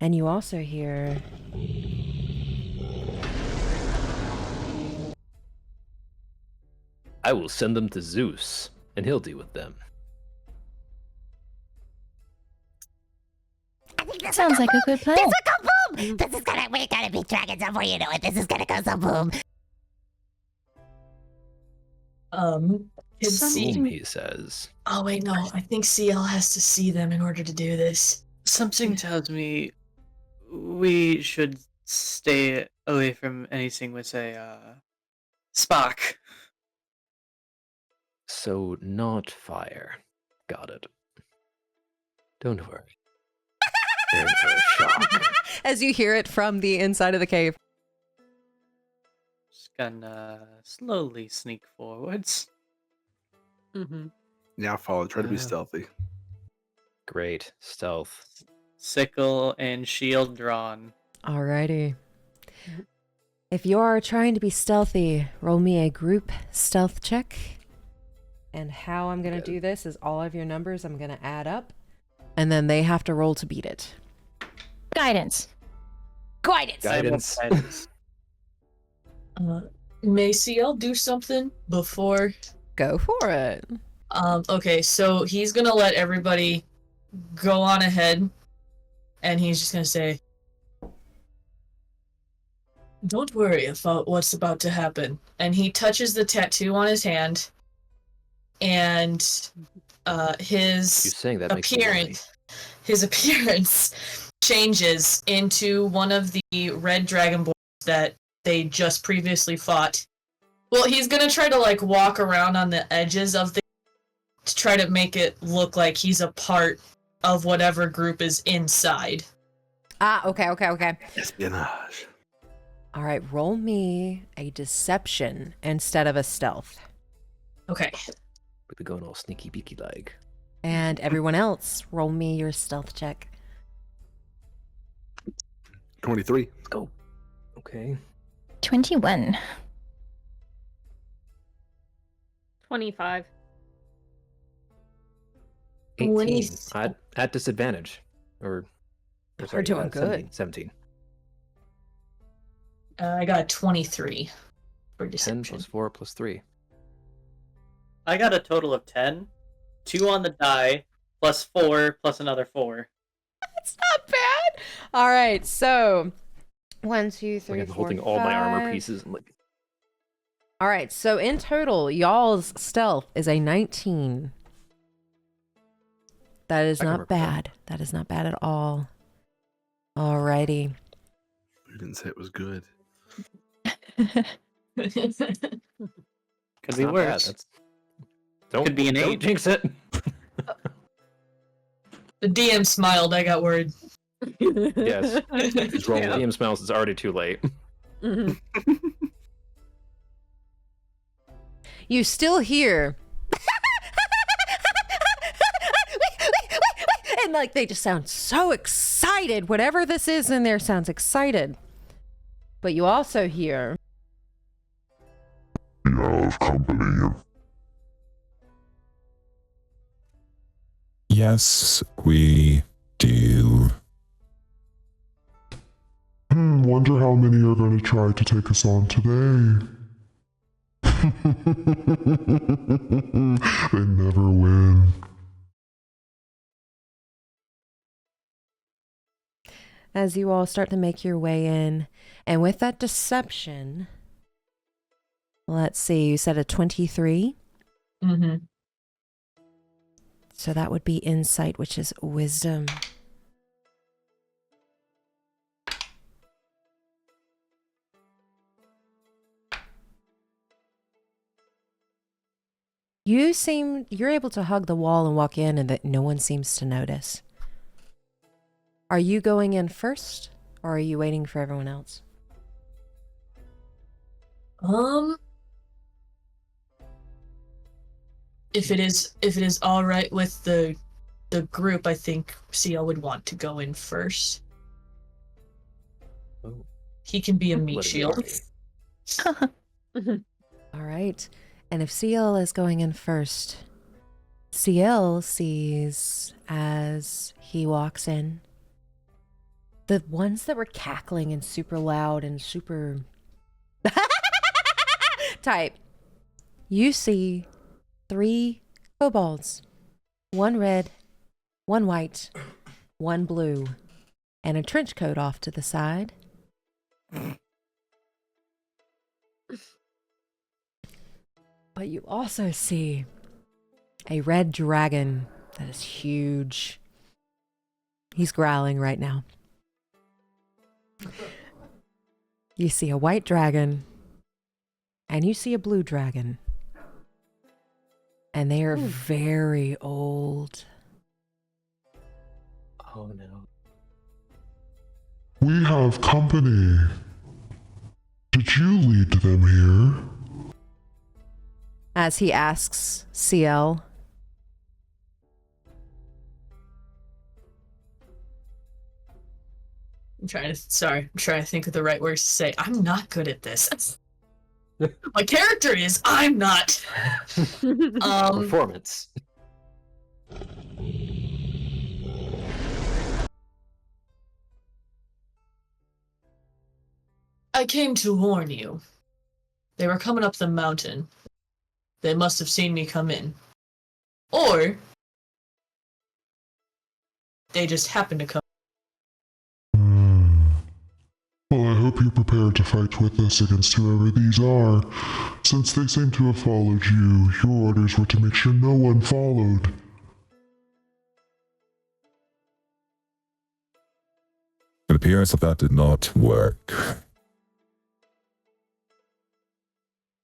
And you also hear... I will send them to Zeus, and he'll deal with them. I think this Sounds will like go a good boom. plan. This will go boom. This is gonna, we're gonna be dragons before you know it. This is gonna go so boom. It's Boom, he says. Oh wait, no. I think Ciel has to see them in order to do this. Something tells me we should stay away from anything with a spark. So, not fire. Got it. Don't worry. They're in for a shock. As you hear it from the inside of the cave. Just gonna slowly sneak forwards. mm-hmm. Yeah, follow. Try to be Yeah. stealthy. Great. Stealth. Sickle and shield drawn. Alrighty. If you are trying to be stealthy, roll me a group stealth check. And how I'm going to do this is all of your numbers I'm going to add up. And then they have to roll to beat it. Guidance. Guidance. Guidance. Guidance. May Ciel do something before? Go for it. Okay, so he's gonna let everybody go on ahead, and he's just gonna say, "Don't worry about what's about to happen." And he touches the tattoo on his hand, and You're his saying that makes me horny. appearance changes into one of the red dragonborns that they just previously fought. Well, he's gonna try to like walk around on the edges of the to try to make it look like he's a part of whatever group is inside. Ah, okay. Espionage. All right, roll me a deception instead of a stealth. Okay. We're going all sneaky beaky like. And everyone else, roll me your stealth check. 23. Let's go. Okay. 21. 25. 18. Twenty- At disadvantage. Or sorry, doing good. 17. I got 23 for 10 deception. plus 4 plus 3. I got a total of 10. 2 on the die, plus 4, plus another 4. That's not bad. All right, so 1, 2, 3, Like I'm 4, holding all my armor 5. pieces and like All right, so in total, y'all's stealth is a 19. That is I can not work with that. bad. That is not bad at all. Alrighty. didn't say it was good. Could It's be not bad. worse. Could be an Don't 8. jinx it. The DM smiled. I got worried. Yes. He's rolling. Liam smells. It's already too late. Mhm. You still hear. And like they just sound so excited. Whatever this is in there sounds excited. But you also hear. We have company. Yes, we do. Wonder how many are going to try to take us on today. They never win. As you all start to make your way in, and with that deception, let's see, you said a 23. Mm-hmm. So that would be insight, which is wisdom. You're able to hug the wall and walk in, and that no one seems to notice. Are you going in first, or are you waiting for everyone else? If it is all right with the group, I think Ciel would want to go in first. Oh. He can be a meat Bloody shield. Mary. All right. And if Ciel is going in first, Ciel sees as he walks in the ones that were cackling and super loud and super type. You see 3 kobolds, 1 red, 1 white, 1 blue, and a trench coat off to the side. But you also see a red dragon that is huge. He's growling right now. You see a white dragon, and you see a blue dragon. And they are very old. Oh no. We have company. Did you lead them here? As he asks Ciel. I'm trying to think of the right words to say. I'm not good at this. My character is. I'm not. Performance. I came to warn you. They were coming up the mountain. They must have seen me come in. Or they just happened to come. Well, I hope you're prepared to fight with us against whoever these are. Since they seem to have followed you, your orders were to make sure no one followed. It appears that did not work.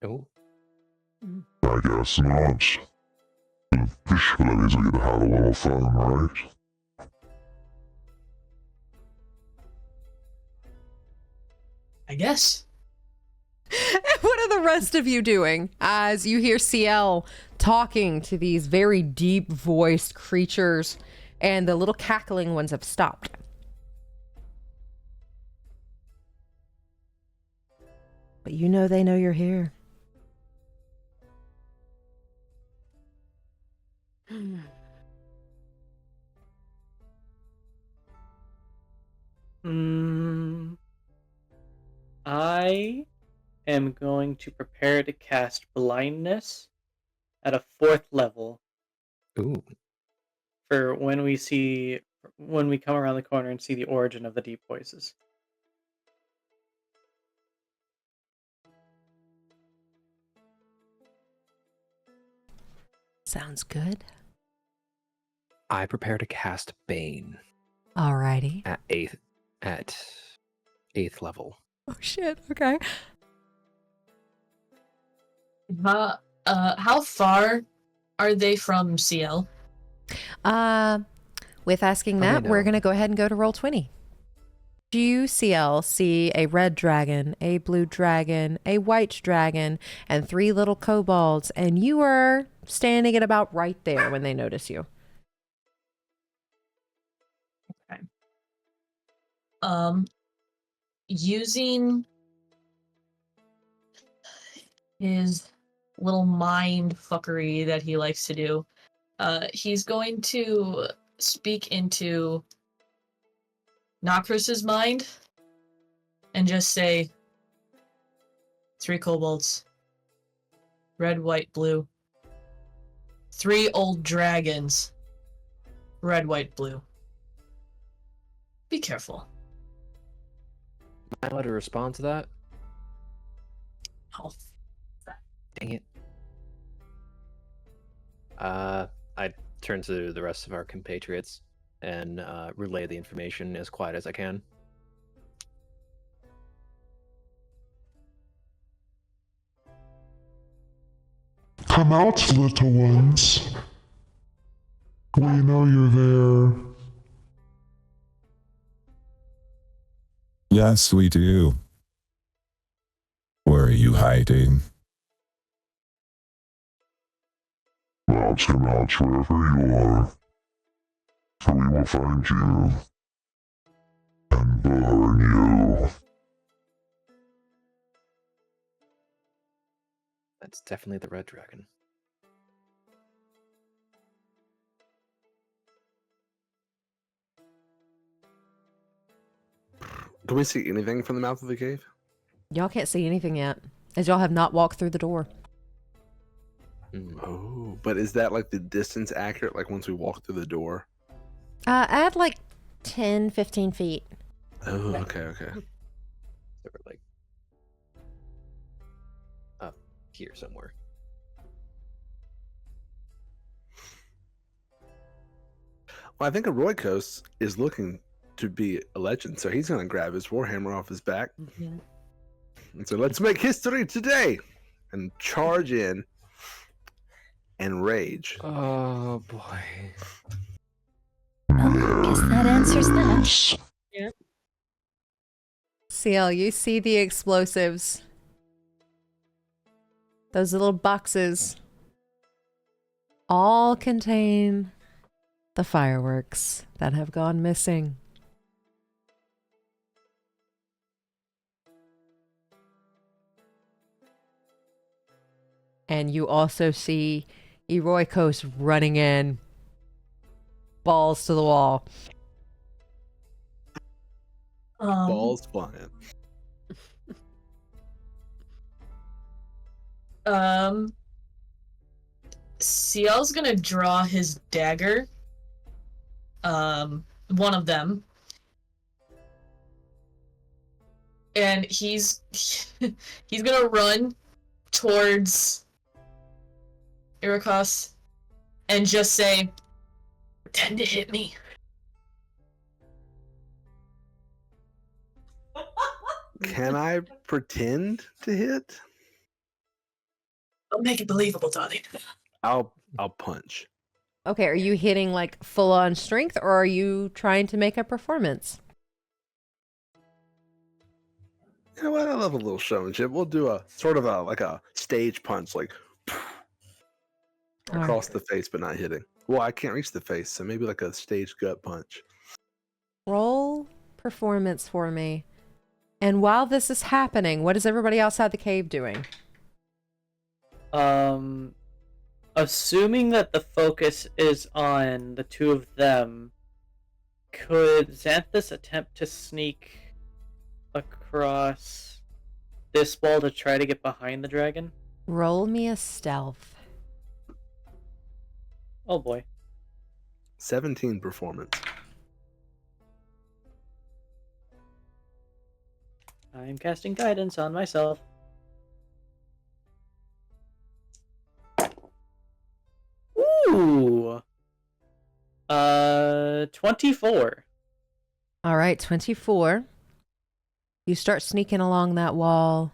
Oh. I guess not. But that means we get to have a little fun, right? I guess. What are the rest of you doing as you hear Ciel talking to these very deep voiced creatures and the little cackling ones have stopped? But you know they know you're here. I am going to prepare to cast blindness at a 4th level. Ooh. For when we come around the corner and see the origin of the deep voices. Sounds good. I prepare to cast Bane Alrighty. at 8th 8th level. Oh shit. Okay. How far are they from Ciel? With asking that, we're going to go ahead and go to roll 20. You, Ciel, see a red dragon, a blue dragon, a white dragon, and 3 little kobolds, and you are standing at about right there when they notice you. Okay. Using his little mind fuckery that he likes to do, he's going to speak into Nakris's mind and just say 3 kobolds, red, white, blue, 3 old dragons, red, white, blue. Be careful. Am I allowed to respond to that? Oh. Dang it. I turn to the rest of our compatriots and relay the information as quiet as I can. Come out, little ones. We know you're there. Yes, we do. Where are you hiding? Come out wherever you are, for we will find you and burn you. That's definitely the red dragon. Can we see anything from the mouth of the cave? Y'all can't see anything yet, as y'all have not walked through the door. Oh, but is that like the distance accurate? Like once we walk through the door? Add like 10, 15 feet. Oh, okay. So we're like up here somewhere. Well, I think Aroikos is looking to be a legend, so he's going to grab his warhammer off his back. And so let's make history today and charge in and rage. Oh boy. Well, I guess that answers that. Yeah. Ciel, you see the explosives. Those little boxes all contain the fireworks that have gone missing. And you also see Eroikos running in, balls to the wall. Balls flying. Ciel's gonna draw his dagger. One of them. And he's gonna run towards Irikos and just say, "Pretend to hit me." Can I pretend to hit? Don't make it believable, darling. I'll punch. Okay, are you hitting like full on strength or are you trying to make a performance? You know what? I love a little showmanship. We'll do a sort of a stage punch, like across the face, but not hitting. Well, I can't reach the face, so maybe like a stage gut punch. Roll performance for me. And while this is happening, what is everybody outside the cave doing? Assuming that the focus is on the two of them, could Xanthus attempt to sneak across this wall to try to get behind the dragon? Roll me a stealth. Oh boy. 17 performance. I'm casting guidance on myself. Ooh. 24. All right, 24. You start sneaking along that wall.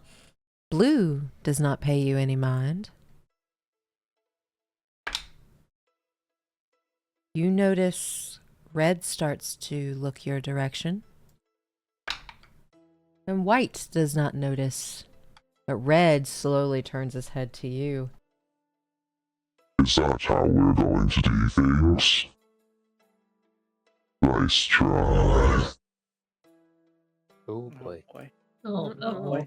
Blue does not pay you any mind. You notice red starts to look your direction. And white does not notice. But red slowly turns his head to you. Is that how we're going to do things? Nice try. Oh boy. Oh no.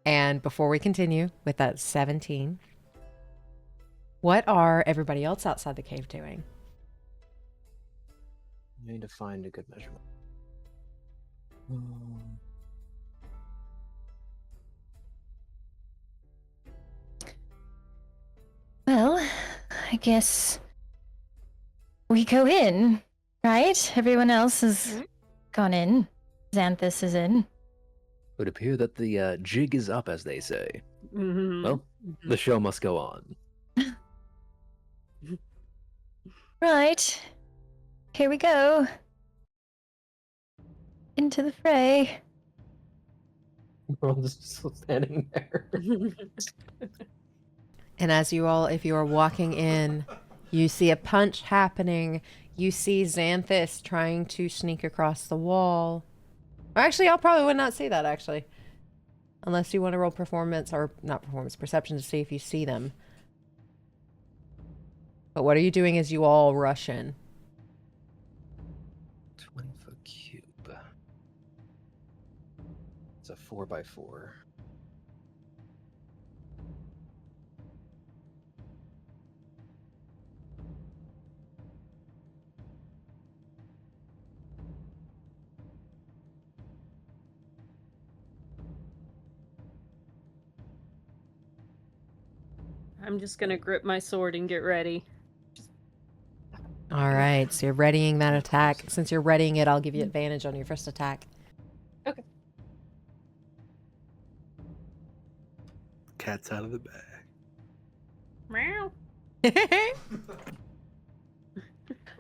And before we continue with that 17, what are everybody else outside the cave doing? I need to find a good measurement. Well, I guess we go in, right? Everyone else has gone in. Xanthus is in. It would appear that the jig is up, as they say. Mm-hmm. Well, the show must go on. Right. Here we go. Into the fray. We're all just still standing there. And as you all, if you are walking in, you see a punch happening. You see Xanthus trying to sneak across the wall. Actually, y'all probably would not see that, actually. Unless you want to roll performance, or not performance, perception to see if you see them. But what are you doing as you all rush in? 20-foot cube. It's a 4x4. I'm just gonna grip my sword and get ready. All right, so you're readying that attack. Since you're readying it, I'll give you advantage on your first attack. Okay. Cat's out of the bag. Meow.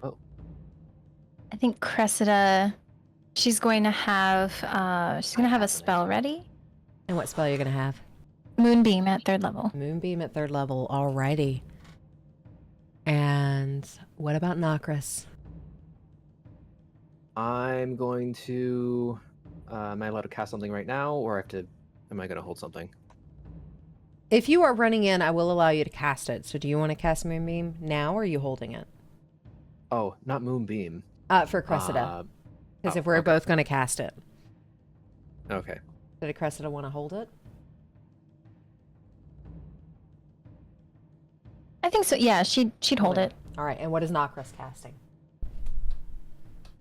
Oh. I think Cressida, she's going to have a spell ready. And what spell are you going to have? Moonbeam at 3rd level. Moonbeam at 3rd level. Alrighty. And what about Nakris? I'm going to... am I allowed to cast something right now, or am I going to hold something? If you are running in, I will allow you to cast it. So do you want to cast Moonbeam now, or are you holding it? Oh, not Moonbeam. For Cressida. Because oh, if we're okay. both going to cast it. Okay. Did Cressida want to hold it? I think so. Yeah, she'd hold it. All right. And what is Nakris casting?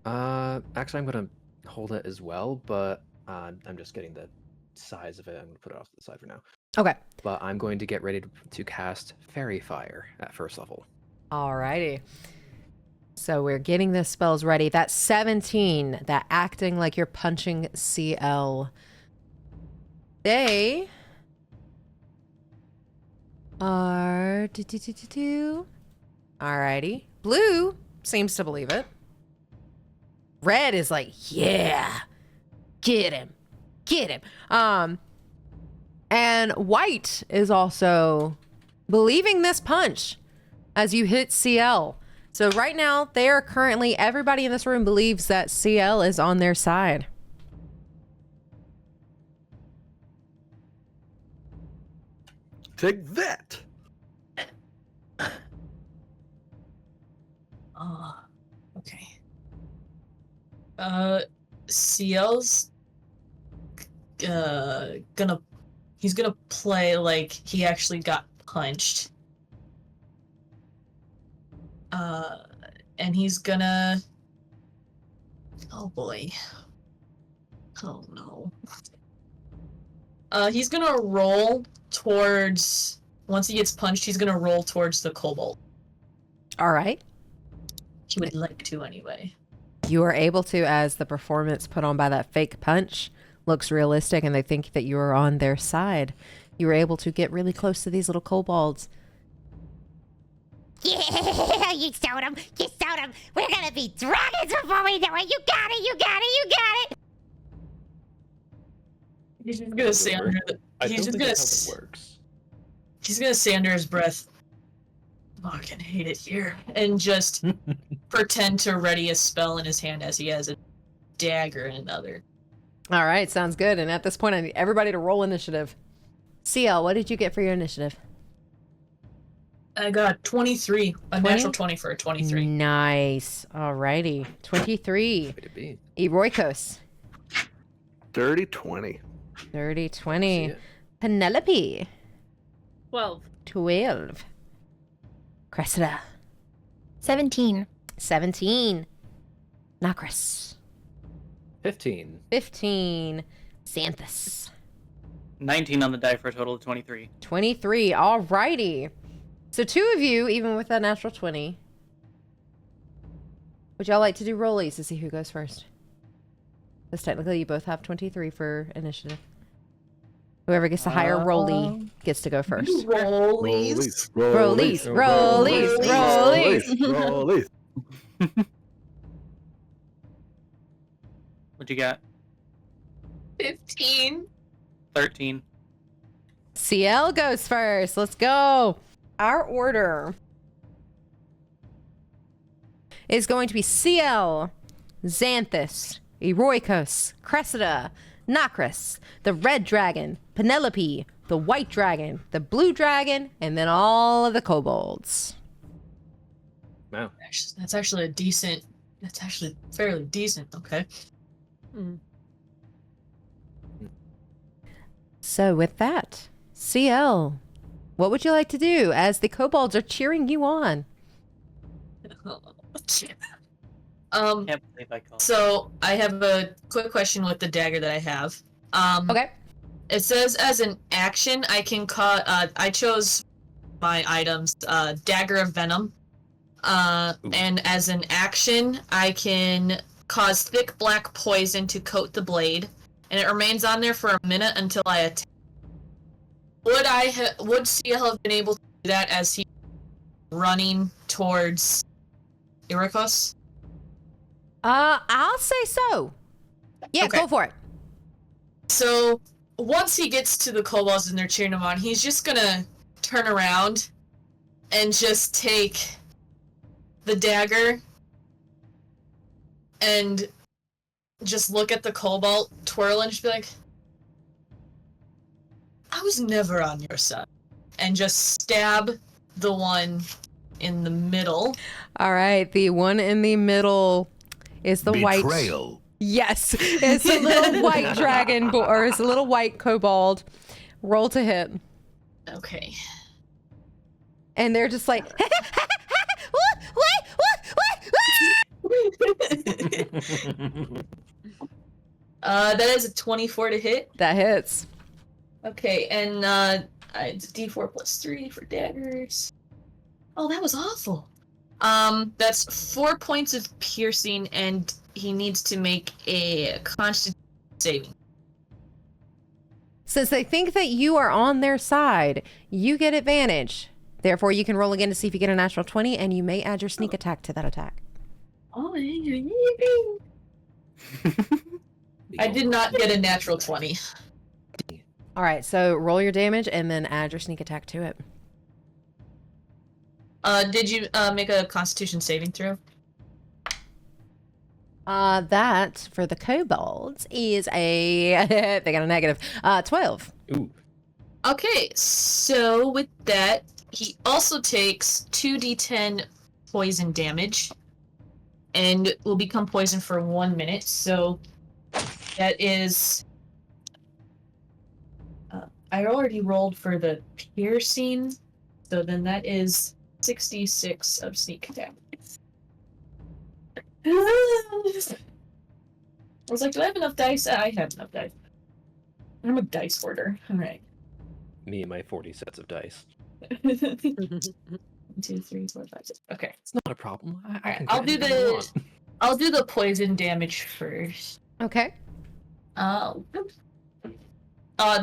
Actually, I'm going to hold it as well, but I'm just getting the size of it. I'm going to put it off to the side for now. Okay. But I'm going to get ready to cast Fairy Fire at 1st level. Alrighty. So we're getting the spells ready. That 17, that acting like you're punching Ciel. They are... Alrighty. Blue seems to believe it. Red is like, yeah, get him. Get him. And white is also believing this punch as you hit Ciel. So right now, they are currently, everybody in this room believes that Ciel is on their side. Take that. Okay. Ciel's he's gonna play like he actually got punched. And he's gonna... Oh boy. Oh no. He's gonna roll towards... Once he gets punched, he's gonna roll towards the kobold. All right. He would like to anyway. You are able to, as the performance put on by that fake punch looks realistic and they think that you are on their side. You were able to get really close to these little kobolds. Yeah, you stole him. You stole him. We're gonna be dragons before we know it. You got it. You got it. You got it. He's just gonna say under the. I He's don't just think gonna. that's how it works. He's gonna say under his breath, "Fucking hate it here," and just pretend to ready a spell in his hand as he has a dagger in another. All right, sounds good. And at this point, I need everybody to roll initiative. Ciel, what did you get for your initiative? I got 23, a 20? natural 20 for a 23. Nice. All righty. 23. Way to be. Eroikos. Dirty 20. Dirty See 20. it. Penelope. 12. 12. Cressida. 17. 17. Nakris. 15. 15. Xanthus. 19 on the die for a total of 23. 23. All righty. So 2 of you, even with that natural 20. Would y'all like to do rollies to see who goes first? Because technically you both have 23 for initiative. Whoever gets the higher rolly gets to go first. Rollies. Rollies. Rollies. Rollies. Rollies. What'd you got? 15. 13. Ciel goes first. Let's go. Our order is going to be Ciel, Xanthus, Eroikos, Cressida, Nakris, the red dragon, Penelope, the white dragon, the blue dragon, and then all of the kobolds. Wow. That's actually a decent. That's actually fairly decent. Okay. So with that, Ciel, what would you like to do as the kobolds are cheering you on? Can't believe I called. So I have a quick question with the dagger that I have. Okay. It says as an action, I can call. I chose my items, dagger of venom, and as an action, I can cause thick black poison to coat the blade, and it remains on there for a minute until I attack. Would Ciel have been able to do that as he running towards Eroikos? I'll say so. Yeah, Okay. go for it. So once he gets to the kobolds and they're cheering him on, he's just gonna turn around and just take the dagger and just look at the kobold twirl and just be like, I was never on your side. And just stab the one in the middle. All right, the one in the middle is the white. Betrayal. Yes, it's a little white dragon, or it's a little white kobold. Roll to hit, Okay. and they're just like, That is a 24 to hit. that hits. Okay, and it's D4 plus 3 for daggers. Oh, that was awful. That's 4 points of piercing, and he needs to make a Constitution saving. Since they think that you are on their side, you get advantage. Therefore, you can roll again to see if you get a natural 20, and you may add your sneak attack to that attack. Oh, I did not get a natural 20. All right, so roll your damage and then add your sneak attack to it. Did you make a Constitution saving throw? That for the kobolds is a they got a negative 12. Ooh. Okay, so with that, he also takes 2d10 poison damage and will become poisoned for 1 minute. So that is. I already rolled for the piercing, so then that is 66 of sneak attack. I was like, do I have enough dice? I have enough dice. I'm a dice hoarder. All right. Me and my 40 sets of dice. 1, 2, 3, 4, 5, 6. Okay. It's not a problem. I Alright, can I'll get do anything I the- want. I'll do the poison damage first. Okay.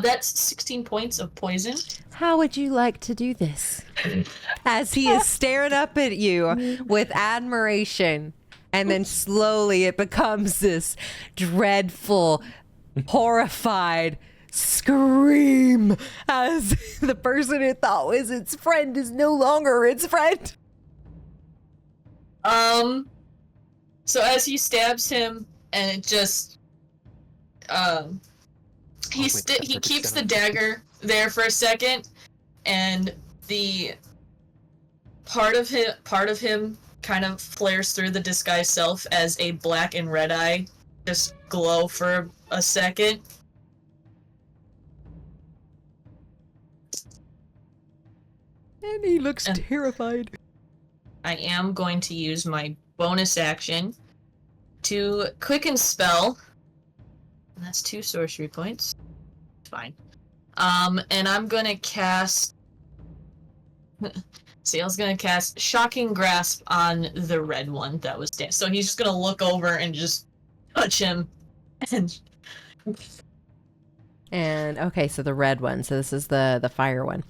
That's 16 points of poison. How would you like to do this? As he is staring up at you with admiration, and then slowly it becomes this dreadful, horrified scream as the person it thought was its friend is no longer its friend. So as he stabs him, and it just, he keeps the dagger there for a second, and the part of him kind of flares through the disguised self as a black and red eye just glow for a second. And he looks terrified. I am going to use my bonus action to quicken spell. And that's 2 sorcery points. Fine. And I'm gonna cast... Ciel's gonna cast Shocking Grasp on the red one that was dead. So he's just gonna look over and just touch him. And okay, so the red one. So this is the fire one.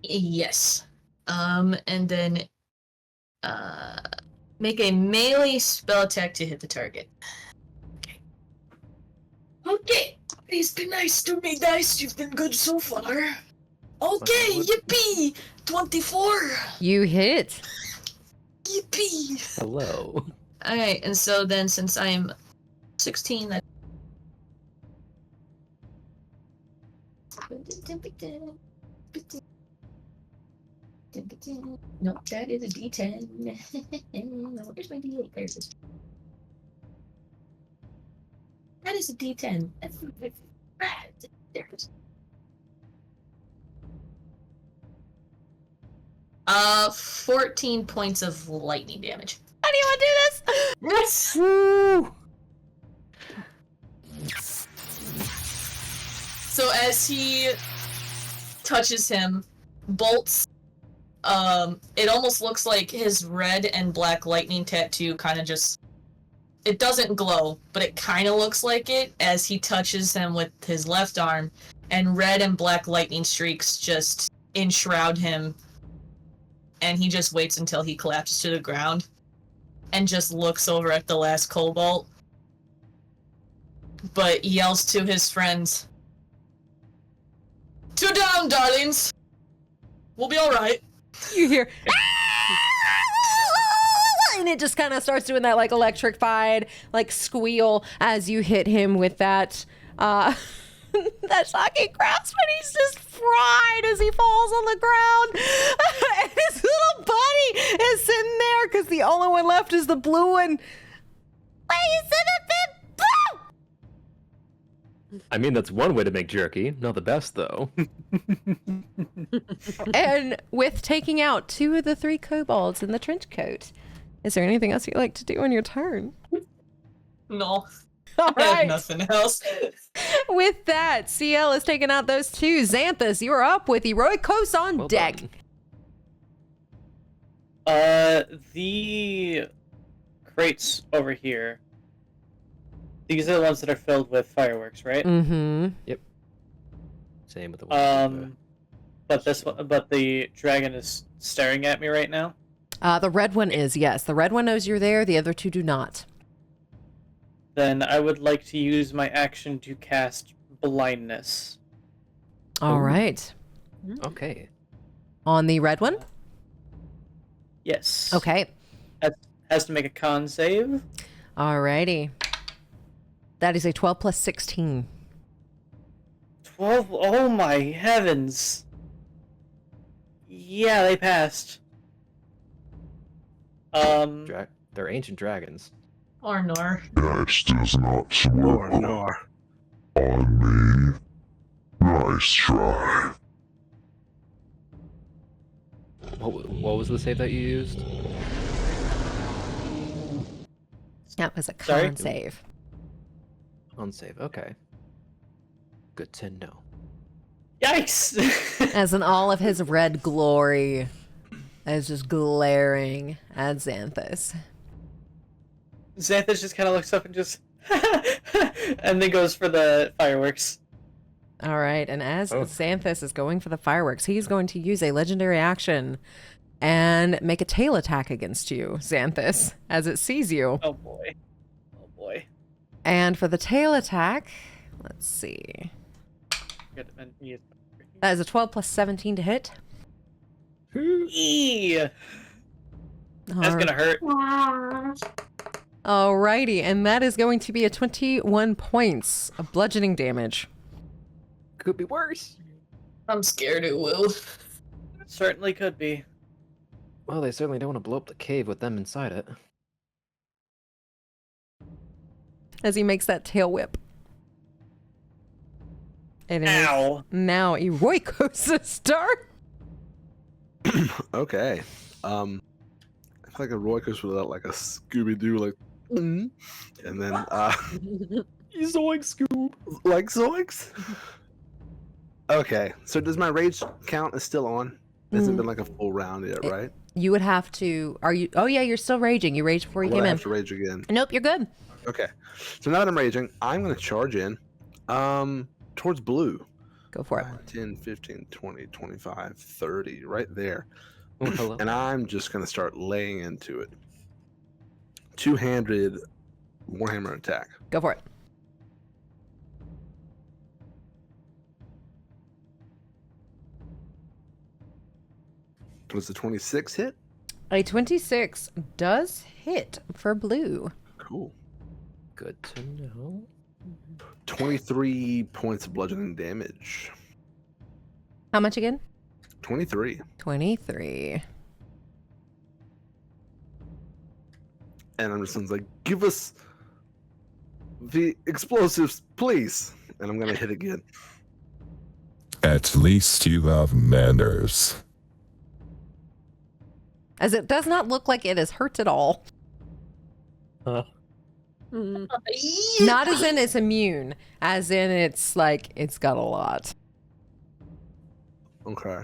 Yes. And then make a melee spell attack to hit the target. Okay. Please be nice to me, dice. You've been good so far. Okay, yippee! 24! You hit. Yippee! Hello. Alright, and so then since I'm 16, that... No, that is a D10. Where's my D8? There's this. That is a D10. There's. 14 points of lightning damage. How do you want to do this? Yes! Woo! So as he touches him, bolts, it almost looks like his red and black lightning tattoo kind of just, it doesn't glow, but it kind of looks like it as he touches him with his left arm, and red and black lightning streaks just enshroud him, and he just waits until he collapses to the ground and just looks over at the last cobalt, but yells to his friends, "Two down, darlings! We'll be alright." You hear, and it just kind of starts doing that like electrified like squeal as you hit him with that that shocking grasp, and he's just fried as he falls on the ground. And his little buddy is sitting there because the only one left is the blue one. Why you son of a blue? I mean, that's one way to make jerky. Not the best, though. And with taking out 2 of the 3 kobolds in the trench coat, is there anything else you'd like to do on your turn? No. All I have right. nothing else. With that, Ciel has taken out those 2. Xanthus, you're up with Heroic Coast on Well deck. done. The crates over here. These are the ones that are filled with fireworks, right? Mm-hmm. Same with the one. But this one, but the dragon is staring at me right now. The red one is, yes. The red one knows you're there. The other 2 do not. Then I would like to use my action to cast blindness. All Ooh. right. Okay. On the red one? Yes. Okay. Has to make a con save. All righty. That is a 12 plus 16. 12. Oh my heavens. Yeah, they passed. They're ancient dragons. Or nor. That does not Nor, work nor. on me. Nice try. What was the save that you used? That was a con Sorry? save. On save. Okay. Good to know. Yikes! As in all of his red glory is just glaring at Xanthus. Xanthus just kind of looks up and just... and then goes for the fireworks. All right, and as Xanthus is going for the fireworks, he's going to use a legendary action and make a tail attack against you, Xanthus, as it sees you. Oh boy. Oh boy. And for the tail attack, let's see. forget to use. That is a 12 plus 17 to hit. That's gonna hurt. Alrighty, and that is going to be a 21 points of bludgeoning damage. Could be worse. I'm scared it will. Certainly could be. Well, they certainly don't want to blow up the cave with them inside it. As he makes that tail whip. It is Ow. now Eroikos' start. Okay. I feel like a Roykus would let like a Scooby Doo like, and then Zoink Scoob. like zoinks. Okay, so does my rage count is still on? It hasn't been like a full round yet, right? You would have to. Are you? Oh yeah, you're still raging. You raged before you Will came I in. have to rage again? Nope, you're good. Okay, so now that I'm raging, I'm gonna charge in, towards blue. Go for it. 10, 15, 20, 25, 30, right there. Oh, hello. And I'm just gonna start laying into it. Two-handed Warhammer attack. Go for it. Was the 26 hit? A 26 does hit for blue. Cool. Good to know. 23 points of bludgeoning damage. How much again? 23. 23. And I'm just like, give us the explosives, please. And I'm gonna hit again. At least you have manners. As it does not look like it is hurt at all. Mm. Not as in it's immune, as in it's like it's got a lot. Okay.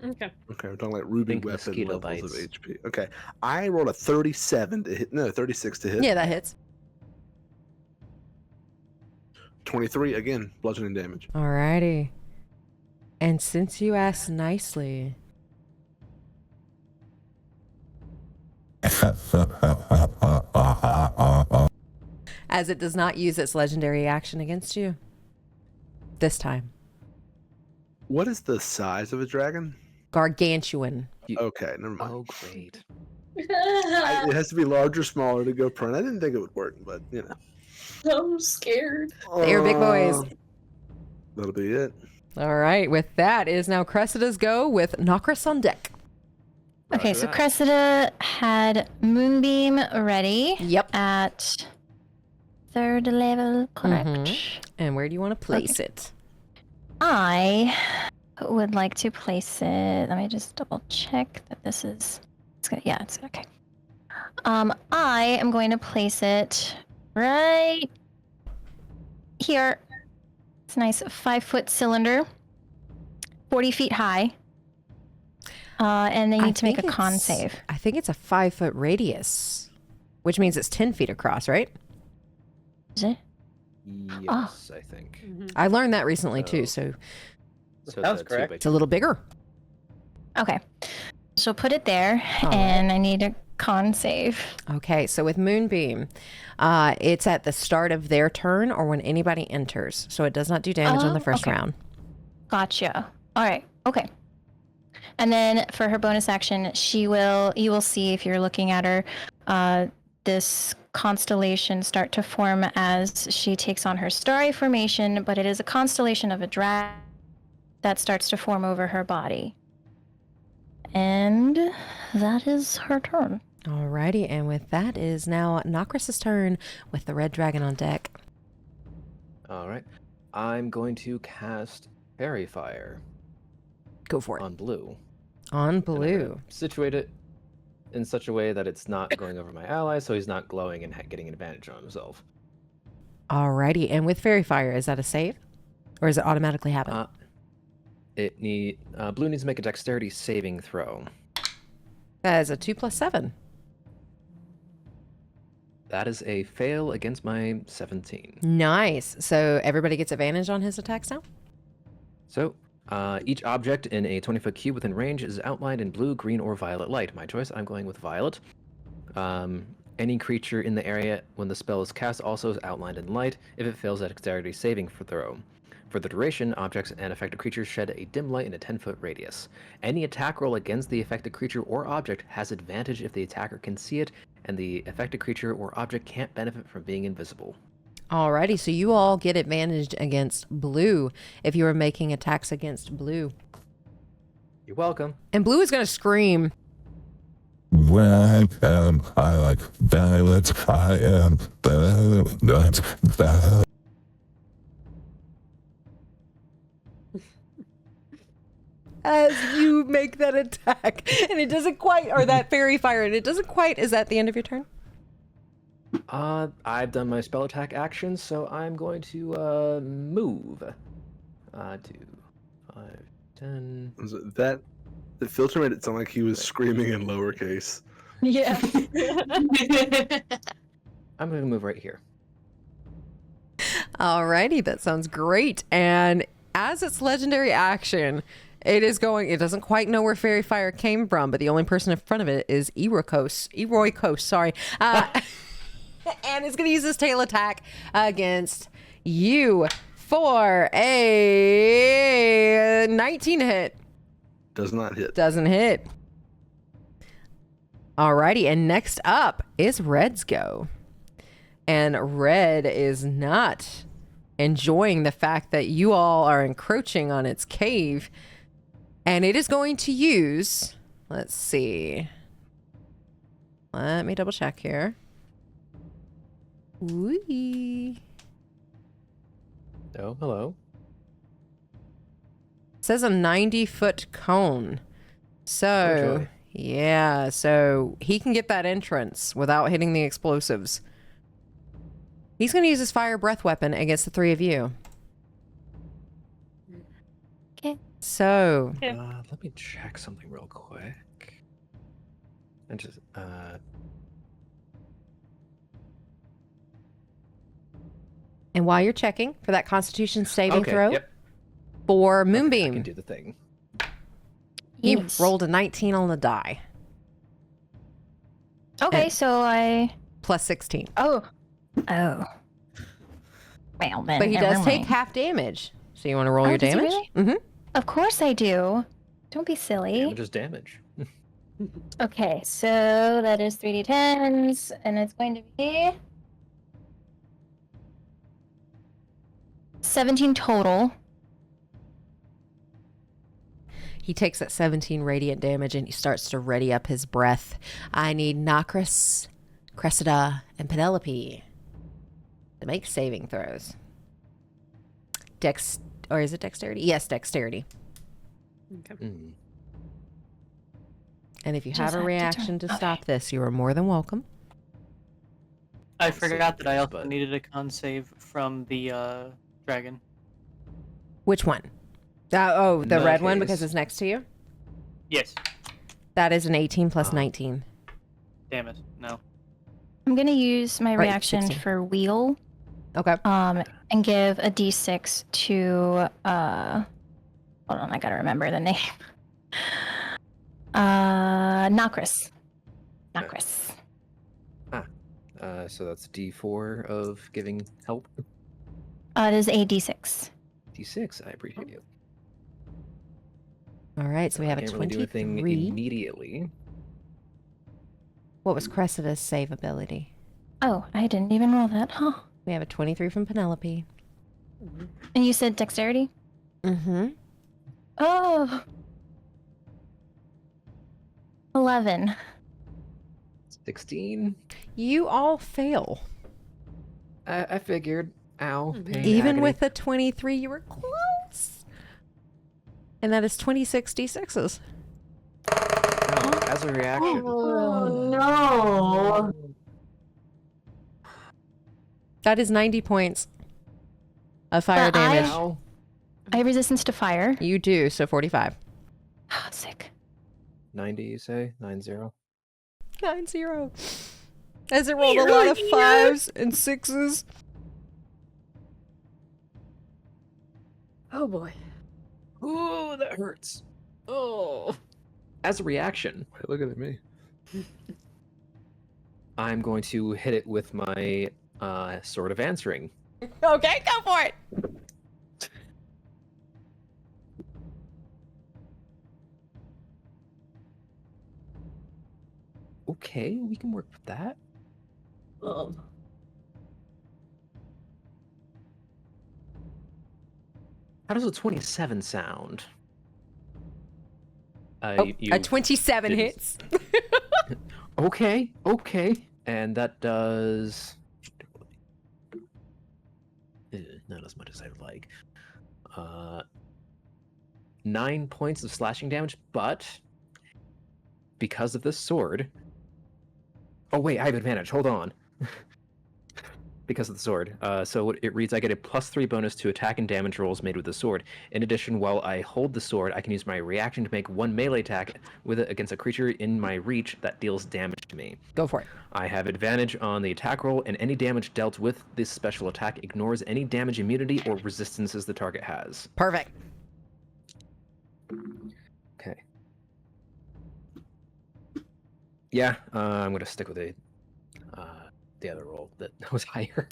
Okay. Okay, we're talking like ruby Think weapon mosquito levels of bites. HP. Okay, I rolled a 37 to hit. No, 36 to hit. Yeah, that hits. 23 again, bludgeoning damage. Alrighty. And since you asked nicely, as it does not use its legendary action against you this time. What is the size of a dragon? Gargantuan. Okay, never mind. Oh, great. It has to be larger, or smaller to go prone. I didn't think it would work, but you know. I'm scared. They're big boys. That'll be it. All right, with that, it is now Cressida's go with Nakris on deck. Okay, Roger so that. Cressida had Moonbeam ready Yep. at 3rd level, correct? And where do you want to place it? I would like to place it. Let me just double check that this is. It's gonna, yeah, it's okay. I am going to place it right here. It's a nice 5-foot cylinder, 40 feet high. And they need to make a con save. I think it's a 5-foot radius, which means it's 10 feet across, right? Is it? Yes, I think. I learned that recently too, so So Sounds it's a correct. 2 by it's a little bigger. Okay. So put it there, All and I need a con save. Okay, so with Moonbeam, it's at the start of their turn or when anybody enters, so it does not do damage on the first okay. round. Gotcha. All right. Okay. And then for her bonus action, you will see if you're looking at her, this constellation start to form as she takes on her starry formation, but it is a constellation of a dragon that starts to form over her body. And that is her turn. Alrighty, and with that is now Nakris' turn with the red dragon on deck. All right. I'm going to cast Fairy Fire Go for it. on blue. On And I'm gonna blue. Situate it in such a way that it's not going over my ally, so he's not glowing and getting an advantage on himself. Alrighty, and with Fairy Fire, is that a save? Or does it automatically happen? Blue needs to make a dexterity saving throw. That is a 2 plus 7. That is a fail against my 17. Nice. So everybody gets advantage on his attacks now? So, each object in a 20-foot cube within range is outlined in blue, green, or violet light. My choice, I'm going with violet. Any creature in the area when the spell is cast also is outlined in light if it fails a dexterity saving throw. For the duration, objects and affected creatures shed a dim light in a 10-foot radius. Any attack roll against the affected creature or object has advantage if the attacker can see it, and the affected creature or object can't benefit from being invisible. Alrighty, so you all get advantage against blue if you are making attacks against blue. You're welcome. And blue is going to scream. When I like violet, I am violet. As you make that attack, and it doesn't quite, or that fairy fire, and it doesn't quite, is that the end of your turn? I've done my spell attack action, so I'm going to move. 2, 5, 10. That the filter made it sound like he was screaming in lowercase. Yeah. I'm going to move right here. Alrighty, that sounds great. And as its legendary action, it doesn't quite know where fairy fire came from, but the only person in front of it is Eroikos, sorry. And it's going to use this tail attack against you for a 19 hit. Does not hit. Doesn't hit. Alrighty, and next up is Red's go. And Red is not enjoying the fact that you all are encroaching on its cave. And it is going to use, let's see. Let me double check here. Wee. Oh, hello. It says a 90-foot cone. So, joy. yeah, so he can get that entrance without hitting the explosives. He's going to use his fire breath weapon against the three of you. Okay. So, Let me check something real quick. And just, and while you're checking for that Constitution saving throw yep. for I can Moonbeam, do the thing. he Yes. rolled a 19 on the die. Okay, and- so I. Plus 16. Oh. Well then. But he does never take mind. half damage. So you want to roll Oh, your does he damage? really? Mm-hmm. Of course I do. Don't be silly. Damage is damage. Okay, so that is 3d10s, and it's going to be 17 total. He takes that 17 radiant damage and he starts to ready up his breath. I need Nakris, Cressida, and Penelope to make saving throws. Or is it dexterity? Yes, dexterity. Mm. And if you Just have a have to reaction to turn- stop this, you are more than welcome. I Let's see, forgot that I also but- needed a con save from the dragon. Which one? The In red that one because case- it's next to you? Yes. That is an 18 plus Oh. 19. Damn it. No. I'm gonna use my Right, reaction 16. for wheel, Okay. and give a d6 to hold on, I gotta remember the name. Nakris. Nakris. So that's D4 of giving help. It is a d6. D6, I appreciate you. All right, so we have I a can't really do anything 23. immediately. What was Cressida's save ability? Oh, I didn't even roll that, huh? We have a 23 from Penelope. And you said dexterity? Mm-hmm. Oh. 11. 16? You all fail. I figured. Ow. Pain, Even agony. with the 23, you were close. And that is 26 d6s. Oh, as a reaction. Oh no. That is 90 points of fire But I- damage. Ow. I have resistance to fire. You do, so 45. Oh, sick. 90, you say? 90? 9-0. As it rolled a lot of 5s and 6s. Oh boy. Ooh, that hurts. Oh. As a reaction, Wait, look at me. I'm going to hit it with my Sword of Answering. Okay, go for it. Okay, we can work with that. How does a 27 sound? A 27 didn't- hits. Okay. And that does... not as much as I would like. 9 points of slashing damage, but because of this sword... Oh wait, I have advantage. Hold on. Because of the sword. So it reads, I get a +3 bonus to attack and damage rolls made with the sword. In addition, while I hold the sword, I can use my reaction to make one melee attack with it against a creature in my reach that deals damage to me. Go for it. I have advantage on the attack roll, and any damage dealt with this special attack ignores any damage immunity or resistances the target has. Perfect. Okay. Yeah, I'm going to stick with the other roll that was higher.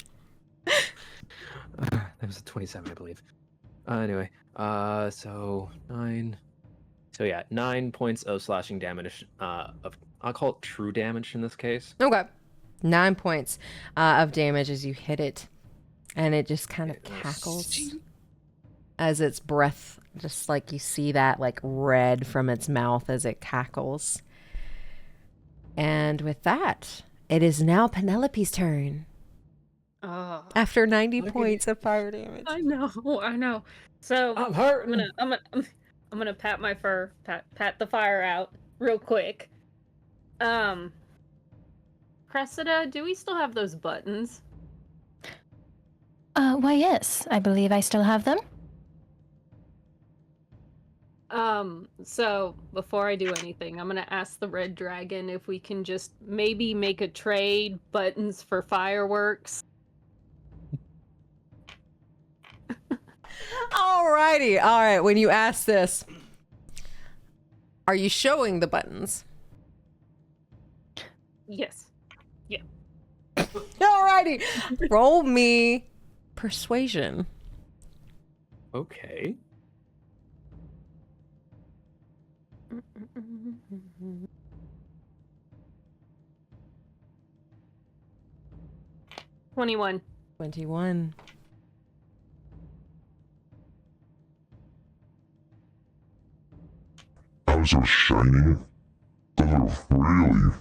That was a 27, I believe. Anyway, so 9. So yeah, 9 points of slashing damage. I'll call it true damage in this case. Okay. 9 points of damage as you hit it. And it just kind of cackles as its breath, just like you see that like red from its mouth as it cackles. And with that, it is now Penelope's turn. After 90 points of fire damage. I know. So I'm hurting. I'm gonna pat my fur, pat the fire out real quick. Cressida, do we still have those buttons? Why, yes. I believe I still have them. So before I do anything, I'm gonna ask the red dragon if we can just maybe make a trade, buttons for fireworks. Alrighty. All right. When you ask this, are you showing the buttons? Yes. Yeah. Alrighty. Roll me persuasion. Okay. $21. 21. Those are shiny. Those are really...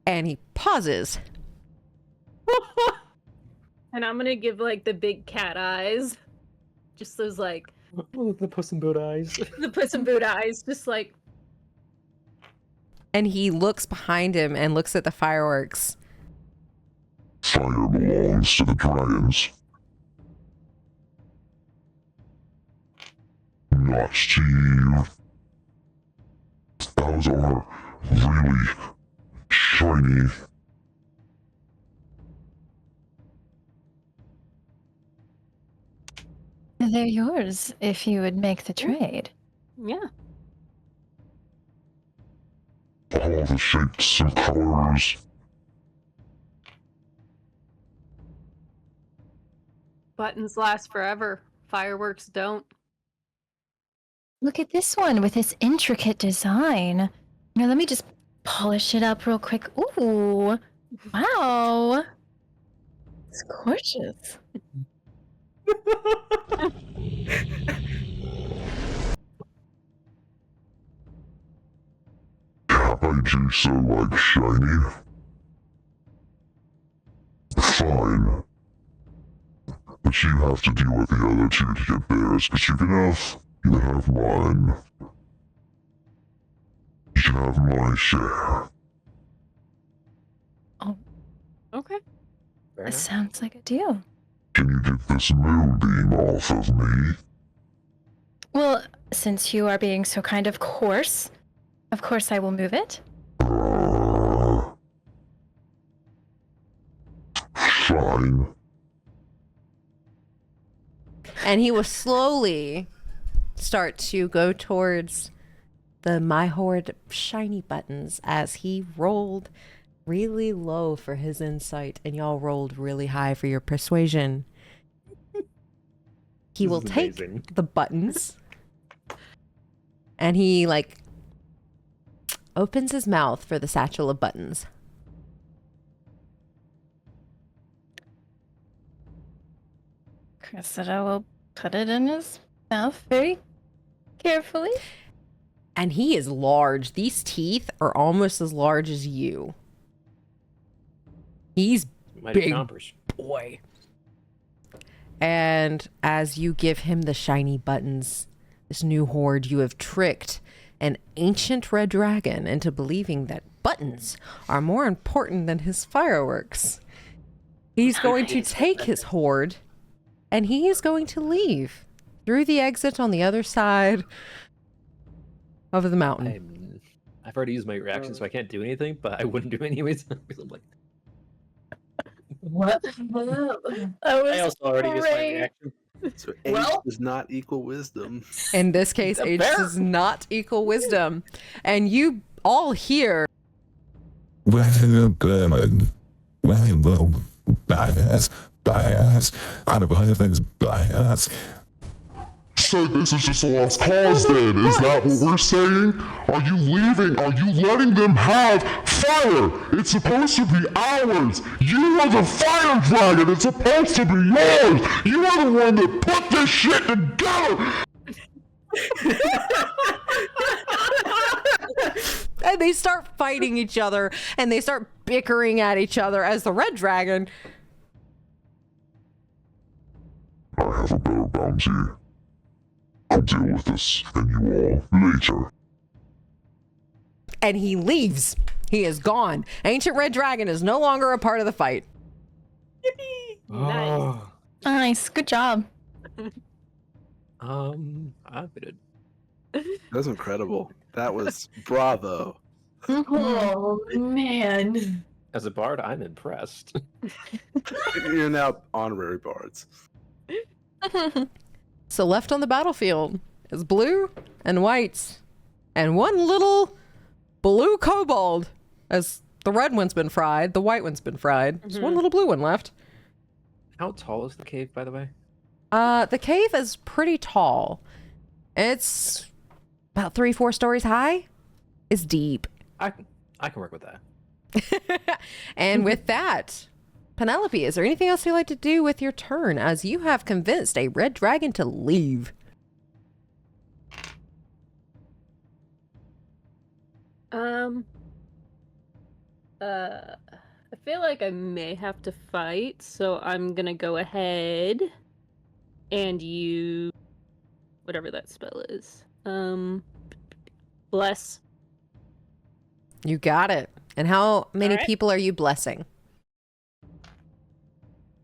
And he pauses. And I'm gonna give like the big cat eyes. Just those like The Puss in Boot eyes. the Puss in Boot eyes, just like And he looks behind him and looks at the fireworks. Fire belongs to the dragons. Not to you. Those are really shiny. They're yours if you would make the trade. yeah. All the shapes and colors. Buttons last forever. Fireworks don't. Look at this one with its intricate design. Now let me just polish it up real quick. Ooh, wow. It's gorgeous. Kaiju so like shiny. Fine. But you have to deal with the other two to get theirs, but you can have mine. You can have my share. Okay. Fair That enough. sounds like a deal. Can you get this moonbeam off of me? Well, since you are being so kind of course I will move it. Fine. And he will slowly start to go towards the My Horde shiny buttons as he rolled really low for his insight and y'all rolled really high for your persuasion. He This will is take amazing. the buttons and he like opens his mouth for the satchel of buttons. Cressida will put it in his mouth very carefully. And he is large. These teeth are almost as large as you. He's Mighty big chompers. boy. And as you give him the shiny buttons, this new horde, you have tricked an ancient red dragon into believing that buttons are more important than his fireworks. He's going to take his horde and he is going to leave through the exit on the other side of the mountain. I've already used my reaction, so I can't do anything, but I wouldn't do it anyways. Because I'm like, What? I also already used my reaction. So age Well- does not equal wisdom. In this case, age does not equal wisdom. And you all hear Well, good. Well, bias, out of heavens, bias. So this is just a lost cause then, is that what we're saying? Are you leaving? Are you letting them have fire? It's supposed to be ours. You are the fire dragon. It's supposed to be yours. You are the one that put this shit together. and they start fighting each other and they start bickering at each other as the red dragon. I have a better bounty. I'll deal with this and you all later. And he leaves. He is gone. Ancient red dragon is no longer a part of the fight. Nice. Nice. Good job. I'm good. That's incredible. That was bravo. Oh man. As a bard, I'm impressed. You're now honorary bards. So left on the battlefield is blue and white and one little blue kobold. As the red one's been fried, the white one's been fried. There's one little blue one left. How tall is the cave, by the way? The cave is pretty tall. It's about 3-4 stories high. It's deep. I can work with that. And with that, Penelope, is there anything else you'd like to do with your turn as you have convinced a red dragon to leave? I feel like I may have to fight, so I'm gonna go ahead and use whatever that spell is. Bless. You got it. And how many All right. people are you blessing?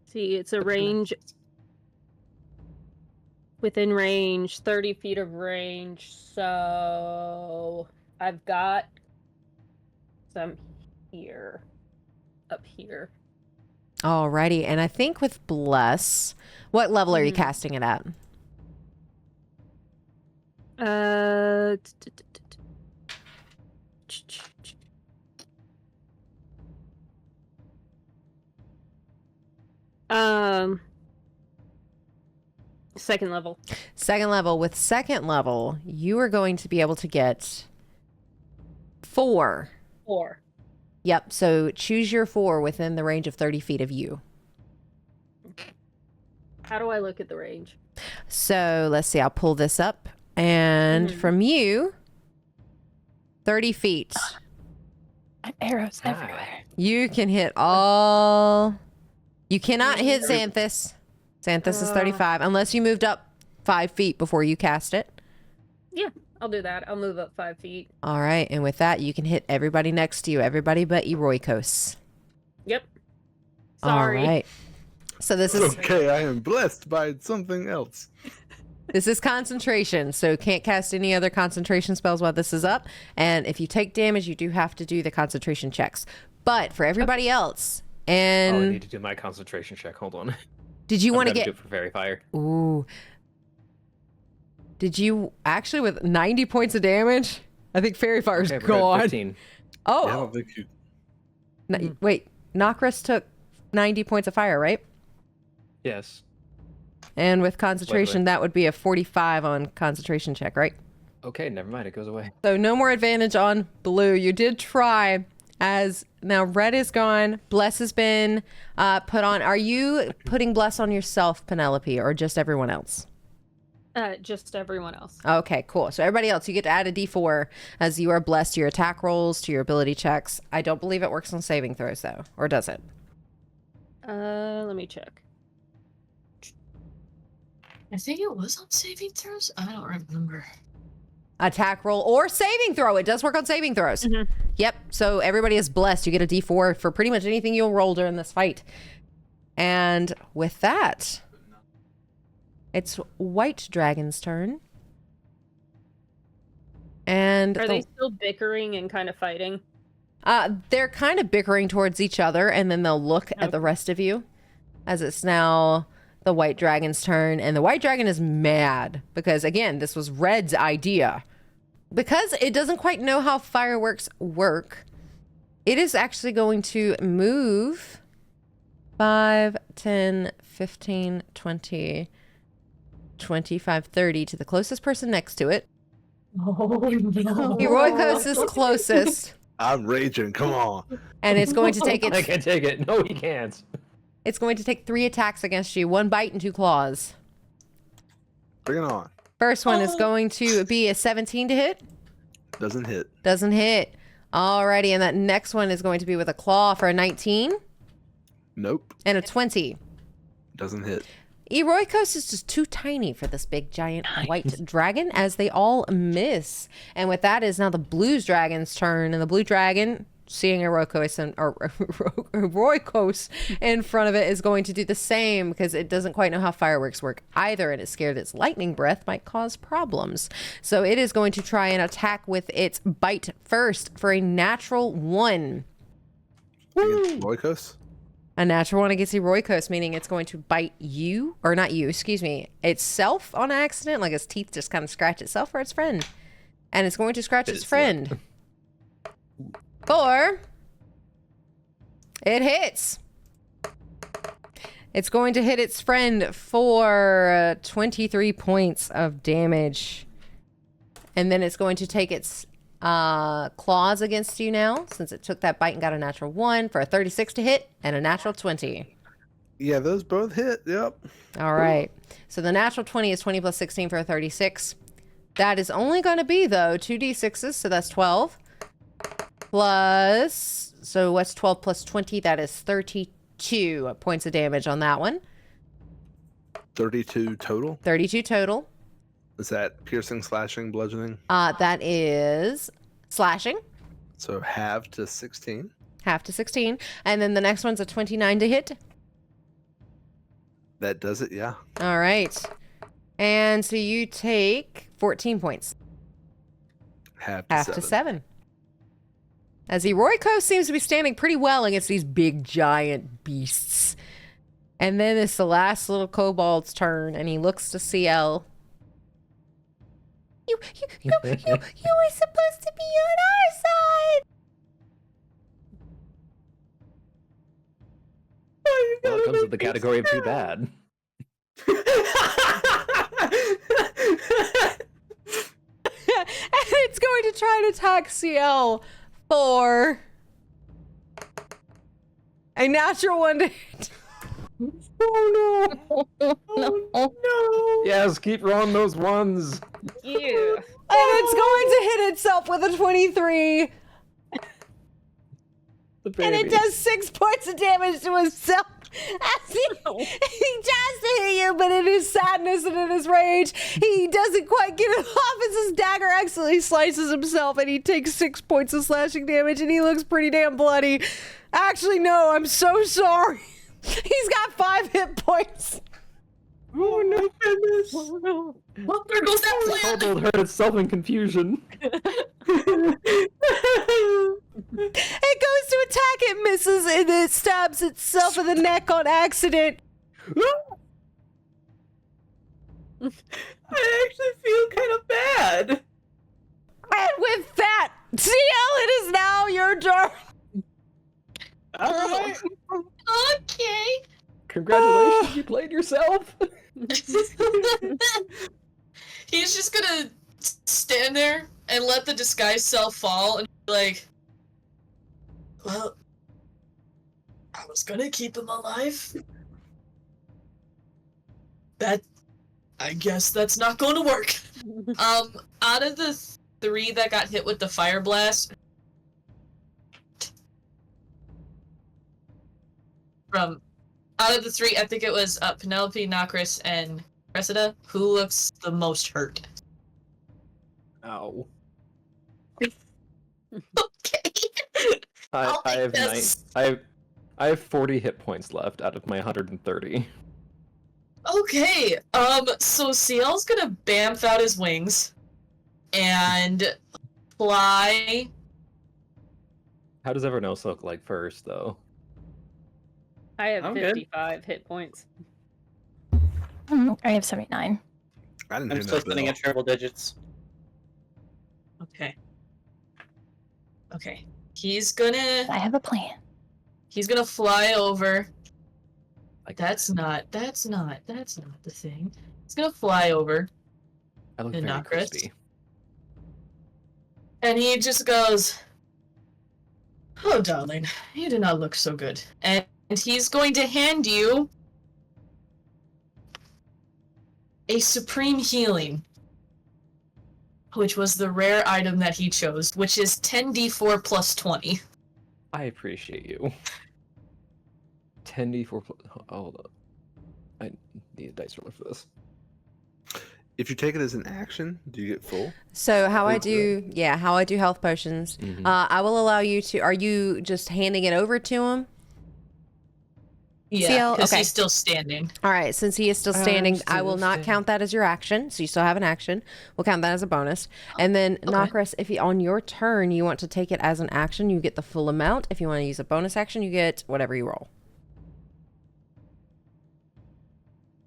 See, it's a range. Within range, 30 feet of range. So I've got some here, up here. Alrighty. And I think with bless, what level are you casting it at? Second level. Second level. With second level, you are going to be able to get 4. 4. Yep. So choose your 4 within the range of 30 feet of you. How do I look at the range? So let's see. I'll pull this up. And from you, 30 feet. Arrows everywhere. You can hit all. You cannot hit Xanthus. Xanthus is 35, unless you moved up 5 feet before you cast it. Yeah, I'll do that. I'll move up 5 feet. All right. And with that, you can hit everybody next to you, everybody but Eroikos. Yep. Sorry. All right. So this is Okay, I am blessed by something else. this is concentration, so can't cast any other concentration spells while this is up. And if you take damage, you do have to do the concentration checks. But for everybody else, Oh, I and need to do my concentration check. Hold on. did you want to do get? it for Fairy Fire? Ooh. Did you actually with 90 points of damage? I think Fairy Fire's Okay, we're at gone. 15. Oh, Yeah, I don't think you. Wait. Nakris took 90 points of fire, right? Yes. And with concentration, that would be a 45 on concentration check, right? Okay, never mind. It goes away. So no more advantage on blue. You did try, as now red is gone. Bless has been put on. Are you putting bless on yourself, Penelope, or just everyone else? Just everyone else. Okay, cool. So everybody else, you get to add a d4 as you are blessed to your attack rolls, to your ability checks. I don't believe it works on saving throws, though. Or does it? Let me check. I think it was on saving throws. I don't remember. Attack roll or saving throw. It does work on saving throws. Mhm. Yep. So everybody is blessed. You get a d4 for pretty much anything you'll roll during this fight. And with that, it's White Dragon's turn. And Are they still bickering and kind of fighting? they're kind of bickering towards each other, and then they'll look at the rest of you as it's now the White Dragon's turn. And the White Dragon is mad because, again, this was Red's idea. Because it doesn't quite know how fireworks work, it is actually going to move 5, 10, 15, 20, 25, 30 to the closest person next to it. Oh, no. Heroicos is closest, I'm raging. Come on. and it's going to take I its... can't take it. No, he can't. It's going to take 3 attacks against you. 1 bite and 2 claws. Bring it on. First one is going to be a 17 to hit. Doesn't hit. Doesn't hit. Alrighty, and that next one is going to be with a claw for a 19 Nope. and a 20. Doesn't hit. Heroicos is just too tiny for this big giant white dragon, as they all miss. And with that is now the blue dragon's turn, and the blue dragon, seeing Heroicos in front of it, is going to do the same because it doesn't quite know how fireworks work either, and it's scared its lightning breath might cause problems. So it is going to try and attack with its bite first for a natural 1. Roikos? A natural 1 against Heroicos, meaning it's going to bite you, or not you, excuse me, itself on accident, like its teeth just kind of scratch itself or its friend. And it's going to scratch its friend. Or it hits. It's going to hit its friend for 23 points of damage. And then it's going to take its claws against you now, since it took that bite and got a natural 1 for a 36 to hit and a natural 20. Yeah, those both hit. Yep. All right. So the natural 20 is 20 plus 16 for a 36. That is only going to be, though, 2d6s, so that's 12. Plus, so what's 12 plus 20? That is 32 points of damage on that one. 32 total. 32 total. Is that piercing, slashing, bludgeoning? That is slashing. So half to 16. Half to 16. And then the next one's a 29 to hit. That does it, yeah. All right. And so you take 14 points. Half to 7. As Heroicos seems to be standing pretty well against these big giant beasts. And then it's the last little kobold's turn, and he looks to Ciel. You were supposed to be on our side. Well, it comes with the category of too bad. And it's going to try to attack Ciel for a natural 1 to hit. Oh no. No. Yes, keep rolling those ones. Yeah. And it's going to hit itself with a 23. And it does 6 points of damage to himself. As he tries to hit you, but in his sadness and in his rage, he doesn't quite get it off as his dagger accidentally slices himself, and he takes 6 points of slashing damage, and he looks pretty damn bloody. Actually, no, I'm so sorry. He's got 5 hit points. Oh no, goodness. Oh, no. Well, there goes that The plan. kobold hurt itself in confusion. It goes to attack, it misses, and it stabs itself in the neck on accident. I actually feel kind of bad. And with that, Ciel, it is now your turn. Alright. Okay. Congratulations, you played yourself. He's just gonna stand stand there and let the disguise self fall and be like, well, I was gonna keep him alive. I guess that's not going to work. Out of the 3 that got hit with the fire blast, out of the 3, I think it was Penelope, Nakris, and Cressida, who looks the most hurt. Ow. Okay. I have this. I have 40 hit points left out of my 130. Okay, so Ciel's gonna bamf out his wings and fly. How does everyone else look like first, though? I have I'm good. 55 hit points. I have 79. I didn't I'm hear still that sitting bell. at triple digits. Okay. Okay. He's gonna I have a plan. fly over. Like, That's not the thing. He's gonna fly over. I look and very Nakris. crispy. And he just goes, "Oh, darling, you do not look so good." And he's going to hand you a supreme healing, which was the rare item that he chose, which is 10d4 plus 20. I appreciate you. 10d4 plus... Hold up. I need a dice roller for this. If you take it as an action, do you get full? So how I Is do, how I do health potions, Mhm. I will allow you to, are you just handing it over to him? Yeah, Ciel? because Okay. he's still standing. All right, since he is still standing, I will still not standing. count that as your action. So you still have an action. We'll count that as a bonus. And then, Nakris, if you, on your turn you want to take it as an action, you get the full amount. If you want to use a bonus action, you get whatever you roll.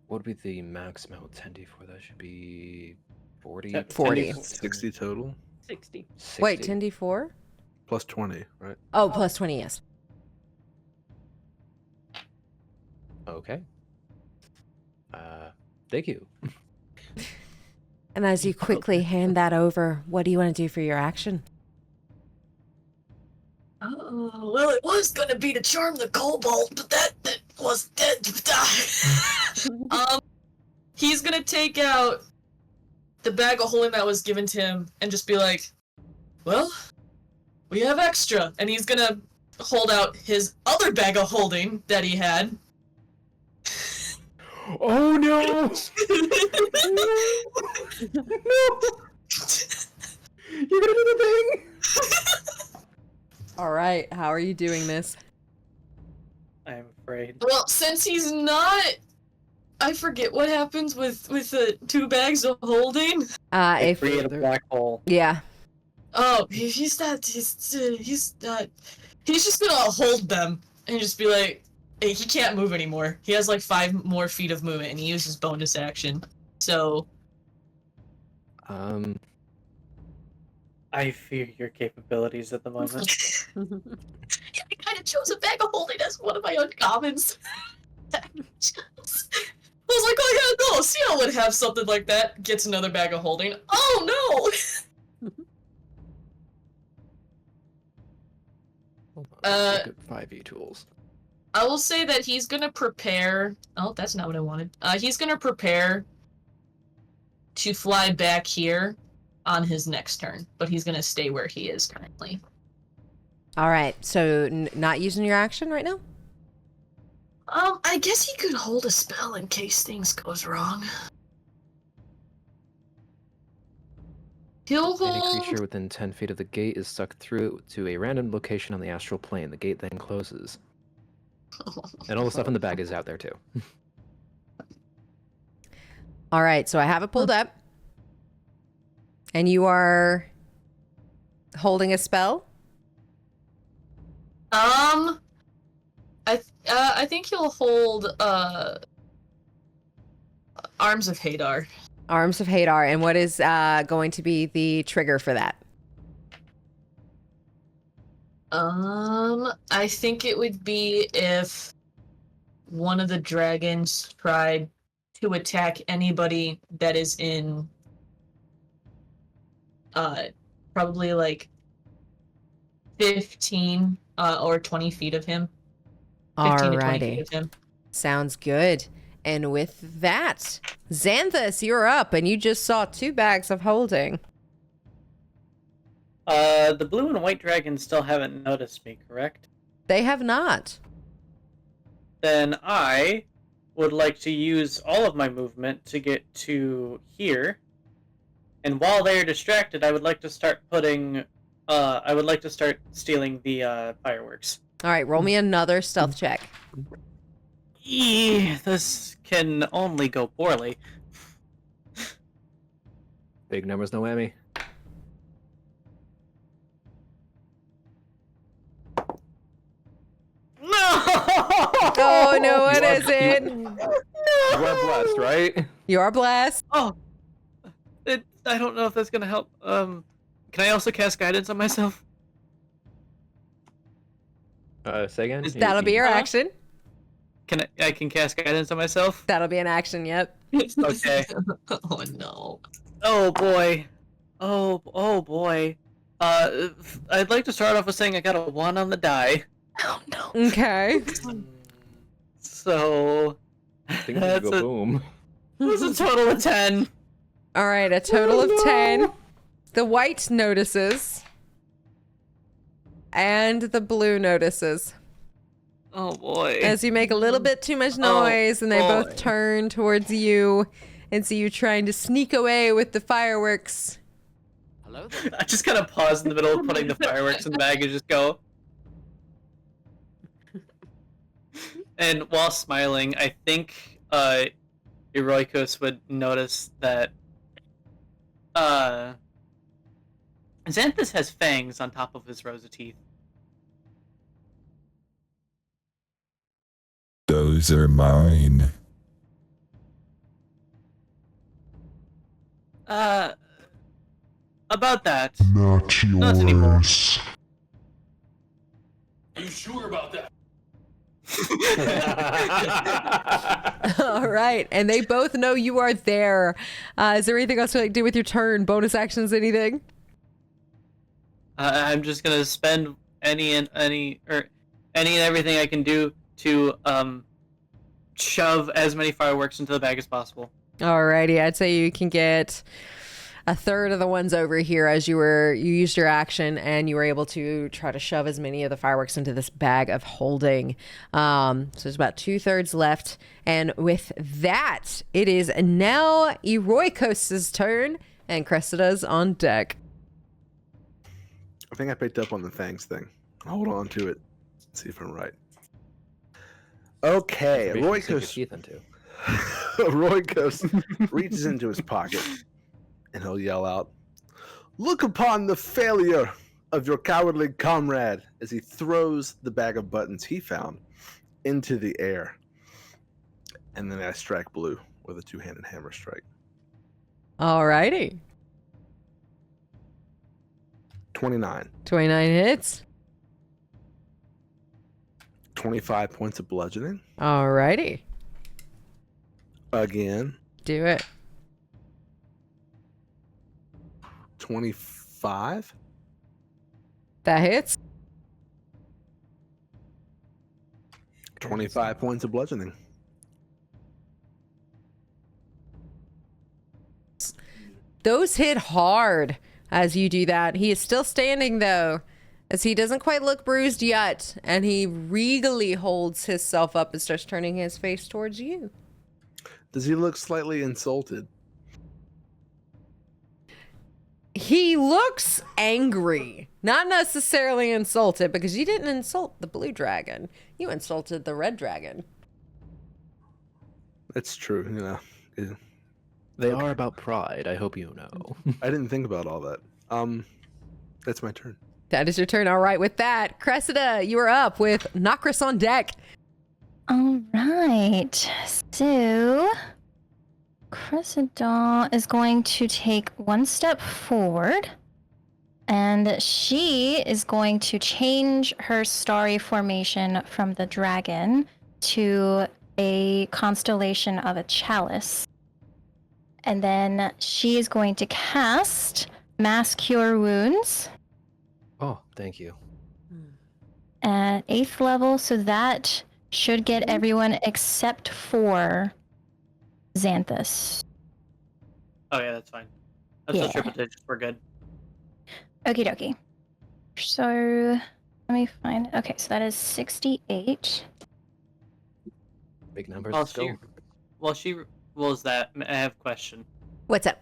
What would be the max amount of 10d4? That should be 40? 40. 60 total 60. 60. Wait, 10d4? plus 20, right? Oh, plus 20, yes. Okay. Thank you. And as you quickly hand that over, what do you want to do for your action? Oh, well, it was going to be to charm the kobold, but that was dead. He's going to take out the bag of holding that was given to him and just be like, well, we have extra. And he's going to hold out his other bag of holding that he had. Oh no! You're gonna do the thing! All right, how are you doing this? I'm afraid. Well, since he's not... I forget what happens with the 2 bags of holding. If Create a black hole. yeah, Oh, he's not... He's just gonna hold them and just be like... Hey, he can't move anymore. He has like 5 more feet of movement and he uses bonus action. So... I fear your capabilities at the moment. Yeah, I kind of chose a bag of holding as one of my uncommons. I was like, oh yeah, no, Ciel would have something like that. Gets another bag of holding. Oh no! Hold on, let's look at 5e tools. I will say that he's gonna prepare... Oh, that's not what I wanted. He's gonna prepare to fly back here on his next turn, but he's gonna stay where he is currently. all right. So not using your action right now? I guess he could hold a spell in case things goes wrong. He'll Any hold... creature within 10 feet of the gate is sucked through to a random location on the astral plane. The gate then closes. And all the stuff in the bag is out there too. All right, so I have it pulled up. And you are holding a spell? I think he'll hold Arms of Hildaar. Arms of Hildaar. And what is going to be the trigger for that? I think it would be if one of the dragons tried to attack anybody that is in probably like 15 or 20 feet of him. 15 to 20 feet Alrighty. of him. Sounds good. And with that, Xanthus, you're up, and you just saw 2 bags of holding. The blue and white dragons still haven't noticed me, correct? They have not. Then I would like to use all of my movement to get to here. And while they are distracted, I would like to start stealing the fireworks. All right, roll me another stealth check. This can only go poorly. Big numbers, no whammy. No! Oh, no, it isn't. You are blessed, right? You are blessed. Oh, I don't know if that's gonna help. Can I also cast guidance on myself? Say again? That'll be your action. I can cast guidance on myself? That'll be an action, yep. Okay. Oh no. Oh boy. Oh boy. I'd like to start off with saying I got a 1 on the die. Oh no. Okay. So I think it's gonna go boom. that's a total of 10. All right, a total of 10. The white notices. And the blue notices. Oh boy. As you make a little bit too much noise, and they both turn towards you and see you trying to sneak away with the fireworks. Hello there. I just kind of pause in the middle of putting the fireworks in the bag and just go. And while smiling, I think Eroikos would notice that Xanthus has fangs on top of his rows of teeth. Those are mine. About that. Not Not anymore. yours. Are you sure about that? All right, and they both know you are there. Is there anything else you'd like to do with your turn? Bonus actions, anything? I'm just gonna spend any and everything I can do to shove as many fireworks into the bag as possible. Alrighty, I'd say you can get a third of the ones over here as you used your action and you were able to try to shove as many of the fireworks into this bag of holding. So there's about 2/3 left. And with that, it is now Eroikos' turn and Cressida's on deck. I think I picked up on the fangs thing. I'll hold on to it. See if I'm right. Okay, Eroikos. Eroikos reaches into his pocket and he'll yell out, "Look upon the failure of your cowardly comrade," as he throws the bag of buttons he found into the air. And then I strike blue with a 2-handed hammer strike. Alrighty. 29. 29 hits. 25 points of bludgeoning. Alrighty. Again. Do it. 25. That hits. 25 points of bludgeoning. Those hit hard as you do that. He is still standing though, as he doesn't quite look bruised yet, and he regally holds himself up and starts turning his face towards you. Does he look slightly insulted? He looks angry, not necessarily insulted, because you didn't insult the blue dragon. You insulted the red dragon. That's true, you know. Yeah. They are about pride, I hope you know. I didn't think about all that. That's my turn. That is your turn. All right, with that, Cressida, you are up with Nakris on deck. All right. So, Cressida is going to take one step forward, and she is going to change her starry formation from the dragon to a constellation of a chalice. And then she is going to cast Mass Cure Wounds Oh, thank you. at 8th level, so that should get everyone except for Xanthus. Oh yeah, that's fine. That's Yeah. a triple digits. We're good. Okie dokie. So, let me find. Okay, so that is 68. Big numbers. While Let's go. she rolls that, I have a question. What's up?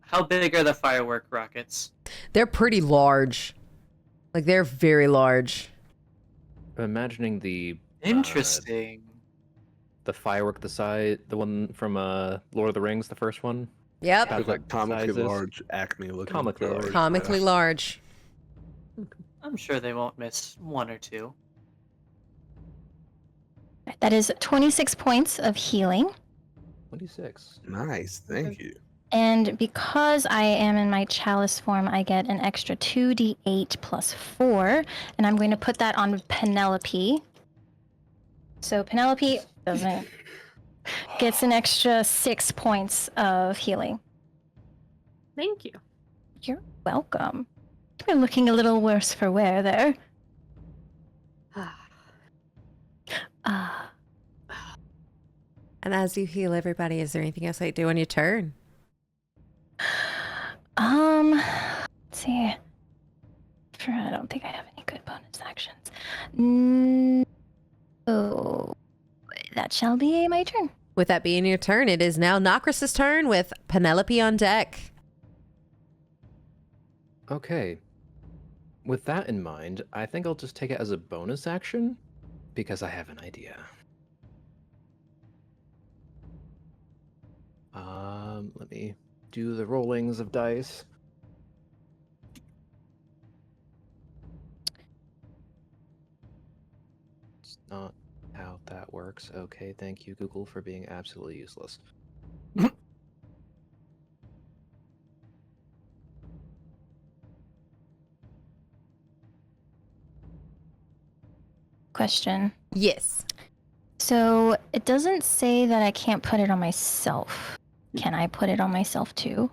How big are the firework rockets? They're pretty large. Like, they're very large. I'm imagining the Interesting. the firework, the one from Lord of the Rings, the first one. Yep. About Look like that comically sizes. large Acme looking. Comically large. fireworks. Comically Yeah. large. I'm sure they won't miss one or two. That is 26 points of healing. 26. Nice, thank you. And because I am in my chalice form, I get an extra 2d8 plus 4. And I'm going to put that on Penelope. So Penelope gets an extra 6 points of healing. Thank you. You're welcome. You're looking a little worse for wear there. And as you heal everybody, is there anything else I do on your turn? Let's see. I don't think I have any good bonus actions. Oh, that shall be my turn. With that being your turn, it is now Nakris' turn with Penelope on deck. Okay. With that in mind, I think I'll just take it as a bonus action because I have an idea. Let me do the rollings of dice. It's not how that works. Okay, thank you, Google, for being absolutely useless. Question. Yes. So it doesn't say that I can't put it on myself. Can I put it on myself too?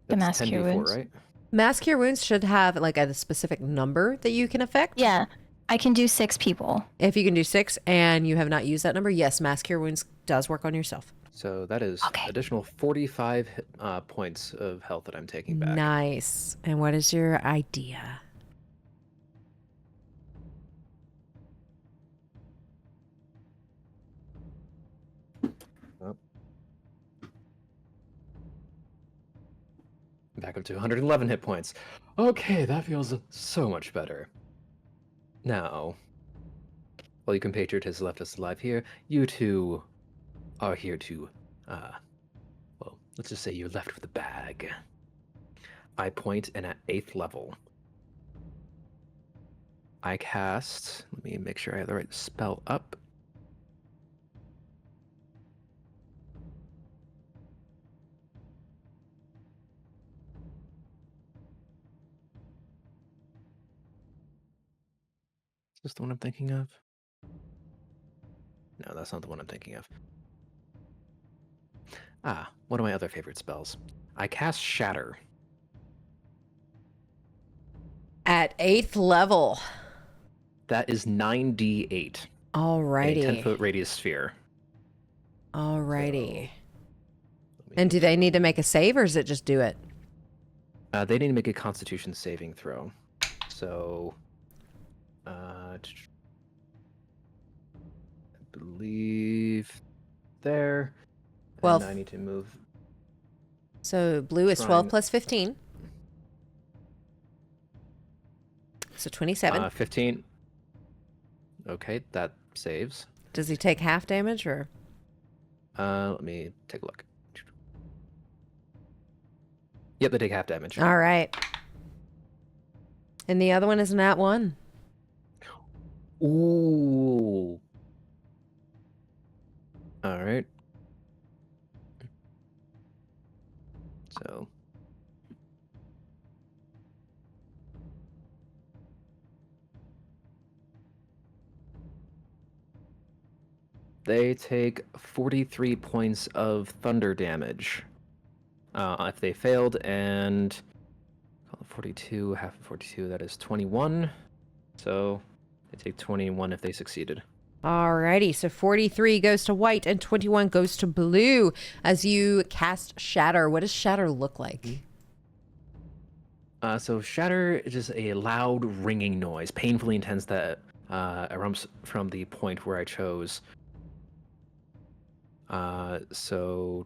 The That's Mass Cure 10d4, Wounds. right? Mass Cure Wounds should have like a specific number that you can affect. Yeah, I can do 6 people. If you can do 6 and you have not used that number, yes, Mass Cure Wounds does work on yourself. So that is Okay. additional 45 points of health that I'm taking back. Nice. And what is your idea? Back up to 111 hit points. Okay, that feels so much better. Now, while your compatriot has left us alive here, you two are here to, well, let's just say you're left with a bag. I point, and at 8th level, I cast, let me make sure I have the right spell up. Is this the one I'm thinking of? No, that's not the one I'm thinking of. Ah, one of my other favorite spells. I cast Shatter. At 8th level. That is 9d8. Alrighty. A 10-foot radius sphere. Alrighty. So, And do they need to make a save or is it just do it? they need to make a Constitution saving throw. So, I believe there. 12. And I need to move. So blue is 12 plus 15. So 27. 15. Okay, that saves. Does he take half damage or? Let me take a look. Yep, they take half damage. All right. And the other one is nat 1. Ooh. All right. So. They take 43 points of thunder damage. 43 points of thunder damage. Well, if they failed, and 42, half of 42, that is 21. So they take 21 if they succeeded. Alrighty, so 43 goes to white and 21 goes to blue as you cast Shatter. What does Shatter look like? So Shatter is just a loud ringing noise, painfully intense that erupts from the point where I chose. So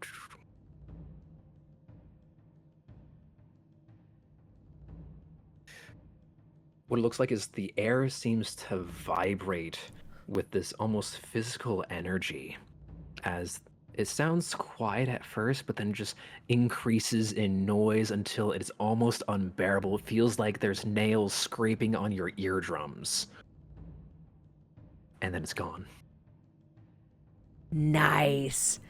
what it looks like is the air seems to vibrate with this almost physical energy, as it sounds quiet at first, but then just increases in noise until it's almost unbearable. It feels like there's nails scraping on your eardrums. And then it's gone. Nice.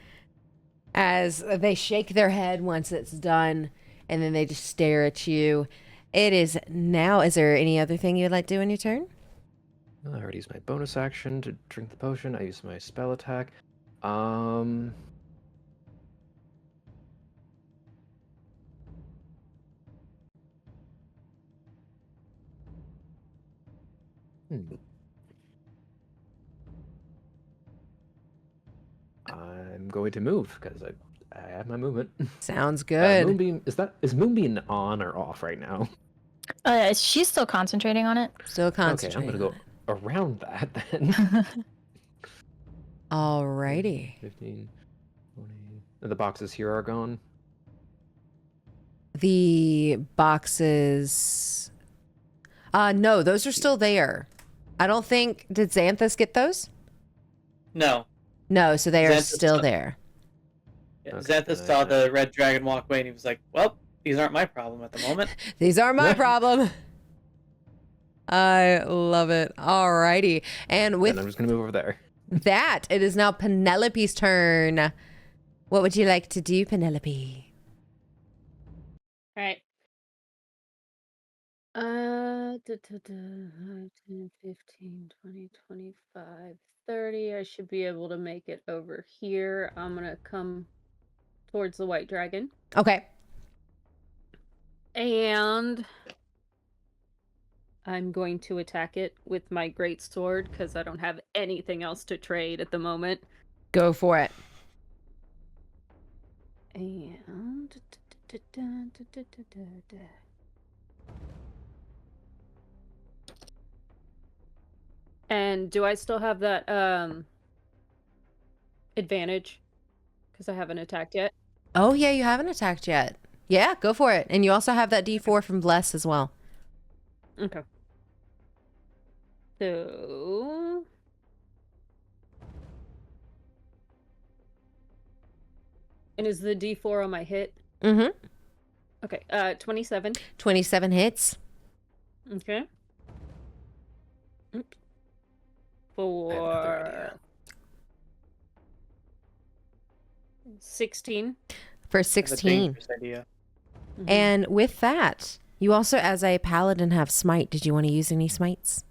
As they shake their head once it's done, and then they just stare at you. It is now. Is there any other thing you'd like to do in your turn? I already used my bonus action to drink the potion. I used my spell attack. I'm going to move because I have my movement. Sounds good. Moonbeam, is Moonbeam on or off right now? She's still concentrating on it. Still Okay, I'm concentrating. gonna go around that then. Alrighty. 15, 20. The boxes here are gone. The boxes. No, those are still there. I don't think. Did Xanthus get those? No. No, so they are Xanthus still saw- there. Yeah, Okay, Xanthus then saw I- the red dragon walk away and he was like, well, these aren't my problem at the moment. These are my problem. I love it. Alrighty. And with Then I'm just gonna move over there. that, it is now Penelope's turn. What would you like to do, Penelope? All right. 10, 15, 20, 25, 30. I should be able to make it over here. I'm going to come towards the white dragon. Okay. And I'm going to attack it with my great sword because I don't have anything else to trade at the moment. Go for it. And do I still have that advantage? Because I haven't attacked yet. Oh, yeah, you haven't attacked yet. Yeah, go for it. And you also have that D4 from Bless as well. Okay. So and is the D4 on my hit? Mm-hmm. Okay, 27. 27 hits. Okay. Oops. I have another idea. 16. For I have a 16. dangerous idea. Mhm. And with that, you also, as a paladin, have smite. Did you want to use any smites?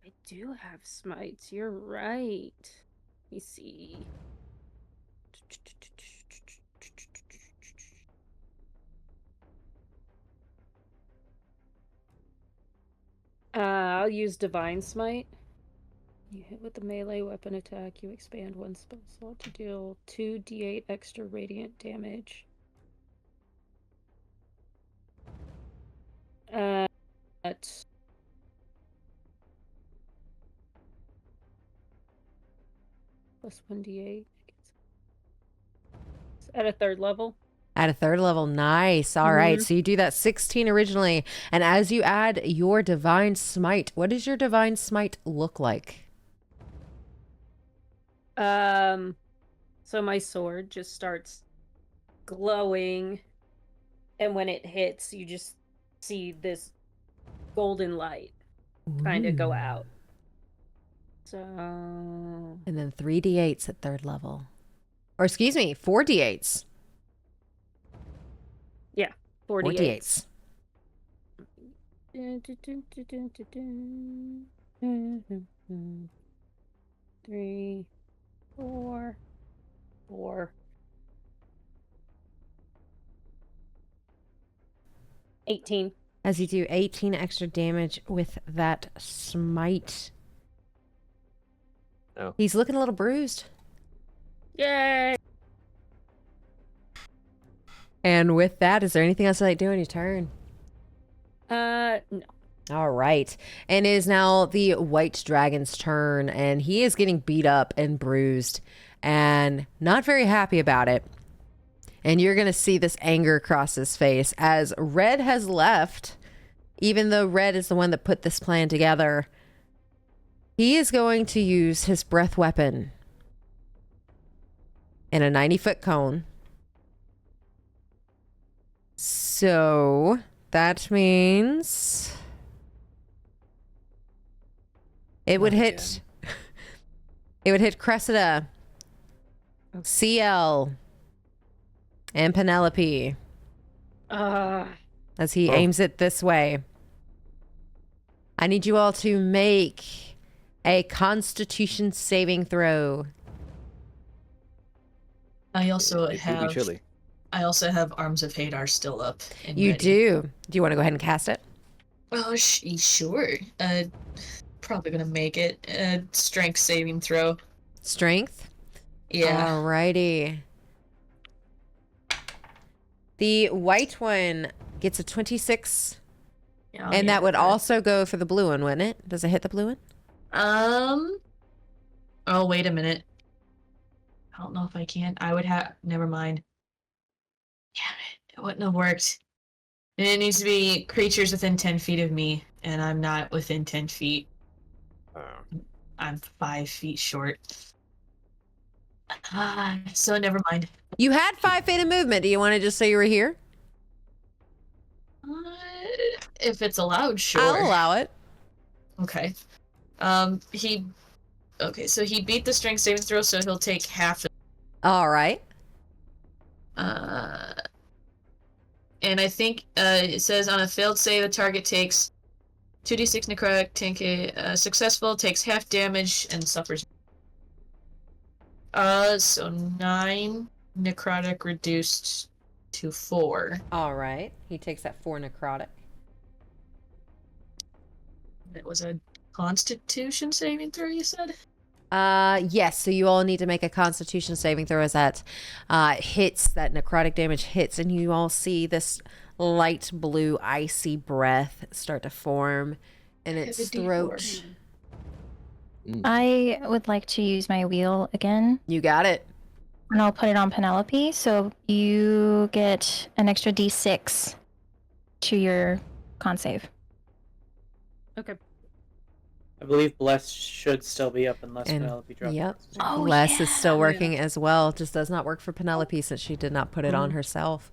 I do have smites. You're right. Let me see. I'll use Divine Smite. You hit with the melee weapon attack, you expand one spell slot to deal 2d8 extra radiant damage. At plus 1d8. At a third level. At a third level. Nice. All right. So you do that 16 originally. And as you add your Divine Smite, what does your Divine Smite look like? So my sword just starts glowing, and when it hits, you just see this golden light kind of go out. So And then 3d8s at third level. Or excuse me, 4d8s. yeah, 48. 3, 4, 4, 18. As you do 18 extra damage with that smite. Oh. He's looking a little bruised. Yay! And with that, is there anything else you'd like to do on your turn? No. All right. And it is now the white dragon's turn, and he is getting beat up and bruised and not very happy about it. And you're going to see this anger across his face as Red has left, even though Red is the one that put this plan together. He is going to use his breath weapon in a 90-foot cone. So that means it would hit. It would hit Cressida, Ciel, and Penelope as he aims it this way. I need you all to make a Constitution saving throw. I also It could be chilly. have Arms of Hadar still up. And You ready. do. Do you want to go ahead and cast it? Oh, sure. Probably gonna make it. Strength saving throw. Strength? Yeah. Alrighty. The white one gets a 26. Yeah, And that would also go for the blue one, wouldn't it? Does it hit the blue one? Oh, wait a minute. I don't know if I can. I would have. Never mind. Damn it. It wouldn't have worked. It needs to be creatures within 10 feet of me, and I'm not within 10 feet. I'm 5 feet short. So never mind. You had 5 feet of movement. Do you want to just say you were here? If it's allowed, sure. I'll allow it. Okay. So he beat the strength saving throw, so he'll take half. All right. And I think it says on a failed save, the target takes 2d6 necrotic. Successful takes half damage and suffers. So 9 necrotic reduced to 4. All right. He takes that 4 necrotic. It was a Constitution saving throw, you said? Yes. So you all need to make a Constitution saving throw as that hits, that necrotic damage hits, and you all see this light blue icy breath start to form in its throat. I would like to use my wheel again. You got it. And I'll put it on Penelope, so you get an extra d6 to your con save. Okay. I believe Bless should still be up unless And- Penelope drops. Yep. Oh, Les is still yeah. working as well. Just does not work for Penelope since she did not put it on herself.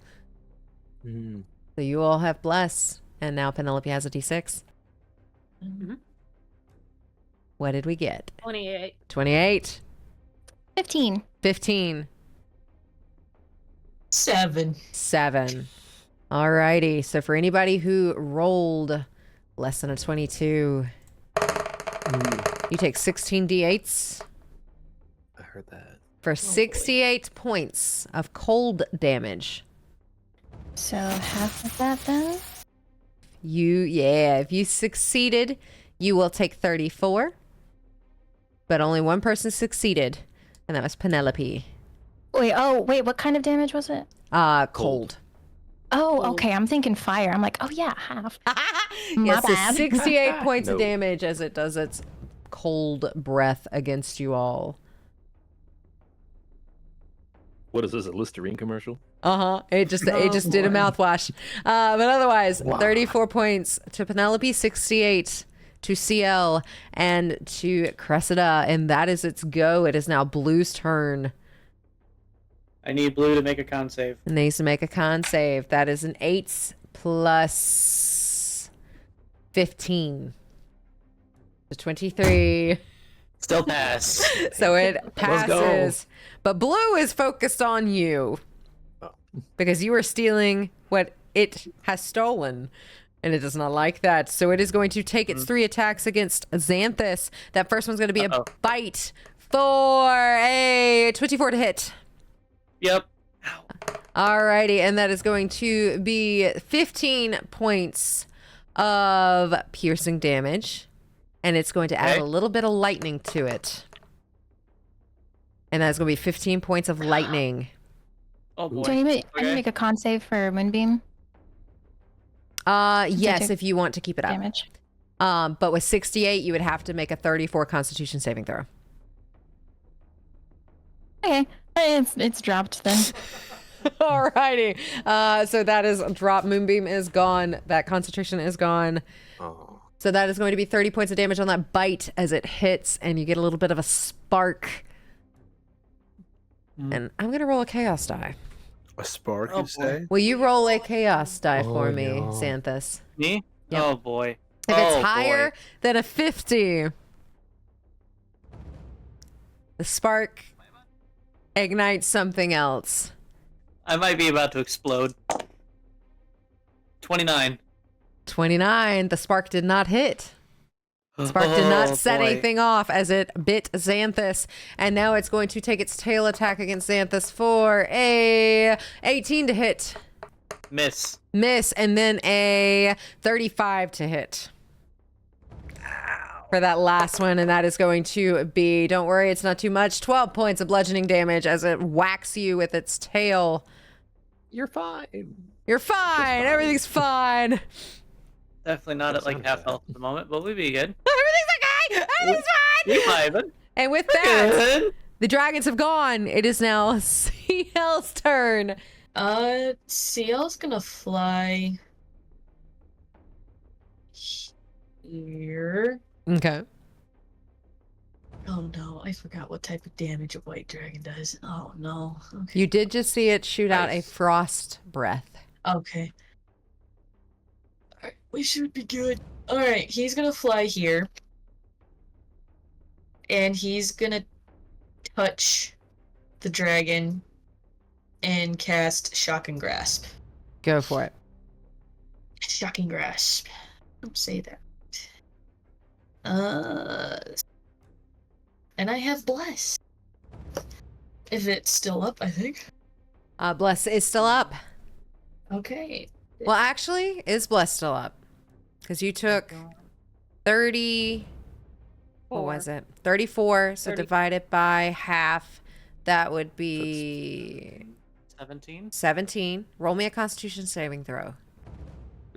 So you all have bless, and now Penelope has a d6. Mhm. What did we get? 28. 28. 15. 15. 7. 7. Alrighty. So for anybody who rolled less than a 22, you take 16 d8s I heard that. for 68 points of cold damage. So half of that then? If you succeeded, you will take 34. But only one person succeeded, and that was Penelope. Wait, what kind of damage was it? Cold. Oh, okay. I'm thinking fire. I'm like, oh yeah, half. My Yes, so bad. 68 points of No. damage as it does its cold breath against you all. What is this, a Listerine commercial? It just did a mouthwash. But otherwise, 34 points to Penelope, 68 to Ciel, and to Cressida, and that is its go. It is now Blue's turn. I need Blue to make a con save. And needs to make a con save. That is an 8 plus 15. So 23. Still pass. So it Let's go. passes. But Blue is focused on you. Because you are stealing what it has stolen. And it does not like that. So it is going to take its 3 attacks against Xanthus. That first one's going to be a bite for a 24 to hit. Yep. Alrighty, and that is going to be 15 points of piercing damage. And it's going to add Okay. a little bit of lightning to it. And that's going to be 15 points of lightning. Oh boy. Do I need to Okay. make a con save for Moonbeam Yes, took if you want to keep it up. damage? But with 68, you would have to make a 34 Constitution saving throw. Okay, it's dropped then. Alrighty. So that is drop. Moonbeam is gone. That concentration is gone. Oh. So that is going to be 30 points of damage on that bite as it hits, and you get a little bit of a spark. And I'm going to roll a chaos die. A spark, Oh, you boy. say? Will you roll a chaos die for Oh, me, no. Xanthus? Me? Yep. Oh boy. If Oh, it's higher boy. than a 50, the spark ignites something else. I might be about to explode. 29. 29. The spark did not hit. Spark did Oh, not set boy. anything off as it bit Xanthus. And now it's going to take its tail attack against Xanthus for a 18 to hit. Miss. Miss. And then a 35 to hit. For that last one. And that is going to be, don't worry, it's not too much, 12 points of bludgeoning damage as it whacks you with its tail. You're fine. You're fine. Everything's fine. Definitely not That at like sounds half bad. health at the moment, but we'll be good. Everything's okay. Everything's fine. We vibing. And with that, Good. the dragons have gone. It is now Ciel's turn. Ciel's gonna fly here. Okay. Oh no, I forgot what type of damage a white dragon does. Oh no. Okay. You did just see it shoot out a Nice. frost breath. Okay. Alright, we should be good. Alright, he's gonna fly here. And he's gonna touch the dragon and cast Shocking Grasp. Go for it. Shocking Grasp. Don't say that. And I have Bless. If it's still up, I think. Bless is still up. Okay. Well, actually, is Bless still up? Because you took 30. What was it? 34. So 30. divided by half. That would be 17. 17. Roll me a Constitution saving throw.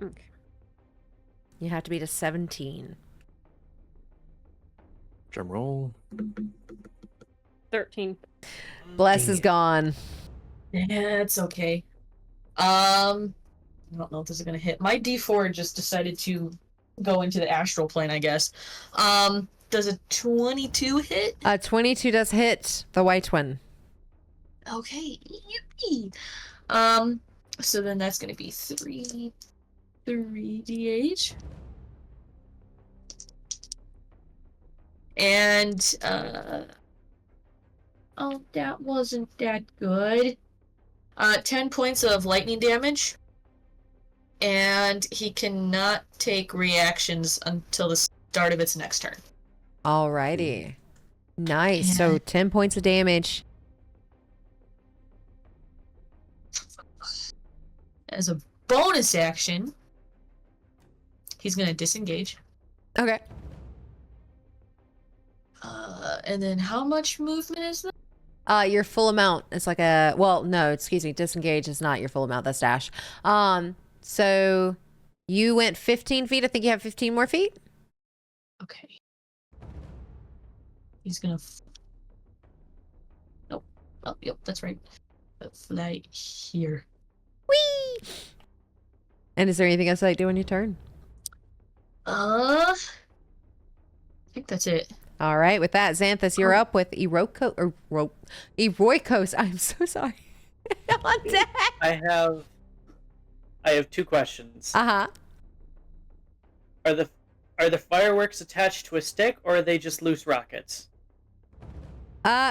Okay. You have to beat a 17. Drum roll. 13. Bless Dang is it. gone. Yeah, it's okay. I don't know if this is gonna hit. My D4 just decided to go into the astral plane, I guess. Does a 22 hit? 22 does hit the white one. Okay. Yippee. So then that's gonna be 3d8. And oh, that wasn't that good. 10 points of lightning damage. And he cannot take reactions until the start of its next turn. Alrighty. Nice. So 10 points of damage. As a bonus action, he's gonna disengage. Okay. And then how much movement is that? Your full amount. It's like a, well, no, excuse me. Disengage is not your full amount. That's dash. So you went 15 feet. I think you have 15 more feet. Okay. He's gonna. Nope. Oh, yep, that's right. Fly here. Whee! And is there anything else I do on your turn? I think that's it. All right. With that, Xanthus, you're up with Eroikos. I'm so sorry. On deck. I have two questions. Uh-huh. Are the fireworks attached to a stick, or are they just loose rockets?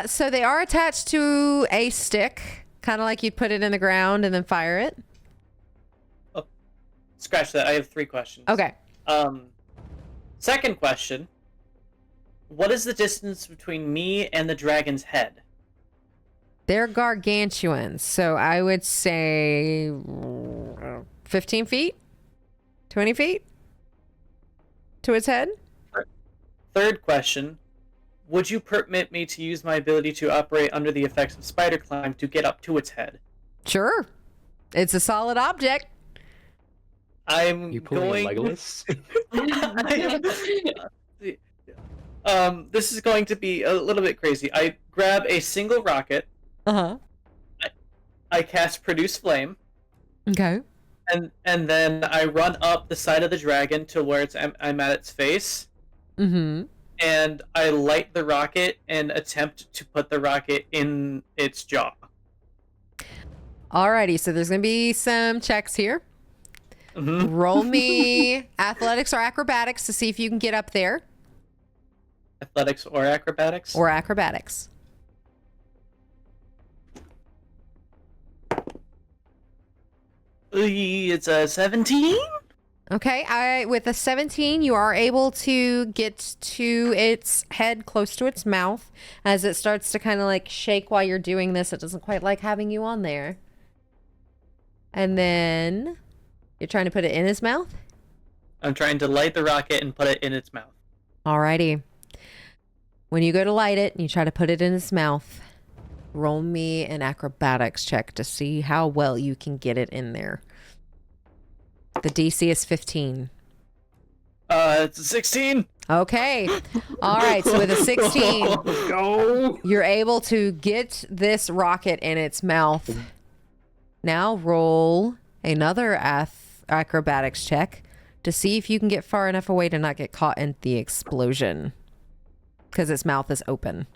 So they are attached to a stick, kind of like you'd put it in the ground and then fire it. Oh, scratch that. I have three questions. Okay. Second question. What is the distance between me and the dragon's head? They're gargantuan, so I would say 15 feet? 20 feet? To its head? Third question. Would you permit me to use my ability to operate under the effects of spider climb to get up to its head? Sure. It's a solid object. I'm You pulling going... Legolas? This is going to be a little bit crazy. I grab a single rocket. Uh-huh. I cast Produce Flame. Okay. And then I run up the side of the dragon to where I'm at its face. Mm-hmm. And I light the rocket and attempt to put the rocket in its jaw. Alrighty, so there's going to be some checks here. Mm-hmm. Roll me athletics or acrobatics to see if you can get up there. Athletics or acrobatics? Or acrobatics. It's a 17? Okay, with a 17, you are able to get to its head close to its mouth as it starts to kind of like shake while you're doing this. It doesn't quite like having you on there. And then you're trying to put it in its mouth? I'm trying to light the rocket and put it in its mouth. Alrighty. When you go to light it and you try to put it in its mouth, roll me an acrobatics check to see how well you can get it in there. The DC is 15. It's a 16. Okay. All right. So with a 16, Go! you're able to get this rocket in its mouth. Now roll another acrobatics check to see if you can get far enough away to not get caught in the explosion. Because its mouth is open.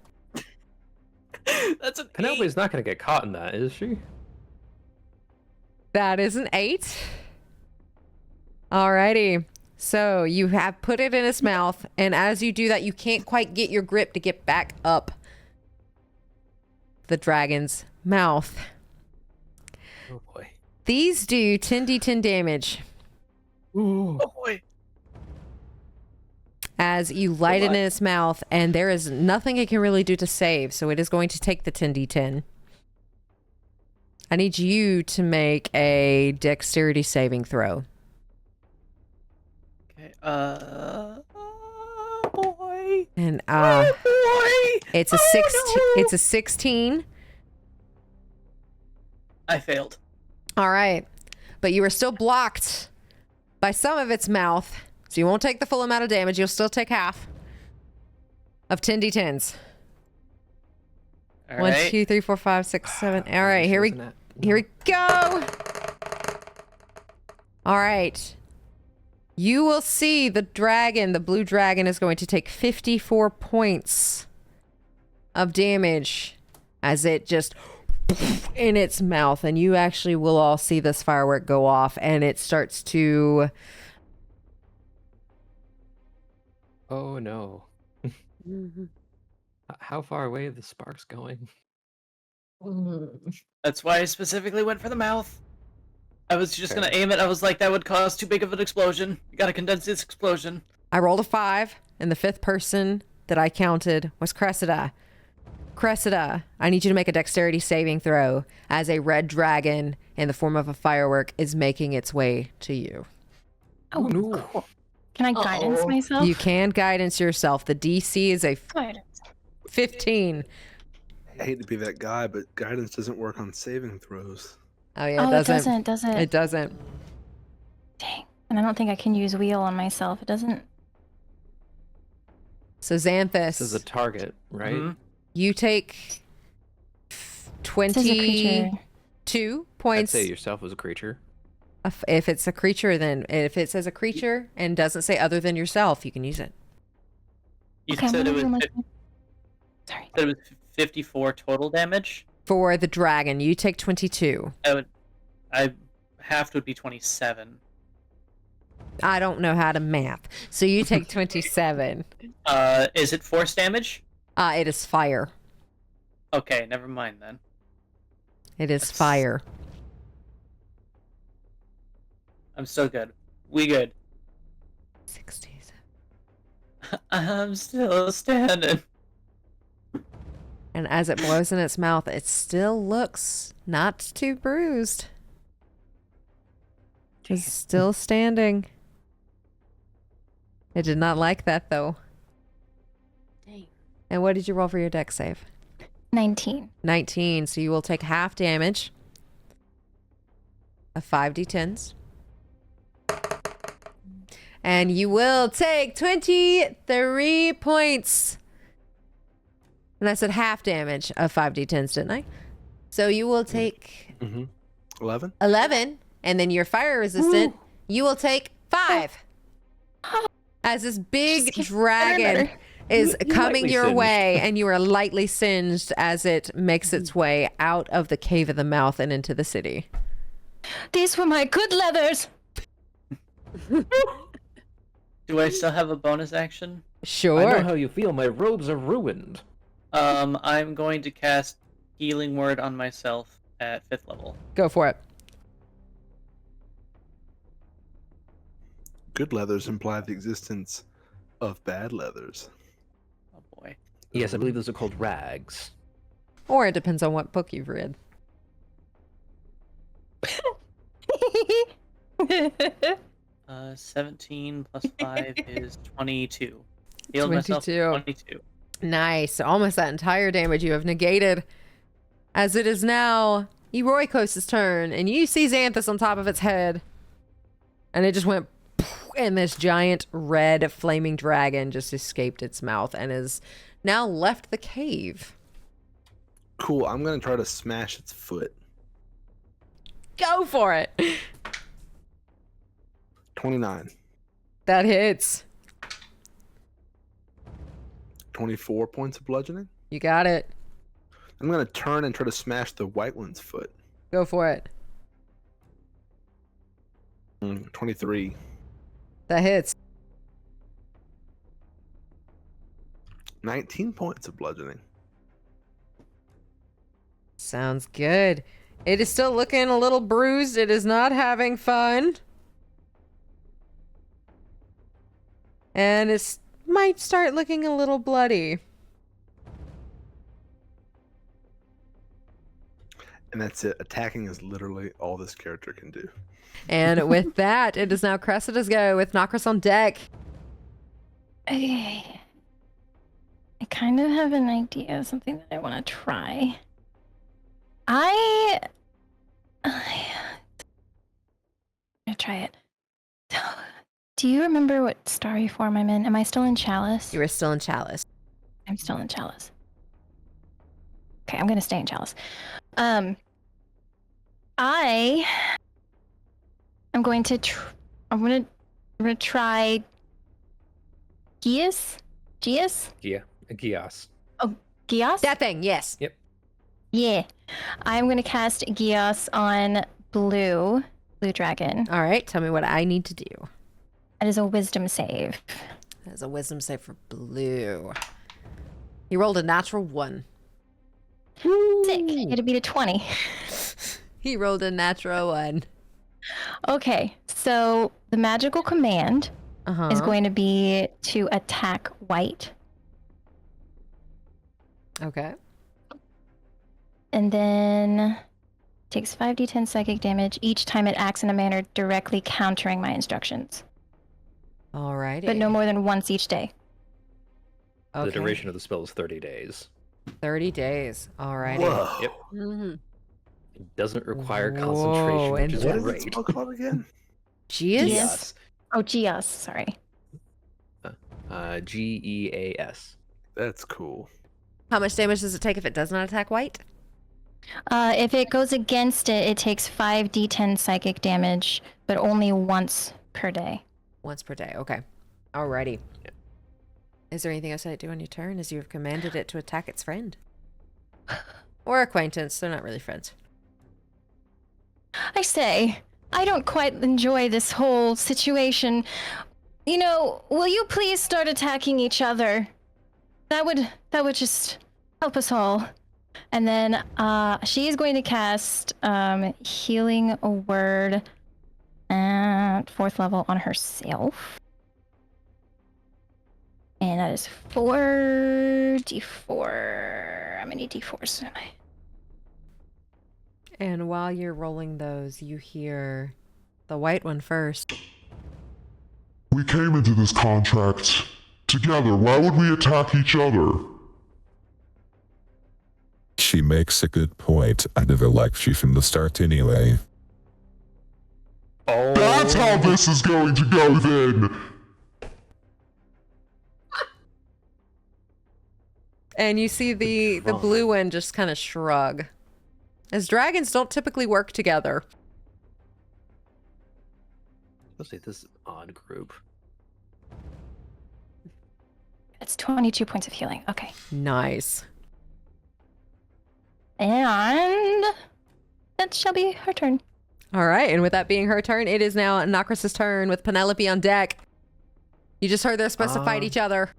That's an 8. Penelope's not going to get caught in that, is she? That is an 8. Alrighty. So you have put it in its mouth, and as you do that, you can't quite get your grip to get back up the dragon's mouth. Oh boy. These do 10d10 damage Ooh. Oh boy. as you light it in its mouth, and there is nothing it can really do to save, so it is going to take the 10d10. I need you to make a dexterity saving throw. Okay, boy. And Boy. it's a it's a 16. I failed. All right. But you are still blocked by some of its mouth. So you won't take the full amount of damage. You'll still take half of 10d10s. All 1, right. 2, 3, 4, 5, 6, 7. All right, here we go. All right. You will see the dragon, the blue dragon, is going to take 54 points of damage as it just in its mouth, and you actually will all see this firework go off, and it starts to... Oh no. How far away are the sparks going? That's why I specifically went for the mouth. I was just gonna aim it. I was like, that would cause too big of an explosion. You gotta condense this explosion. I rolled a 5, and the 5th person that I counted was Cressida. Cressida, I need you to make a dexterity saving throw as a red dragon in the form of a firework is making its way to you. Oh, no. cool. Can I guidance myself? You can guidance yourself. The DC is a Guidance. 15. I hate to be that guy, but guidance doesn't work on saving throws. Oh, yeah, Oh, it doesn't, does it? It doesn't. Dang. And I don't think I can use wheel on myself. It doesn't. So Xanthus, This is a target, right? Mhm. you take This is a creature. 22 I'd points. say yourself as a creature. If it's a creature, then if it says a creature and doesn't say other than yourself, you can use it. You Okay, I'm said gonna it do was my... Sorry. said it was 54 total damage. For the dragon, you take 22. Half would be 27. I don't know how to math. So you take 27. Is it force damage? It is fire. Okay, never mind then. It is That's- fire. I'm so good. We good. 67. I'm still standing. And as it blows in its mouth, it still looks not too bruised. It's still standing. It did not like that, though. Dang. And what did you roll for your dex save? 19. 19. So you will take half damage of 5d10s. And you will take 23 points. And I said half damage of 5d10s, didn't I? So you will take 11. 11. And then you're fire resistant. You will take 5. As this big dragon is coming lightly your singed. way, and you are lightly singed as it makes its way out of the cave of the mouth and into the city. These were my good leathers. Do I still have a bonus action? Sure. I know how you feel. My robes are ruined. I'm going to cast Healing Word on myself at 5th level. Go for it. Good leathers imply the existence of bad leathers. Oh boy. Yes, I believe those are called rags. Or it depends on what book you've read. 17 plus 5 is 22. Healed myself 22. 22. Nice. Almost that entire damage you have negated. As it is now Eroikos' turn, and you see Xanthus on top of its head. And it just went, and this giant red flaming dragon just escaped its mouth and has now left the cave. Cool. I'm going to try to smash its foot. Go for it. 29. That hits. 24 points of bludgeoning. You got it. I'm going to turn and try to smash the white one's foot. Go for it. 23. That hits. 19 points of bludgeoning. Sounds good. It is still looking a little bruised. It is not having fun. And it might start looking a little bloody. And that's it. Attacking is literally all this character can do. And with that, it is now Cressida's go with Nakris on deck. Okay. I kind of have an idea of something that I want to try. I'm gonna try it. Do you remember what starry form I'm in? Am I still in Chalice? You are still in Chalice. I'm still in Chalice. Okay, I'm gonna stay in Chalice. I am going to I'm gonna try Gias? Gias. Oh, Gias? That thing, yes. Yep. Yeah. I'm gonna cast Gias on Blue Dragon. All right, tell me what I need to do. That is a wisdom save. That is a wisdom save for Blue. He rolled a natural 1. Sick. It'd beat a 20. He rolled a natural 1. Okay, so the magical command is going to be to attack white. Okay. And then takes 5d10 psychic damage each time it acts in a manner directly countering my instructions. Alrighty. But no more than once each day. Okay. The duration of the spell is 30 days. 30 days. Alrighty. Whoa. Yep. Mm-hmm. It doesn't require Whoa, concentration, which is What is great. that spell called again? Gias? Gias. Oh, Gias, sorry. Geas. That's cool. How much damage does it take if it does not attack white? If it goes against it, it takes 5d10 psychic damage, but only once per day. Once per day. Okay. Alrighty. Is there anything else I do on your turn as you have commanded it to attack its friend? Or acquaintance. They're not really friends. I say, I don't quite enjoy this whole situation. You know, will you please start attacking each other? That would just help us all. And then she is going to cast Healing Word at 4th level on herself. And that is 4d4. How many d4s am I? And while you're rolling those, you hear the white one first. We came into this contract together. Why would we attack each other? She makes a good point. I never liked you from the start anyway. Oh, That's how this is going to go then. And you see the blue one just kind of shrug. As dragons don't typically work together. Especially this odd group. That's 22 points of healing. Okay. Nice. And that shall be her turn. All right, and with that being her turn, it is now Nakris' turn with Penelope on deck. You just heard they're supposed to fight each other.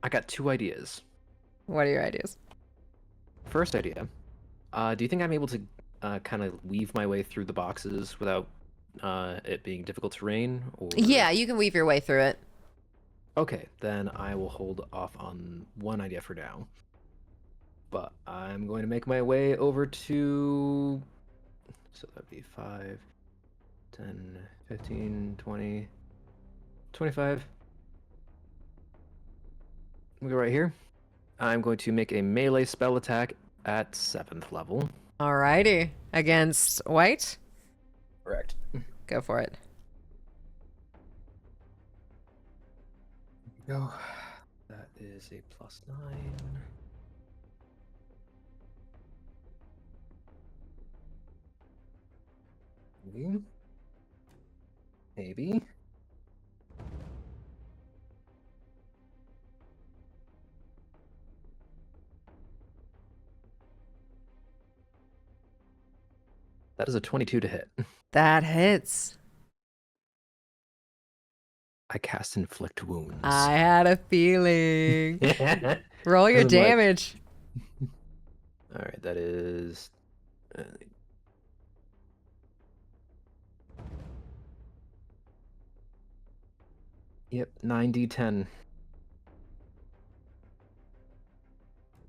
I got 2 ideas. What are your ideas? First idea. Do you think I'm able to kind of weave my way through the boxes without it being difficult terrain? Or... Yeah, you can weave your way through it. Okay, then I will hold off on one idea for now. But I'm going to make my way over to... So that'd be 5, 10, 15, 20, 25. We go right here. I'm going to make a melee spell attack at 7th level. Alrighty. Against white? Correct. Go for it. Go. That is a +9. Maybe. That is a 22 to hit. That hits. I cast Inflict Wounds. I had a feeling. Roll your Doesn't like- damage. Alright, that is... Yep, 9d10.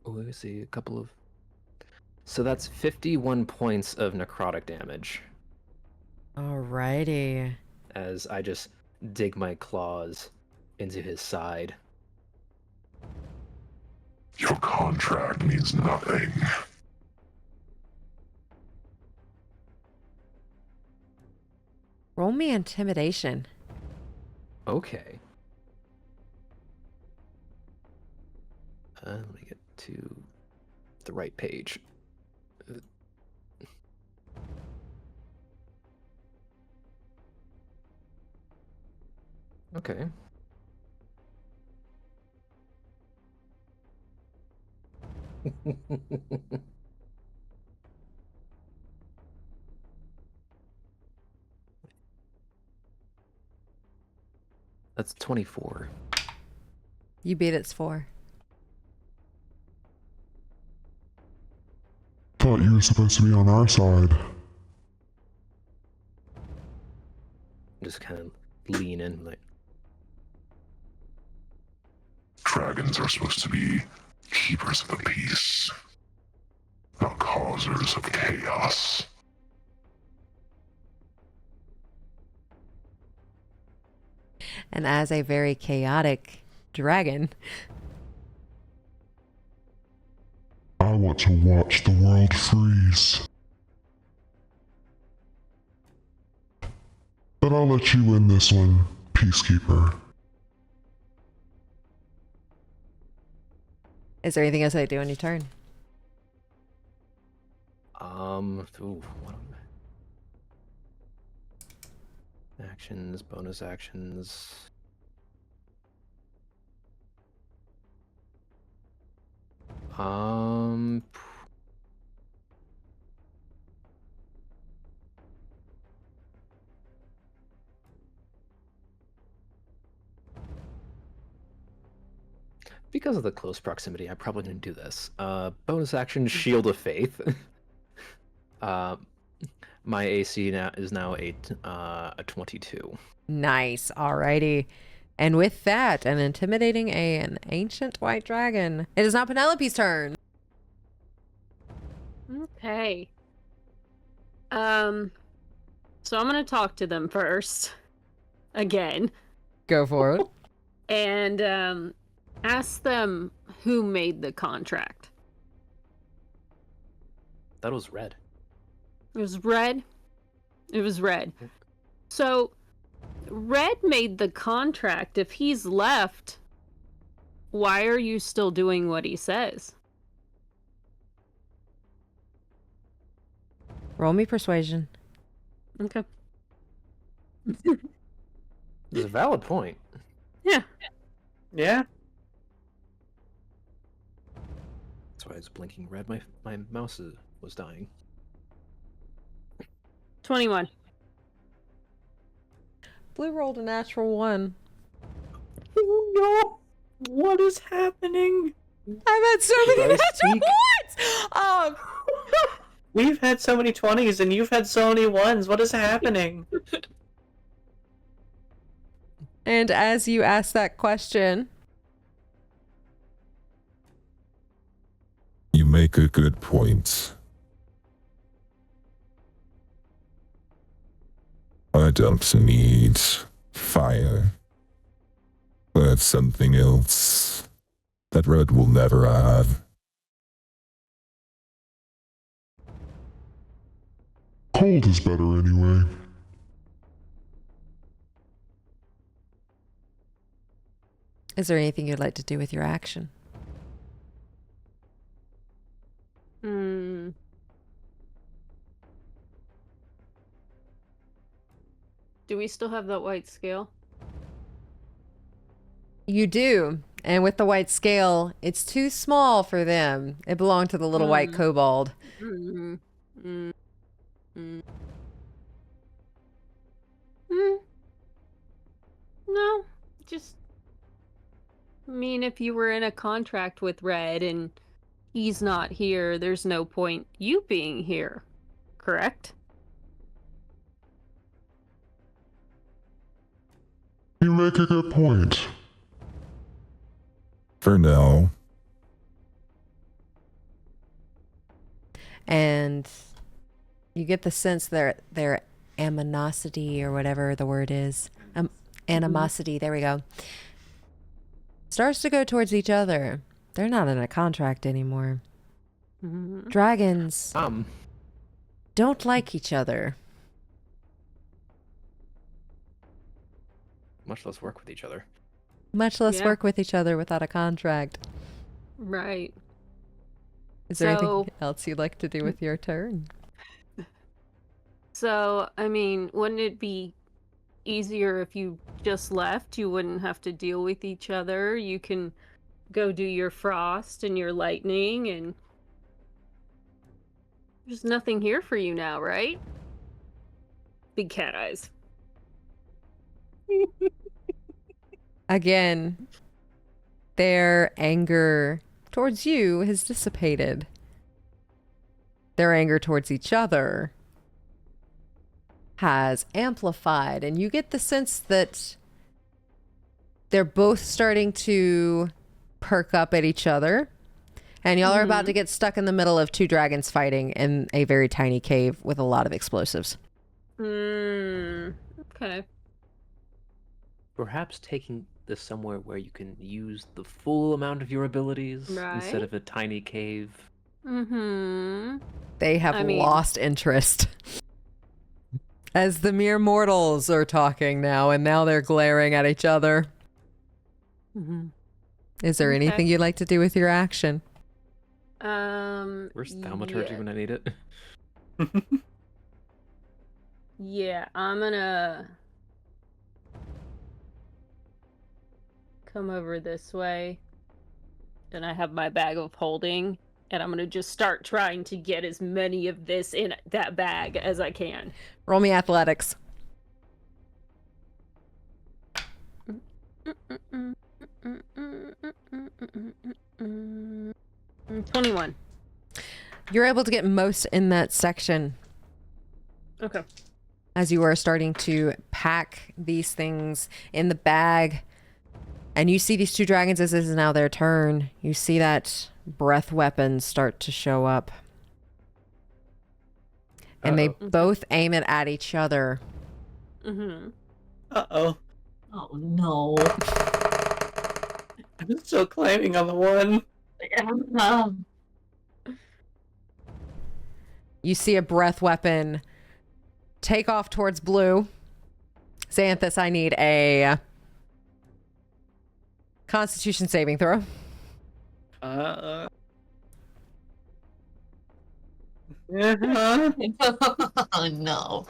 Oh, let me see, a couple of... So that's 51 points of necrotic damage. Alrighty. As I just dig my claws into his side. Your contract means nothing. Roll me intimidation. Okay. Let me get to the right page. Okay. That's 24. You beat its 4. Thought you were supposed to be on our side. Just kind of lean in, like. Dragons are supposed to be keepers of the peace, not causers of chaos. And as a very chaotic dragon, I want to watch the world freeze. But I'll let you win this one, Peacekeeper. is there anything else I do on your turn? Ooh, what am I? Actions, bonus actions. Because of the close proximity, I probably didn't do this. Bonus action, Shield of Faith. My AC is now a 22. Nice. Alrighty. And with that, an intimidating an ancient white dragon. It is now Penelope's turn. Okay. So I'm gonna talk to them first. Again. Go for it. And ask them who made the contract. That was red. It was Red? It was Red. So, Red made the contract. If he's left, why are you still doing what he says? Roll me persuasion. Okay. It's a valid point. Yeah. Yeah. That's why I was blinking red. My mouse was dying. 21. Blue rolled a natural 1. No! What is happening? I've had so many Should I natural speak? ones! We've had so many 20s and you've had so many 1s. What is happening? And as you ask that question, You make a good point. I don't need fire. But something else that Red will never have. Cold is better anyway. is there anything you'd like to do with your action? Do we still have that white scale? You do. And with the white scale, it's too small for them. It belonged to the little white kobold. No, just... I mean, if you were in a contract with Red and he's not here, there's no point you being here, correct? You make a good point. For now. And you get the sense their animosity, or whatever the word is. Animosity, there we go. Starts to go towards each other. They're not in a contract anymore. Dragons don't like each other. Much less work with each other. Much less Yeah. work with each other without a contract. Right. Is there So- anything else you'd like to do with your turn? So, I mean, wouldn't it be easier if you just left? You wouldn't have to deal with each other. You can go do your frost and your lightning, and there's nothing here for you now, right? Big cat eyes. Again, their anger towards you has dissipated. Their anger towards each other has amplified, and you get the sense that they're both starting to perk up at each other, and y'all are about to get stuck in the middle of two dragons fighting in a very tiny cave with a lot of explosives. Okay. Perhaps taking this somewhere where you can use the full amount of your abilities Right. instead of a tiny cave. They have I mean- lost interest. As the mere mortals are talking now, and now they're glaring at each other. Is there Okay. anything you'd like to do with your action? Where's thaumaturgy yeah. when I need it? Yeah, I'm gonna come over this way, and I have my bag of holding, and I'm gonna just start trying to get as many of this in that bag as I can. Roll me athletics. 21. You're able to get most in that section Okay. as you are starting to pack these things in the bag And you see these two dragons as this is now their turn. You see that breath weapon start to show up. And they both aim it at each other. Mm-hmm. Uh-oh. Oh no. I'm still claiming on the one. You see a breath weapon take off towards blue. Xanthus, I need a Constitution saving throw. Uh-huh. Oh no.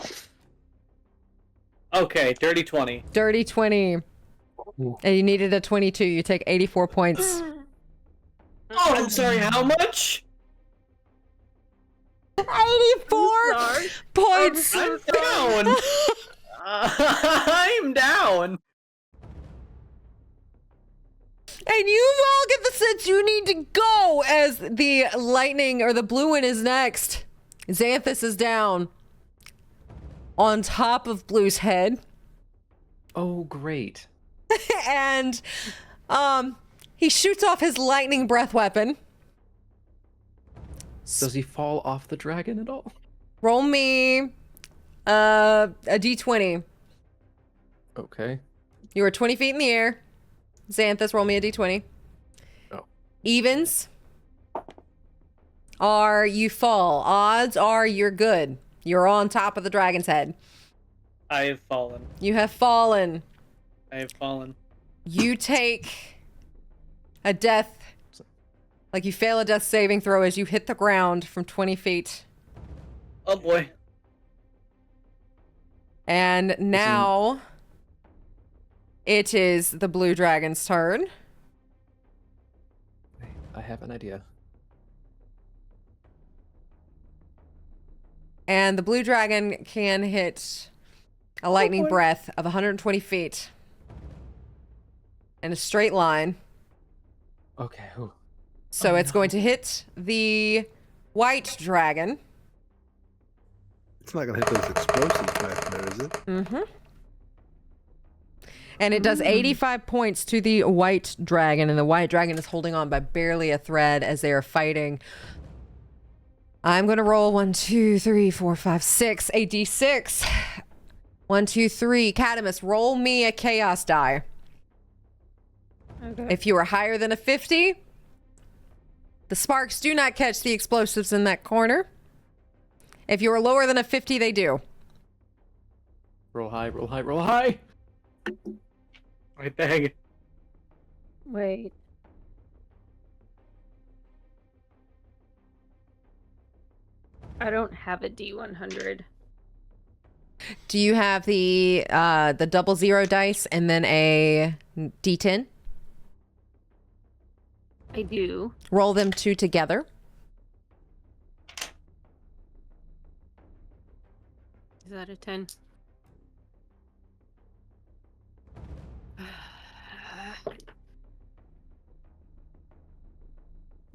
Okay, dirty 20. Dirty 20. And you needed a 22. You take 84 points. Oh, I'm sorry, how much? 84 points! I'm down! I'm down! And you all get the sense you need to go as the lightning or the blue one is next. Xanthus is down on top of Blue's head. Oh, great. And he shoots off his lightning breath weapon. Does he fall off the dragon at all? Roll me a d20. Okay. You are 20 feet in the air. Xanthus, roll me a d20. Oh. Evens are you fall. Odds are you're good. You're on top of the dragon's head. I have fallen. You have fallen. I have fallen. You take a death, like you fail a death saving throw as you hit the ground from 20 feet. Oh boy. And now it is the blue dragon's turn. I have an idea. And the blue dragon can hit a lightning breath of 120 feet in a straight line. Okay. Ooh. So it's going to hit the white dragon. It's not going to hit those explosives back there, is it? Mm-hmm. And it does 85 points to the white dragon, and the white dragon is holding on by barely a thread as they are fighting. I'm going to roll 1, 2, 3, 4, 5, 6, a d6. 1, 2, 3. Catamus, roll me a chaos die. Okay. If you are higher than a 50, the sparks do not catch the explosives in that corner. If you are lower than a 50, they do. Roll high, roll high, roll high! I beg. Wait. I don't have a D100. Do you have the 00 dice and then a d10? I do. Roll them two together. Is that a 10?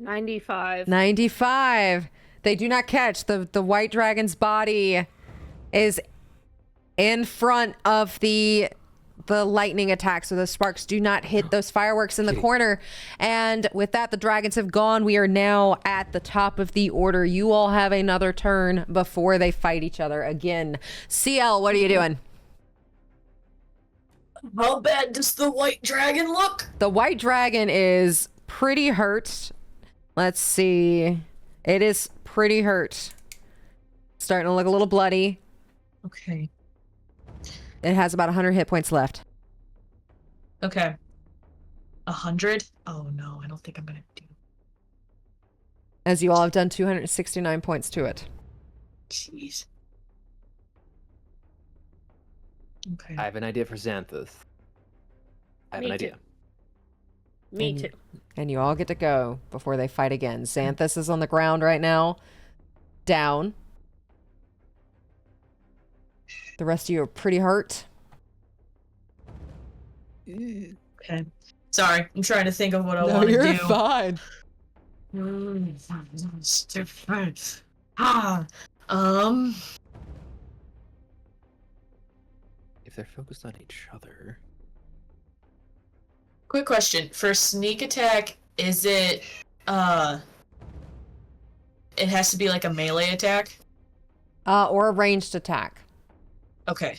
$95. 95. They do not catch. The white dragon's body is in front of the lightning attack, so the sparks do not hit those fireworks in the corner. And with that, the dragons have gone. We are now at the top of the order. You all have another turn before they fight each other again. Ciel, what are you doing? How bad does the white dragon look? The white dragon is pretty hurt. Let's see. It is pretty hurt. Starting to look a little bloody. Okay. It has about 100 hit points left. Okay. 100? Oh no, I don't think I'm gonna do. As you all have done 269 points to it. Jeez. Okay. I have an idea for Xanthus. I have Me an too. idea. Me And- too. And you all get to go before they fight again. Xanthus is on the ground right now. Down. The rest of you are pretty hurt. Okay. Sorry, I'm trying to think of what I want to do. fine. Ah. If they're focused on each other. Quick question. For sneak attack, is it it has to be like a melee attack? Or a ranged attack. Okay.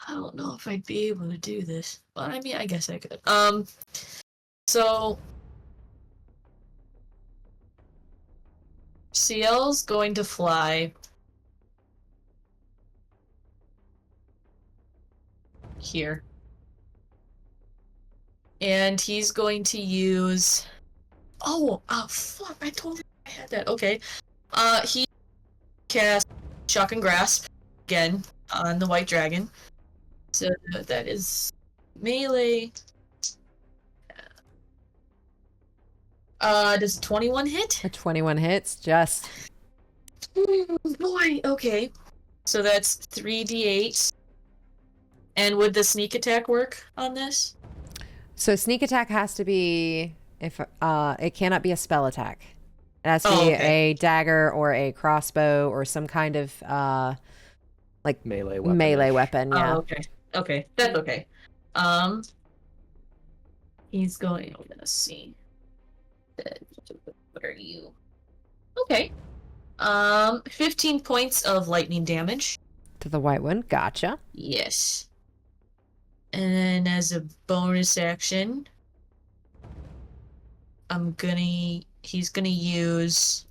I don't know if I'd be able to do this. But I mean, I guess I could. So Ciel's going to fly here. And he's going to use oh fuck, I totally had that. Okay. He cast Shock and Grasp again on the white dragon. So that is melee. Does 21 hit? A 21 hits, just. Ooh, boy, okay. So that's 3d8. And would the sneak attack work on this? So sneak attack has to be, if it cannot be a spell attack. It has to be a dagger or a crossbow or some kind of like Melee weapon. melee weapon, yeah. Oh, okay. Okay, that's okay. He's going, let's see. What are you? Okay. 15 points of lightning damage. To the white one, gotcha. Yes. And then as a bonus action, he's gonna use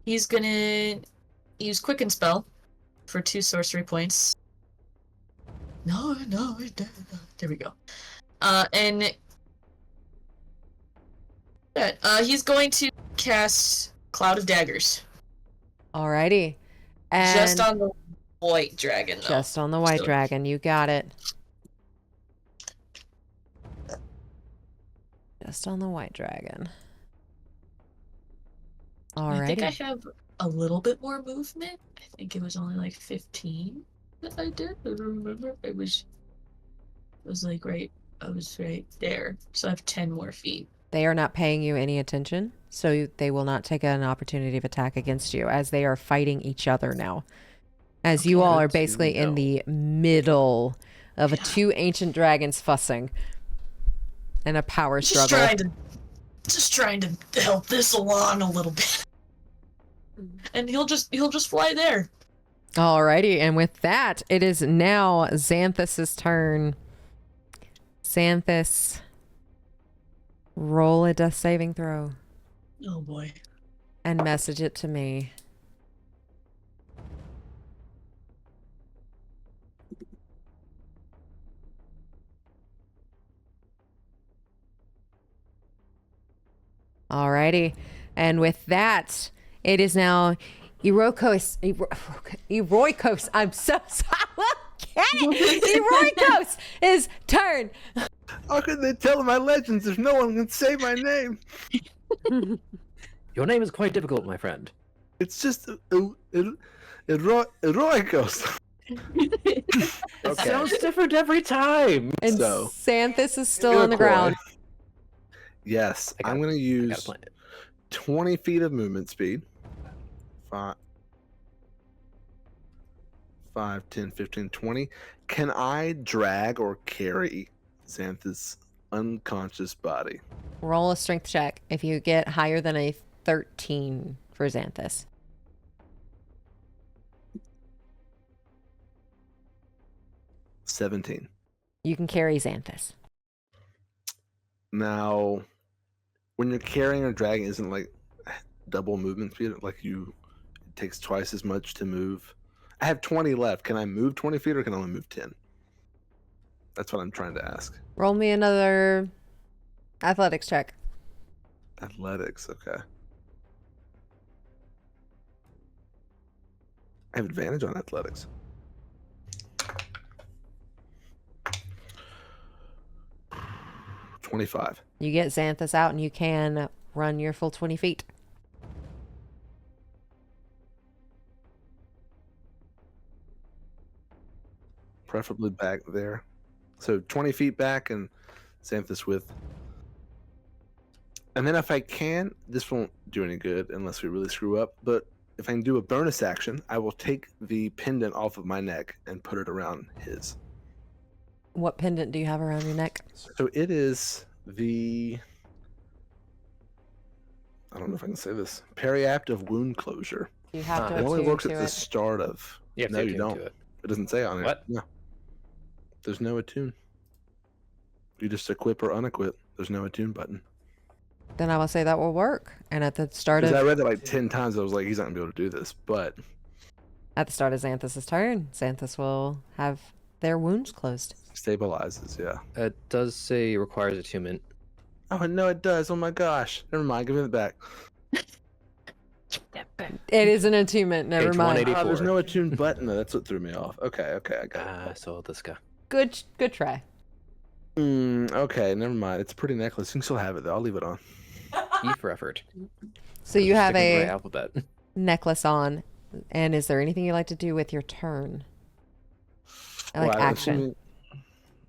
use Quicken Spell for 2 sorcery points. No, there we go. And he's going to cast Cloud of Daggers. Alrighty. And Just on the white dragon, though. just on the white dragon, you got it. Just on the white dragon. Alrighty. I think I have a little bit more movement. I think it was only like 15 that I did. I remember I was like I was right there. So I have 10 more feet. They are not paying you any attention, so they will not take an opportunity of attack against you as they are fighting each other now. As you all are basically in the middle of two ancient dragons fussing and a power struggle. Just trying to help this along a little bit. And he'll just fly there. Alrighty, and with that, it is now Xanthus's turn. Xanthus, roll a death saving throw. Oh boy. And message it to me. Alrighty, and with that, it is now Eroikos. I'm so sorry. Eroikos' turn. How could they tell my legends if no one can say my name? Your name is quite difficult, my friend. It's just Eroikos. It sounds different every time. And So, Xanthus is still on the ground. Yes, I'm going to use 20 feet of movement speed. 5, 10, 15, 20. Can I drag or carry Xanthus' unconscious body? Roll a strength check if you get higher than a 13 for Xanthus. $17. You can carry Xanthus. Now, when you're carrying or dragging, isn't like double movement speed? Like it takes twice as much to move. I have 20 left. Can I move 20 feet or can I only move 10? That's what I'm trying to ask. Roll me another athletics check. Athletics, okay. I have advantage on athletics. $25. You get Xanthus out and you can run your full 20 feet. Preferably back there. So 20 feet back and Xanthus with. And then if I can, this won't do any good unless we really screw up, but if I can do a bonus action, I will take the pendant off of my neck and put it around his. What pendant do you have around your neck? So it is the... I don't know if I can say this. Periapt of wound closure. You have to It only attune works at to the it. start of... You have to No, you attune don't. to it. It doesn't say on it. What? No. There's no attune. You just equip or unequip. There's no attune button. Then I will say that will work. And at the start Because I of read that like 10 times. I was like, he's not going to be able to do this. But Xanthus' turn, Xanthus will have their wounds closed. stabilizes, yeah. It does say requires attunement. Oh, no, it does. Oh my gosh. Never mind. Give me it back. It is an attunement, never Page mind. 184. There's no attune button. Though. That's what threw me off. Okay, I got it. So this guy. Good try. Okay, never mind. It's a pretty necklace. You can still have it, though. I'll leave it on. E for effort. So you have Sticking to my a alphabet. necklace on, and is there anything you'd like to do with your turn? Like Well, I'm action. assuming-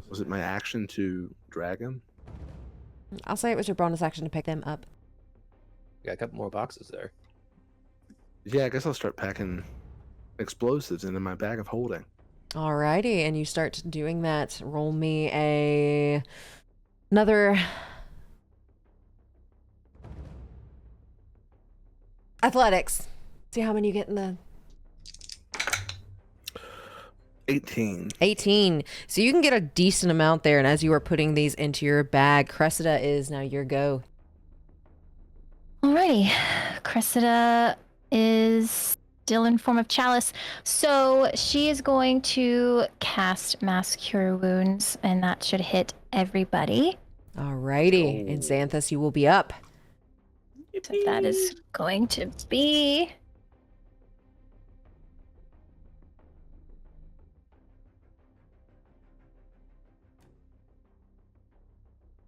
Was it my action to drag him? I'll say it was your bonus action to pick them up. Got a couple more boxes there. Yeah, I guess I'll start packing explosives into my bag of holding. Alrighty, and you start doing that. Roll me another athletics. See how many you get in the 18. 18. So you can get a decent amount there, and as you are putting these into your bag, Cressida, is now your go. Alrighty. Cressida is still in form of chalice. So she is going to cast Mass Cure Wounds, and that should hit everybody. Alrighty, and Xanthus, you will be up. So that is going to be...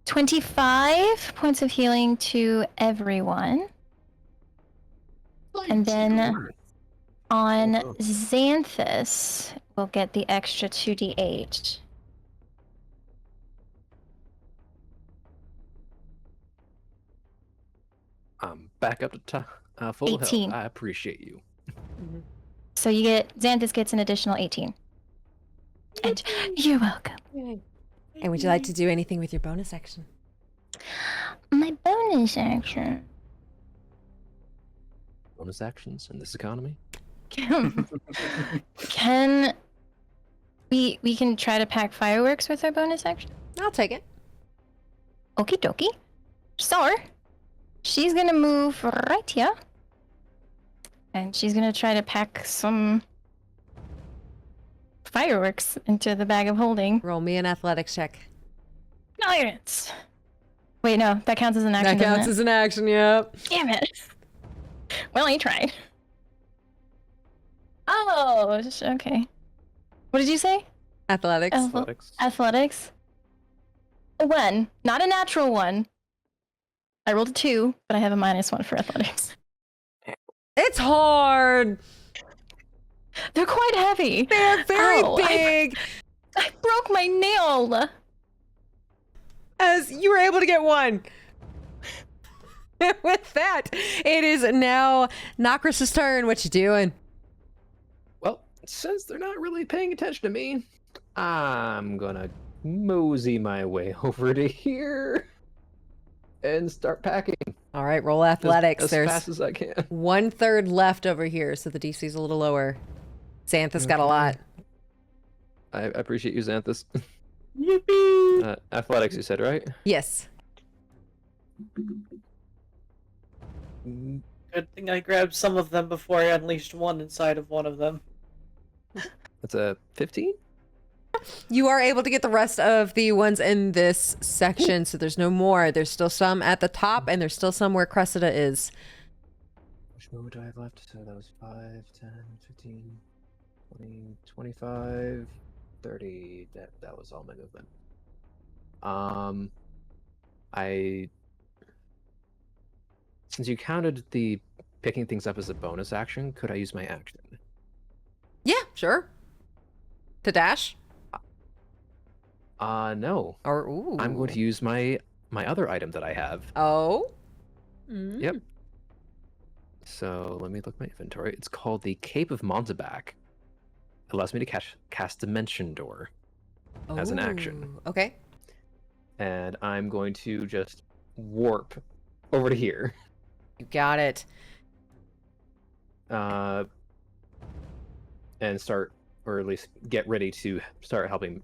$25 points of healing to everyone. And then on Xanthus, we'll get the extra 2d8. Back up to full 18. health. I appreciate you. So you get, Xanthus gets an additional 18. And you're welcome. And would you like to do anything with your bonus action? My bonus action. Bonus actions in this economy. Can we can try to pack fireworks with our bonus action? I'll take it. Okie dokie. So, she's gonna move right here. And she's gonna try to pack some fireworks into the bag of holding. Roll me an athletics check. Clearance. Wait, no, that counts as an action. That counts doesn't as an action, yep. it? Damn it. Well, you tried. Oh, okay. What did you say? Athletics. Athletics. Athletics. A 1, not a natural 1. I rolled a 2, but I have a -1 for athletics. It's hard. They're quite heavy. They're very Ow, big. I broke my nail. As you were able to get one. With that, it is now Nakris' turn. What you doing? Well, since they're not really paying attention to me, I'm gonna mosey my way over to here and start packing All right, roll athletics. as There's fast as I can. 1/3 left over here, so the DC's a little lower. Xanthus got a lot. I appreciate you, Xanthus. Yippee! Athletics, you said, right? Yes. Good thing I grabbed some of them before I unleashed one inside of one of them. That's a 15? You are able to get the rest of the ones in this section, so there's no more. There's still some at the top, and there's still some where Cressida is. Which one do I have left? So that was 5, 10, 15, 20, 25, 30. That was all my movement. Since you counted the picking things up as a bonus action, could I use my action? Yeah, sure. To dash? No. Or ooh. I'm going to use my other item that I have. Oh. Yep. So let me look at my inventory. It's called the Cape of Montebac. It allows me to cast Dimension Door as an action. Ooh, okay. And I'm going to just warp over to here. You got it. And start, or at least get ready to start helping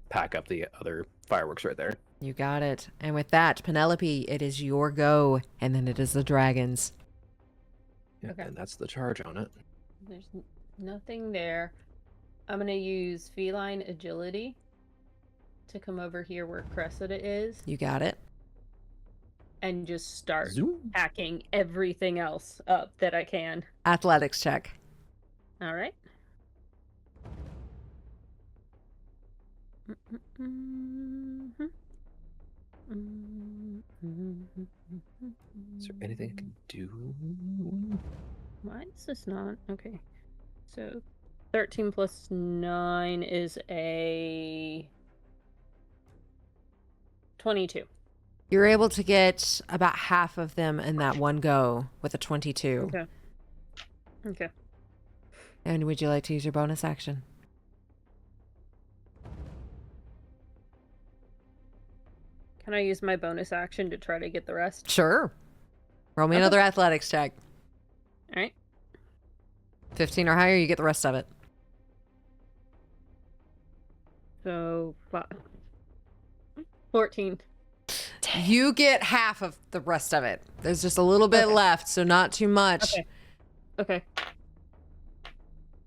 pack up the other fireworks right there. You got it. And with that, Penelope, it is your go, and then it is the dragons. Yeah, Okay. and that's the charge on it. There's nothing there. I'm gonna use feline agility to come over here where Cressida is You got it. and just start Zoom. packing everything else up that I can. Athletics check. All right. Is there anything I can do? Why is this not? Okay. So 13 plus 9 is a 22. You're able to get about half of them in that one go with a 22. Okay. Okay. And would you like to use your bonus action? Can I use my bonus action to try to get the rest? Sure. Roll me Okay. another athletics check. All right. 15 or higher, you get the rest of it. So 14. You get half of the rest of it. There's just a little bit Okay. left, so not too much. Okay. Okay.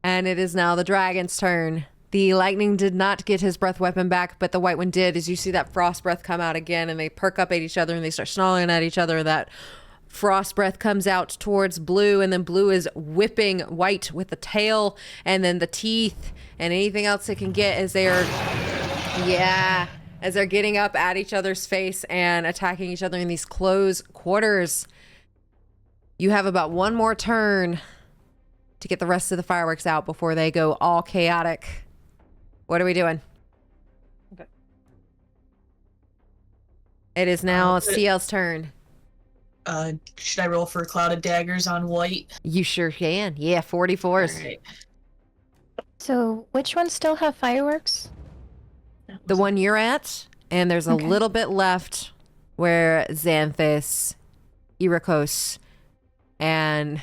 And it is now the dragon's turn. The lightning did not get his breath weapon back, but the white one did. As you see that frost breath come out again, and they perk up at each other, and they start snarling at each other. That frost breath comes out towards Blue, and then Blue is whipping White with the tail, and then the teeth, and anything else it can get as they are, as they're getting up at each other's face and attacking each other in these close quarters. You have about one more turn to get the rest of the fireworks out before they go all chaotic. What are we doing? Okay. It is now Ciel's turn. Should I roll for clouded daggers on white? You sure can. Yeah, 44s. Alright. So, which ones still have fireworks? The one you're at, and there's a Okay. little bit left where Xanthus, Irikos, and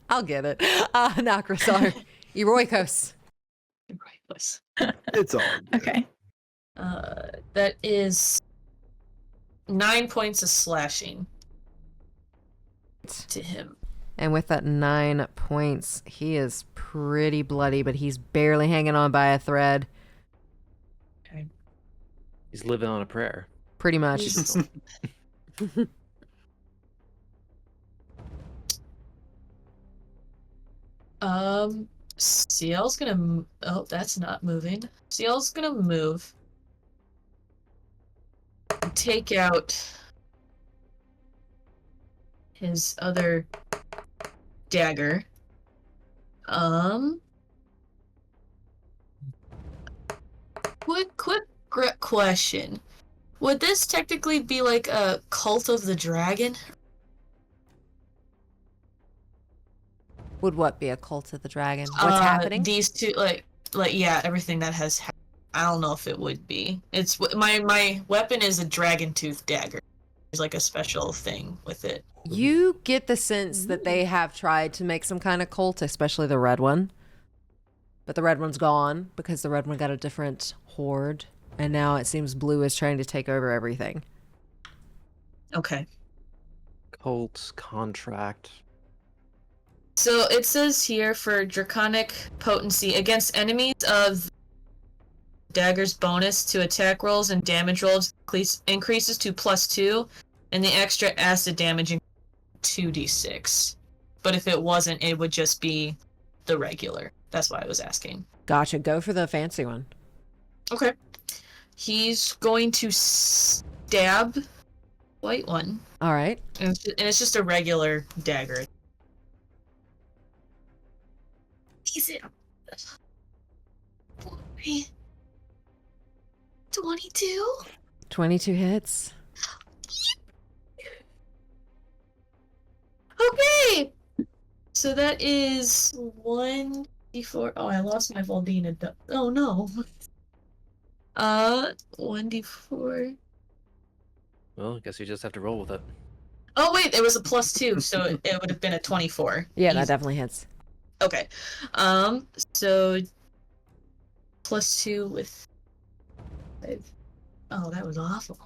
I'll get it. Nakris are Eroikos. Rightless. It's all good. Okay. That is 9 points of slashing to him. And with that 9 points, he is pretty bloody, but he's barely hanging on by a thread. He's living on a prayer. Pretty much. Ciel's gonna. Oh, that's not moving. Ciel's gonna move. Take out his other dagger. Quick question. Would this technically be like a cult of the dragon? Would what be a cult of the dragon? What's happening? These two, yeah, everything that has happened. I don't know if it would be. It's my weapon is a dragon tooth dagger. There's like a special thing with it. You get the sense that they have tried to make some kind of cult, especially the red one. But the red one's gone because the red one got a different horde. And now it seems Blue is trying to take over everything. Okay. Cult, contract. So it says here for draconic potency against enemies of dagger's bonus to attack rolls and damage rolls increases to +2, and the extra acid damage 2d6. But if it wasn't, it would just be the regular. That's why I was asking. Gotcha. Go for the fancy one. Okay. He's going to stab white one. All right. And it's just a regular dagger. Is it 20? 22. 22 hits. Okay. So that is 1d4. Oh, I lost my Veildon. Oh no. 1d4. Well, I guess you just have to roll with it. Oh wait, it was a +2, so it would have been a 24. Yeah, that definitely hits. Okay. So +2 with 5. Oh, that was awful.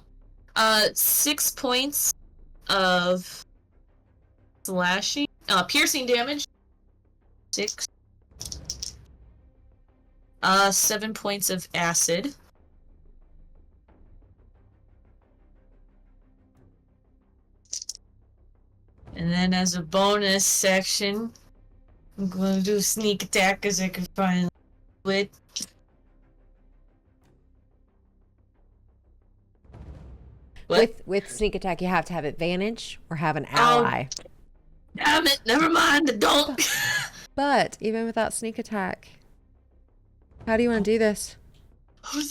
6 points of slashing, piercing damage. 6. 7 points of acid. And then as a bonus section, I'm going to do a sneak attack because I can finally do it. What? With sneak attack, you have to have advantage or have an ally. Damn it, never mind, I don't. But even without sneak attack, how do you want to do this? Oh,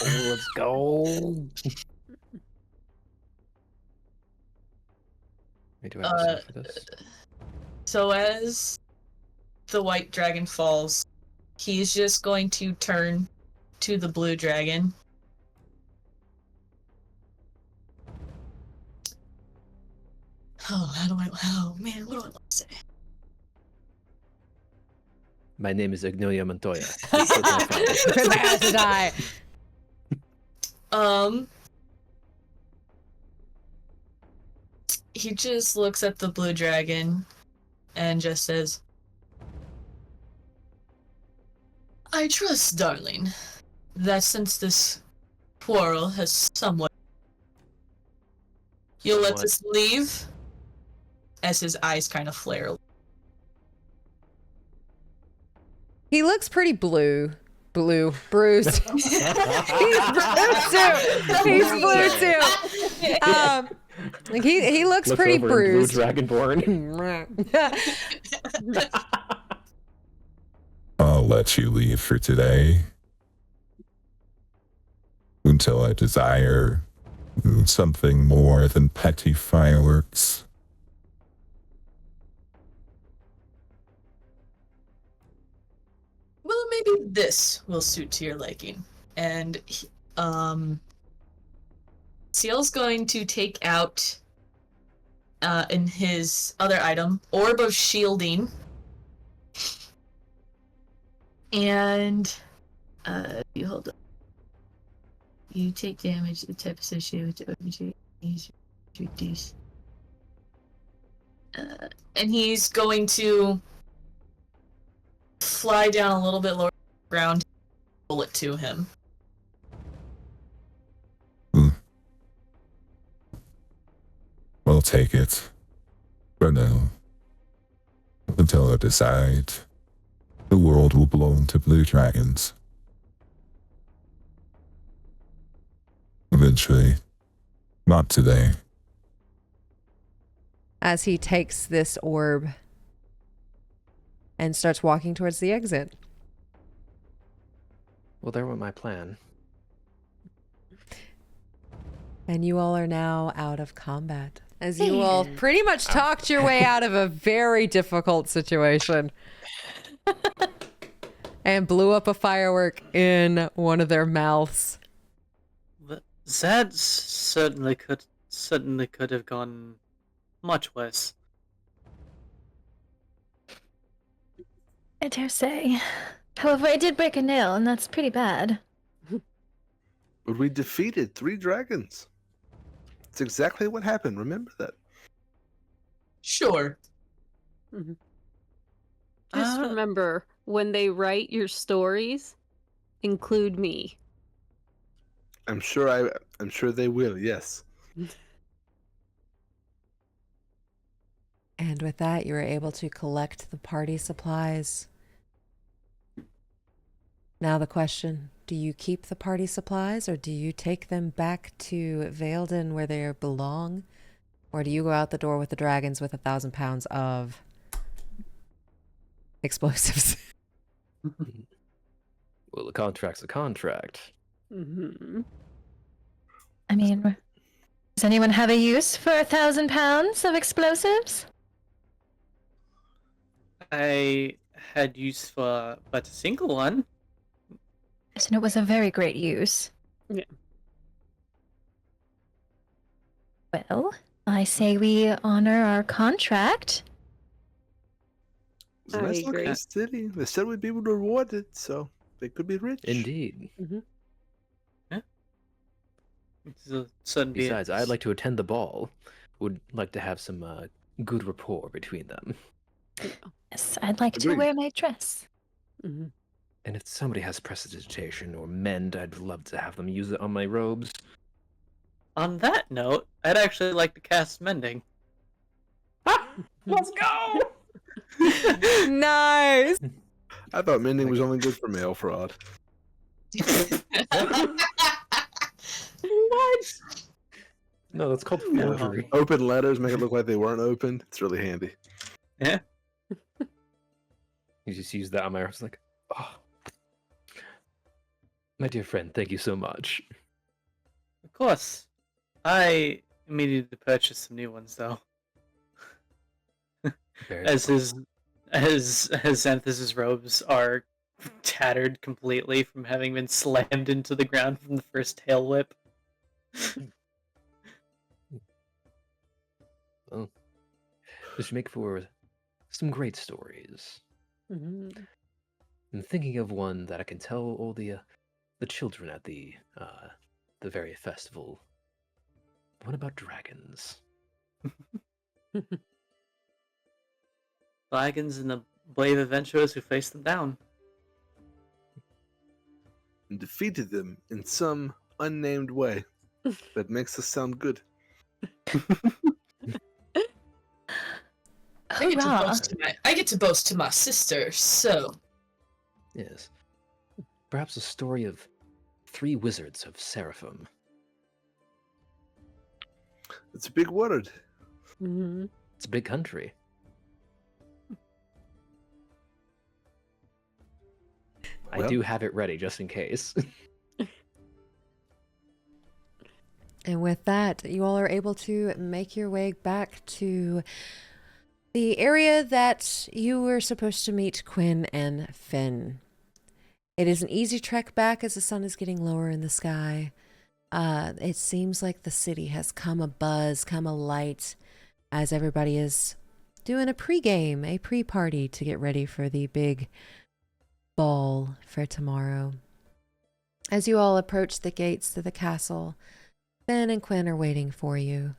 let's go. Wait, do I have a save for this? So as the white dragon falls, he's just going to turn to the blue dragon. Oh man, what do I want to say? My name is Ignolia Montoya. Because I have to die. He just looks at the blue dragon and just says, I trust, darling, that since this quarrel has somewhat, you'll let us leave? As his eyes kind of flare. He looks pretty bruised. He's blue too. He's blue too. He looks pretty bruised. Blue Dragonborn. I'll let you leave for today. Until I desire something more than petty fireworks. Well, maybe this will suit to your liking. And Ciel's going to take out in his other item, Orb of Shielding. And you hold up. You take damage, the type associated with the OBG is reduced. And he's going to fly down a little bit lower ground, pull it to him. We'll take it. For now. Until I decide the world will belong to blue dragons. Eventually. Not today. As he takes this orb and starts walking towards the exit. Well, there went my plan. And you all are now out of combat. As you all pretty much talked your way out of a very difficult situation. And blew up a firework in one of their mouths. That certainly could have gone much worse. I dare say. However, I did break a nail, and that's pretty bad. But we defeated 3 dragons. It's exactly what happened. Remember that. Sure. Mm-hmm. Just remember, when they write your stories, include me. I'm sure they will, yes. And with that, you were able to collect the party supplies. Now the question, do you keep the party supplies or do you take them back to Veildon where they belong? Or do you go out the door with the dragons with 1,000 pounds of explosives? Well, the contract's a contract. Mm-hmm. I mean, does anyone have a use for 1,000 pounds of explosives? I had use for but a single one. Yes, and it was a very great use. Yeah. Well, I say we honor our contract. It's a I nice agree. looking city. They said we'd be rewarded, so they could be rich. Indeed. So, sudden be Besides, I'd like to attend the ball. Would like to have some good rapport between them. Yes, I'd like to Agreed. wear my dress. Mm-hmm. And if somebody has prestidigitation or mend, I'd love to have them use it on my robes. On that note, I'd actually like to cast mending. Let's go! Nice. I thought mending was only good for mail fraud. What? No, that's called No. forgery. Open letters make it look like they weren't opened. It's really handy. Yeah. You just use that on my robes, like, oh. My dear friend, thank you so much. Of course. I needed to purchase some new ones though. Very As Xanthus's robes are tattered completely from having been slammed into the ground from the first tail whip. Well, this should make for some great stories. Mm-hmm. I'm thinking of one that I can tell all the children at the very festival. What about dragons? Dragons and the brave adventurers who faced them down. And defeated them in some unnamed way that makes us sound good. Hurrah! I get to boast to my sister, so Yes. Perhaps a story of 3 wizards of Seraphim. It's a big word. Mm-hmm. It's a big country. I Well- do have it ready just in case. And with that, you all are able to make your way back to the area that you were supposed to meet Quinn and Finn. It is an easy trek back as the sun is getting lower in the sky. It seems like the city has come a buzz, come alight, as everybody is doing a pre-game, a pre-party to get ready for the big ball for tomorrow. As you all approach the gates to the castle, Ben and Quinn are waiting for you.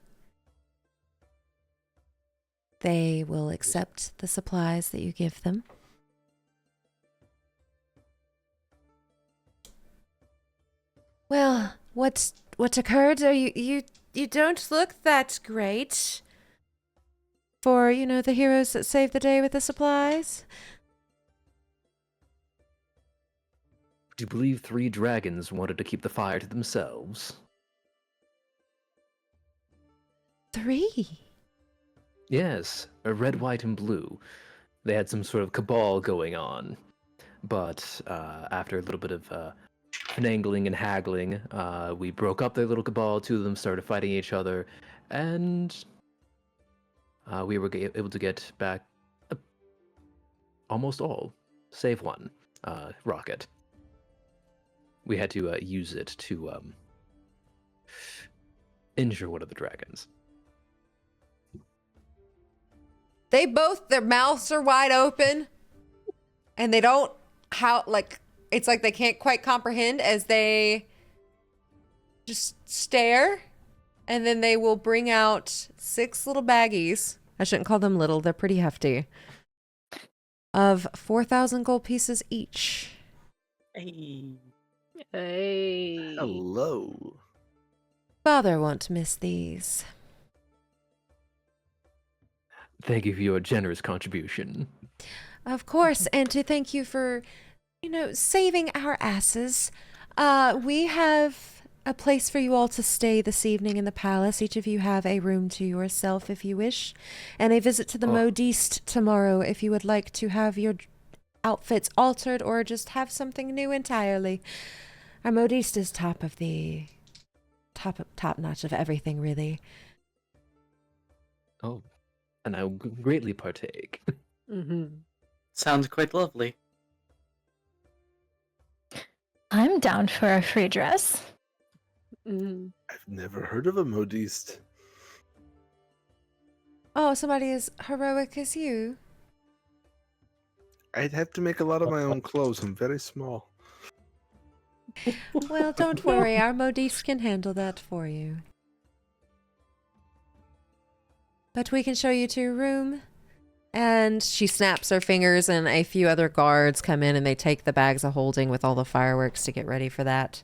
They will accept the supplies that you give them. Well, what occurred? You don't look that great for, the heroes that saved the day with the supplies. Do you believe 3 dragons wanted to keep the fire to themselves? 3? Yes, a red, white, and blue. They had some sort of cabal going on. But after a little bit of finagling and haggling, we broke up their little cabal. 2 of them started fighting each other, and we were able to get back almost all, save 1 rocket. We had to use it to injure one of the dragons. They both, their mouths are wide open, and they don't, it's like they can't quite comprehend as they just stare, and then they will bring out 6 little baggies. I shouldn't call them little, they're pretty hefty. Of 4,000 gold pieces each. Hey. Hey. Hello. Father won't miss these. Thank you for your generous contribution. Of course, and to thank you for, saving our asses. We have a place for you all to stay this evening in the palace. Each of you have a room to yourself if you wish, and a visit to the Modiste tomorrow if you would like to have your outfits altered or just have something new entirely. Our modiste is top notch of everything, really. Oh, and I will greatly partake. Sounds quite lovely. I'm down for a free dress. I've never heard of a modiste. Oh, somebody as heroic as you. I'd have to make a lot of my own clothes. I'm very small. Well, don't worry. Our modiste can handle that for you. But we can show you to your room. And she snaps her fingers, and a few other guards come in, and they take the bags of holding with all the fireworks to get ready for that.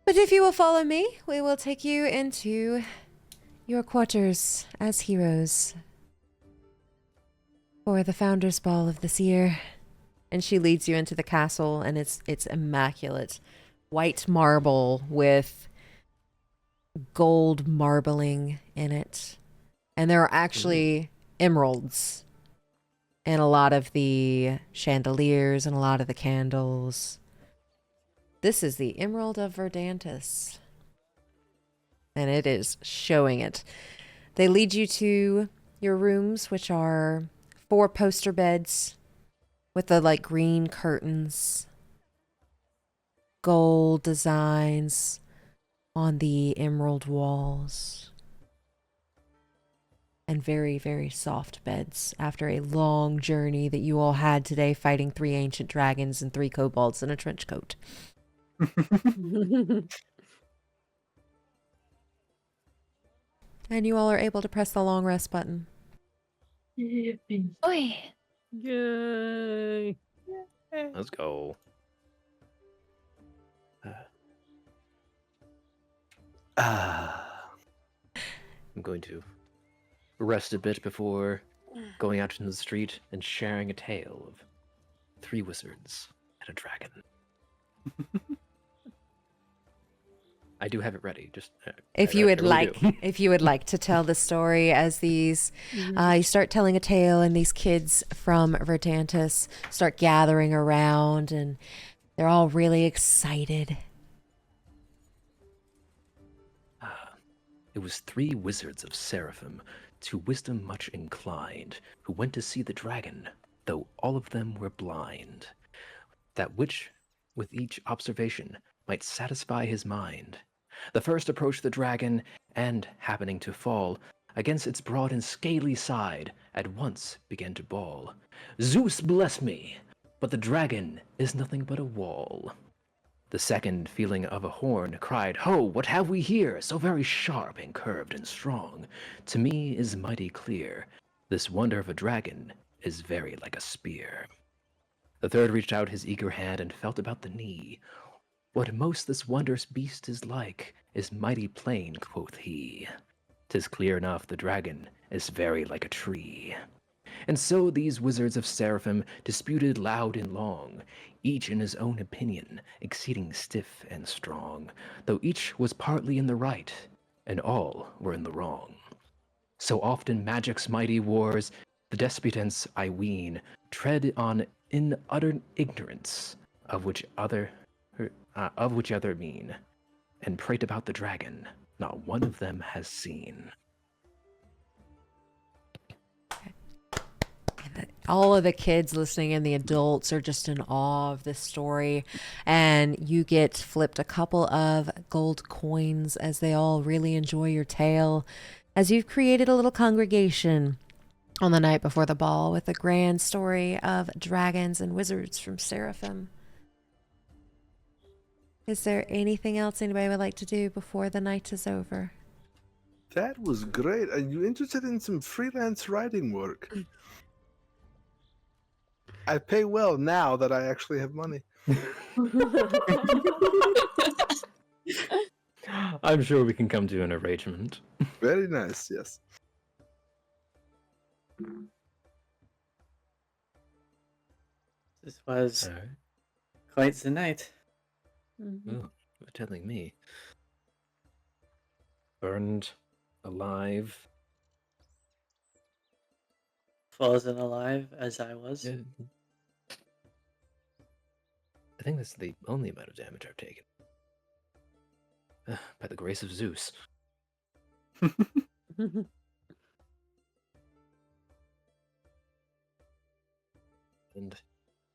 But if you will follow me, we will take you into your quarters as heroes for the Founders Ball of this year. And she leads you into the castle, and it's immaculate. White marble with gold marbling in it. And there are actually emeralds in a lot of the chandeliers and a lot of the candles. This is the Emerald of Verdantis. And it is showing it. They lead you to your rooms, which are 4 poster beds with the like green curtains, gold designs on the emerald walls, and very, very soft beds after a long journey that you all had today fighting 3 ancient dragons and 3 kobolds in a trench coat. And you all are able to press the long rest button. Oi. Yay! Let's go. I'm going to rest a bit before going out into the street and sharing a tale of 3 wizards and a dragon. I do have it ready. Just If you would like to tell the story as these, you start telling a tale, and these kids from Verdantis start gathering around, and they're all really excited. It was 3 wizards of Seraphim, to wisdom much inclined, who went to see the dragon, though all of them were blind, that which, with each observation, might satisfy his mind. The first approached the dragon, and, happening to fall against its broad and scaly side, at once began to bawl, "Zeus bless me, but the dragon is nothing but a wall." The second, feeling of a horn, cried, "Ho, what have we here, so very sharp and curved and strong? To me is mighty clear, this wonder of a dragon is very like a spear." The third reached out his eager hand and felt about the knee. "What most this wondrous beast is like, is mighty plain," quoth he. "'Tis clear enough the dragon is very like a tree." And so these wizards of Seraphim disputed loud and long, each in his own opinion, exceeding stiff and strong, though each was partly in the right, and all were in the wrong. So often magic's mighty wars, the disputants, I ween, tread on in utter ignorance of which other mean, and prate about the dragon not one of them has seen. All of the kids listening and the adults are just in awe of this story, and you get flipped a couple of gold coins as they all really enjoy your tale, as you've created a little congregation on the night before the ball with a grand story of dragons and wizards from Seraphim. Is there anything else anybody would like to do before the night is over? That was great. Are you interested in some freelance writing work? I pay well now that I actually have money. I'm sure we can come to an arrangement. Very nice, yes. This was All right. quite the night. Oh, you're telling me. Burned alive. Frozen alive as I was. Yeah. I think that's the only amount of damage I've taken. By the grace of Zeus. And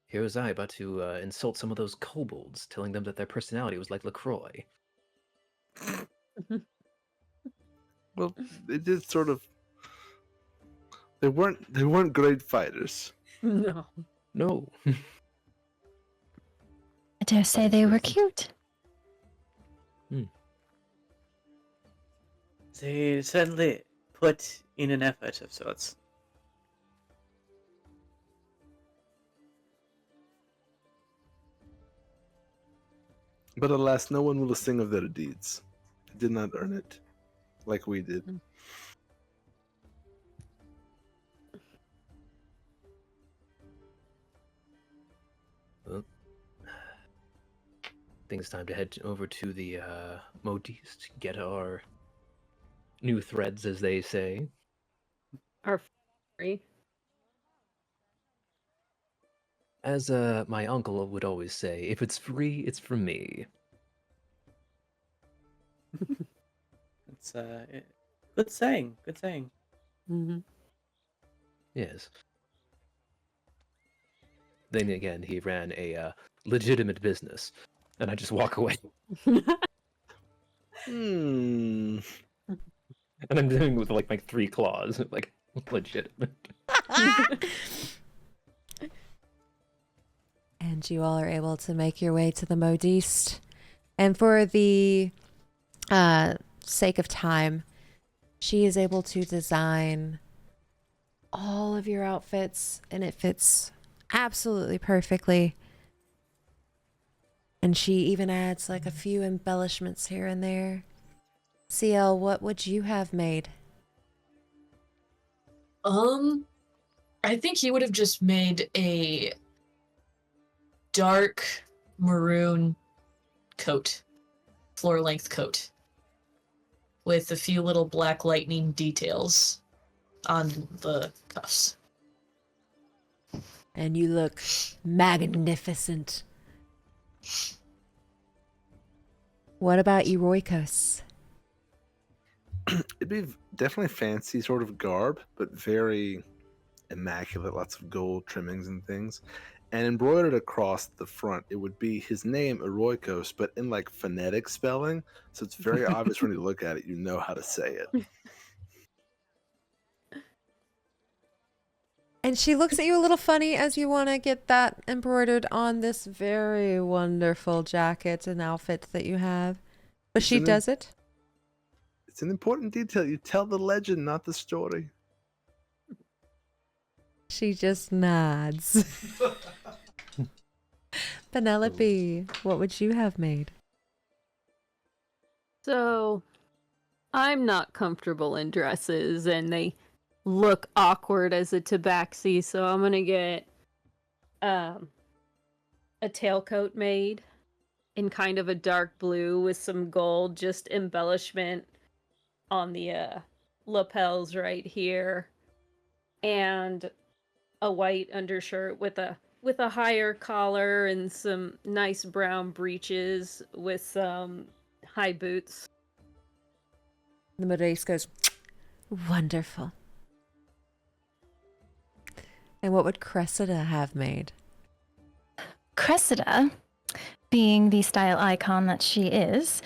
here was I about to insult some of those kobolds, telling them that their personality was like LaCroix. Well, they did sort of. They weren't great fighters. No. No. I dare say they were cute. They certainly put in an effort of sorts. But alas, no one will sing of their deeds. They did not earn it, like we did. Well, I think it's time to head over to the Modiste, get our new threads, as they say. Our free. As my uncle would always say, if it's free, it's from me. It's good saying. Good saying. Mm-hmm. Yes. Then again, he ran a legitimate business, and I just walk away. Hmm. And I'm doing with like my 3 claws, like legitimate. And you all are able to make your way to the Modiste. And for the sake of time, she is able to design all of your outfits, and it fits absolutely perfectly. And she even adds like a few embellishments here and there. Ciel, what would you have made? I think he would have just made a dark maroon coat, floor-length coat, with a few little black lightning details on the cuffs. And you look magnificent. What about Eroikos? It'd be definitely fancy sort of garb, but very immaculate, lots of gold trimmings and things. And embroidered across the front, it would be his name, Eroikos, but in like phonetic spelling. So it's very obvious when you look at it, you know how to say it. And she looks at you a little funny as you want to get that embroidered on this very wonderful jacket and outfit that you have. But she does it. It's an important detail. You tell the legend, not the story. She just nods. Penelope, what would you have made? So, I'm not comfortable in dresses, and they look awkward as a tabaxi, so I'm gonna get a tailcoat made in kind of a dark blue with some gold, just embellishment on the lapels right here, and a white undershirt with a higher collar and some nice brown breeches with some high boots. The Modiste goes, wonderful. And what would Cressida have made? Cressida, being the style icon that she is,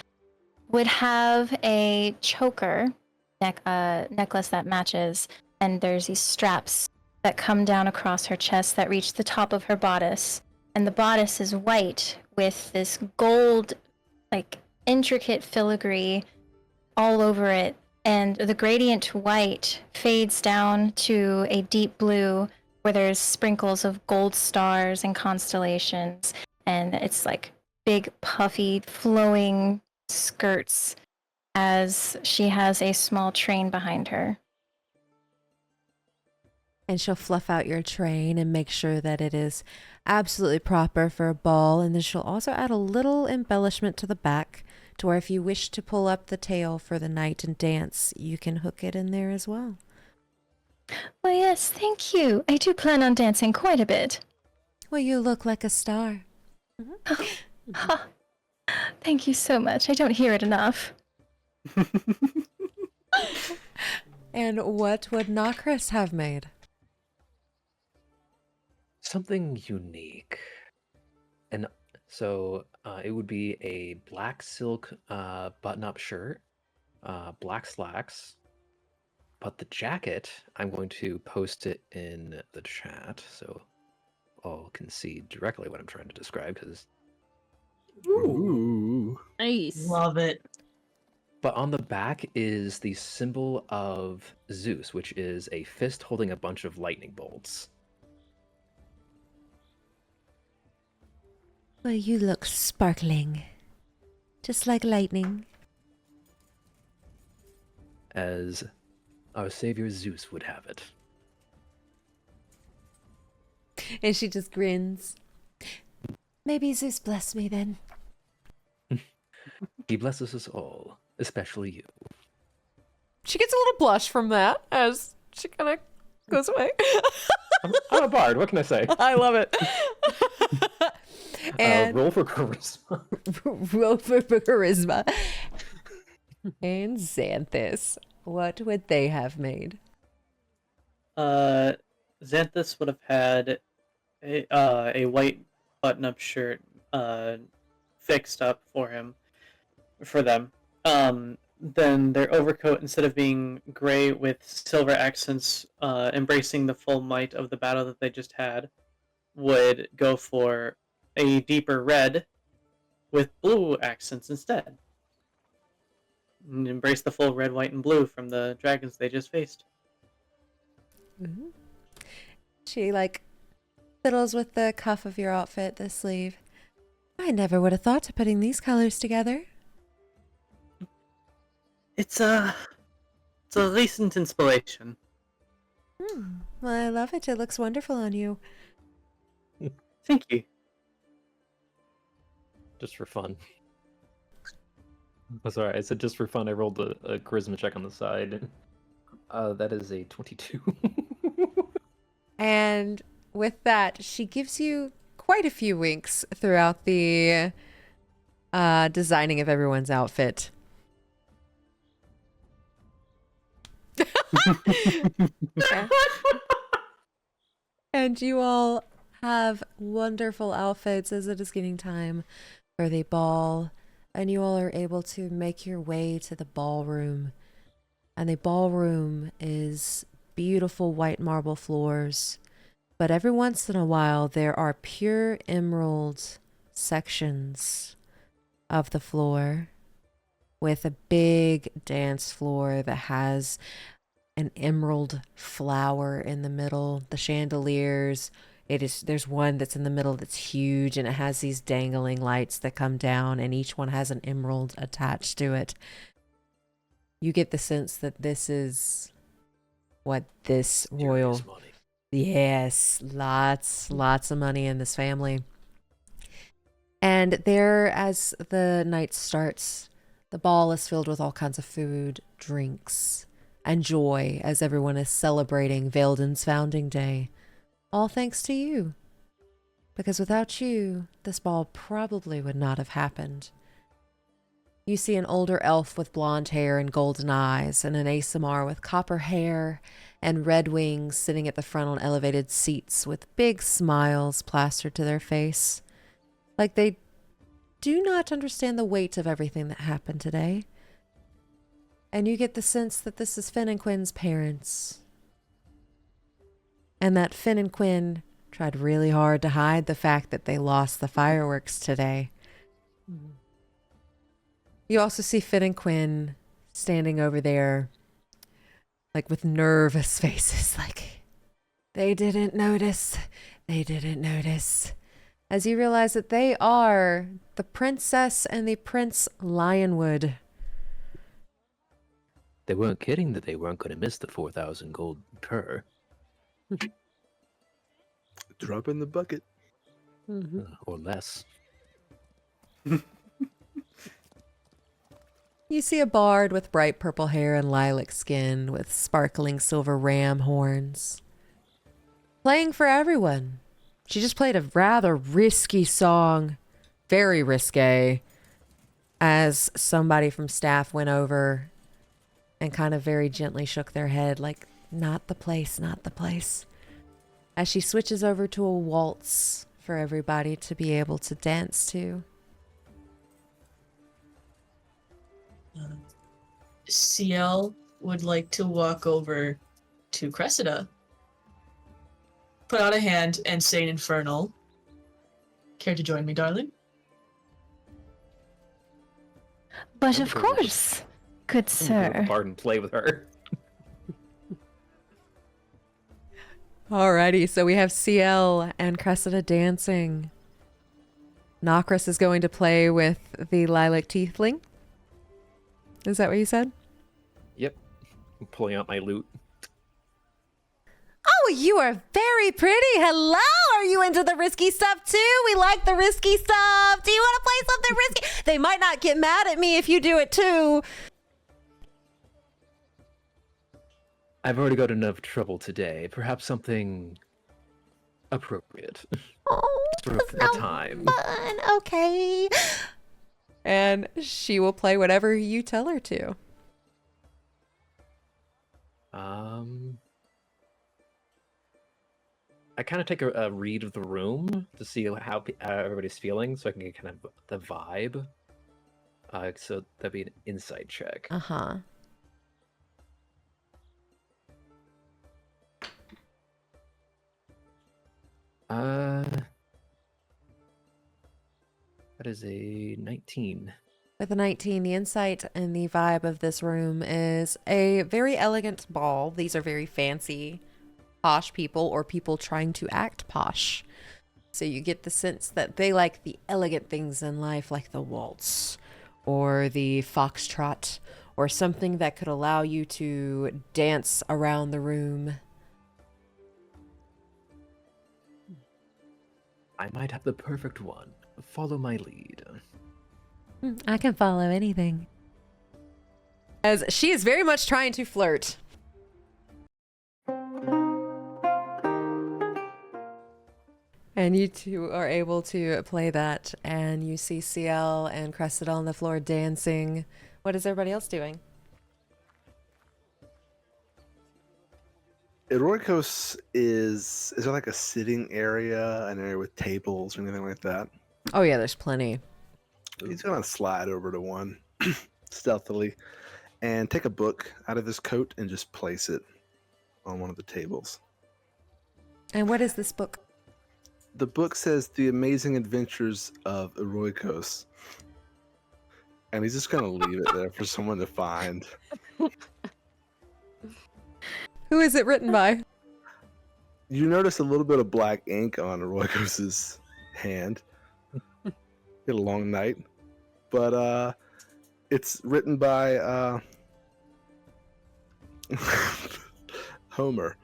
would have a choker necklace that matches, and there's these straps that come down across her chest that reach the top of her bodice. And the bodice is white with this gold, like, intricate filigree all over it. And the gradient white fades down to a deep blue where there's sprinkles of gold stars and constellations. And it's like big, puffy, flowing skirts as she has a small train behind her. And she'll fluff out your train and make sure that it is absolutely proper for a ball. And then she'll also add a little embellishment to the back to where if you wish to pull up the tail for the night and dance, you can hook it in there as well. Well, yes, thank you. I do plan on dancing quite a bit. Well, you look like a star. Thank you so much. I don't hear it enough. And what would Nakris have made? Something unique. And so it would be a black silk button-up shirt, black slacks, but the jacket, I'm going to post it in the chat so all can see directly what I'm trying to describe, because Ooh. Nice. Love it. but on the back is the symbol of Zeus, which is a fist holding a bunch of lightning bolts. Well, you look sparkling. Just like lightning. As our savior Zeus would have it. And she just grins. Maybe Zeus bless me then. He blesses us all, especially you. She gets a little blush from that as she kind of goes away. I'm a bard, what can I say? I love it. And Roll for charisma. roll for charisma. And Xanthus, what would they have made? Xanthus would have had a white button-up shirt fixed up for them. Then their overcoat, instead of being gray with silver accents, embracing the full might of the battle that they just had, would go for a deeper red with blue accents instead. And embrace the full red, white, and blue from the dragons they just faced. Mm-hmm. She fiddles with the cuff of your outfit, the sleeve. I never would have thought of putting these colors together. It's a recent inspiration. Well, I love it. It looks wonderful on you. Thank you. Just for fun. Oh, sorry, I said just for fun. I rolled a charisma check on the side. That is a 22. And with that, she gives you quite a few winks throughout the designing of everyone's outfit. And you all have wonderful outfits as it is getting time for the ball. And you all are able to make your way to the ballroom. And the ballroom is beautiful white marble floors. But every once in a while, there are pure emerald sections of the floor with a big dance floor that has an emerald flower in the middle. The chandeliers, there's one that's in the middle that's huge, and it has these dangling lights that come down, and each one has an emerald attached to it. You get the sense that this is what this royal... Money. Yes, lots of money in this family. And there, as the night starts, the ball is filled with all kinds of food, drinks, and joy as everyone is celebrating Veildon's founding day. All thanks to you. Because without you, this ball probably would not have happened. You see an older elf with blonde hair and golden eyes, and an ASMR with copper hair and red wings sitting at the front on elevated seats with big smiles plastered to their face. Like they do not understand the weight of everything that happened today. And you get the sense that this is Finn and Quinn's parents. And that Finn and Quinn tried really hard to hide the fact that they lost the fireworks today. You also see Finn and Quinn standing over there, with nervous faces, they didn't notice. They didn't notice. As you realize that they are the princess and the Prince Lionwood. They weren't kidding that they weren't going to miss the 4,000 gold per. Drop in the bucket. Or less. You see a bard with bright purple hair and lilac skin with sparkling silver ram horns. Playing for everyone. She just played a rather risky song very risque as somebody from staff went over and kind of very gently shook their head like, not the place, not the place. As she switches over to a waltz for everybody to be able to dance to. Ciel would like to walk over to Cressida, put out a hand, and say in Infernal, "Care to join me, darling?" But of course, good sir. Bard and play with her. Alrighty, so we have Ciel and Cressida dancing. Nakris is going to play with the lilac tiefling. Is that what you said? Yep. I'm pulling out my loot. Oh, you are very pretty. Hello. Are you into the risky stuff too? We like the risky stuff. Do you want to play something risky? They might not get mad at me if you do it too. I've already got enough trouble today. Perhaps something appropriate. Oh, For that's a not time. fun. Okay. And she will play whatever you tell her to. I kind of take a read of the room to see how everybody's feeling, so I can get kind of the vibe. So that'd be an insight check. Uh-huh. That is a 19. With a 19, the insight and the vibe of this room is a very elegant ball. These are very fancy, posh people or people trying to act posh. So you get the sense that they like the elegant things in life, like the waltz or the foxtrot or something that could allow you to dance around the room. I might have the perfect one. Follow my lead. I can follow anything. As she is very much trying to flirt. And you two are able to play that, and you see Ciel and Cressida on the floor dancing. What is everybody else doing? Eroikos is there like a sitting area, an area with tables or anything like that? Oh yeah, there's plenty. He's gonna slide over to one stealthily and take a book out of his coat and just place it on one of the tables. And what is this book? The book says The Amazing Adventures of Eroikos. And he's just gonna leave it there for someone to find. Who is it written by? You notice a little bit of black ink on Eroikos's hand. He had a long night. But it's written by Homer.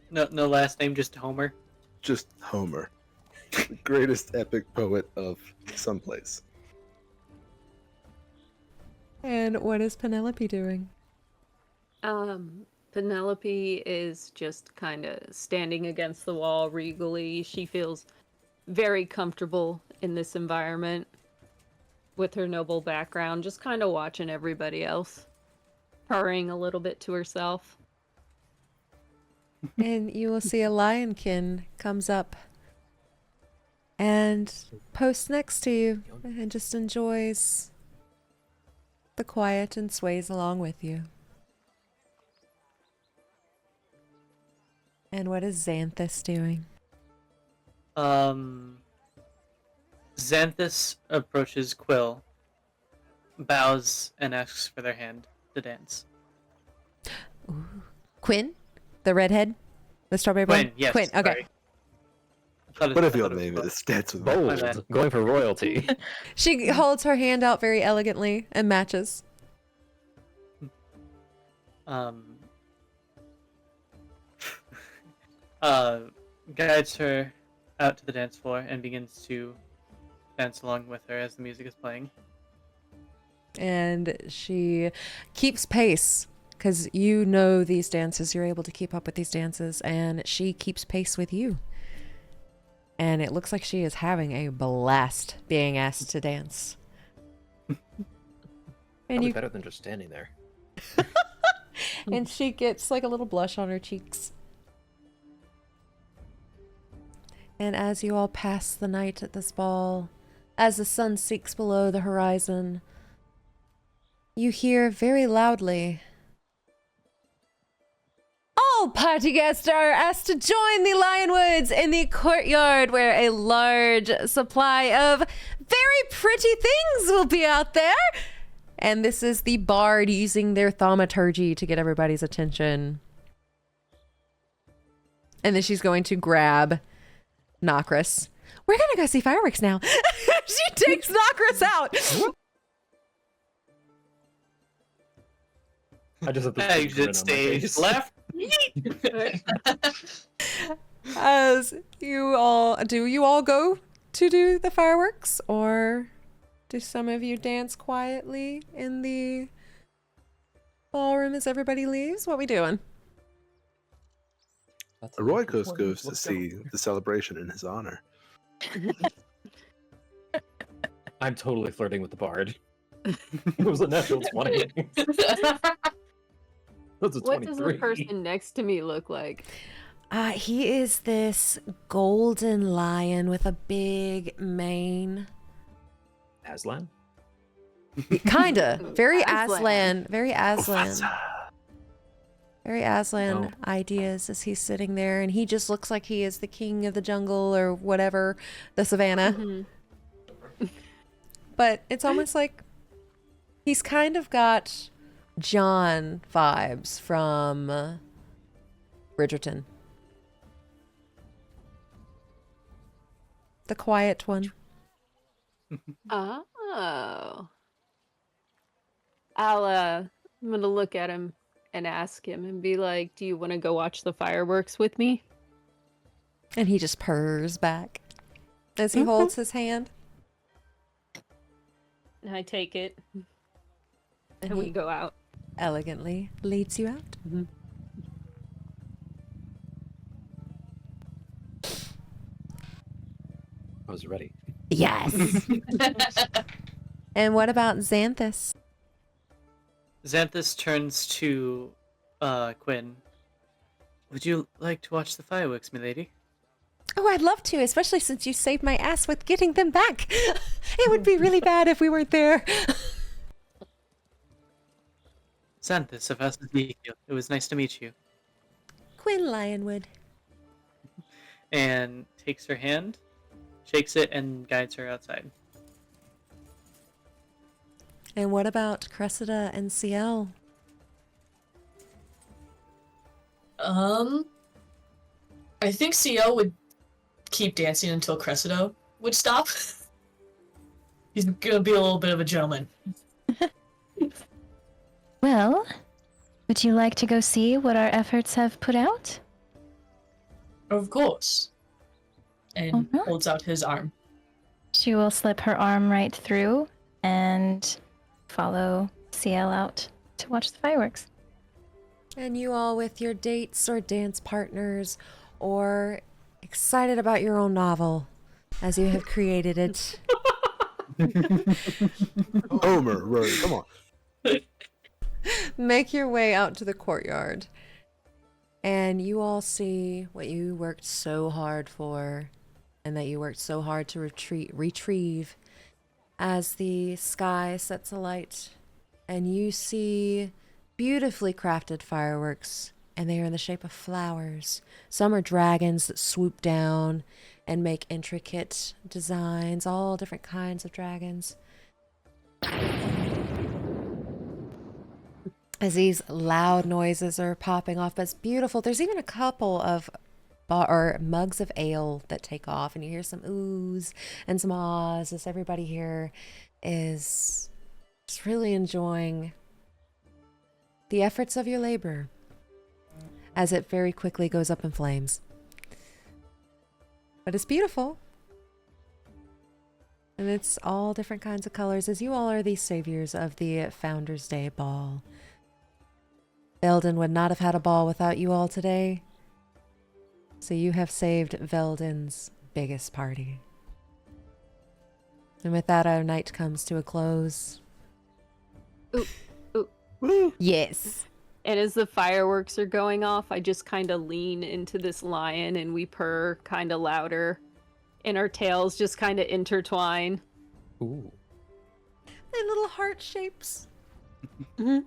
No last name, just Homer. Just Homer. The greatest epic poet of someplace. And what is Penelope doing? Penelope is just kind of standing against the wall regally. She feels very comfortable in this environment with her noble background, just kind of watching everybody else, purring a little bit to herself. And you will see a lionkin comes up and posts next to you and just enjoys the quiet and sways along with you. And what is Xanthus doing? Xanthus approaches Quill, bows, and asks for their hand to dance. Ooh. Quinn? The redhead? The strawberry boy? Quinn, yes. Quinn, okay. Sorry. Butterfield name is dance with Bold, going for royalty. She holds her hand out very elegantly and matches. Guides her out to the dance floor and begins to dance along with her as the music is playing. And she keeps pace, because you know these dances. You're able to keep up with these dances, and she keeps pace with you. And it looks like she is having a blast being asked to dance. And Probably better than just standing there. And she gets like a little blush on her cheeks. And as you all pass the night at this ball, as the sun sinks below the horizon, you hear very loudly, all party guests are asked to join the Lionwoods in the courtyard, where a large supply of very pretty things will be out there. And this is the bard using their thaumaturgy to get everybody's attention. And then she's going to grab Nakris. We're gonna go see fireworks now. She takes Nakris out. I just have the Exit stage left. As you all go to do the fireworks, or do some of you dance quietly in the ballroom as everybody leaves? What we doing? Roykos goes to see the celebration in his honor. I'm totally flirting with the bard. It was a natural 20. That's a 23. What does the person next to me look like? He is this golden lion with a big mane. Aslan? Kinda. Very Aslan. Aslan. Very Aslan. Very Aslan Oh. ideas as he's sitting there, and he just looks like he is the king of the jungle or whatever, the savannah. Mm-hmm. But it's almost like he's kind of got John vibes from Bridgerton. The quiet one. Oh. I'm gonna look at him and ask him and be like, do you want to go watch the fireworks with me? And he just purrs back as he holds his hand. And I take it. And And we he go out. elegantly leads you out. I was ready. Yes. And what about Xanthus? Xanthus turns to Quinn. Would you like to watch the fireworks, milady? Oh, I'd love to, especially since you saved my ass with getting them back. It would be really bad if we weren't there. Xanthus of House Ezekiel. It was nice to meet you. Quinn Lionwood. And takes her hand, shakes it, and guides her outside. And what about Cressida and Ciel? I think Ciel would keep dancing until Cressida would stop. He's gonna be a little bit of a gentleman. Well, would you like to go see what our efforts have put out? Of course. And Uh-huh. holds out his arm. She will slip her arm right through and follow Ciel out to watch the fireworks. And you all with your dates or dance partners, or excited about your own novel as you have created it. Homer, Rory, come on. Make your way out to the courtyard. And you all see what you worked so hard for, and that you worked so hard to retrieve as the sky sets alight. And you see beautifully crafted fireworks, and they are in the shape of flowers. Some are dragons that swoop down and make intricate designs, all different kinds of dragons. As these loud noises are popping off, but it's beautiful. There's even a couple of mugs of ale that take off, and you hear some oohs and some ahs as everybody here is just really enjoying the efforts of your labor as it very quickly goes up in flames. But it's beautiful. And it's all different kinds of colors, as you all are the saviors of the Founders Day Ball. Veildon would not have had a ball without you all today. So you have saved Veildon's biggest party. And with that, our night comes to a close. Ooh, ooh. Woo! Yes. And as the fireworks are going off, I just kind of lean into this lion and we purr kind of louder. And our tails just kind of intertwine. Ooh. They're little heart shapes. Mhm.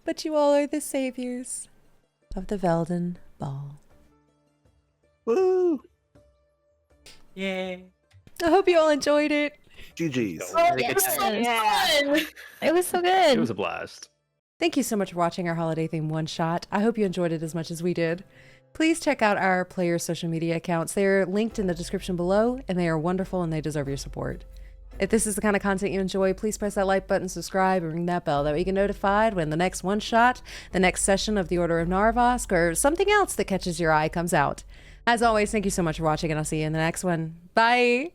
But you all are the saviors of the Veildon Ball. Woo! Yay. I hope you all enjoyed it. GG's. Oh, Make it it was so Yeah. fun. It was so It good. was a blast. Thank you so much for watching our holiday theme one shot. I hope you enjoyed it as much as we did. Please check out our players' social media accounts. They're linked in the description below, and they are wonderful and they deserve your support. If this is the kind of content you enjoy, please press that like button, subscribe, and ring that bell. That way you get notified when the next one shot, the next session of the Order of Narvask, or something else that catches your eye comes out. As always, thank you so much for watching, and I'll see you in the next one. Bye!